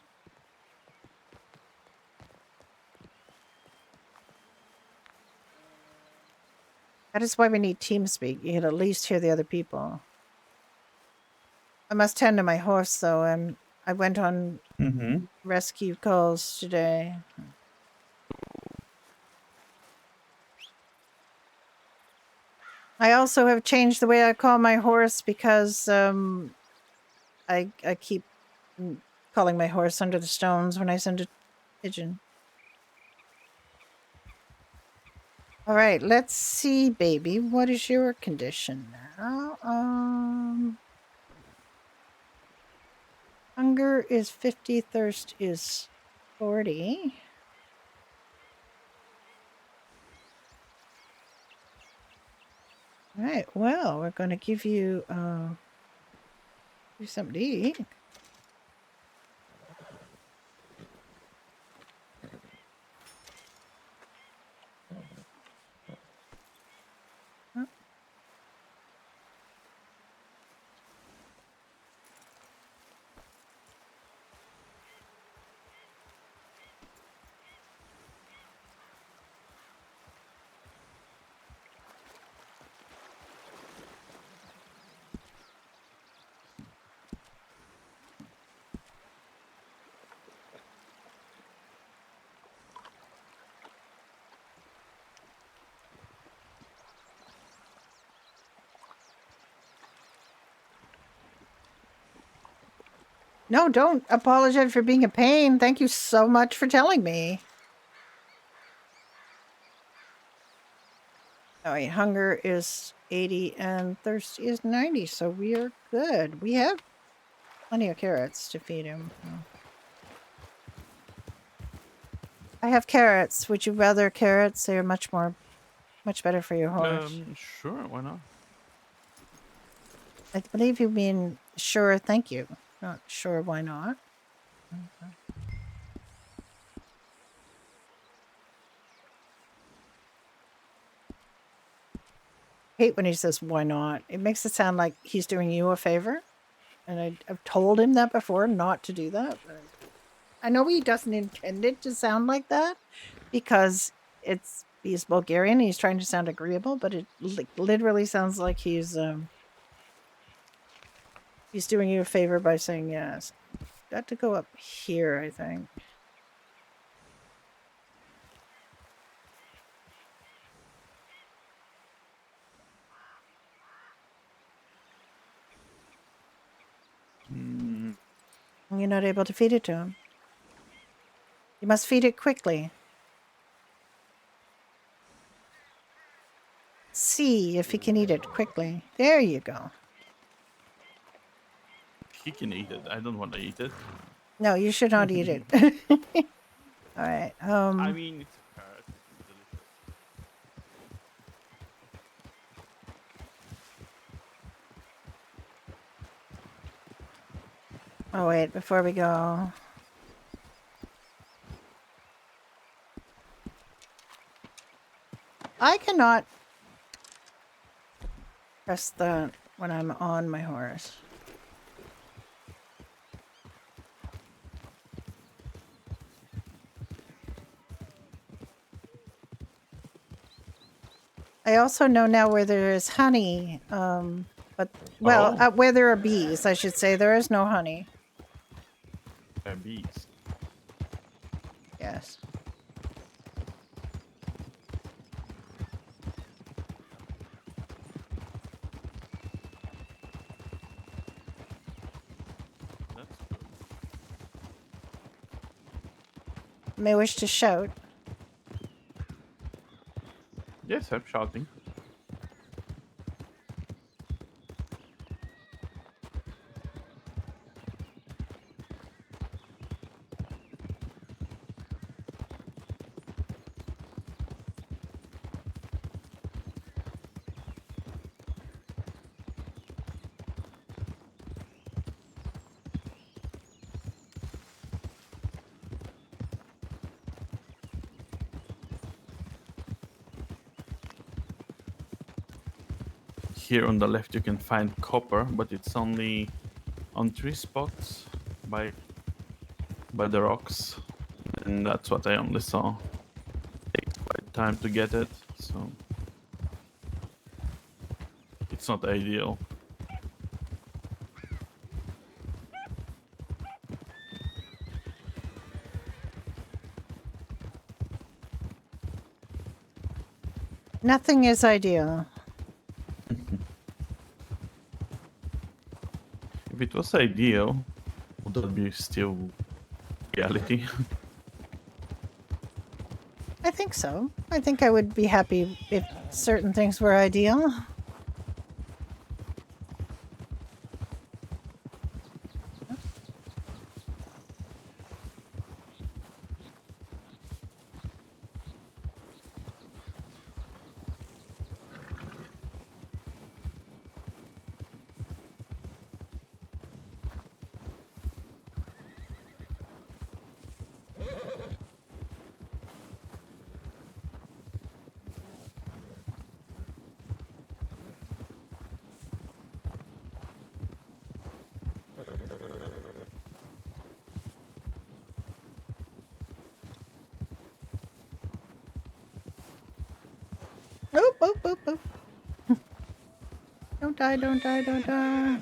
That is why we need TeamSpeak. You can at least hear the other people. I must tend to my horse though, and I went on rescue calls today. I also have changed the way I call my horse because I keep calling my horse Under the Stones when I send a pigeon. All right, let's see, baby. What is your condition now? Hunger is 50, thirst is 40. All right, well, we're going to give you something to eat. No, don't apologize for being a pain. Thank you so much for telling me. All right, hunger is 80 and thirst is 90, so we are good. We have plenty of carrots to feed him. I have carrots. Would you rather carrots? They're much better for your horse. Sure, why not? I believe you mean sure, thank you. Not sure, why not? Okay. I hate when he says why not. It makes it sound like he's doing you a favor. And I've told him that before not to do that. But I know he doesn't intend it to sound like that because he's Bulgarian and he's trying to sound agreeable, but it literally sounds like he's doing you a favor by saying yes. Got to go up here, I think. You're not able to feed it to him. You must feed it quickly. See if he can eat it quickly. There you go. He can eat it. I don't want to eat it. No, you should not eat it. All right. I mean, it's a carrot. It's delicious. Oh wait, before we go. I cannot press that when I'm on my horse. I also know now where there is honey, but where there are bees, I should say. There is no honey. Bees. Yes. That's good. May wish to shout. Yes, I'm shouting. Here on the left you can find copper, but it's only on 3 spots by the rocks, and that's what I only saw. Takes quite time to get it, so it's not ideal. Nothing is ideal. If it was ideal, would that be still reality? I think so. I think I would be happy if certain things were ideal. Oop, oop, oop, oop. Don't die, don't die, don't die.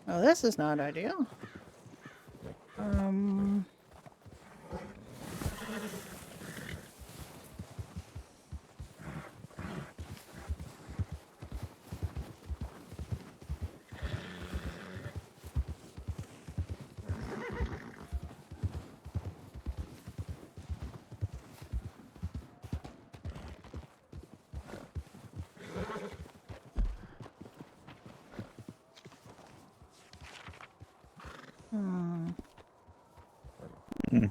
Oh, this is not ideal.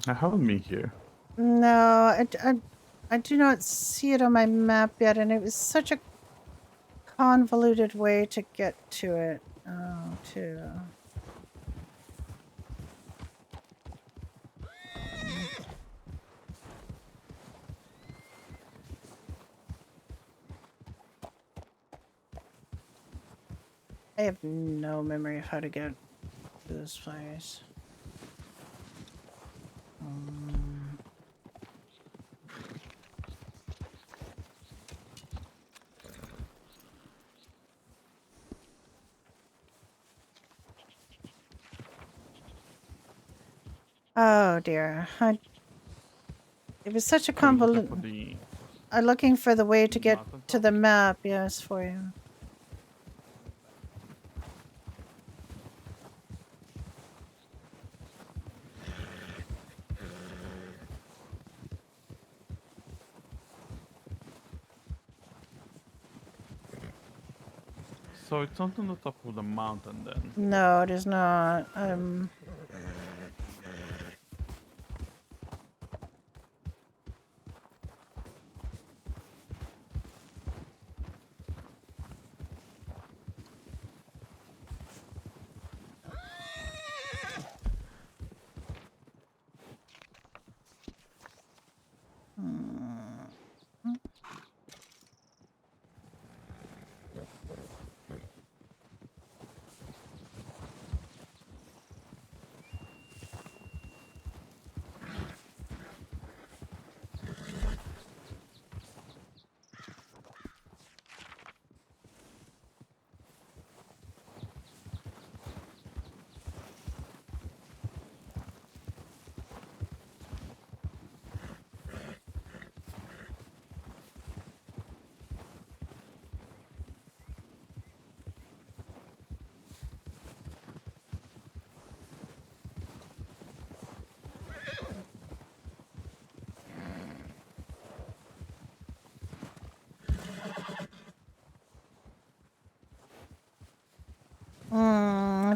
I haven't been here. No, I do not see it on my map yet, and it was such a convoluted way to get to it. Oh, too. I have no memory of how to get to this place. Oh dear. It was such a Are you looking convoluted. for the I'm looking for the way to get map to the map, yes, for you. So it's not on the top of the mountain then. No, it is not. I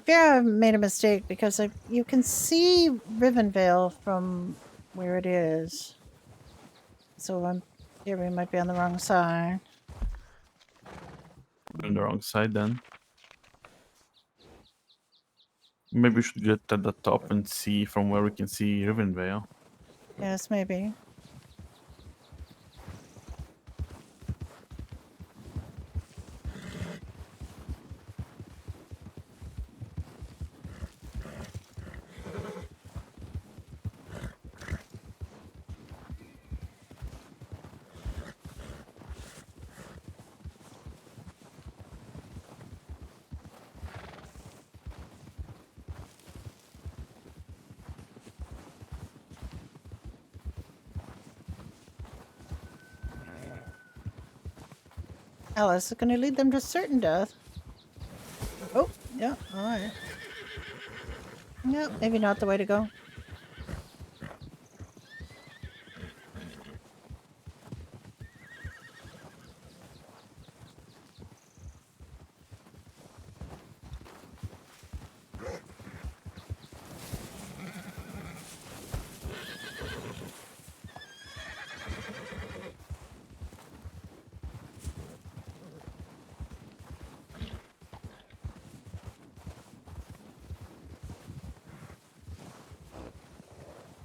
fear I've made a mistake because you can see Rivenvale from where it is. So I'm here we might be on the wrong side. We're on the wrong side then. Maybe we should get at the top and see from where we can see Rivenvale. Yes, maybe. Alice is going to lead them to certain death. Oh, yeah, all right. Yeah, maybe not the way to go.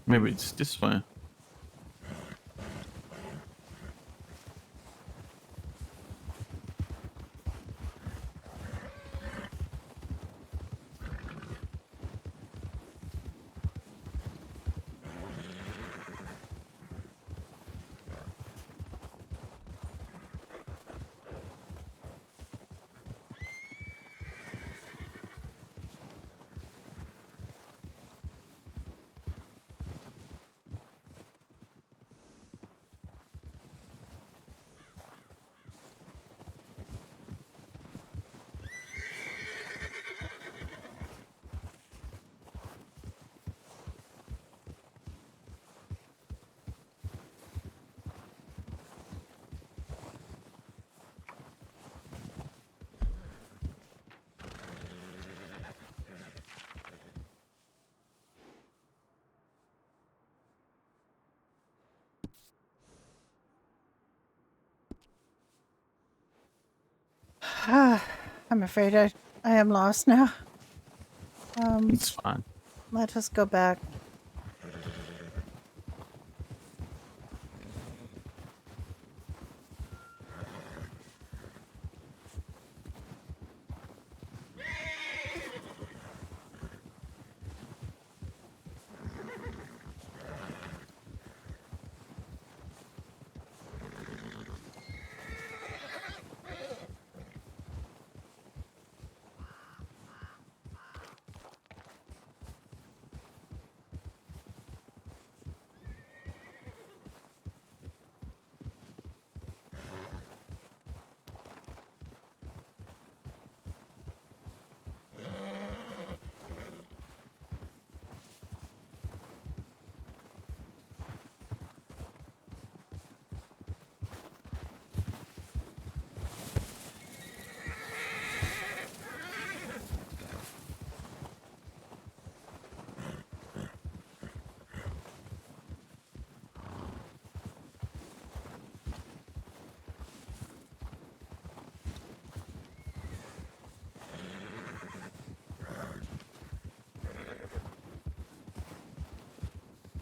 Maybe it's this way. I'm afraid I am lost now. It's fine. Let us go back.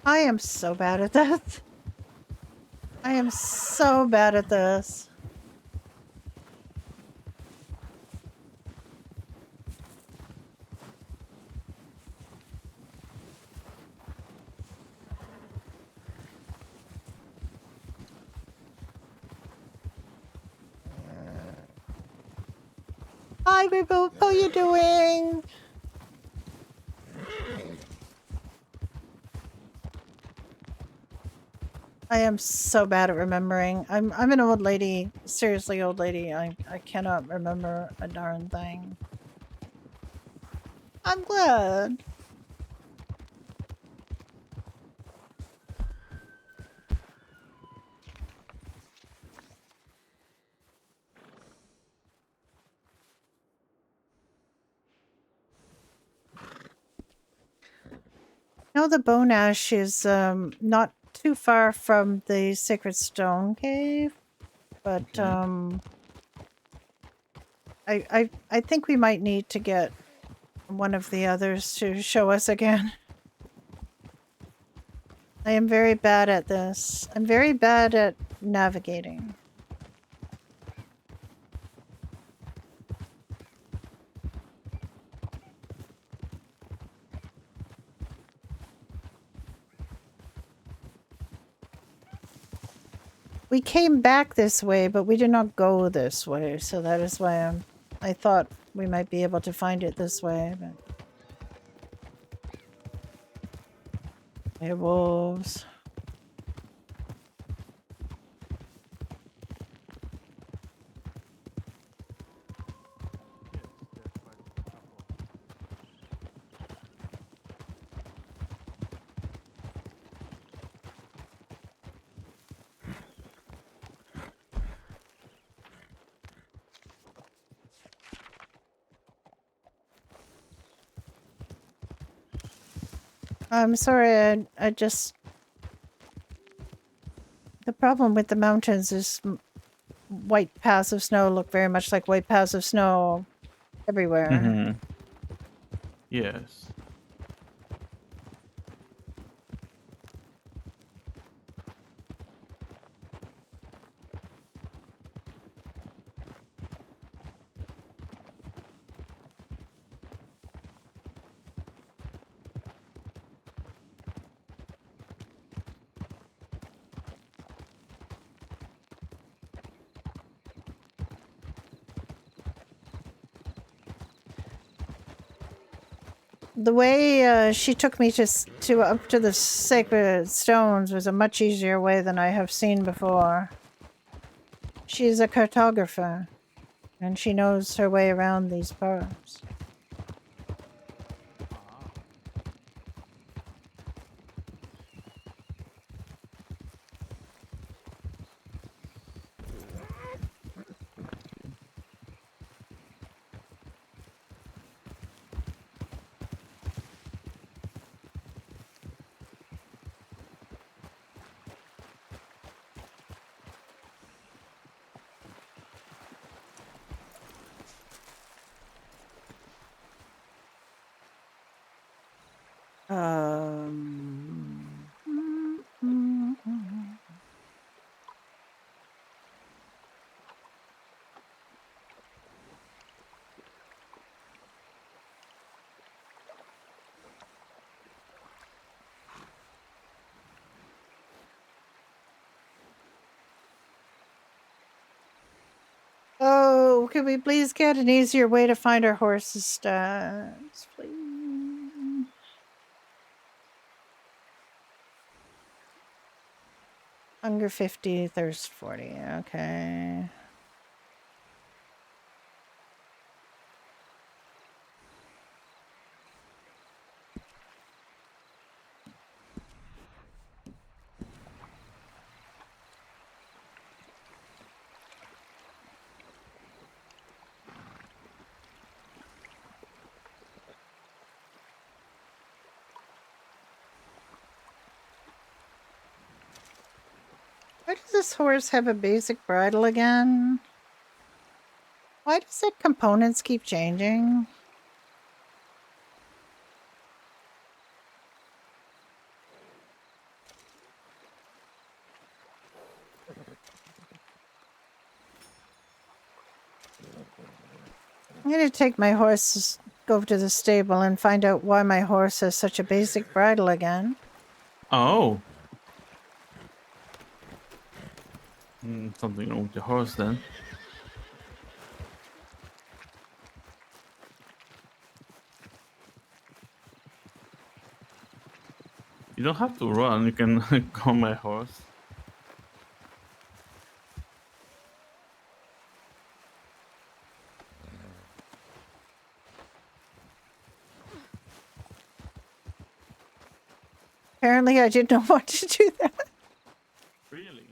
I am so bad at that. I am so bad at this. Hi, Reboot. How are you doing? I am so bad at remembering. I'm an old lady. Seriously, old lady. I cannot remember a darn thing. I'm glad. No, the bone ash is not too far from the Sacred Stone Cave, but I think we might need to get one of the others to show us again. I am very bad at this. I'm very bad at navigating. We came back this way, but we did not go this way, so that is why I thought we might be able to find it this way, but... Werewolves. I'm sorry, I just... The problem with the mountains is white paths of snow look very much like white paths of snow everywhere. Mm-hmm. Yes. The way she took me to up to the sacred stones was a much easier way than I have seen before. She's a cartographer, and she knows her way around these parts. Oh, could we please get an easier way to find our horse's stats, please? Hunger 50, thirst 40. Okay. Why does this horse have a basic bridle again? Why does it components keep changing? I'm gonna take my horse, go to the stable and find out why my horse has such a basic bridle again. Oh. Something wrong with the horse then. You don't have to run, you can go on my horse. Apparently I did not want to do that. Really?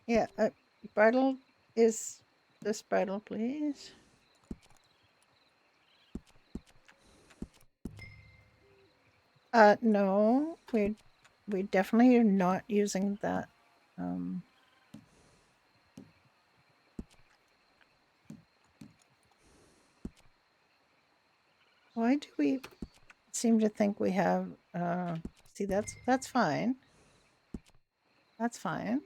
Yeah, bridle is this bridle, please. No, we definitely are not using that. Why do we seem to think we have, see, that's fine. That's fine.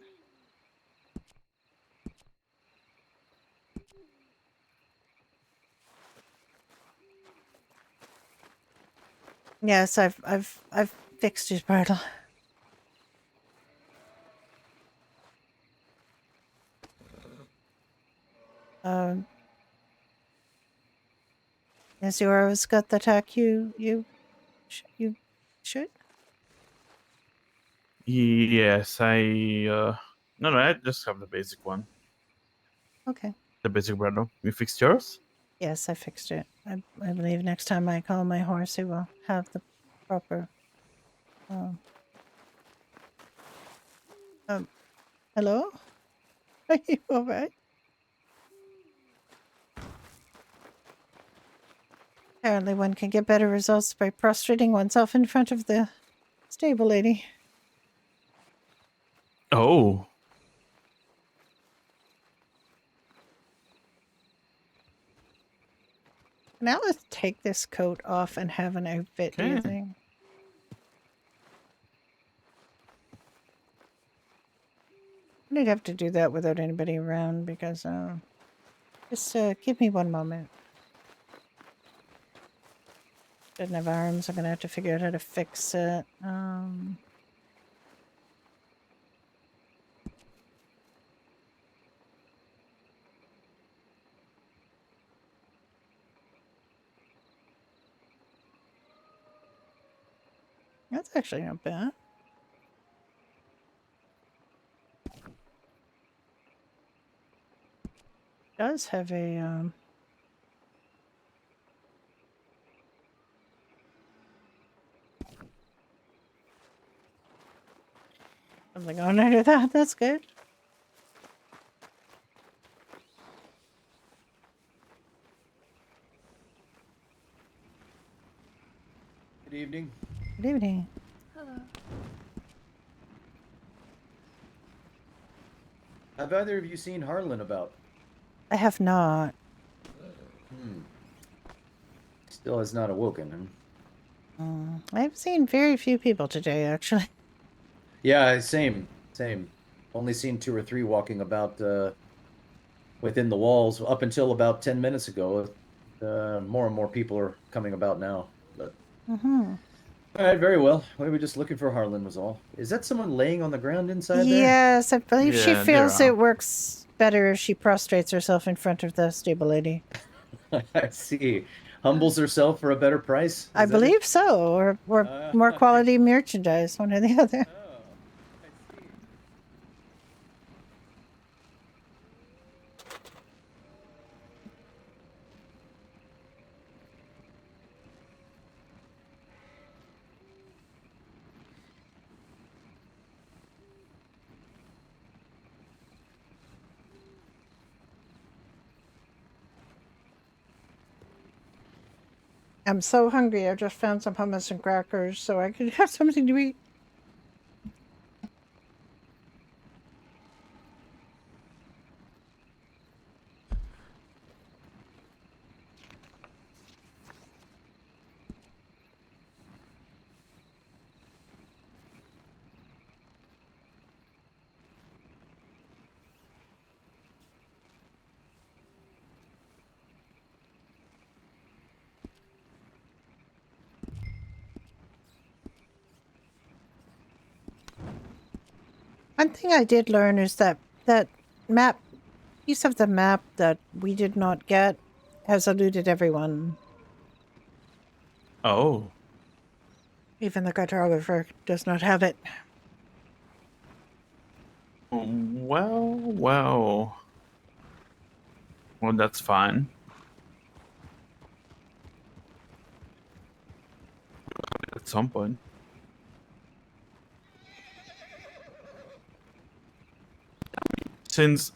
Yes, I've fixed his bridle. Yes, you always got the tack you should. Yes, no, I just have the basic one. Okay. The basic bridle. You fixed yours? Yes, I fixed it. I believe next time I call my horse, he will have the proper. Hello? Are you all right? Apparently, one can get better results by prostrating oneself in front of the stable lady. Oh. Now let's take this coat off and have an outfit, do you Okay. think? I'd have to do that without anybody around because, just give me one moment. Doesn't have arms, I'm gonna have to figure out how to fix it. That's actually not bad. Does have a Something on under that. That's good. Good evening. Good evening. Hello. Have either of you seen Harlan about? I have not. Still has not awoken. Huh? I've seen very few people today, actually. Yeah, same. Only seen 2 or 3 walking about within the walls up until about 10 minutes ago. More and more people are coming about now. But Mm-hmm. all right, very well. We were just looking for Harlan, was all. Is that someone laying on the ground inside there? Yes, I believe she Yeah, feels they're it works better if she prostrates herself in front of the stable lady. I see. Humbles herself for a better price. I Is that it? believe so, or more quality merchandise, one or the other. I'm so hungry. I just found some hummus and crackers so I could have something to eat. One thing I did learn is that that piece of the map that we did not get has eluded everyone. Oh. Even the cartographer does not have it. Well, that's fine. At some point. Since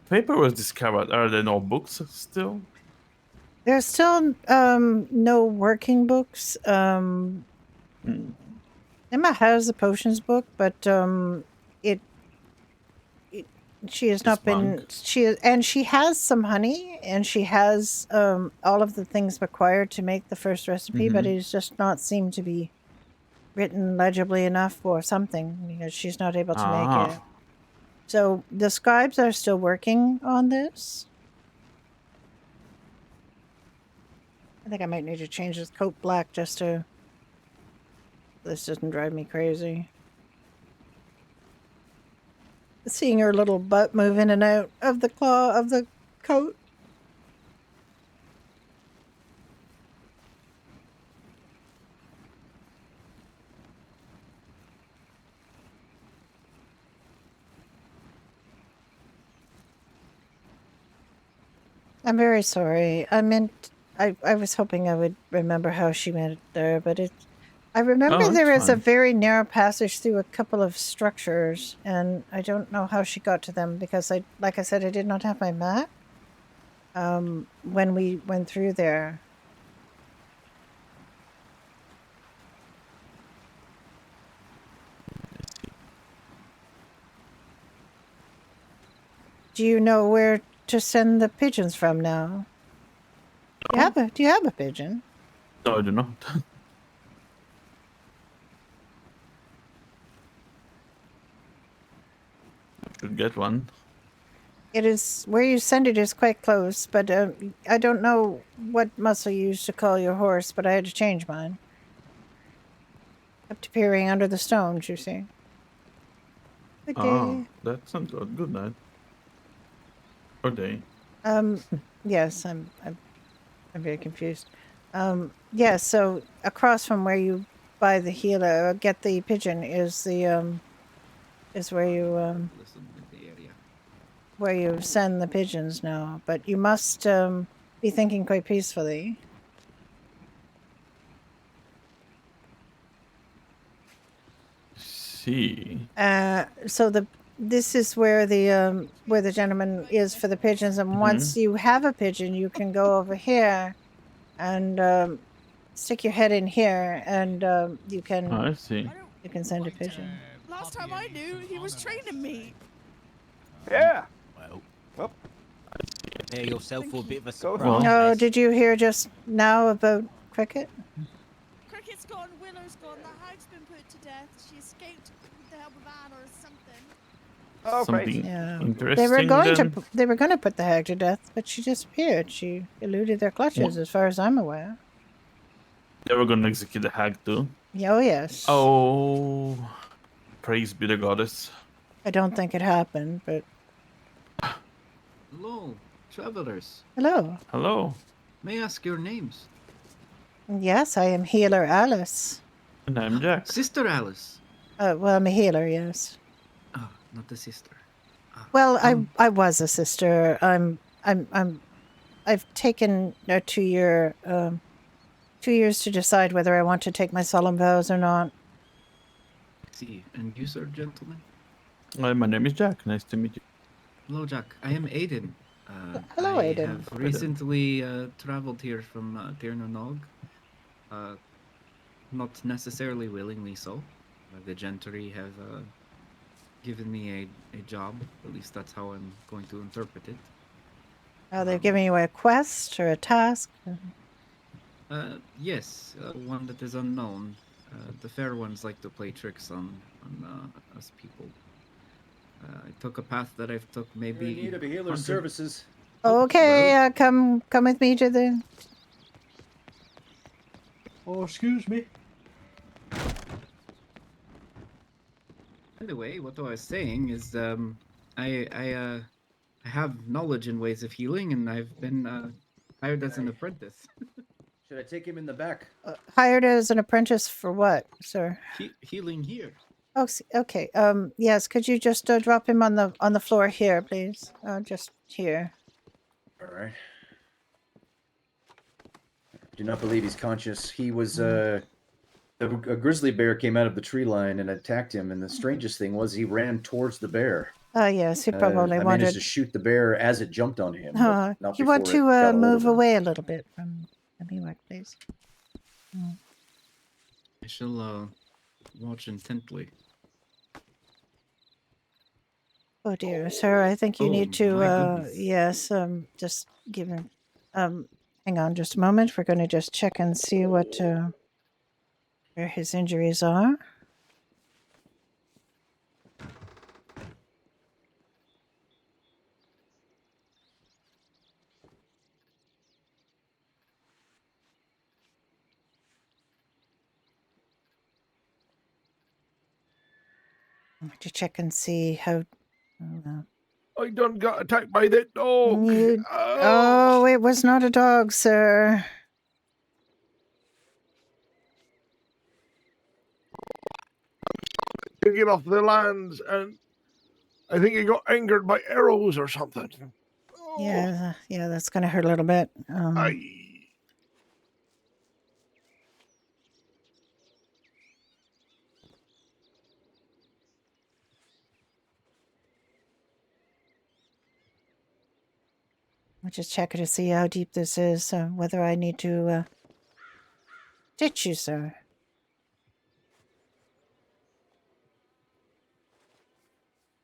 paper was discovered, are there no books still? There's still no working books. Emma has a potions book, but she has not been she has some honey and she has all of the things required to make the first recipe, but Mhm. it's just not seemed to be written legibly enough or something because she's not able to make it. Ah. So the scribes are still working on this. I think I might need to change this coat black just to this doesn't drive me crazy. Seeing her little butt move in and out of the claw of the coat. I'm very sorry. I was hoping I would remember how she made it there, but I remember Oh, there it's is a fine. very narrow passage through a couple of structures, and I don't know how she got to them because like I said, I did not have my map when we went through there. Do you know where to send the pigeons from now? Do you have a pigeon? No, I do not. Should get one. It is where you send it is quite close, but I don't know what muscle you used to call your horse, but I had to change mine. Kept appearing under the stones, you see. Good day. That sounds good. Good night. Or day. Yes, I'm very confused. Yeah, so across from where you buy the healer, get the pigeon is the is where you send the pigeons now. But you must be thinking quite peacefully. see. So this is where the gentleman is for the pigeons, and once you have a pigeon, you can go over here and stick your head in here, and you can I see. send a pigeon. Last time I knew, he was training me. Yeah. Well, prepare yourself for a bit of a Go. surprise. Oh, did you hear just now about Cricket? Cricket's gone, Willow's gone, the hag's been put to death. She escaped with the help of Anne or something. Oh, Something Yeah. interesting. They were going to put the hag to death, but she disappeared. She eluded their clutches, as far as I'm aware. They were going to execute the hag too. Oh yes. Oh, praise be the goddess. I don't think it happened, but Hello, travelers. hello. Hello. May I ask your names? Yes, I am healer Alice. And I'm Jack. Sister Alice. Well, I'm a healer. Yes. Oh, not the sister. Well, I was a sister. I've taken a 2 years to decide whether I want to take my solemn vows or not. See, and you, sir, gentlemen? My name is Jack. Nice to meet you. Hello, Jack. I am Aiden. Hello, I Aiden. have recently traveled here from Tir Nog. Not necessarily willingly so. The gentry have given me a job. At least that's how I'm going to interpret it. Are they giving you a quest or a task? Yes, one that is unknown. The fair ones like to play tricks on us people. I took a path that I've took maybe. You're in need of a healer's 100 services. Okay, come with me to the. Oh, excuse me. Anyway, what I was saying is, I have knowledge in ways of healing, and I've been hired as an apprentice. Should I take him in the back? Hired as an apprentice for what, sir? Healing here. Oh, okay. Yes. Could you just drop him on the floor here, please? Just here. All right. Do not believe he's conscious. He was a grizzly bear came out of the tree line and attacked him, and the strangest thing was he ran towards the bear. Oh, yes. He probably I wanted. managed to shoot the bear as it jumped on him. but not You want before to it got a hold move of him. away a little bit from me, what, please? I shall watch intently. Oh dear, sir. I think you Oh, need to. my goodness. Yes. Just give him. Hang on, just a moment. We're going to just check and see what where his injuries are. To check and see how. I done got attacked by that dog. Oh, it was not a dog, sir. To get off the lands, and I think he got angered by arrows or something. Yeah, that's going to hurt a little bit. I'll just check to see how deep this is, whether I need to ditch you, sir.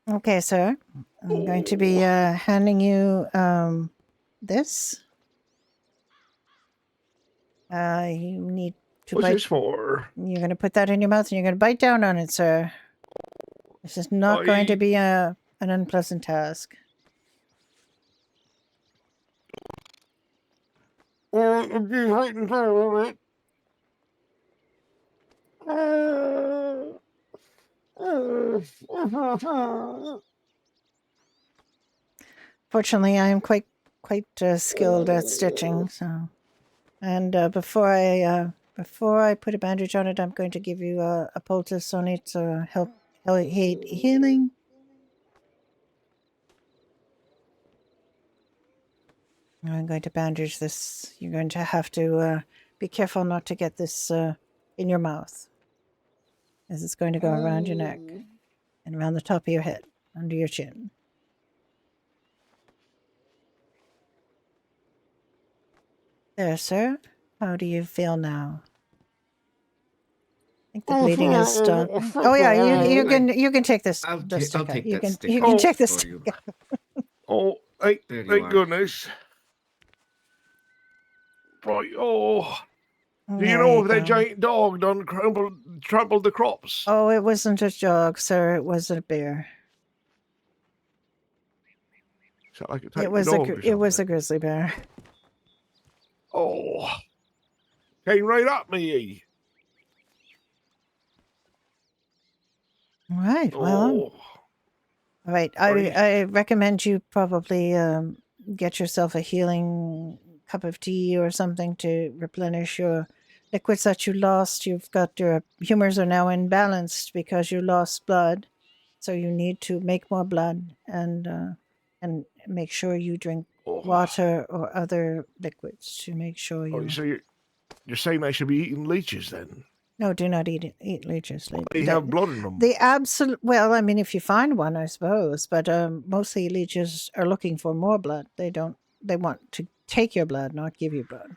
Okay, sir. I'm going to be handing you this. You need to What's bite. this for? You're going to put that in your mouth and you're going to bite down on it, sir. This is not going to be an unpleasant task. I'm just waiting for a moment. Fortunately, I am quite skilled at stitching. So, and before I put a bandage on it, I'm going to give you a poultice on it to help healing. I'm going to bandage this. You're going to have to be careful not to get this in your mouth. as it's going to go around your neck and around the top of your head, under your chin. There, sir. How do you feel now? I think the bleeding has stopped. Oh yeah, you can take this. I'll the stick out. take you that can stick you can out take the for stick you. out. Oh, thank There you thank are. goodness. Right. Oh. Do you There know you if that go. giant dog done trampled the crops? Oh, it wasn't a dog, sir. It was a bear. Sound like a It tiny was dog or it was a grizzly bear. Oh, came right up me. All right. Well, Oh, all right. I recommend you probably get yourself a healing cup of tea or something to replenish your liquids that you lost. You've got your humors are now imbalanced because you lost blood, so you need to make more blood and make sure you drink water or other liquids to make sure you. oh, so you're saying I should be eating leeches then? No, do not eat leeches. They have blood in them. The absolute. Well, I mean, if you find one, I suppose. But mostly leeches are looking for more blood. They don't. They want to take your blood, not give you blood.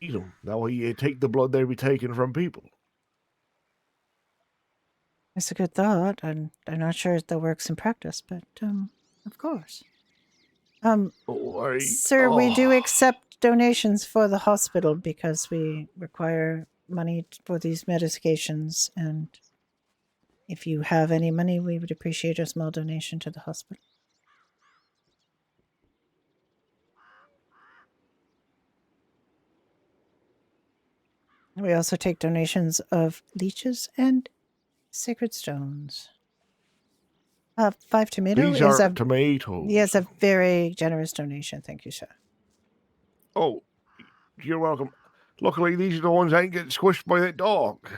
Eat them. That way you take the blood they be taking from people. It's a good thought. I'm not sure if that works in practice, but of course. Sir, we do accept donations for the hospital because we require money for these medications, and if you have any money, we would appreciate a small donation to the hospital. We also take donations of leeches and sacred stones. 5 tomato These is are a tomatoes. Yes, a very generous donation. Thank you, sir. Oh, you're welcome. Luckily, these are the ones that ain't getting squished by that dog.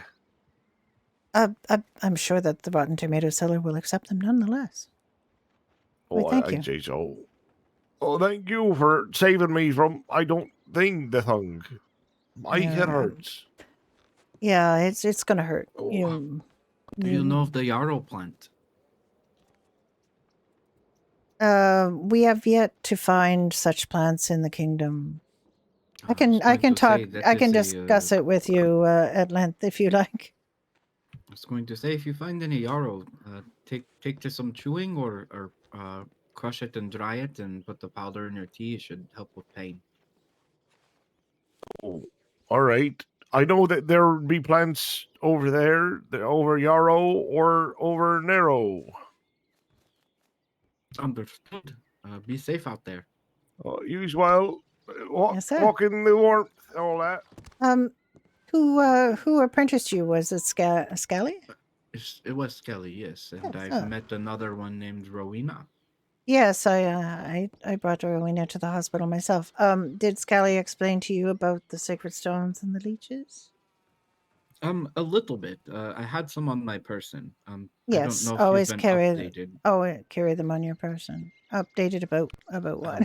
I'm sure that the Rotten Tomato seller will accept them nonetheless. Why, Oh, thank you. I'd say so. Oh, thank you for saving me from, I don't think, the tongue. My head hurts. Yeah, it's gonna hurt. Oh. Do you know of the yarrow plant? We have yet to find such plants in the kingdom. I can going to talk. say that I can is a, discuss it with you at length if you like. I was going to say, if you find any yarrow, take to some chewing or crush it and dry it and put the powder in your tea. It should help with pain. Oh, all right. I know that there would be plants over there, over Yarrow or over Narrow. Understood. Be safe out there. Use well. Yes, sir. Walk in the warmth, all that. Who apprenticed you? Was it Scally? It was Skelly, yes, and Yes, I've met another one named Rowena. Yes, I brought Rowena to the hospital myself. Did Scally explain to you about the sacred stones and the leeches? A little bit. I had some on my person. Yes, I don't know if always you've been carry. updated. Carry them on your person. Updated about what?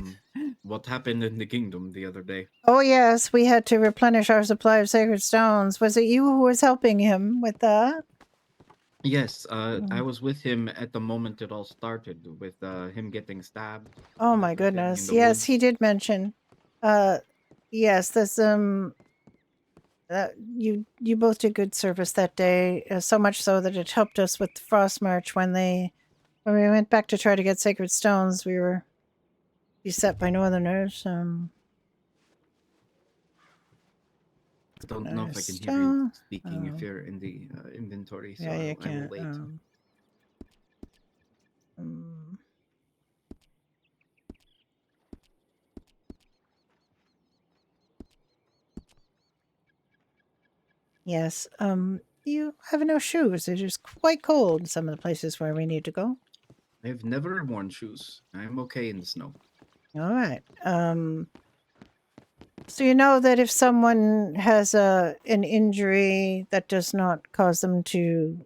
What happened in the kingdom the other day? Oh yes, we had to replenish our supply of sacred stones. Was it you who was helping him with that? Yes, I was with him at the moment it all started, with him getting stabbed. Oh my goodness! Yes, he did mention. Yes, this you both did good service that day. So much so that it helped us with the Frost March when we went back to try to get sacred stones. We were beset by Northerners. I don't know if I can hear you speaking if you're in the inventory, so Yeah, you I will can't. wait. Yes. You have no shoes. It is quite cold in some of the places where we need to go. I've never worn shoes. I'm okay in the snow. All right. So you know that if someone has an injury that does not cause them to,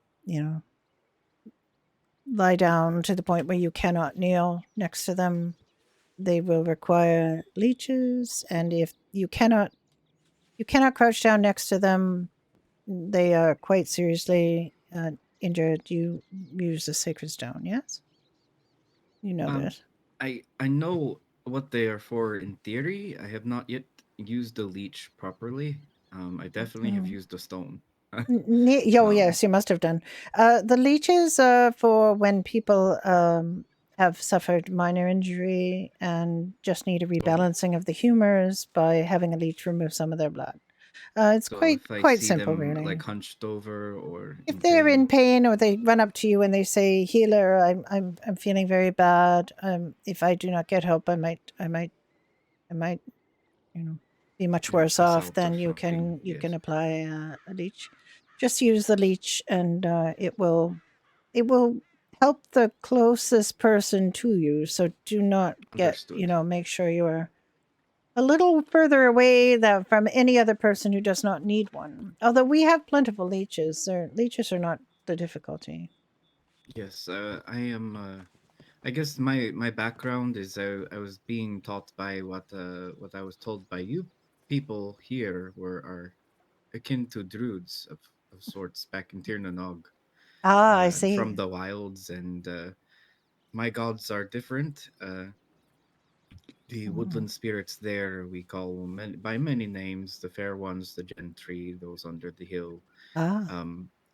lie down to the point where you cannot kneel next to them, they will require leeches. And if you cannot crouch down next to them, they are quite seriously injured, you use the sacred stone. Yes, you know this. I know what they are for in theory. I have not yet used the leech properly. I definitely have Mm. used the stone. Yes, you must have done. The leeches are for when people have suffered minor injury and just need a rebalancing of the humors by having a leech remove some of their blood. It's So quite if I quite see simple, them really. like hunched over or If in they're pain, in pain or they run up to you and they say, "Healer, I'm feeling very bad. If I do not get help, I might, you know, be much worse pass off." out or Then you something, can apply a leech. Just use the leech, and it will help the closest person to you. So do not get, Understood. make sure you are a little further away from any other person who does not need one. Although we have plentiful leeches. Leeches are not the difficulty. Yes, I am. I guess my background is I was being taught by what I was told by you people here are akin to druids of sorts back in Tir na Nog, I see. from the wilds, and my gods are different. The woodland spirits there we call by many names: the fair ones, the gentry, those under the hill. Ah.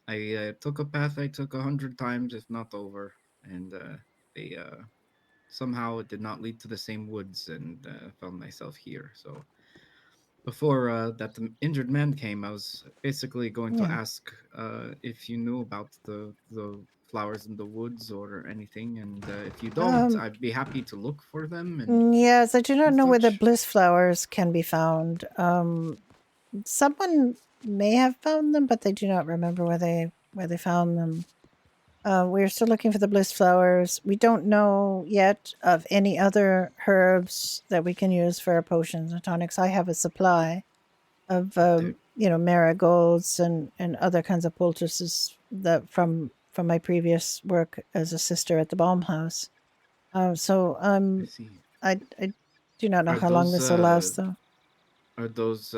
I took a path I took 100 times, if not over, and they somehow it did not lead to the same woods, and found myself here. So before that injured man came, I was basically going to Yeah. ask if you knew about the flowers in the woods or anything, and if you don't, Um, I'd be happy to look for them. And Yes, I do not know where the bliss flowers can be found. Someone may have found them, but they do not remember where they found them. We're still looking for the bliss flowers. We don't know yet of any other herbs that we can use for our potions and tonics. I have a supply of marigolds and other kinds of poultices that from my previous work as a sister at the Balm House. I do not know Are how long this will last, though. Are those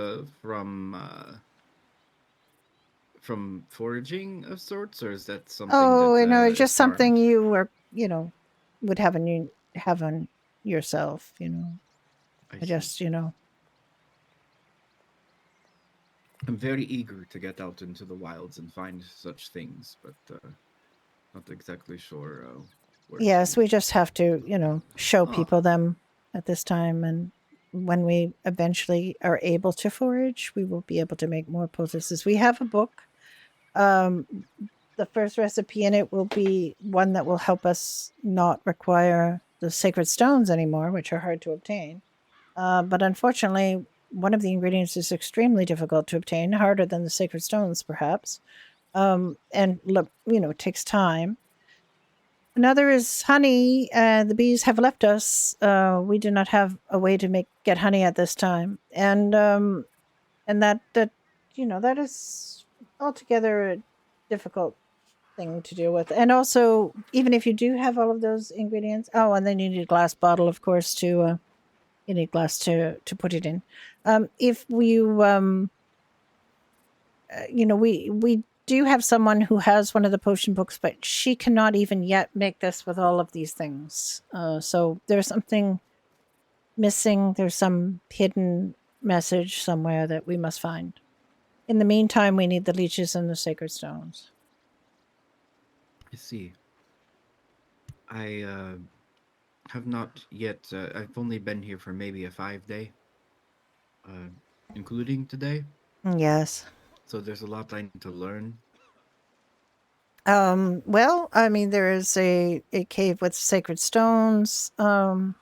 from foraging of sorts, or is that something Oh, that no, it's is just something farmed? you were, would have on yourself. I I just, I'm very eager to get out into the wilds and find such things, but not exactly sure where. Yes, we just have to, show Oh. people them at this time, and when we eventually are able to forage, we will be able to make more poultices. We have a book. The first recipe in it will be one that will help us not require the sacred stones anymore, which are hard to obtain. But unfortunately, one of the ingredients is extremely difficult to obtain, harder than the sacred stones, perhaps. And it takes time. Another is honey. The bees have left us. We do not have a way to get honey at this time, and that is altogether a difficult thing to deal with. And also, even if you do have all of those ingredients, and then you need a glass bottle, of course, to you need glass to put it in. If you we do have someone who has one of the potion books, but she cannot even yet make this with all of these things. So there's something missing. There's some hidden message somewhere that we must find. In the meantime, we need the leeches and the sacred stones. I see. I have not yet. I've only been here for maybe a 5-day, including today. Yes. So there's a lot I need to learn. Well, I mean, there is a cave with sacred stones that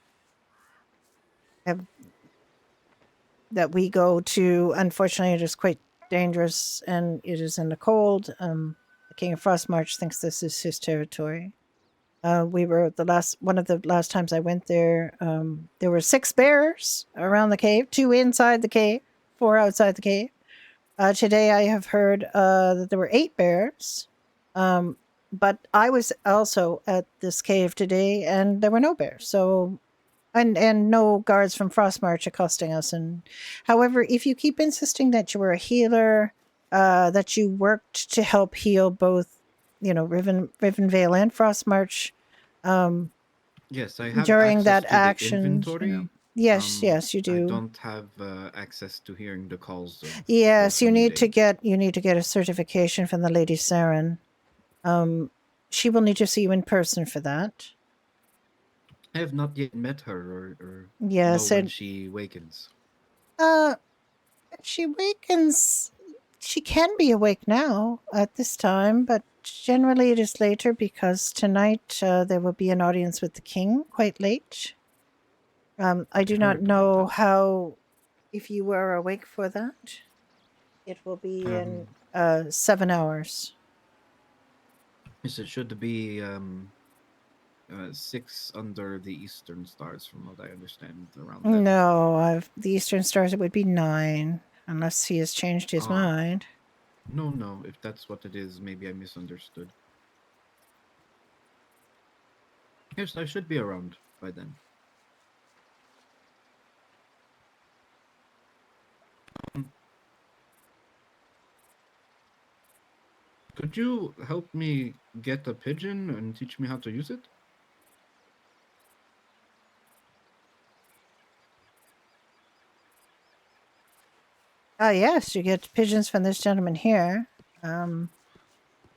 we go to. Unfortunately, it is quite dangerous, and it is in the cold. The King of Frostmarch thinks this is his territory. We were one of the last times I went there. There were 6 bears around the cave, 2 inside the cave, 4 outside the cave. Today I have heard that there were 8 bears. But I was also at this cave today, and there were no bears. So, and no guards from Frostmarch accosting us. And however, if you keep insisting that you were a healer, that you worked to help heal both, Rivenvale and Frostmarch. Yes, I have During access that to the action. inventory. Yes, yes, you I do. don't have access to hearing the calls though. Yes, you welcome need to day. get a certification from the Lady Saren. She will need to see you in person for that. I have not yet met her or Yes, know when and she wakens. She wakens. She can be awake now at this time, but generally it is later because tonight there will be an audience with the king quite late. I do not know if you were awake for that. It will be in 7 hours. Yes, it should be 6 under the eastern stars, from what I understand. Around that. No, the Eastern Stars it would be 9, unless he has changed his mind. No. If that's what it is, maybe I misunderstood. Yes, I should be around by then. Could you help me get a pigeon and teach me how to use it? Oh yes, you get pigeons from this gentleman here. I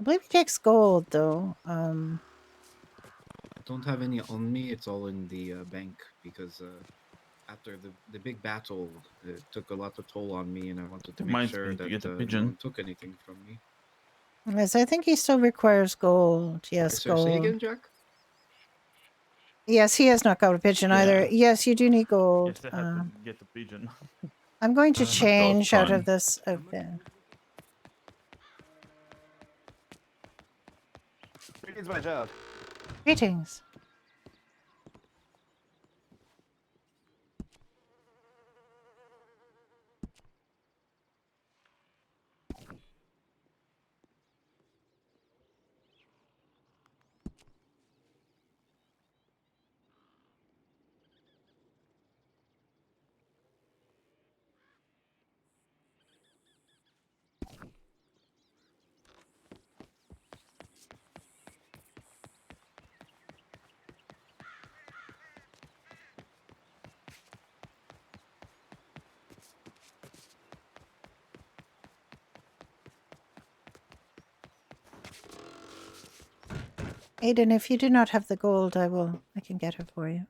believe he takes gold though. I don't have any on me. It's all in the bank because after the big battle, it took a lot of toll on me, and I wanted to make Reminds sure me to that get a no pigeon. one took anything from me. Yes, I think he still requires gold. Yes, Sorry, say gold. again, Jack? Yes, he has not got a pigeon either. Yeah. Yes, you do need gold. Yes, I had to get a pigeon. I'm going to That was change out of fun. this. Okay. Greetings, my child. Greetings. Aiden, if you do not have the gold, I can get it for you.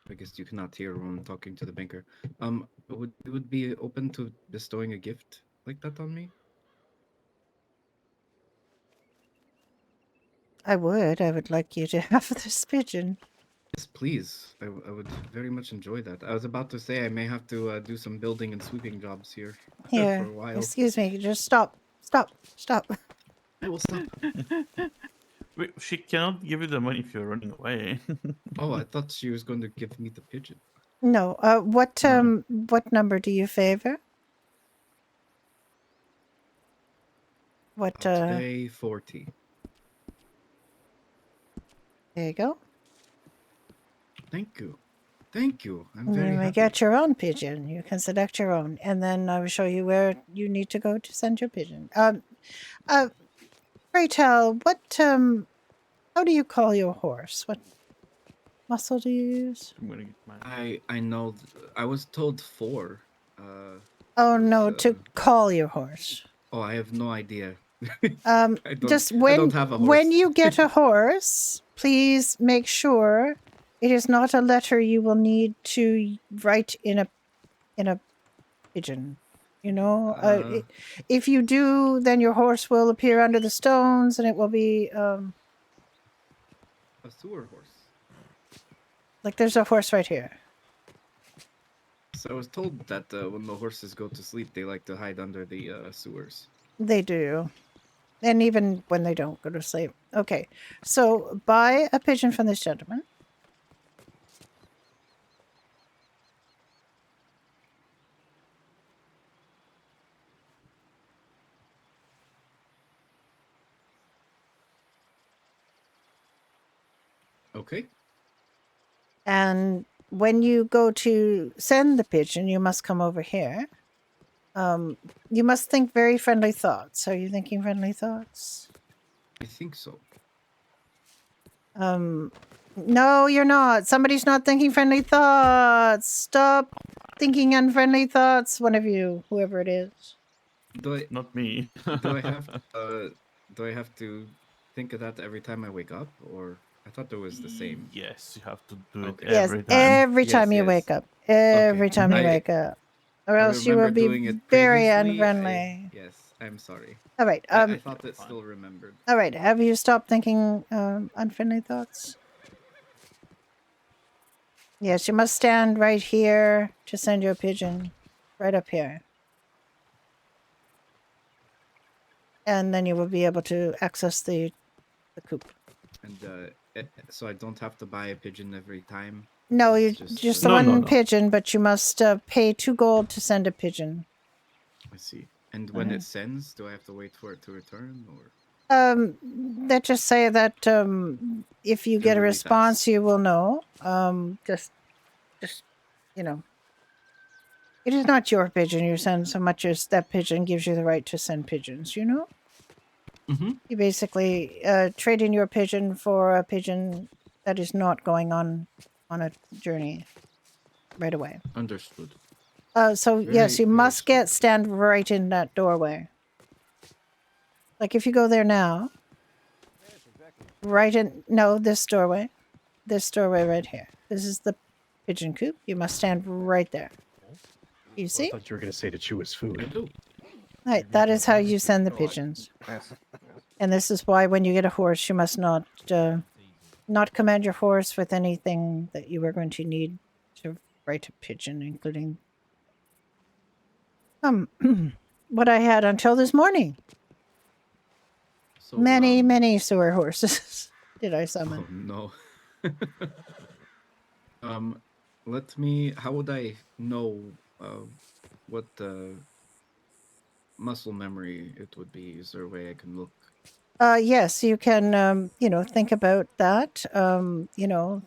I guess you cannot hear when I'm talking to the banker. Would be open to bestowing a gift like that on me? I would like you to have this pigeon. Yes, please. I would very much enjoy that. I was about to say I may have to do some building and sweeping jobs here for Here, a while. excuse me, just stop. I will stop. Wait, she cannot give you the money if you're running away. Oh, I thought she was going to give me the pigeon. No, what number do you favor? What Today, 40. There you go. Thank you. Thank you. I'm You very may happy. get your own pigeon. You can select your own, and then I will show you where you need to go to send your pigeon. Pray tell, how do you call your horse? What muscle do you use? I'm gonna get mine. I know. I was told 4. Oh no, to call your horse. Oh, I have no idea. I don't have a horse. When you get a horse, please make sure it is not a letter you will need to write in a pigeon. If you do, then your horse will appear under the stones, and it will be A sewer horse. like there's a horse right here. So I was told that when the horses go to sleep, they like to hide under the sewers. They do. And even when they don't go to sleep. Okay. So buy a pigeon from this gentleman. Okay. And when you go to send the pigeon, you must come over here. You must think very friendly thoughts. Are you thinking friendly thoughts? I think so. No, you're not. Somebody's not thinking friendly thoughts. Stop thinking unfriendly thoughts. One of you, whoever it is. Not me. Do I have to think of that every time I wake up, or I thought it was the same? Yes, you have to do it Yes, every time. every time you yes. wake up. Every time you I- wake up. Or I else you will remember doing be it very previously. unfriendly. Yes, I'm sorry. All right. I thought it still remembered. All right. Have you stopped thinking unfriendly thoughts? Yes, you must stand right here to send your pigeon. Right up here. And then you will be able to access the coop. And so I don't have to buy a pigeon every time. No, you It's just uh, the No, one no. pigeon, but you must pay 2 gold to send a pigeon. I see. And when Uh-huh. it sends, do I have to wait for it to return, or? Let's just say that if you get a really response, you will know. Just, you know, it is not your pigeon you send so much as that pigeon gives you the right to send pigeons. You know. Mm-hmm. You basically trade in your pigeon for a pigeon that is not going on a journey right away. Understood. So yes, you must stand right in that doorway. Like if you go there now, right in this doorway right here. This is the pigeon coop. You must stand right there. You see? I thought you were going to say to chew his food. Right, that is how you send the pigeons. And this is why when you get a horse, you must not command your horse with anything that you are going to need to write a pigeon, including what I had until this morning. So, Many sewer horses did I summon. Oh no. Let me. How would I know what muscle memory it would be? Is there a way I can look? Yes, you can, think about that.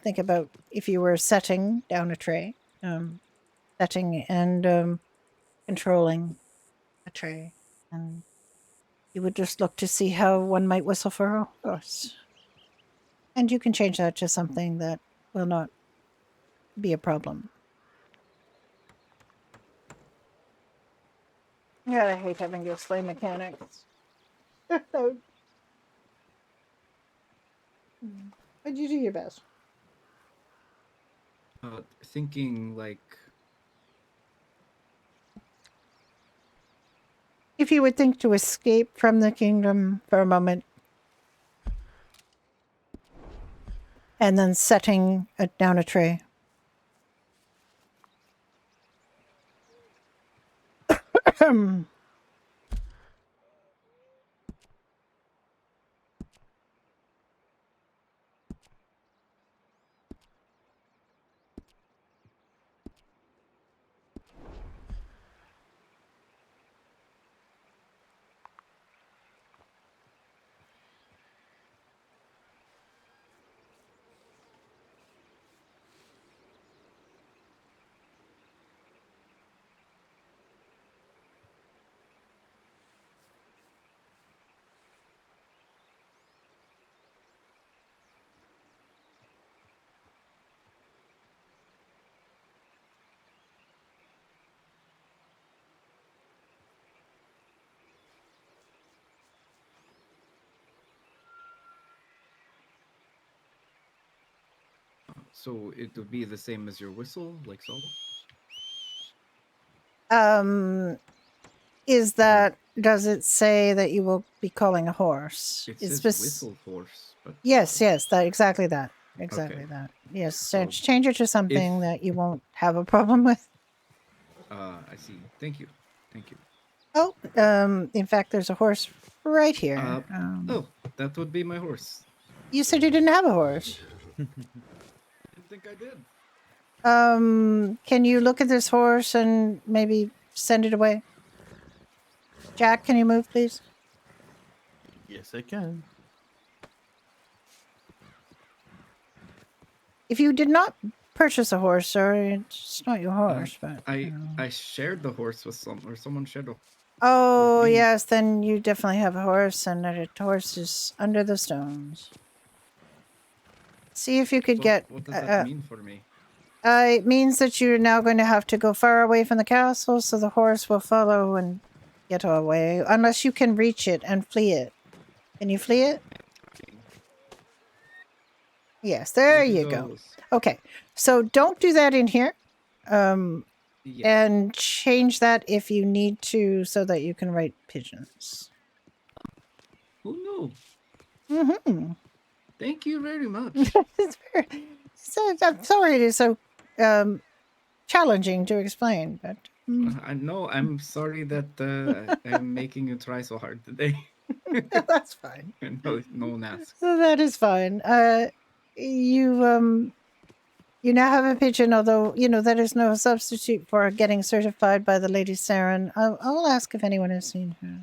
Think about if you were setting down a tray, setting and controlling a tray. And you would just look to see how one might whistle for a horse. And you can change that to something that will not be a problem. Yeah, I hate having to explain mechanics. But you do your best. Thinking like. If you would think to escape from the kingdom for a moment, and then setting down a tray. So it would be the same as your whistle, like so? Does it say that you will be calling a horse? It It's says spec- whistle horse, but Yes, exactly that. Yes, so So change it to something that you won't have a problem with. I see. Thank you. Thank you. Oh, in fact, there's a horse right here. Oh, that would be my horse. You said you didn't have a horse. I didn't think I did. Can you look at this horse and maybe send it away? Jack, can you move, please? Yes, I can. If you did not purchase a horse, sir. It's not your horse, but. I shared the horse with someone shared a Oh, me. yes, then you definitely have a horse, and that horse is under the stones. See if you could get. What does that mean for me? It means that you're now going to have to go far away from the castle, so the horse will follow and get away, unless you can reach it and flee it. Can you flee it? Yes, there you go. Okay, so don't do that in here. And change that if you need to, so that you can write pigeons. Oh no! Mm-hmm. Thank you very much. I'm sorry it is so challenging to explain, but I know. I'm sorry that I'm making you try so hard today. That's fine. No one asked. That is fine. You now have a pigeon, although that is no substitute for getting certified by the Lady Saren. I will ask if anyone has seen her.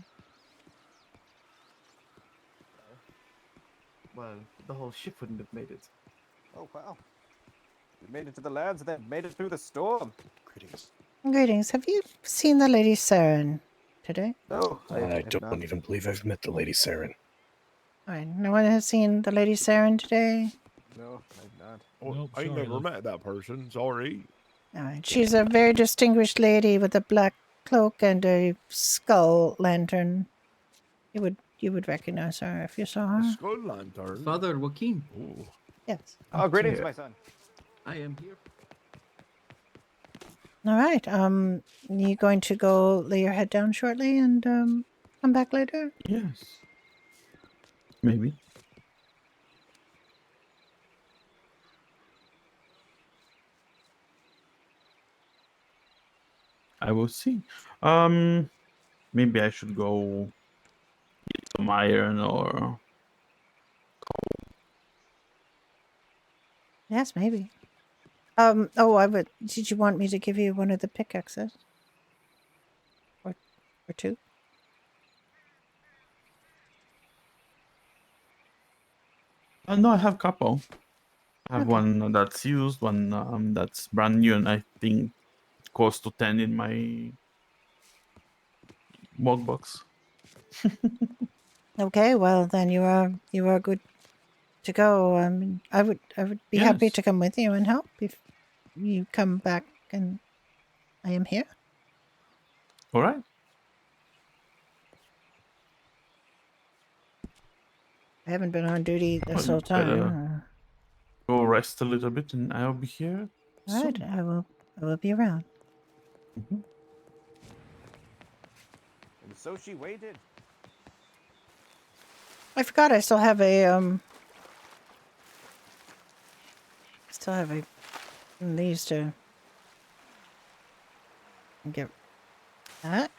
Well, the whole ship wouldn't have made it. Oh, wow. We made it to the lands and then made it through the storm. Greetings. Greetings. Have you seen the Lady Saren today? No, I don't even believe I've met the Lady Saren. All right. No one has seen the Lady Saren today? No, I've not. Well, I never met that person. Sorry. All right. She's a very distinguished lady with a black cloak and a skull lantern. You would recognize her if you saw her. Skull lantern. Father Joaquin. Yes. Oh, greetings, my son. I am here. All right. You going to go lay your head down shortly and come back later? Yes. Maybe. I will see. Maybe I should go get some iron or. Yes, maybe. Did you want me to give you one of the pickaxes? Or two? No, I have a couple. I have one that's used, one that's brand new, and I think cost to 10 in my mug box. Okay, well then you are good to go. I would be happy Yes. to come with you and help if you come back and I am here. All right. I haven't been on duty this Well, whole time. Go rest a little bit, and I'll be here. All right, I will be around. And so she waited. I forgot I still have a these to get that.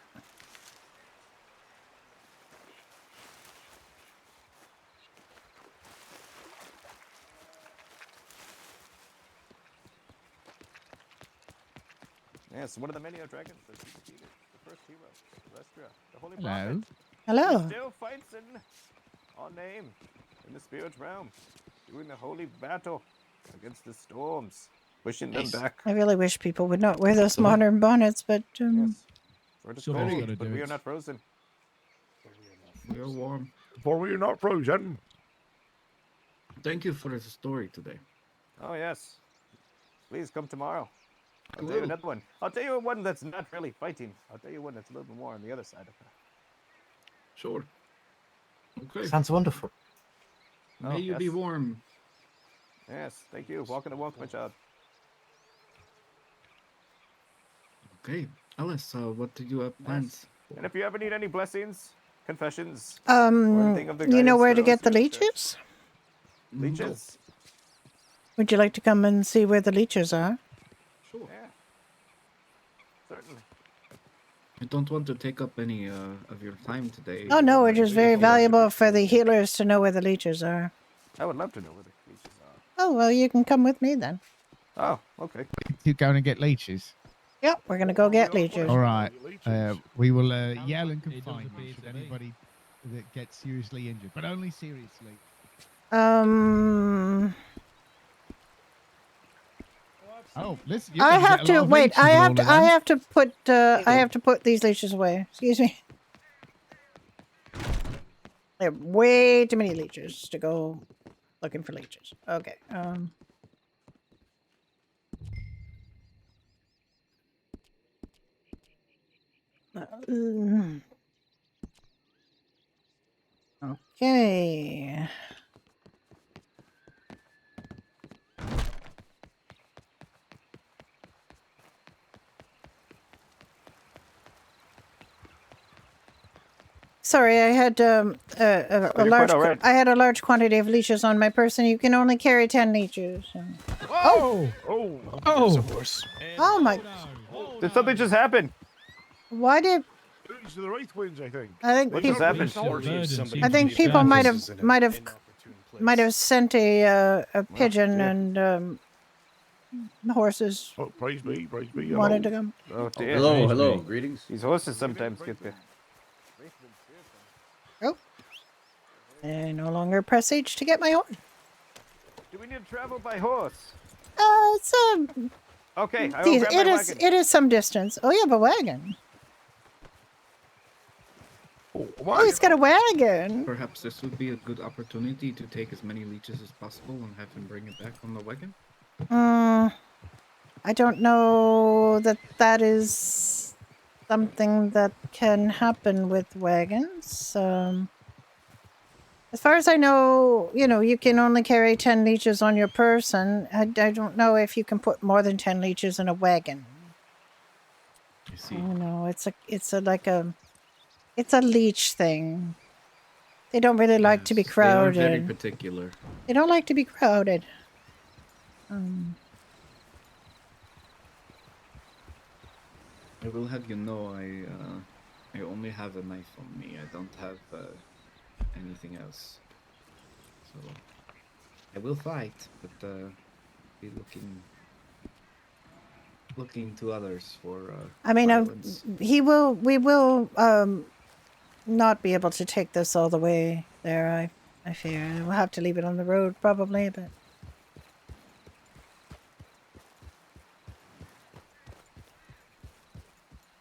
Yes, one of the many dragons that he defeated. The first hero, Celestia, the holy Hello. prophet. Hello. Who still fights in our name in the spirit realm, doing the holy battle against the storms, pushing them back. I really wish people would not wear those modern bonnets, but For the Somebody's cold, gotta but do we it. are not frozen. We are warm. For we are not frozen. Thank you for the story today. Oh yes. Please come tomorrow. I I'll tell you will. another one. I'll tell you one that's not really fighting. I'll tell you one that's a little bit more on the other side of that. Sure. Okay. Sounds wonderful. May you be yes. warm. Yes, thank you. Walking the walk, my child. Okay, Alice, what do you have plans? And if you ever need any blessings, confessions, or anything of the you know guidance where to for get the us, leeches? leeches. Would you like to come and see where the leeches are? Sure. Yeah. Certainly. I don't want to take up any of your time today. Oh no, it is very valuable for the healers to know where the leeches are. I would love to know where the leeches are. Oh well, you can come with me then. Oh, okay. Keep going and get leeches. Yep, we're gonna go get leeches. All right. We will yell and confine you should anybody that gets seriously injured, but only seriously. Oh, listen. I have to wait. I have to. I have to put. I have to put these leeches away. Excuse me. There are way too many leeches to go looking for leeches. Okay. Okay. Sorry, I had a you're quite large. all right. I had a large quantity of leeches on my person. You can only carry 10 leeches. So. Oh! Oh! Of course. Oh my! Did something just happen? Why did? These are the right twins, I think. I think What people. just happened? I think people might have sent a pigeon and horses Oh, praise be, praise be. wanted to come. Oh dear. Hello. Greetings. These horses sometimes get the. Oh. I no longer press H to get my horse. Do we need to travel by horse? It's Okay, I will grab my wagon. it is some distance. Oh, you have a wagon. Oh, he's got a wagon. Perhaps this would be a good opportunity to take as many leeches as possible and have him bring it back on the wagon. I don't know that is something that can happen with wagons. As far as I know, you can only carry 10 leeches on your person. I don't know if you can put more than 10 leeches in a wagon. I see. Oh no, it's a leech thing. They don't really like to be crowded. They are very particular. They don't like to be crowded. I will have you know, I only have a knife on me. I don't have anything else. So I will fight, but be looking to others for. I mean, violence. we will not be able to take this all the way there. I fear we'll have to leave it on the road probably, but.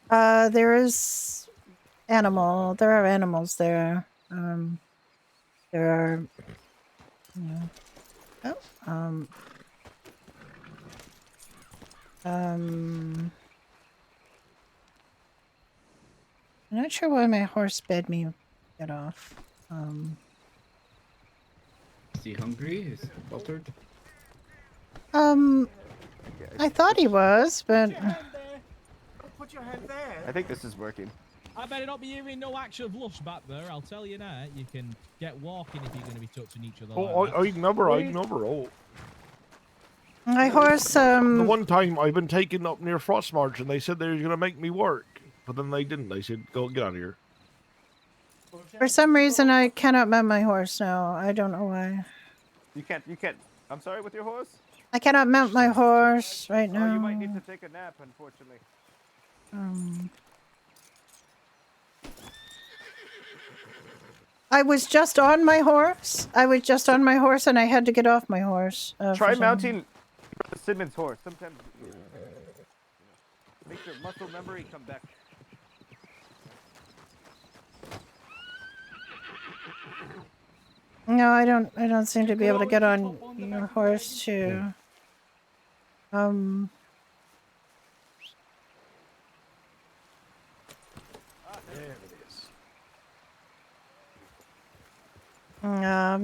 There are animals there. There are, I'm not sure why my horse bid me get off. Is he hungry? Is he buttered? I thought he was, but. Put your head there. I think this is working. I better not be hearing no action of lush back there. I'll tell you now. You can get walking if you're going to be touching each other. Oh, like that. I number. Oh. My horse, The one time I've been taken up near Frostmarch and they said they were going to make me work. But then they didn't. They said, go get out of here. For some reason, I cannot mount my horse now. I don't know why. You can't. I'm sorry, with your horse? I cannot mount my horse right now. Oh, you might need to take a nap, unfortunately. I was just on my horse. And I had to get off my horse. Try mounting Brother Simmons' horse. Sometimes make your muscle memory come back. No, I don't seem to be able to get on your horse too. I'm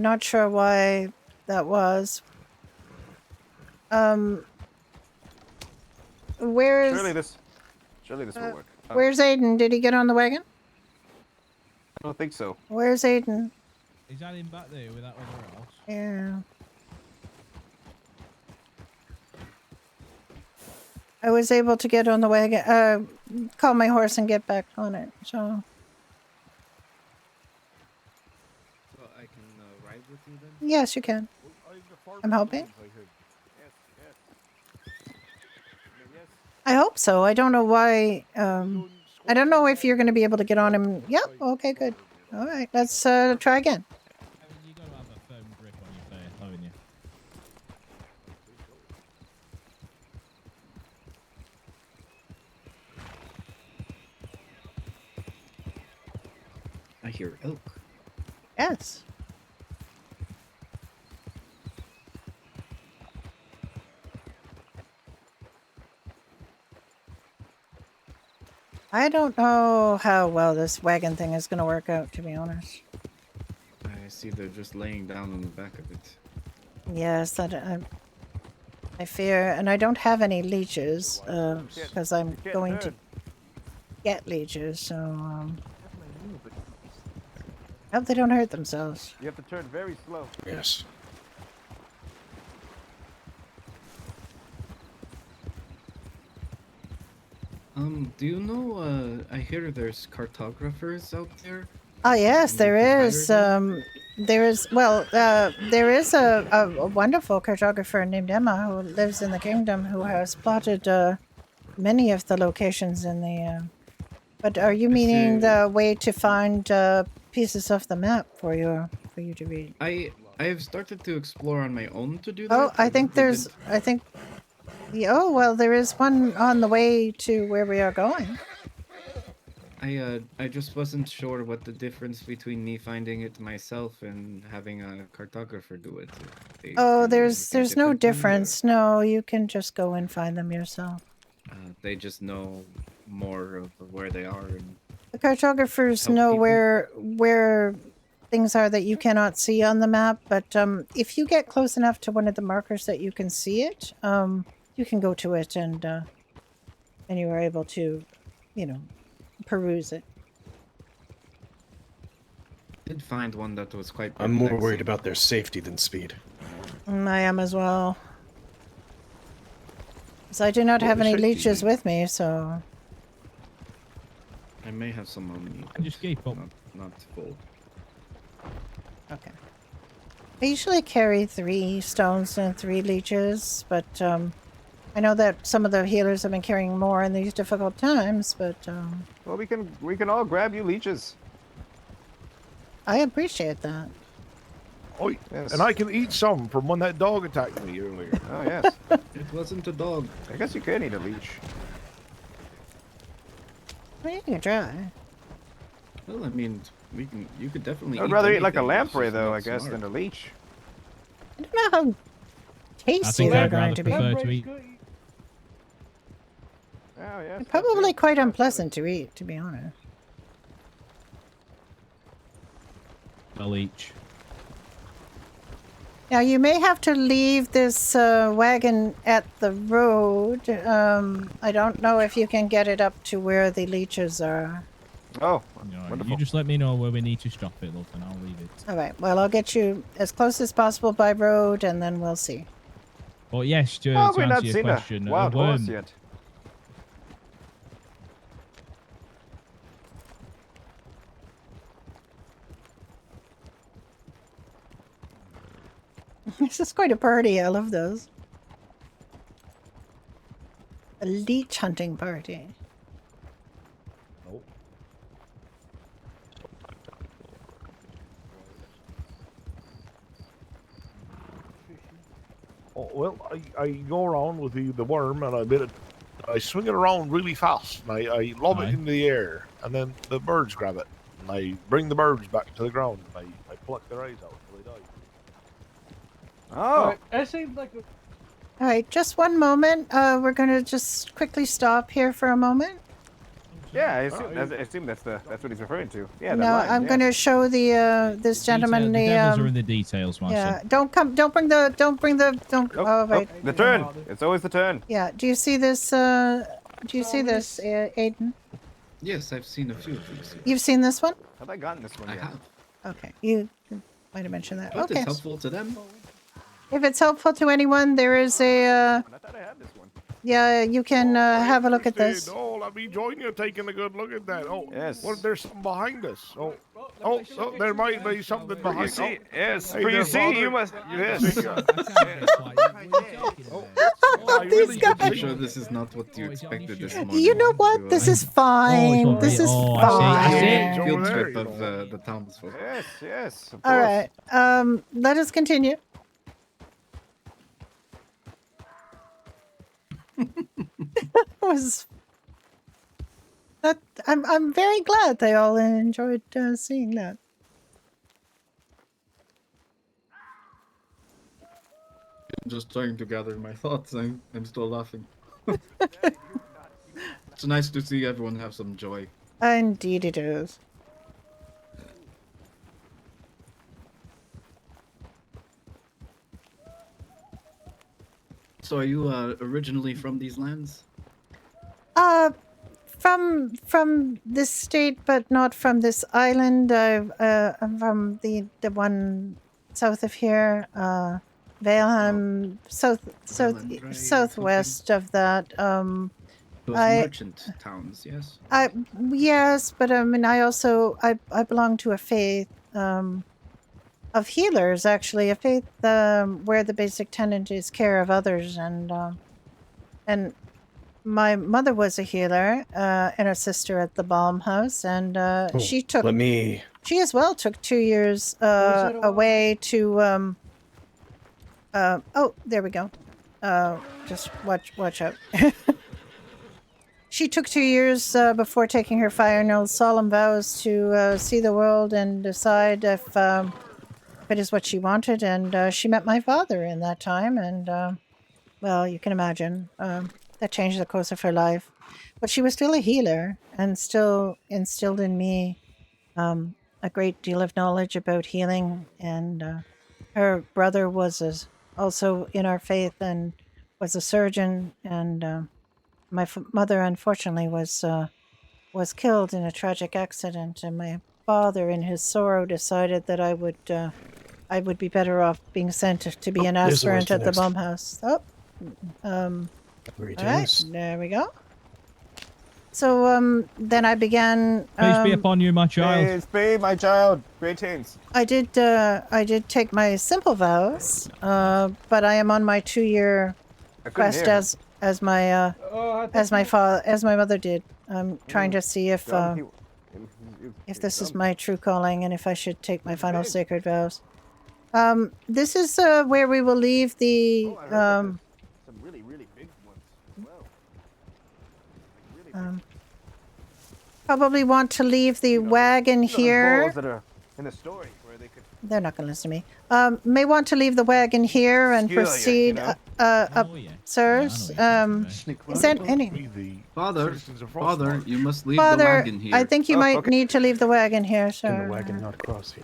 not sure why that was. Where's Surely this will work. Where's Aiden? Did he get on the wagon? I don't think so. Where's Aiden? Is that him back there with that other horse? Yeah. I was able to get on the wagon, call my horse and get back on it, so. So I can ride with you then? Yes, you can. I'm hoping. I hope so. I don't know why. I don't know if you're going to be able to get on him. Yep. Okay, good. All right. Let's try again. You got to have a firm grip on your face, haven't you? hear elk. Yes. I don't know how well this wagon thing is going to work out, to be honest. I see they're just laying down on the back of it. Yes, that I fear, and I don't have any leeches because I'm going to get leeches. So hope they don't hurt themselves. You have to turn very slow. Yes. Do you know, I hear there's cartographers out there? Oh yes, and there you can is. hire them? There is. Well, there is a wonderful cartographer named Emma who lives in the kingdom who has plotted many of the locations in the. But are you meaning the way to find pieces of the map for you to read? I have started to explore on my own to do that. Oh, I think never there's. did- I think. Yeah, oh well, there is one on the way to where we are going. I just wasn't sure what the difference between me finding it myself and having a cartographer do it. If they Oh, do there's anything no differently, or, difference. No, you can just go and find them yourself. they just know more of where they are. And The cartographers help know people. where things are that you cannot see on the map, but if you get close enough to one of the markers that you can see it, you can go to it and you are able to, peruse it. did find one that was quite. I'm more worried perplexing. about their safety than speed. I am as well. So I do not What have any should be- leeches with me, so I may have some on me. Just keep up. Not full. okay. I usually carry 3 stones and 3 leeches, but I know that some of the healers have been carrying more in these difficult times, but Well, we can all grab you leeches. I appreciate that. Oh, Yes. and I can eat some from when that dog attacked me earlier. Oh yes. It wasn't a dog. I guess you can eat a leech. Well, you can try. Well, I mean, you could definitely. I'd rather eat like a anything, it's lamprey just though, not I guess, smart. than a leech. I don't know how tasty I think they're I'd going rather to be. prefer to eat. Oh yes. They're probably quite unpleasant to eat, to be honest. A leech. Now, you may have to leave this wagon at the road. I don't know if you can get it up to where the leeches are. Oh, You just let me know where we need to stop it, love, and I'll leave it. All right. Well, I'll get you as close as possible by road, and then we'll see. But yes, to Oh, we've not answer your seen question, a wild horse worm. yet. This is quite a party. I love those. A leech hunting party. Oh, well, I go around with the worm and I swing it around really fast and I lob Aye. it in the air and then the birds grab it and I bring the birds back to the ground and I pluck their eyes out until they die. Oh. That seems like a... All right, just one moment. We're gonna just quickly stop here for a moment. Yeah, I assume that's what he's referring to. Yeah. No, that line, I'm yeah. gonna show the this gentleman the the devils are in the details, Master. yeah. Don't bring the oh wait. The turn. It's always the turn. Yeah. Do you see this? Do you see this, Aiden? Yes, I've seen a few of these. You've seen this one? Have I gotten this one I yet? have. Okay. You might have mentioned that. But Okay. it's helpful to them. If it's helpful to anyone, there is a. I thought I had this one. Yeah, you can have a look at this. Oh, let me join you taking a good look at that. Oh, yes. Well, there's something behind us. Oh, there might be something You behind. see, oh. yes. Hey For you there, see, Father. you must. Yes. These guys. I'm sure this is not what you expected this morning. You know what? This is fine. This is fine. Field trip of the townsfolk. Yes, yes. Of All course. right. Let us continue. was That I'm very glad they all enjoyed seeing that. I'm just trying to gather my thoughts. I'm still laughing. It's nice to see everyone have some joy. Indeed, it is. So, are you originally from these lands? From this state, but not from this island. I'm from the one south of here, Valeham, southwest of that. Those I merchant towns, yes? yes, but I mean, I belong to a faith of healers, actually, a faith where the basic tenet is care of others, and my mother was a healer, and her sister at the Balm House, and she as well took 2 years away to oh, there we go. Just watch out. She took 2 years before taking her final solemn vows to see the world and decide if it is what she wanted. And she met my father in that time, and well, you can imagine that changed the course of her life. But she was still a healer and still instilled in me a great deal of knowledge about healing. And her brother was also in our faith and was a surgeon, and my mother unfortunately was killed in a tragic accident, and my father in his sorrow decided that I would be better off being sent to be an there's the aspirant at the next. Bomb House. Oh, all right, there we go. So then I began. Peace be upon you, my child. Peace be, my child. Greetings. I did take my simple vows, but I am on my 2-year quest hear. as my mother did. I'm trying to see if this is my true calling and if I should take my final sacred vows. This is where we will leave the Some really, really big ones as well. probably want to leave the wagon Those here. balls that are in the story where they could. They're not going to listen to me. May want to leave the wagon here and Skewer ya, proceed you know? up, sirs. Is that any? Father, you must leave the Father, wagon here. I think you might need to leave the wagon here, sir. Can the wagon not cross here?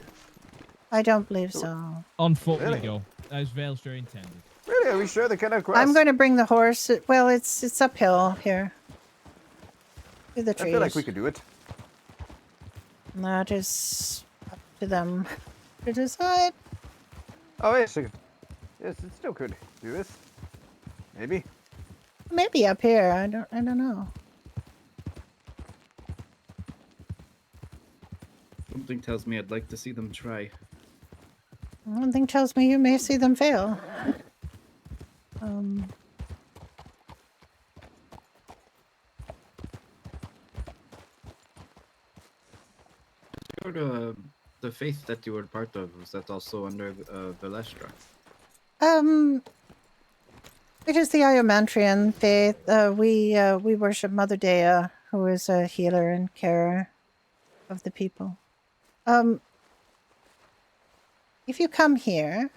I don't believe so. On foot Really? we go, as Veilstra intended. Really? Are we sure they cannot cross? I'm going to bring the horse. Well, it's uphill here. Through the I trees. feel like we could do it. That is up to them to decide. Oh yes, yes, it still could do this. Maybe. Maybe up here. I don't know. Something tells me I'd like to see them try. One thing tells me you may see them fail. The faith that you were part of, was that also under Veilstra? It is the Iomantrian faith. We worship Mother Dea, who is a healer and carer of the people. If you come here,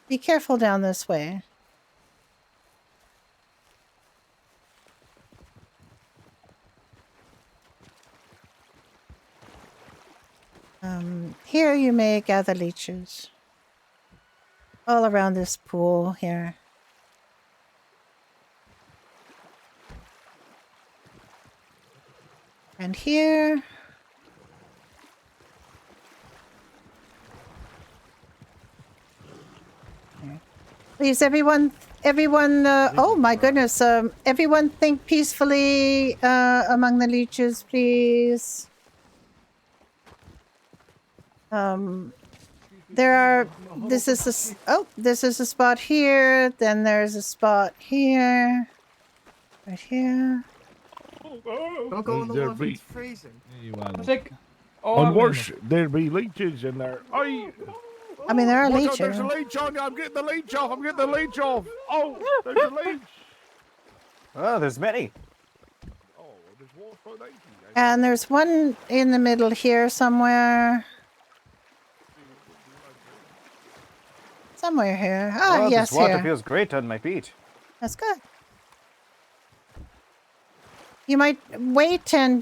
be careful down this way. Here you may gather leeches. All around this pool here. And here. Please, everyone, oh my goodness, everyone think peacefully among the leeches, please. This is a spot here, then there's a spot here, right here. Don't go in the water, it's freezing. Sick. And worse, there'll be leeches in there. I mean, there are Watch out, leeches. there's a leech on you. I'm getting the leech off. I'm getting the leech off. Oh, there's a leech. Oh, there's many. There's one for 80. And there's one in the middle here somewhere. Somewhere here. Ah, Oh, yes, this water here. feels great on my feet. That's good. You might wait and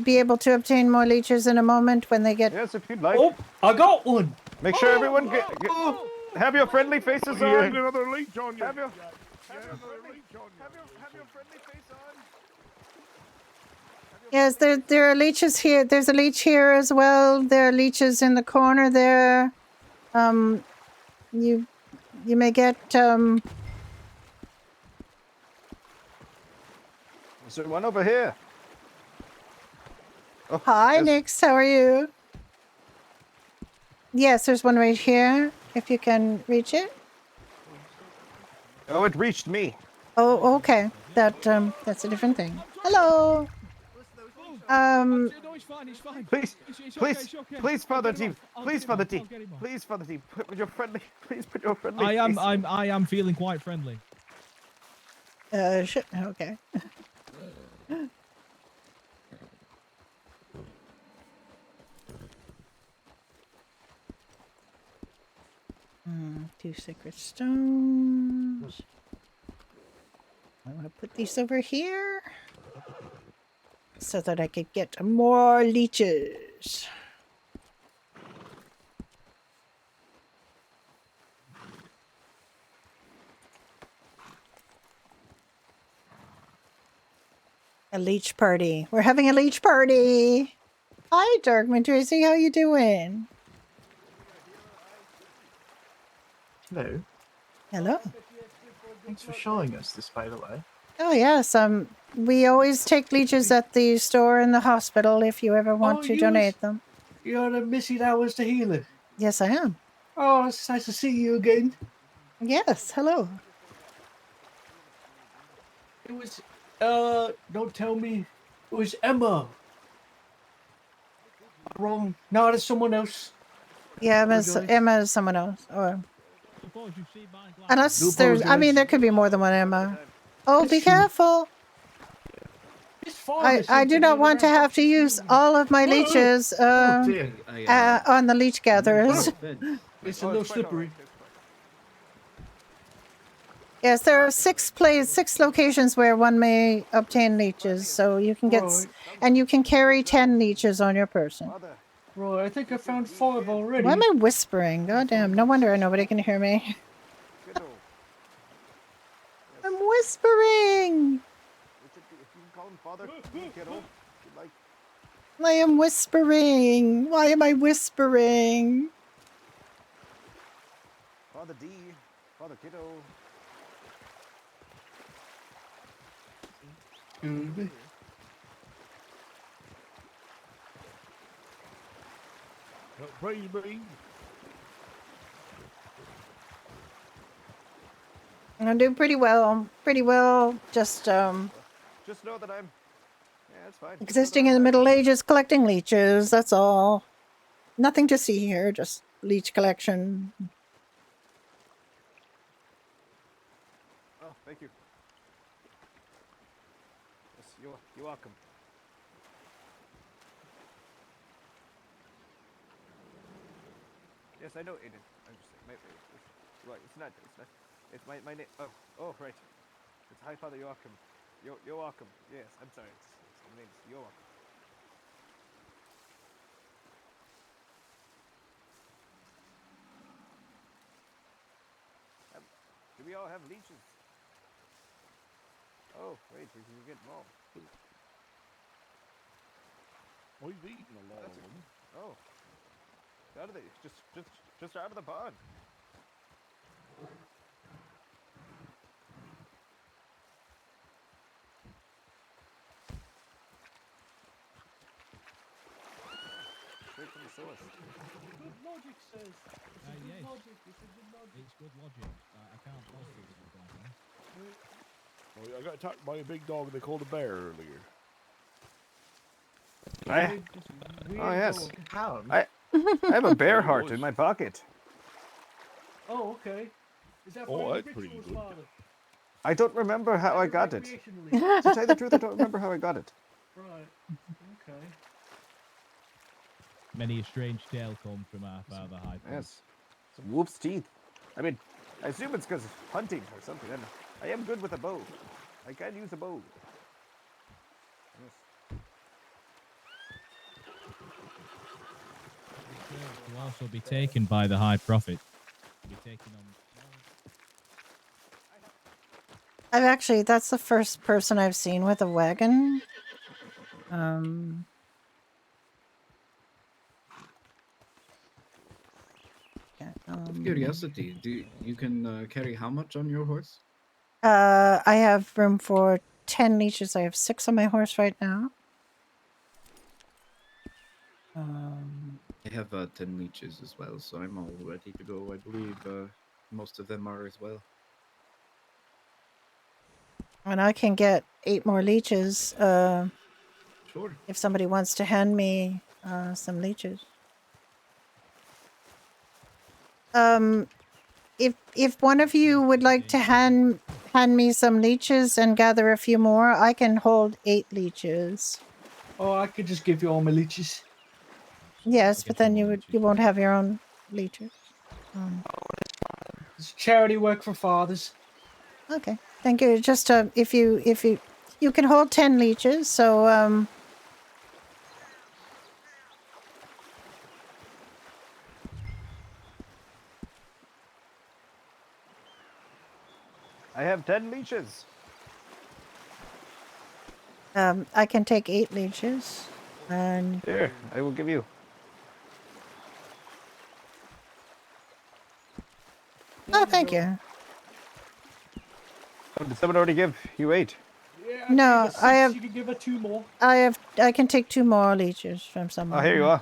be able to obtain more leeches in a moment when they get. Yes, if you'd like. Oh, I got one. Make sure everyone have your friendly faces You on. had another leech on you. Have your Another leech on you. have your friendly face on. Yes, there are leeches here. There's a leech here as well. There are leeches in the corner there. You may get Is there one over here? Oh, Hi, yes. Nix. How are you? Yes, there's one right here. If you can reach it. Oh, it reached me. Oh, okay. That's a different thing. Hello. No, it's fine. It's fine. Please, It's please, okay, it's okay. please, I'll Father get him Team. off. I'll Please, get him Father off. Team. I'll get him off. Please, Father Team. Put your friendly. Please put your friendly. I am. face. I am feeling quite friendly. Shit. Okay. Two sacred stones. I want to put these over here so that I could get more leeches. A leech party. We're having a leech party. Hi, Darkman Tracy. How you doing? Hello. Hello. Thanks for showing us this, by the way. Oh yes. We always take leeches at the store in the hospital if you ever want Oh, to you donate was- them. You're the missing hours to healer. Yes, I am. Oh, it's nice to see you again. Yes. Hello. It was, don't tell me. It was Emma. Wrong. No, it's someone else. Yeah, Apologize. Emma is someone else. Or unless Do there's, I mean, apologize. there could be more than one Emma. Oh, be careful. I do not want to have to use all of my leeches dear. on the leech gatherers. It's a little slippery. Yes, there are six locations where one may obtain leeches, so you can get, Right. and you can carry 10 leeches on your person. Right, I think I found 5 already. Why am I whispering? God damn, no wonder nobody can hear me. I'm whispering! I am whispering! Why am I whispering? Father D. Father Kiddo. Praise be. I'm doing pretty well. Pretty well. Just Just know that I'm. Yeah, it's fine. existing in the Middle Ages, collecting leeches. That's all. Nothing to see here. Just leech collection. Oh, thank you. Yes, you're welcome. Yes, I know, Aiden. I'm just saying. Right, it's not. It's my name. Oh, right. It's High Father Joachim. You're welcome. Yes, I'm sorry. My name's Joachim. Do we all have leeches? Oh, wait, we can get more. We've eaten a lot of them. Oh. Out of the just out of the pond. Straight from the source. Good logic says. Yes. It's good logic. I can't post it with that one. Well, I got attacked by a big dog they called a bear earlier. Oh yes. How? I have a bear heart in my pocket. Oh, okay. Is that Oh, for that's the pretty rituals, good. Father? I don't remember how I got it. Recreationally. To tell you the truth, I don't remember how I got it. Right. Okay. Many a strange tale come from our father High Priest. Yes. Some wolf's teeth. I mean, I assume it's because of hunting or something. And I am good with a bow. I can use a bow. Yes. Will also be taken by the High Prophet. Be taken on. I've actually, that's the first person I've seen with a wagon. Yeah, Curiosity, you can carry how much on your horse? I have room for 10 leashes. I have 6 on my horse right now. I have 10 leeches as well, so I'm all ready to go. I believe most of them are as well. And I can get 8 more leeches. Sure. If somebody wants to hand me some leeches. If one of you would like to hand me some leeches and gather a few more, I can hold 8 leeches. Oh, I could just give you all my leeches. Yes, but then you won't have your own leeches. It's charity work for fathers. Okay, thank you. Just if you can hold 10 leeches, so I have 10 leeches. I can take 8 leeches, and Here, I will give you. oh, thank you. Oh, did someone already give you 8? Yeah, No, give her I 6, have- You can give her 2 more. I can take 2 more leeches from someone. Oh, here you are.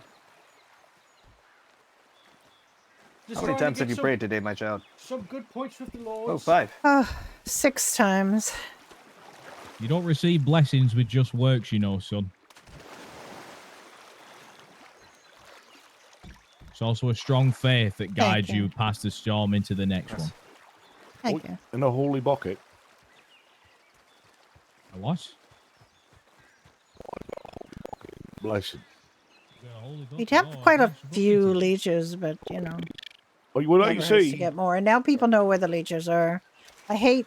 Just How many trying to times have get you some- prayed today, my child? Some good points with the Lord. Oh, 5. Oh, 6 times. You don't receive blessings with just works, you know, son. It's also a strong faith that guides you. you past the storm into the next one. Thank you. In a holy bucket. A what? Blessing. We'd have quite a few leeches, but you know, Oh, you would like never to hurts to see? get more. And now people know where the leeches are. I hate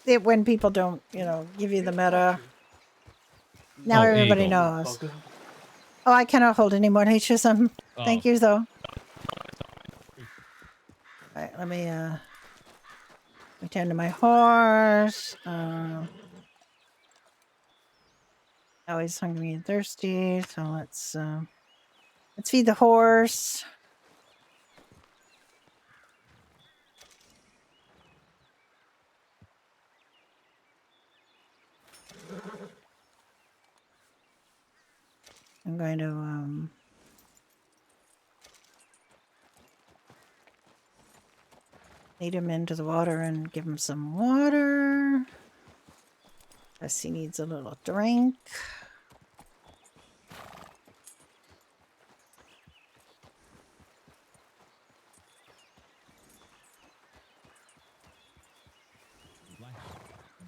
it when people don't, you know, give you the meta. Now Oh, everybody Eagle. knows. Oh, I cannot hold any more leeches. Thank Oh. you though. Alright, let me return to my horse. Oh, he's hungry and thirsty, so let's feed the horse. I'm going to lead him into the water and give him some water. Guess he needs a little drink.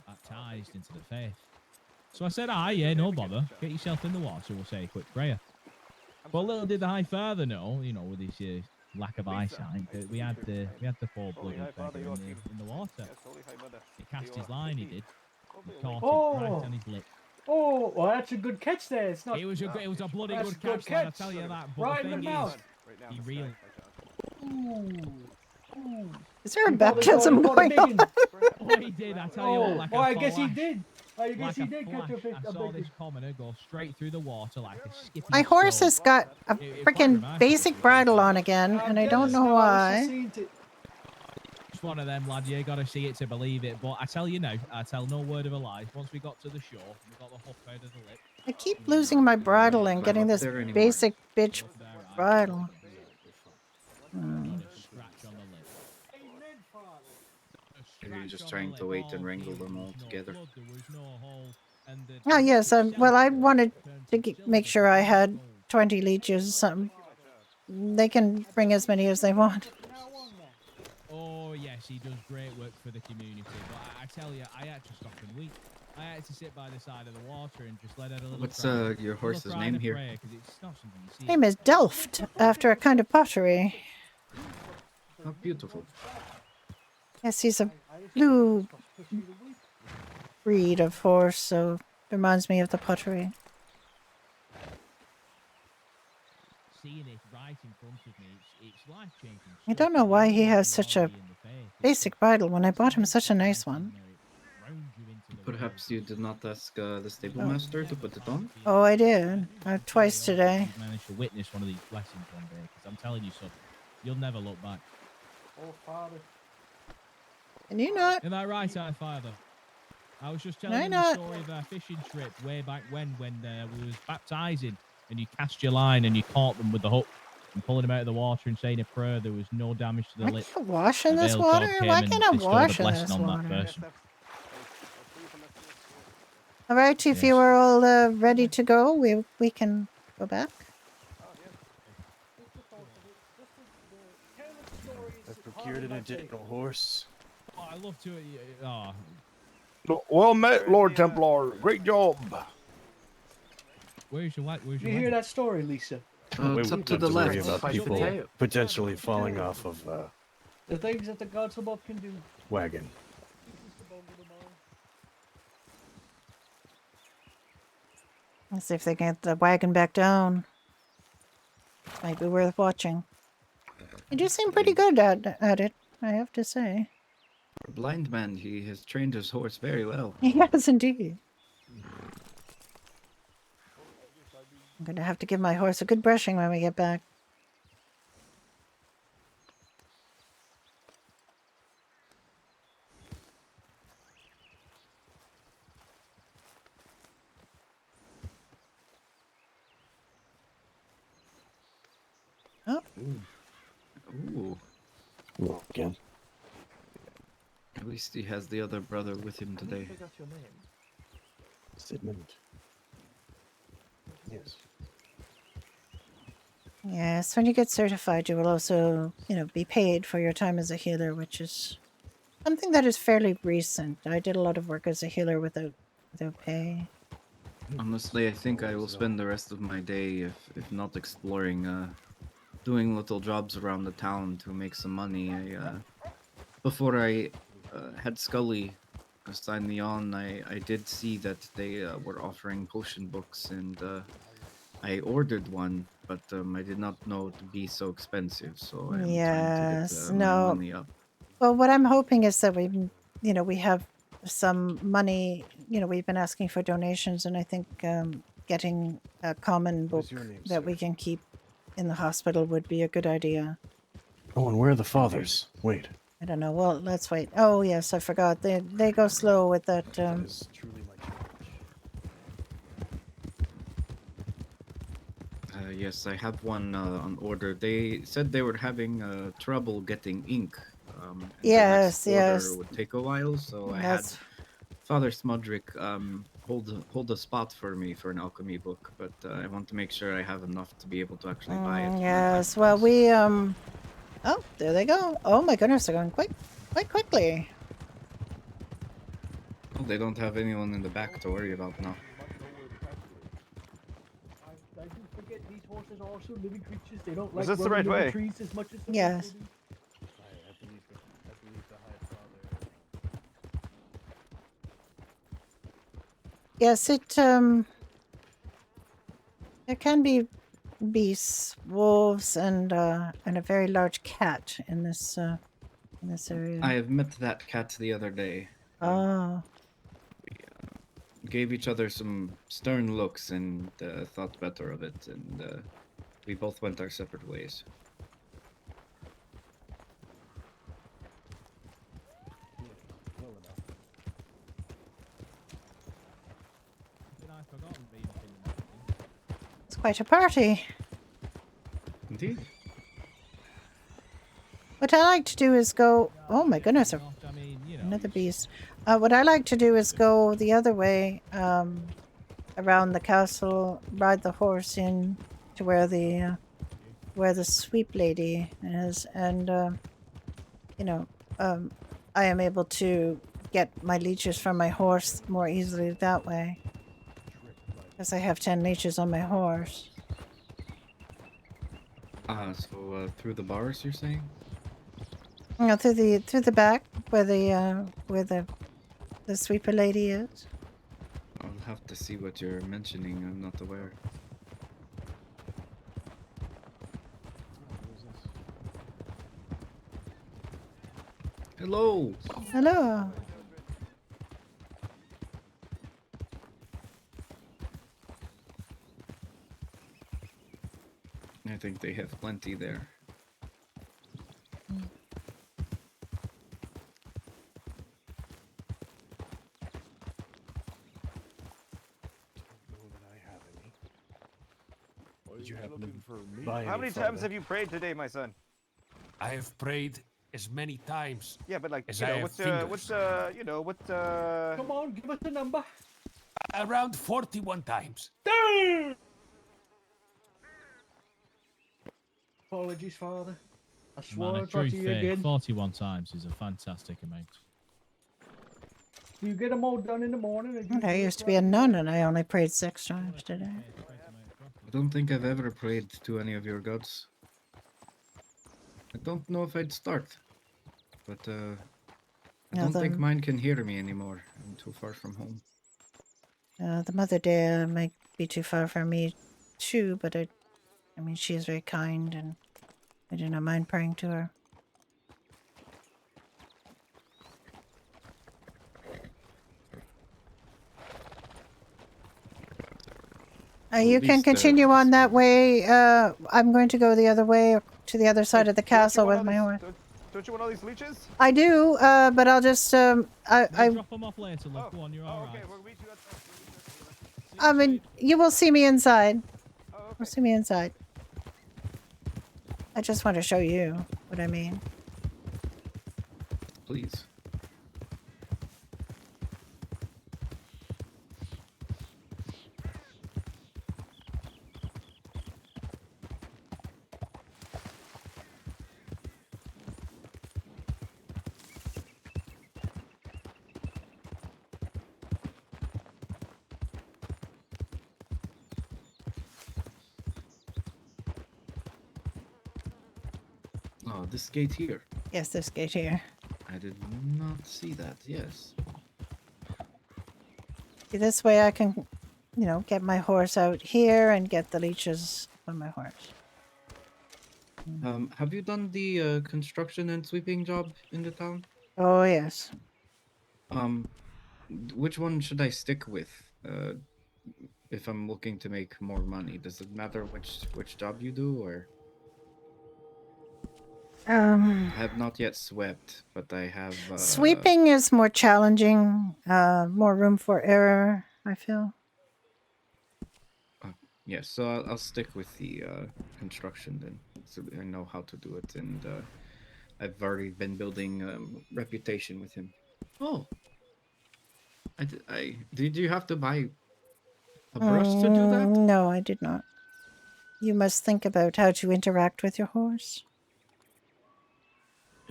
Baptized into the faith. So I said, yeah, no bother. Get yourself in the water, we'll say a quick prayer. But little did the High Father know, you know, with his lack of eyesight, that we had the poor bloody beggar in the water. He cast his line, he did. He caught it right on his lip. Oh, well, that's a good catch there. It's not. It was a bloody That's good catch, lad, I tell you that. But Right the in the thing mouth. is, he reeled. Is there a He probably baptism caught a going on? big one. Oh, he did, I tell you what, like I a guess he flash. did. I guess Like he a did catch a flash, fish. I saw this commoner go straight through the water like a skipping My horse stone. has got a freaking basic bridle on again, and I don't know why. It's one of them, lad. You got to see it to believe it. But I tell you now, I tell no word of a lie. Once we got to the shore, we got the hoof out of the lip. I keep losing my bridle and getting this there anymore. basic bitch bridle. Maybe you're just trying to wait and wrangle them all together. Oh yes, well I wanted to make sure I had 20 leeches or something. They can bring as many as they want. Oh yes, he does great work for the community. But I tell you, I had to stop and weep. I had to sit by the side of the water and just let out a little. What's cry, your a little horse's cry name and a here? prayer, 'cause it's not something you see. Name is Delft, after a kind of pottery. How beautiful. Yes, he's a blue breed of horse, so reminds me of the pottery. Seeing it right in front of me, it's life changing. I don't know why he has such a basic bridle when I bought him such a nice one. Perhaps you did not ask the stable master to put it on? Oh, I did. Twice today. You've managed to witness one of these blessings one day, because I'm telling you, son, you'll never look back. Oh, Father. And you not? Am I right, our father? I was just No, telling him not. the story of our fishing trip way back when we was baptizing, and you cast your line and you caught them with the hook and pulling them out of the water and saying a prayer. There was no damage to the I lip. can't wash in The this veiled water? God came Why and can't I bestowed wash a in blessing this on water? that person. All right, if you are all ready to go, we can go back. I've procured an additional horse. Oh, I love to. Oh, Well met, Lord Templar. Great job. where's your wife? Where's You your hear wife? that story, Lisa? It's up to the Worry left. about people potentially falling off of The things that the gods above can do. wagon. Let's see if they can get the wagon back down. Might be worth watching. You do seem pretty good at it, I have to say. For a blind man, he has trained his horse very well. He has indeed. I'm going to have to give my horse a good brushing when we get back. Oh. Ooh. Well, again. At least he has the other brother with him today. I got your name. Sigmund. Yes. Yes, when you get certified, you will also, be paid for your time as a healer, which is something that is fairly recent. I did a lot of work as a healer without pay. Honestly, I think I will spend the rest of my day, if not exploring, doing little jobs around the town to make some money. Before I had Scully sign me on, I did see that they were offering potion books, and I ordered one, but I did not know it to be so expensive, so I'm Yes, trying to get my no. money up. Well, what I'm hoping is that we have some money. We've been asking for donations, and I think getting a common book your name, that we can keep in the hospital would be a good idea. Oh, and where are the fathers? Wait. I don't know. Well, let's wait. Oh, yes, I forgot. They go slow with that. That is truly my challenge. Yes, I have one on order. They said they were having trouble getting ink. And Yes, the next order yes. would take a while, so I That's- had Father Smudrick hold a spot for me for an alchemy book, but I want to make sure I have enough to be able to actually buy it. Yes. Well, we Oh, there they go. Oh my goodness, they're going quite quickly. Well, they don't have anyone in the back to worry about now. I do forget these horses are also living creatures. They don't Was like this the right running over way? trees as much as the Yes. people do. I believe the High Father. Yes, there can be beasts, wolves, and a very large cat in this area. I have met that cat the other day. Oh. Gave each other some stern looks and thought better of it, and we both went our separate ways. It's quite a party. Indeed. What I like to do is go. Oh my goodness, another beast. What I like to do is go the other way, around the castle, ride the horse in to where the sweep lady is, and I am able to get my leeches from my horse more easily that way. Because I have 10 leeches on my horse. So through the bars, you're saying? No, through the back where the sweeper lady is. I'll have to see what you're mentioning. I'm not aware. Hello. Hello. I think they have plenty there. Did you happen to How buy many times have you prayed today, my son? I have prayed as many times. Yeah, but like, as you I know, have what's fingers. you know, what Come on, give us the number. Around 41 times. Damn! Apologies, Father. I Man, swore a I'd true talk to you faith, again. 41 times is a fantastic amount. Do you get them all done in the morning? Or do you I do it used to be a nun and I only prayed 6 times today. I don't think I've ever prayed to any of your gods. I don't know if I'd start, but I Yeah, don't think the- mine can hear me anymore. I'm too far from home. The Mother Dea might be too far from me too, but I mean, she is very kind and I do not mind praying to her. You At can least, continue on that way. I'm going to go the other way to the other side of the castle with my horse. Don't you want all these leeches? I do, but I'll just We'll I drop them off later, look. Go on, you're alright. Okay, we'll meet you at. I mean, you will see me inside. You'll see me inside. I just want to show you what I mean. Please. Oh, this gate here. Yes, this gate here. I did not see that. Yes. See, this way I can, you know, get my horse out here and get the leeches on my horse. Have you done the construction and sweeping job in the town? Oh, yes. Which one should I stick with? If I'm looking to make more money, does it matter which job you do, or? I have not yet swept, but I have. Sweeping is more challenging, more room for error, I feel. Yes, so I'll stick with the construction then, so I know how to do it, and I've already been building reputation with him. Oh, did you have to buy a brush to do that? No, I did not. You must think about how to interact with your horse.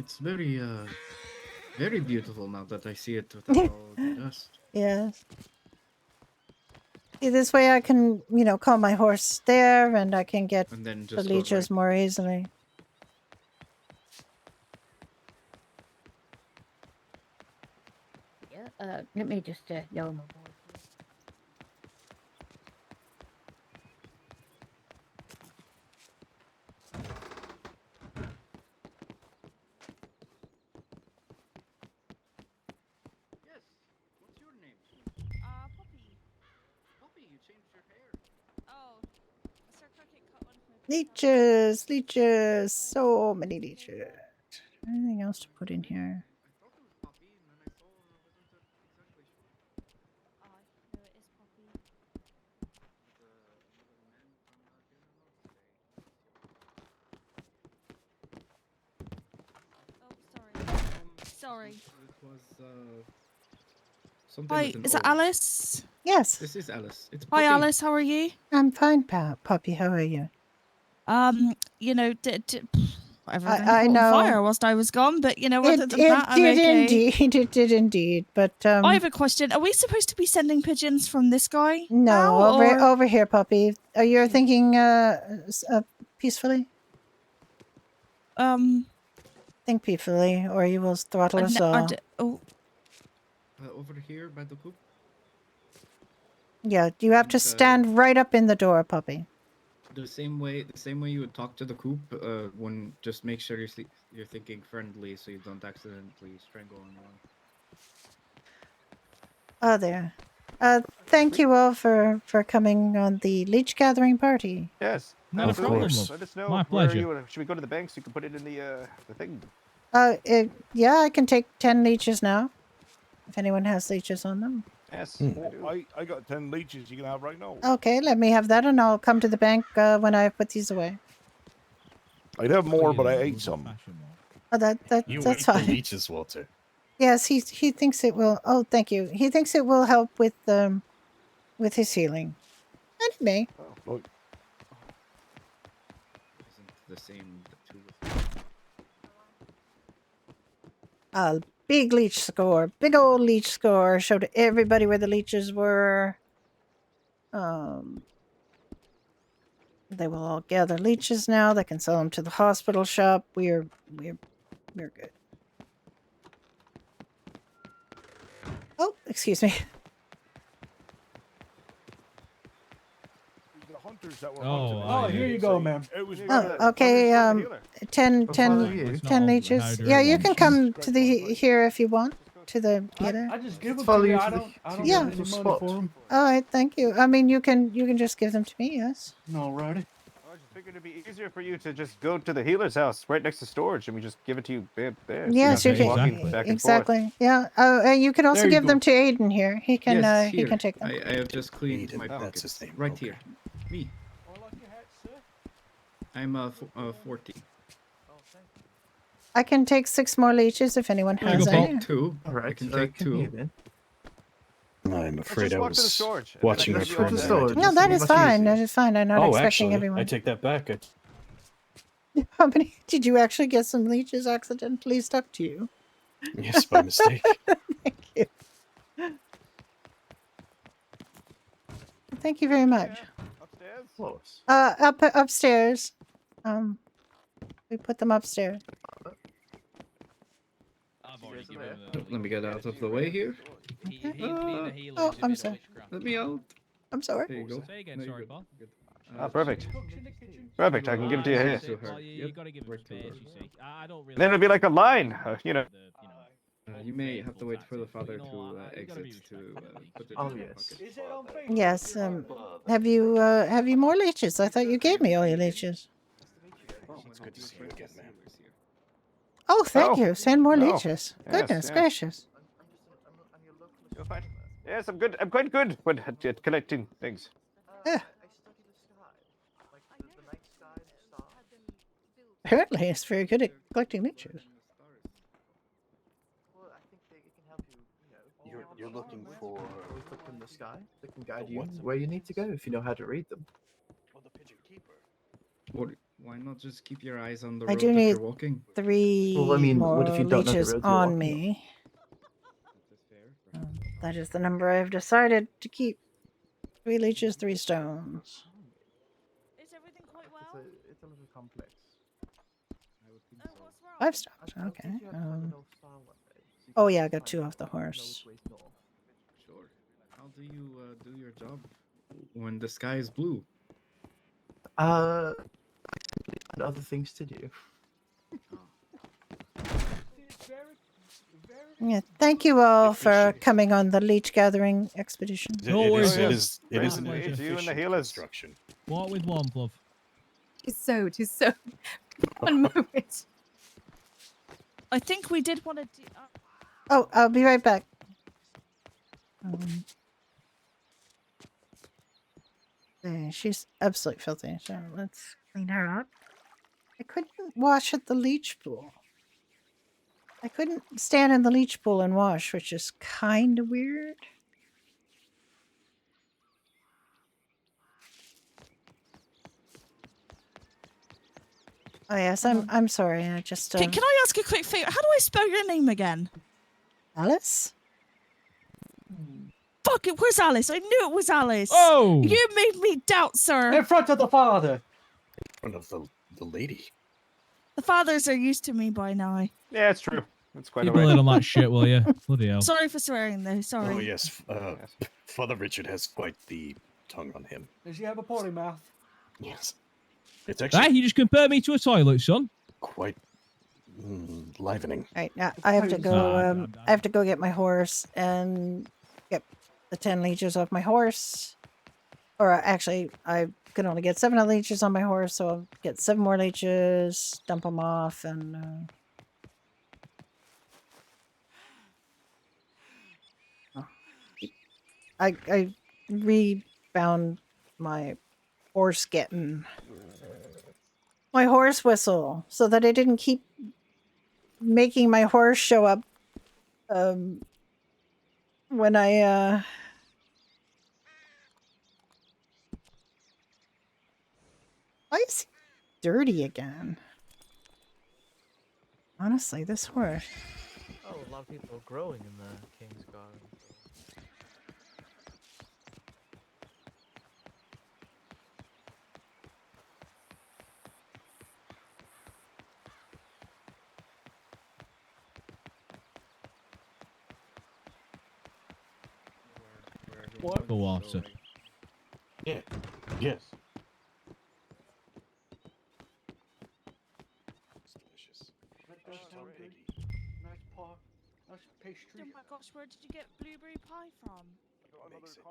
It's very very beautiful now that I see it without all the dust. Yes. See, this way I can, you know, call my horse there and I can get And then the just go leeches more easily. Yeah, let me just lower my voice. Yes. What's your name? Poppy. Poppy, you changed your hair. Oh, Sir Cricket cut one of my Leeches, leeches, so many leeches. Anything else to put in here? No, it is Poppy. Sorry. It was something Hi, with an is it O. Alice? Yes. This is Alice. It's Hi, Poppy. Alice. How are you? I'm fine, Poppy. How are you? You know, everything I caught on know. fire whilst I was gone, but you know, other It than that, I'm did okay. indeed. It did indeed. But I have a question. Are we supposed to be sending pigeons from this guy? no, now, or- over here, puppy. You're thinking peacefully. Think peacefully, or you will throttle us all. Oh. Over here by the coop. Yeah, you have to stand right up in the door, puppy. The same way you would talk to the coop. When just make sure you're thinking friendly, so you don't accidentally strangle anyone. Oh, there. Thank you all for coming on the leech gathering party. Yes. No problem. Let us know My where pleasure. you. Should we go to the bank so you can put it in the thing? Yeah, I can take 10 leeches now. If anyone has leeches on them. Yes. I got 10 leeches you can have right now. Okay, let me have that, and I'll come to the bank when I put these away. I'd have more, but I ate some. Oh, that's fine. leeches, Walter. Yes, he thinks it will. Oh, thank you. He thinks it will help with his healing. And it may. Look. Isn't the same the two A big leech score. Big old leech score. Showed everybody where the leeches were. They will all gather leeches now. They can sell them to the hospital shop. We're good. Oh, excuse me. The hunters that were Oh, hunting. here you go, ma'am. It was Oh, okay. 10 leeches. Yeah, you can come to the here if you want. To the healer. I just give them Follow to you. you I to don't the Yeah. get any money spot. for them. All right, thank you. I mean, you can just give them to me. Yes. Alrighty. I just figured it'd be easier for you to just go to the healer's house right next to storage, and we just give it to you there. So Yes, you're you not can. walking back and Exactly. Yeah. And you can also There you give them go. to Aiden here. He can. Yes, He here. can take them. I have just cleaned my that's pockets. his name, Right okay. here. Me. I'm 40. I can take 6 more leeches if anyone I has can any. take 2. Alright, I can take 2. I'm afraid I walk to the was storage. watching our Let's friend. go to the and I storage. didn't No, that see is much fine. easier. That is fine. I'm not Oh, expecting actually, everyone. I take that back. How many did you actually get? Some leeches accidentally stuck to you? Yes, by mistake. Thank you. Thank you very much. Upstairs. Close. Upstairs. We put them upstairs. Let me get out of the way here. Oh, I'm sorry. Let me out. I'm sorry. There you go. Say again, No, you're sorry, good. Paul. Good. Ah, perfect. Perfect. I can give it to you here. To her. You gotta give him space, you see. I don't really. Then it'll be like a line, you know. You may have to wait for the father to exit to put it Oh, in your yes. pocket. Yes. Have you more leeches? I thought you gave me all your leeches. It's good to see you again, ma'am. Oh, thank Oh. you. Send more Oh. leeches. Yes, Goodness yes. gracious. You're fine. Yes, I'm good. I'm quite good at collecting things. Yeah. Apparently, it's very good at collecting leeches. You're looking for Look in the sky. They can guide you where you need to go if you know how to read them. Why not just keep your eyes on the I road do that need you're walking? 3 Well, I mean, more what if you don't know the leeches road you're on walking me. That is the number I've decided to keep. 3 leeches, 3 stones. Is everything quite well? It's a little complex. 5 stones. Okay. Oh yeah, I got 2 off the horse. Sure. How do you do your job when the sky is blue? And other things to do. Yeah. Thank you all for coming on the leech gathering expedition. No worries. It is Nice an to meet you and the efficient healers. construction. Walk with one, love. Just so. One moment. I think we did want to do. Oh, I'll be right back. There, she's absolutely filthy. So let's clean her up. I couldn't wash at the leech pool. I couldn't stand in the leech pool and wash, which is kind of weird. Oh yes, I'm sorry. I just Can I ask a quick favor? How do I spell your name again? Alice? Fuck it, where's Alice? I knew it was Alice. Oh! You made me doubt, sir. In front of the father. In front of the lady. The fathers are used to me by now. Yeah, it's true. That's quite Keep a alright. lid on that shit, will you? Bloody hell. Sorry for swearing, though. Sorry. Oh yes, Father Richard has quite the tongue on him. Does he have a potty mouth? Yes, it's actually Hey, you just compared me to a toilet, son. quite livening. Right now, I have to go. I have to go get my horse and get the 10 leeches off my horse. Or actually, I can only get 7 leeches on my horse, so I'll get 7 more leeches, dump them off, and. I rebound my horse getting my horse whistle so that I didn't keep making my horse show up when I why is he dirty again? Honestly, this horse. Oh, a lot of people are growing in the King's Garden. Go water. Yeah. Yes. It's delicious. Nice pie. Nice pastry. Oh my gosh, where did you get blueberry pie from? Makes it.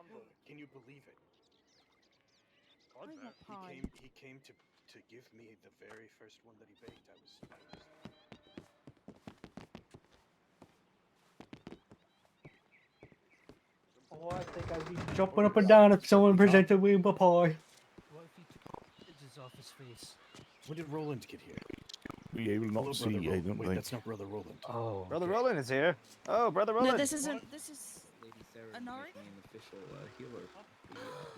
Can you believe it? Where's my pie? He came to give me the very first one that he baked. I was Oh, I think I'd be jumping up and down if someone presented me with a pie. What if he took edges off his face? When did Roland get here? We will Hello, not see. Brother I Roland. don't Wait, think. that's not Brother Roland. Oh. Brother Roland is here. Oh, Brother Roland. No, this isn't. This is an Ori?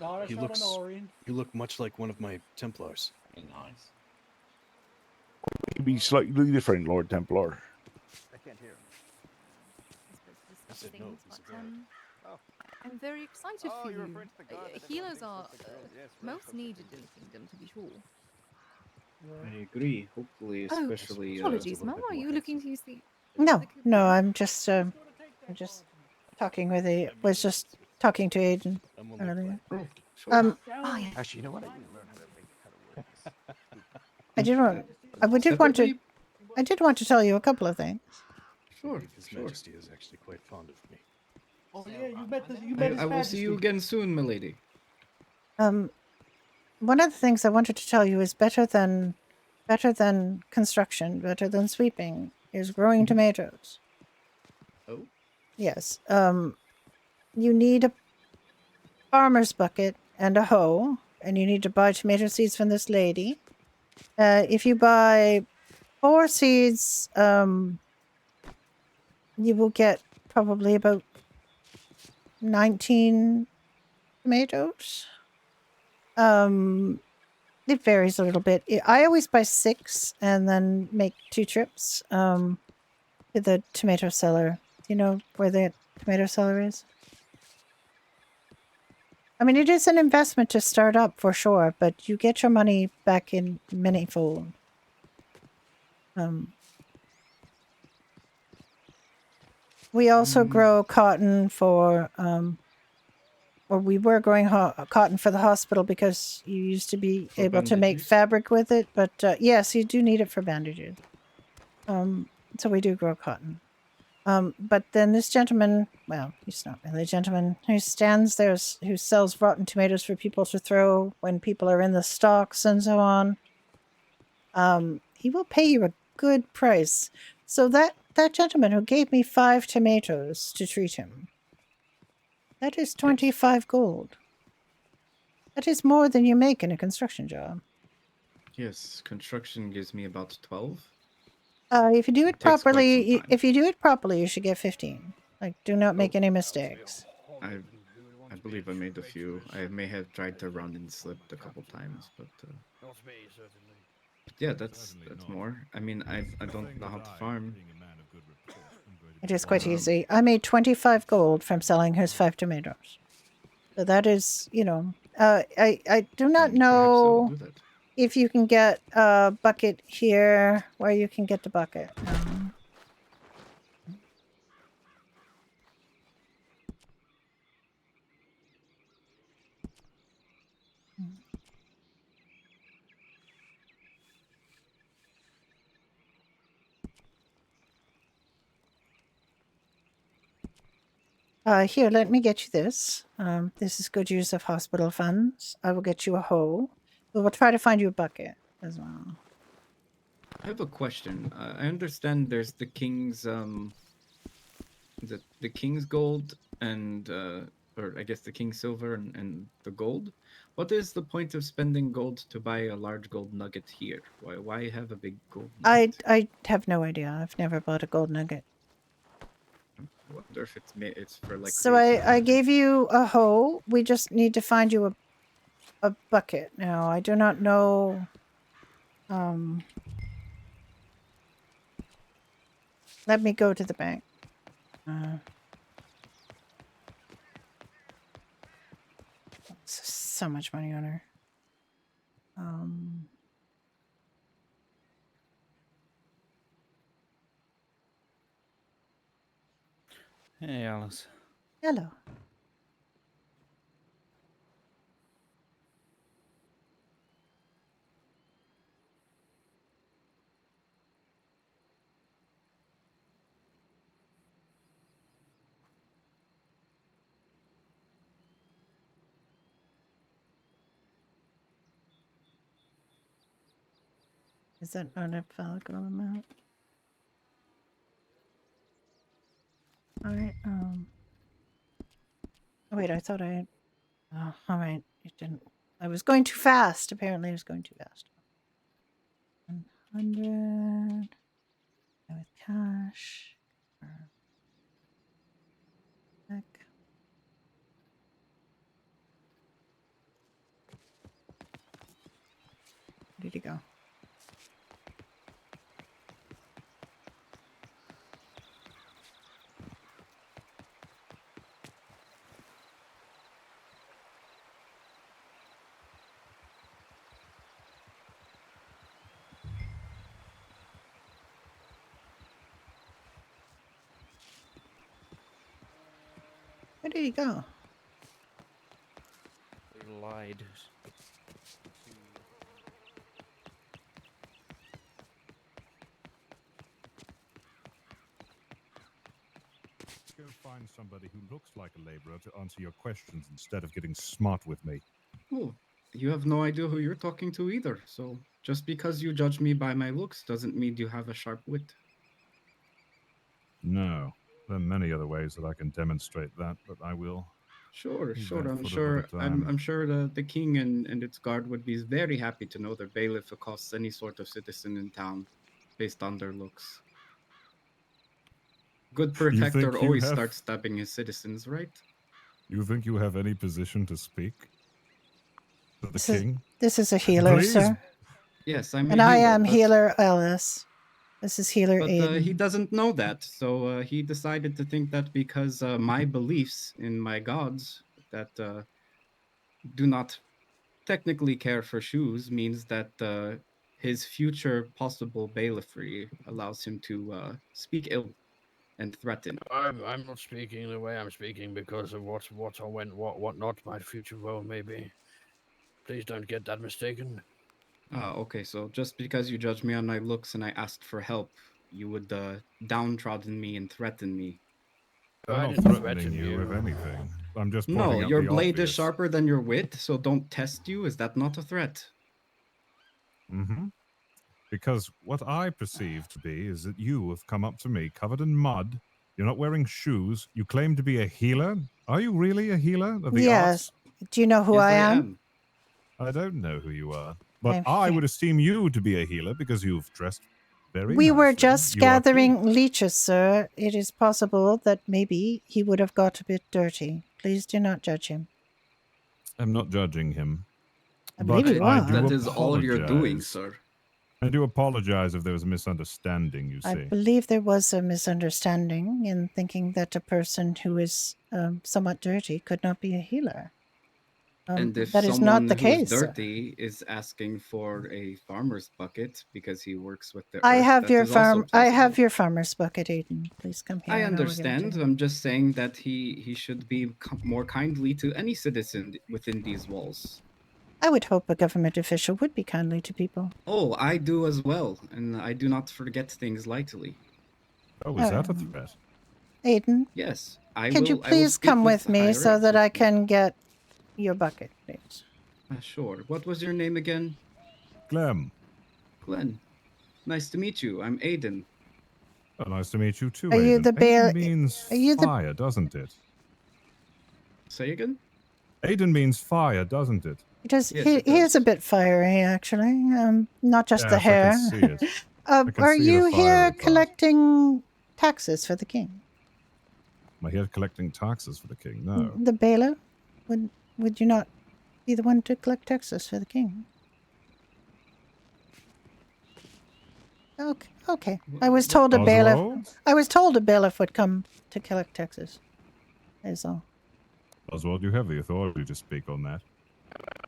No, that's He not looks. an Orion. You look much like one of my Templars. Very nice. Maybe slightly different, Lord Templar. I can't hear him. I said no. He's a guard. I'm very excited Oh, for you're you. referring to the god. I didn't Healers know are things were the god. Yes, most needed in the kingdom, to be sure. I agree. Hopefully, especially. Oh, apologies, Mum. Are you looking to use the? No, I'm just talking with was just talking to Aiden earlier. Oh, yeah. Actually, you know what? I need to learn how to make I did want to tell you a couple of things. Sure. His Majesty is actually quite fond of me. Oh yeah, you met His I will see you Majesty. again soon, milady. One of the things I wanted to tell you is better than construction, better than sweeping, is growing tomatoes. Oh? Yes. You need a farmer's bucket and a hoe, and you need to buy tomato seeds from this lady. If you buy 4 seeds, you will get probably about 19 tomatoes. It varies a little bit. I always buy 6 and then make 2 trips to the tomato cellar. Do you know where the tomato cellar is? I mean, it is an investment to start up for sure, but you get your money back in manyfold. We also grow cotton for, or we were growing cotton for the hospital because you used to be For able to make bandages? fabric with it. But yes, you do need it for bandages. So we do grow cotton. But then this gentleman, well, he's not really a gentleman, who stands there, who sells rotten tomatoes for people to throw when people are in the stocks and so on. He will pay you a good price. So that gentleman who gave me 5 tomatoes to treat him, that is 25 gold. That is more than you make in a construction job. Yes, construction gives me about 12. If you do it Takes quite properly, some time. if you do it properly, you should get 15. Like, do not make any mistakes. I believe I made a few. I may have tried to run and slipped a couple times, but Yeah, that's more. I mean, I don't know how to farm. It is quite easy. I made 25 gold from selling his 5 tomatoes. So that is, you know, I do not know do that. if you can get a bucket here where you can get the bucket. Here, let me get you this. This is good use of hospital funds. I will get you a hoe. We will try to find you a bucket as well. I have a question. I understand there's the king's the king's gold and or I guess the king's silver and the gold. What is the point of spending gold to buy a large gold nugget here? Why have a big gold nugget? I have no idea. I've never bought a gold nugget. I wonder if it's for like. So I gave you a hoe. We just need to find you a bucket. Now I do not know. Let me go to the bank. So much money on her. Hey, Alice. Hello. Is that not a fallible amount? All right. Oh, wait, I thought I had. Oh, all right. It didn't. I was going too fast. Apparently, I was going too fast. 100. With cash. Back. Where did he go? Where did he go? They lied. Go find somebody who looks like a laborer to answer your questions instead of getting smart with me. Oh, you have no idea who you're talking to either. So just because you judge me by my looks doesn't mean you have a sharp wit. No, there are many other ways that I can demonstrate that, but I will. Sure. leave Sure. that I'm for sure. another time. I'm sure the king and its guard would be very happy to know their bailiff accosts any sort of citizen in town, based on their looks. Good protector think you always have- starts stabbing his citizens, right? You think you have any position to speak to the This is- king? This is a healer, Please. sir. Yes, I'm. And a I healer, am but- healer Ellis. This is healer But Aiden. he doesn't know that, so he decided to think that because my beliefs in my gods that do not technically care for shoes means that his future possible bailiffry allows him to speak ill and threaten. I'm not speaking the way I'm speaking because of what or when what not my future role may be. Please don't get that mistaken. Okay, so just because you judge me on my looks and I asked for help, you would downtrodden me and threaten me. I'm I not didn't threatening threaten you with you. anything. I'm just No, pointing out your the blade obvious. is sharper than your wit, so don't test you. Is that not a threat? Mm-hmm. Because what I perceive to be is that you have come up to me covered in mud. You're not wearing shoes. You claim to be a healer. Are you really a healer of the Yes. Do you know who Yes, I I am? am. I don't know who you are, but I'm I he- would esteem you to be a healer because you've dressed very We were nicely. just You are gathering leeches, sir. It is possible that maybe he would have got a bit dirty. Please do not judge him. I'm not judging him. I believe you I are. do That is all you're doing, apologize. sir. I do apologize if there was a misunderstanding, you I see. believe there was a misunderstanding in thinking that a person who is somewhat dirty could not be a healer. And if that is someone not the who is case. dirty is asking for a farmer's bucket because he works with the I earth, have that your is also farm. I possible. have your farmer's bucket, Aiden. Please come here. I know we're gonna understand. do- I'm just saying that he should be more kindly to any citizen within these walls. I would hope a government official would be kindly to people. Oh, I do as well, and I do not forget things lightly. Oh, is that a threat? Aiden, Yes, I could will. you I will please speak come with me higher so ups that with I you. can get your bucket, please? Sure. What was your name again? Clem. Glenn. Nice to meet you. I'm Aiden. Oh, nice to meet you too, Are you Aiden. the Aiden bear- means are you the- fire, doesn't it? Say again? Aiden means fire, doesn't it? Because Yes, he it is a bit fiery, actually. Not just the Yes, I can hair. see it. I can Are see the you here fiery part. collecting taxes for the king? Am I here collecting taxes for the king? No. The bailiff? Would you not be the one to collect taxes for the king? Okay. I was told a bailiff. Oswald? I was told a bailiff would come to collect taxes. Is all. Oswald, you have the authority to speak on that.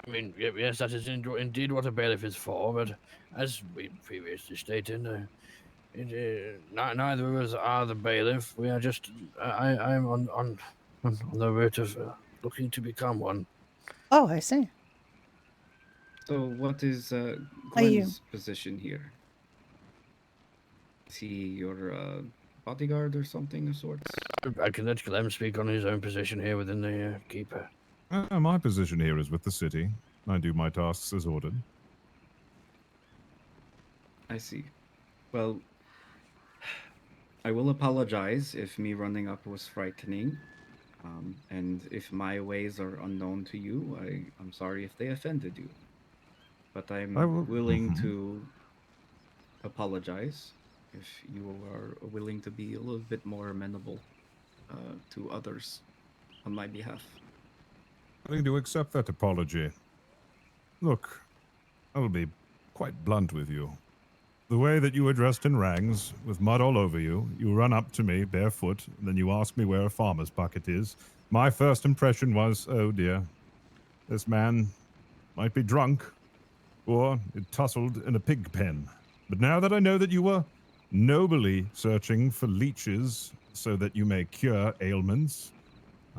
I mean, yes, that is indeed what a bailiff is for, but as we previously stated, neither of us are the bailiff. We are just, I'm on the route of looking to become one. Oh, I see. So, what is you- Glenn's position here? Is he your bodyguard or something of sorts? I can let Clem speak on his own position here within the keeper. My position here is with the city. I do my tasks as ordered. I see. Well, I will apologize if me running up was frightening. And if my ways are unknown to you, I'm sorry if they offended you. But I'm willing to apologize if you are willing to be a little bit more amenable to others on my behalf. Willing to accept that apology. Look, I will be quite blunt with you. The way that you were dressed in rags, with mud all over you, you run up to me barefoot, and then you ask me where a farmer's bucket is. My first impression was, oh dear, this man might be drunk, or tussled in a pig pen. But now that I know that you were nobly searching for leeches so that you may cure ailments,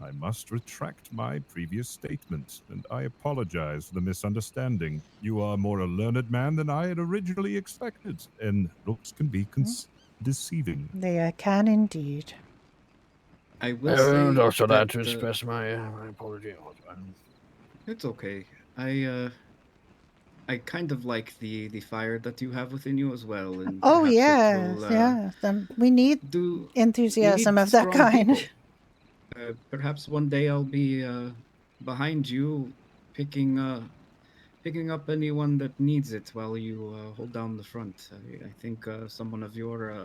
I must retract my previous statement, and I apologize for the misunderstanding. You are more a learned man than I had originally expected, and looks can be deceiving. They can indeed. I will I would say also like to that, express my apology. It's okay. I kind of like the fire that you have within you as well. And Oh perhaps it yeah, will, yeah. We need enthusiasm we need of that strong kind. people. Perhaps one day I'll be behind you, picking up anyone that needs it while you hold down the front. I think someone of your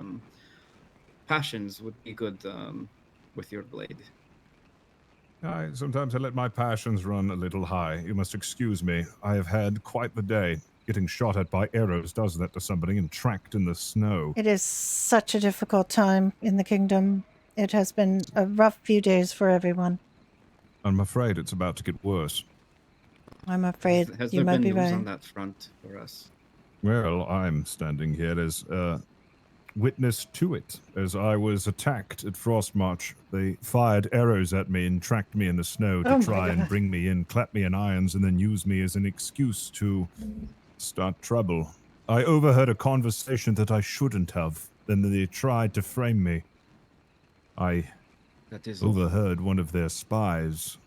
passions would be good with your blade. Sometimes I let my passions run a little high. You must excuse me. I have had quite the day. Getting shot at by arrows does that to somebody and tracked in the snow. It is such a difficult time in the kingdom. It has been a rough few days for everyone. I'm afraid it's about to get worse. I'm afraid Has you there might been be news right. on that front for us? Well, I'm standing here as a witness to it. As I was attacked at Frostmarch, they fired arrows at me and tracked me in the snow to Oh my try and God. bring me in, clap me in irons, and then use me as an excuse to start trouble. I overheard a conversation that I shouldn't have, and they tried to frame me. I That is overheard one of their spies,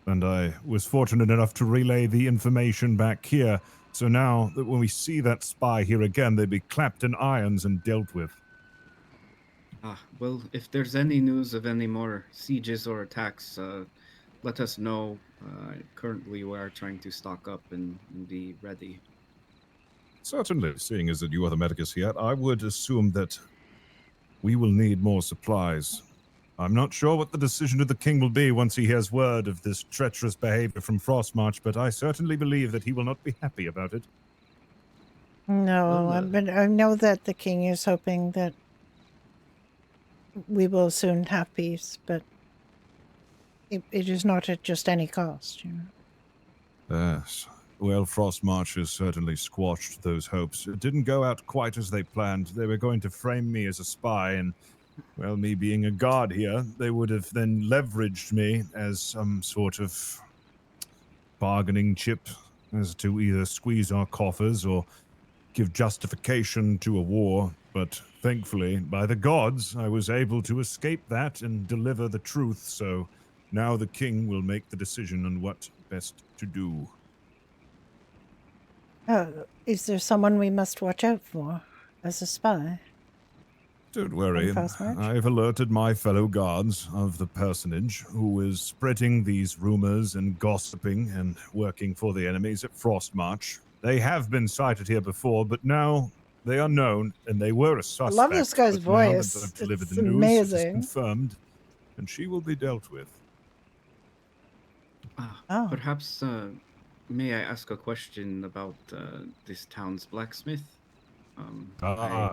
and I was fortunate enough to relay the information back here. So now that when we see that spy here again, they'd be clapped in irons and dealt with. Well, if there's any news of any more sieges or attacks, let us know. Currently, we are trying to stock up and be ready. Certainly, seeing as that you are the medicus here, I would assume that we will need more supplies. I'm not sure what the decision of the king will be once he hears word of this treacherous behavior from Frostmarch, but I certainly believe that he will not be happy about it. No, Well, but I know that the king is hoping that we will soon have peace, but it is not at just any cost, you know. Yes. Well, Frostmarch has certainly squashed those hopes. It didn't go out quite as they planned. They were going to frame me as a spy, and, well, me being a guard here, they would have then leveraged me as some sort of bargaining chip as to either squeeze our coffers or give justification to a war. But thankfully, by the gods, I was able to escape that and deliver the truth, so now the king will make the decision on what best to do. Is there someone we must watch out for as a spy? Don't worry, Frostmarch? I've alerted my fellow guards of the personage who is spreading these rumors and gossiping and working for the enemies at Frostmarch. They have been sighted here before, but now they are known, and they were a suspect. love this guy's but now that voice. I've delivered It's the news, amazing. it is confirmed, and she will be dealt with. Perhaps, may I ask a question about this town's blacksmith?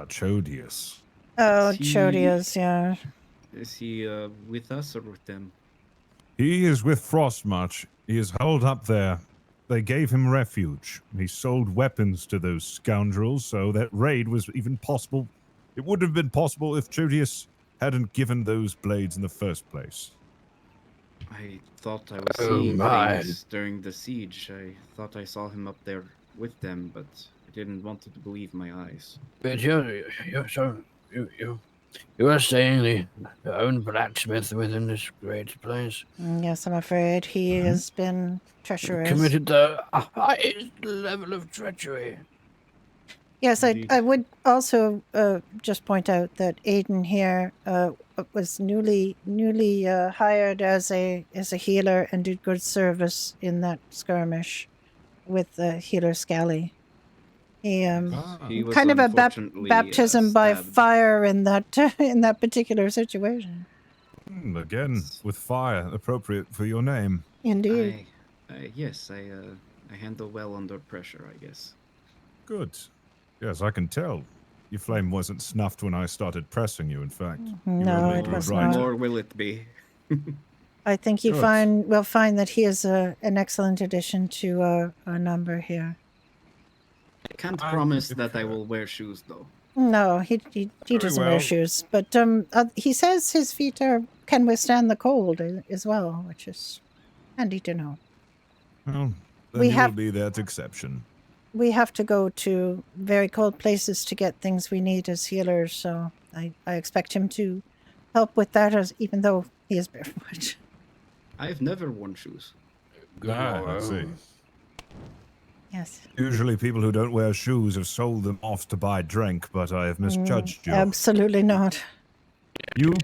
Chodius. Oh, Is he- Chodius, yeah. Is he with us or with them? He is with Frostmarch. He is held up there. They gave him refuge. He sold weapons to those scoundrels, so that raid was even possible. It would have been possible if Chodius hadn't given those blades in the first place. I thought I was Oh seeing my. things during the siege. I thought I saw him up there with them, but I didn't want to believe my eyes. But you are saying the own blacksmith within this great place Yes, I'm afraid he has been treacherous. committed the highest level of treachery. Yes, I would also just point out that Aiden here was newly hired as a healer and did good service in that skirmish with healer Scally. He was kind of a unfortunately, baptism by stabbed. fire in that particular situation. Again, with fire, appropriate for your name. Indeed. Yes, I handle well under pressure, I guess. Good. Yes, I can tell. Your flame wasn't snuffed when I started pressing you, in fact. You No, only it grew was brighter. not. Nor will it be. I think Good. we'll find that he is an excellent addition to our number here. I can't promise that I will wear shoes, though. No, he doesn't wear well. shoes, but he says his feet can withstand the cold as well, which is handy to know. Well, then We you have- will be that exception. We have to go to very cold places to get things we need as healers, so I expect him to help with that, even though he is barefoot. I've never worn shoes. I see. Yes. Usually people who don't wear shoes have sold them off to buy drink, but I have misjudged you. Absolutely not. You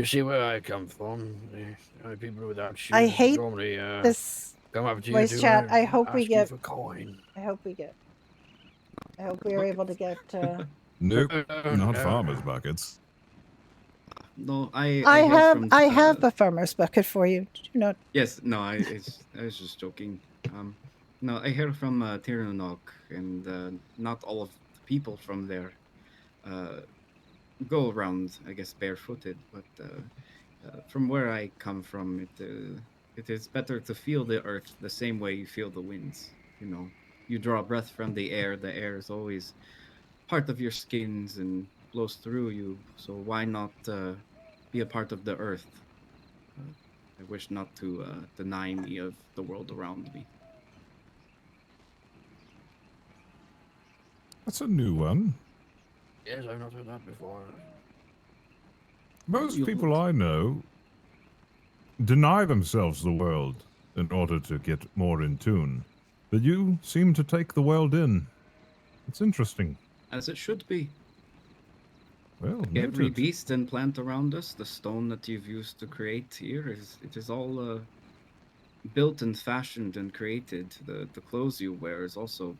see where I come from? The only people without shoes I hate normally this come up to you voice to, chat. I hope we ask you get. for coin. I hope we are able to get. Nope, not farmers' buckets. No, I I heard have from, a farmer's bucket for you. Do not. Yes, no, I was just joking. No, I heard from Tirnanok, and not all of the people from there go around, I guess, barefooted. But from where I come from, it is better to feel the earth the same way you feel the winds. You know, you draw breath from the air. The air is always part of your skins and blows through you. So why not be a part of the earth? I wish not to deny me of the world around me. That's a new one. Yes, I've not heard that before. Most people I know deny themselves the world in order to get more in tune. But you seem to take the world in. It's interesting. As it should be. Well, Every noted. beast and plant around us, the stone that you've used to create here, it is all built and fashioned and created. The clothes you wear is also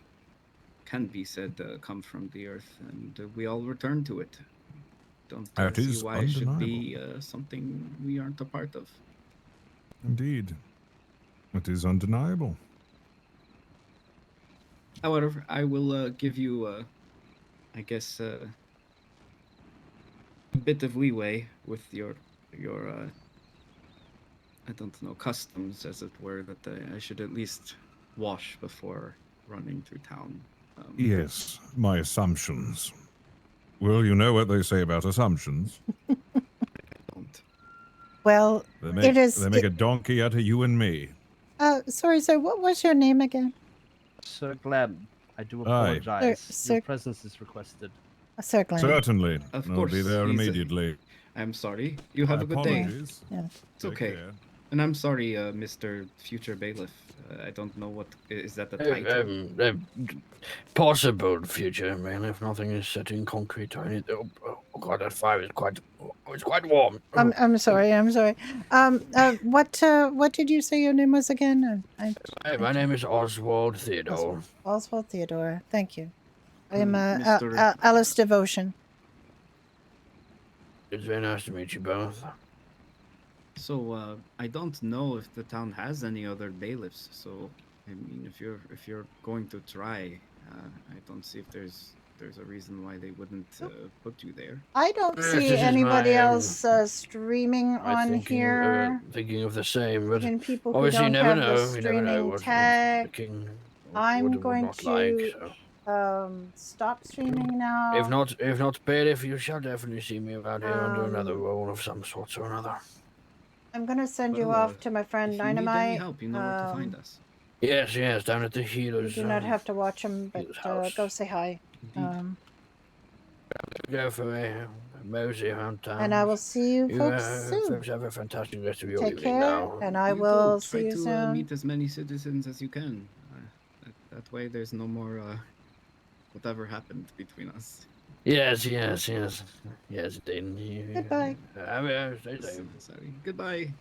can be said come from the earth, and we all return to it. Don't That see is why it should be something we aren't a part of. Indeed. It is undeniable. However, I will give you, I guess, a bit of leeway with your I don't know, customs, as it were, that I should at least wash before running through town. Yes, my assumptions. Well, you know what they say about assumptions. Well, They make, it is. they make a donkey out of you and me. Sorry, sir. What was your name again? Sir Glam, I do Aye. apologize. Sir- Your presence is requested. Sir Glenn. Certainly. Of I'll course. be there he's- immediately. I'm sorry. You have My a good day. apologies. Yeah. It's okay. And I'm sorry, Mr. Future Bailiff. I don't know what is that the title. Possible future, man. If nothing is set in concrete or anything. Oh god, that fire is quite warm. I'm sorry. I'm sorry. What did you say your name was again? Hey, my name is Oswald Theodore. Oswald Theodore. Thank you. I am Mr. Alice Devotion. It's very nice to meet you both. So I don't know if the town has any other bailiffs. So I mean, if you're going to try, I don't see if there's a reason why they wouldn't put you there. I don't Yes, see this is anybody my, else streaming on here. Thinking of the same, but Even people who obviously don't you never have the know. You never know streaming what the tag. king I'm would going not to like. So. stop streaming now. If not, bailiff, you shall definitely see me around here under another Um, role of some sort or another. I'm gonna send you Well, off to my friend If you need any Dynamite. help, you know where to find us. Yes, down at the You healers. do not have to watch him, but go say hi. Go for a mosey around town. And I will see you folks soon. Folks have a fantastic rest of your Take evening care, now. and I You will too. see Try you to soon. meet as many citizens as you can. That way, there's no more whatever happened between us. Yes, indeed. Goodbye. Stay safe. Sorry. Goodbye.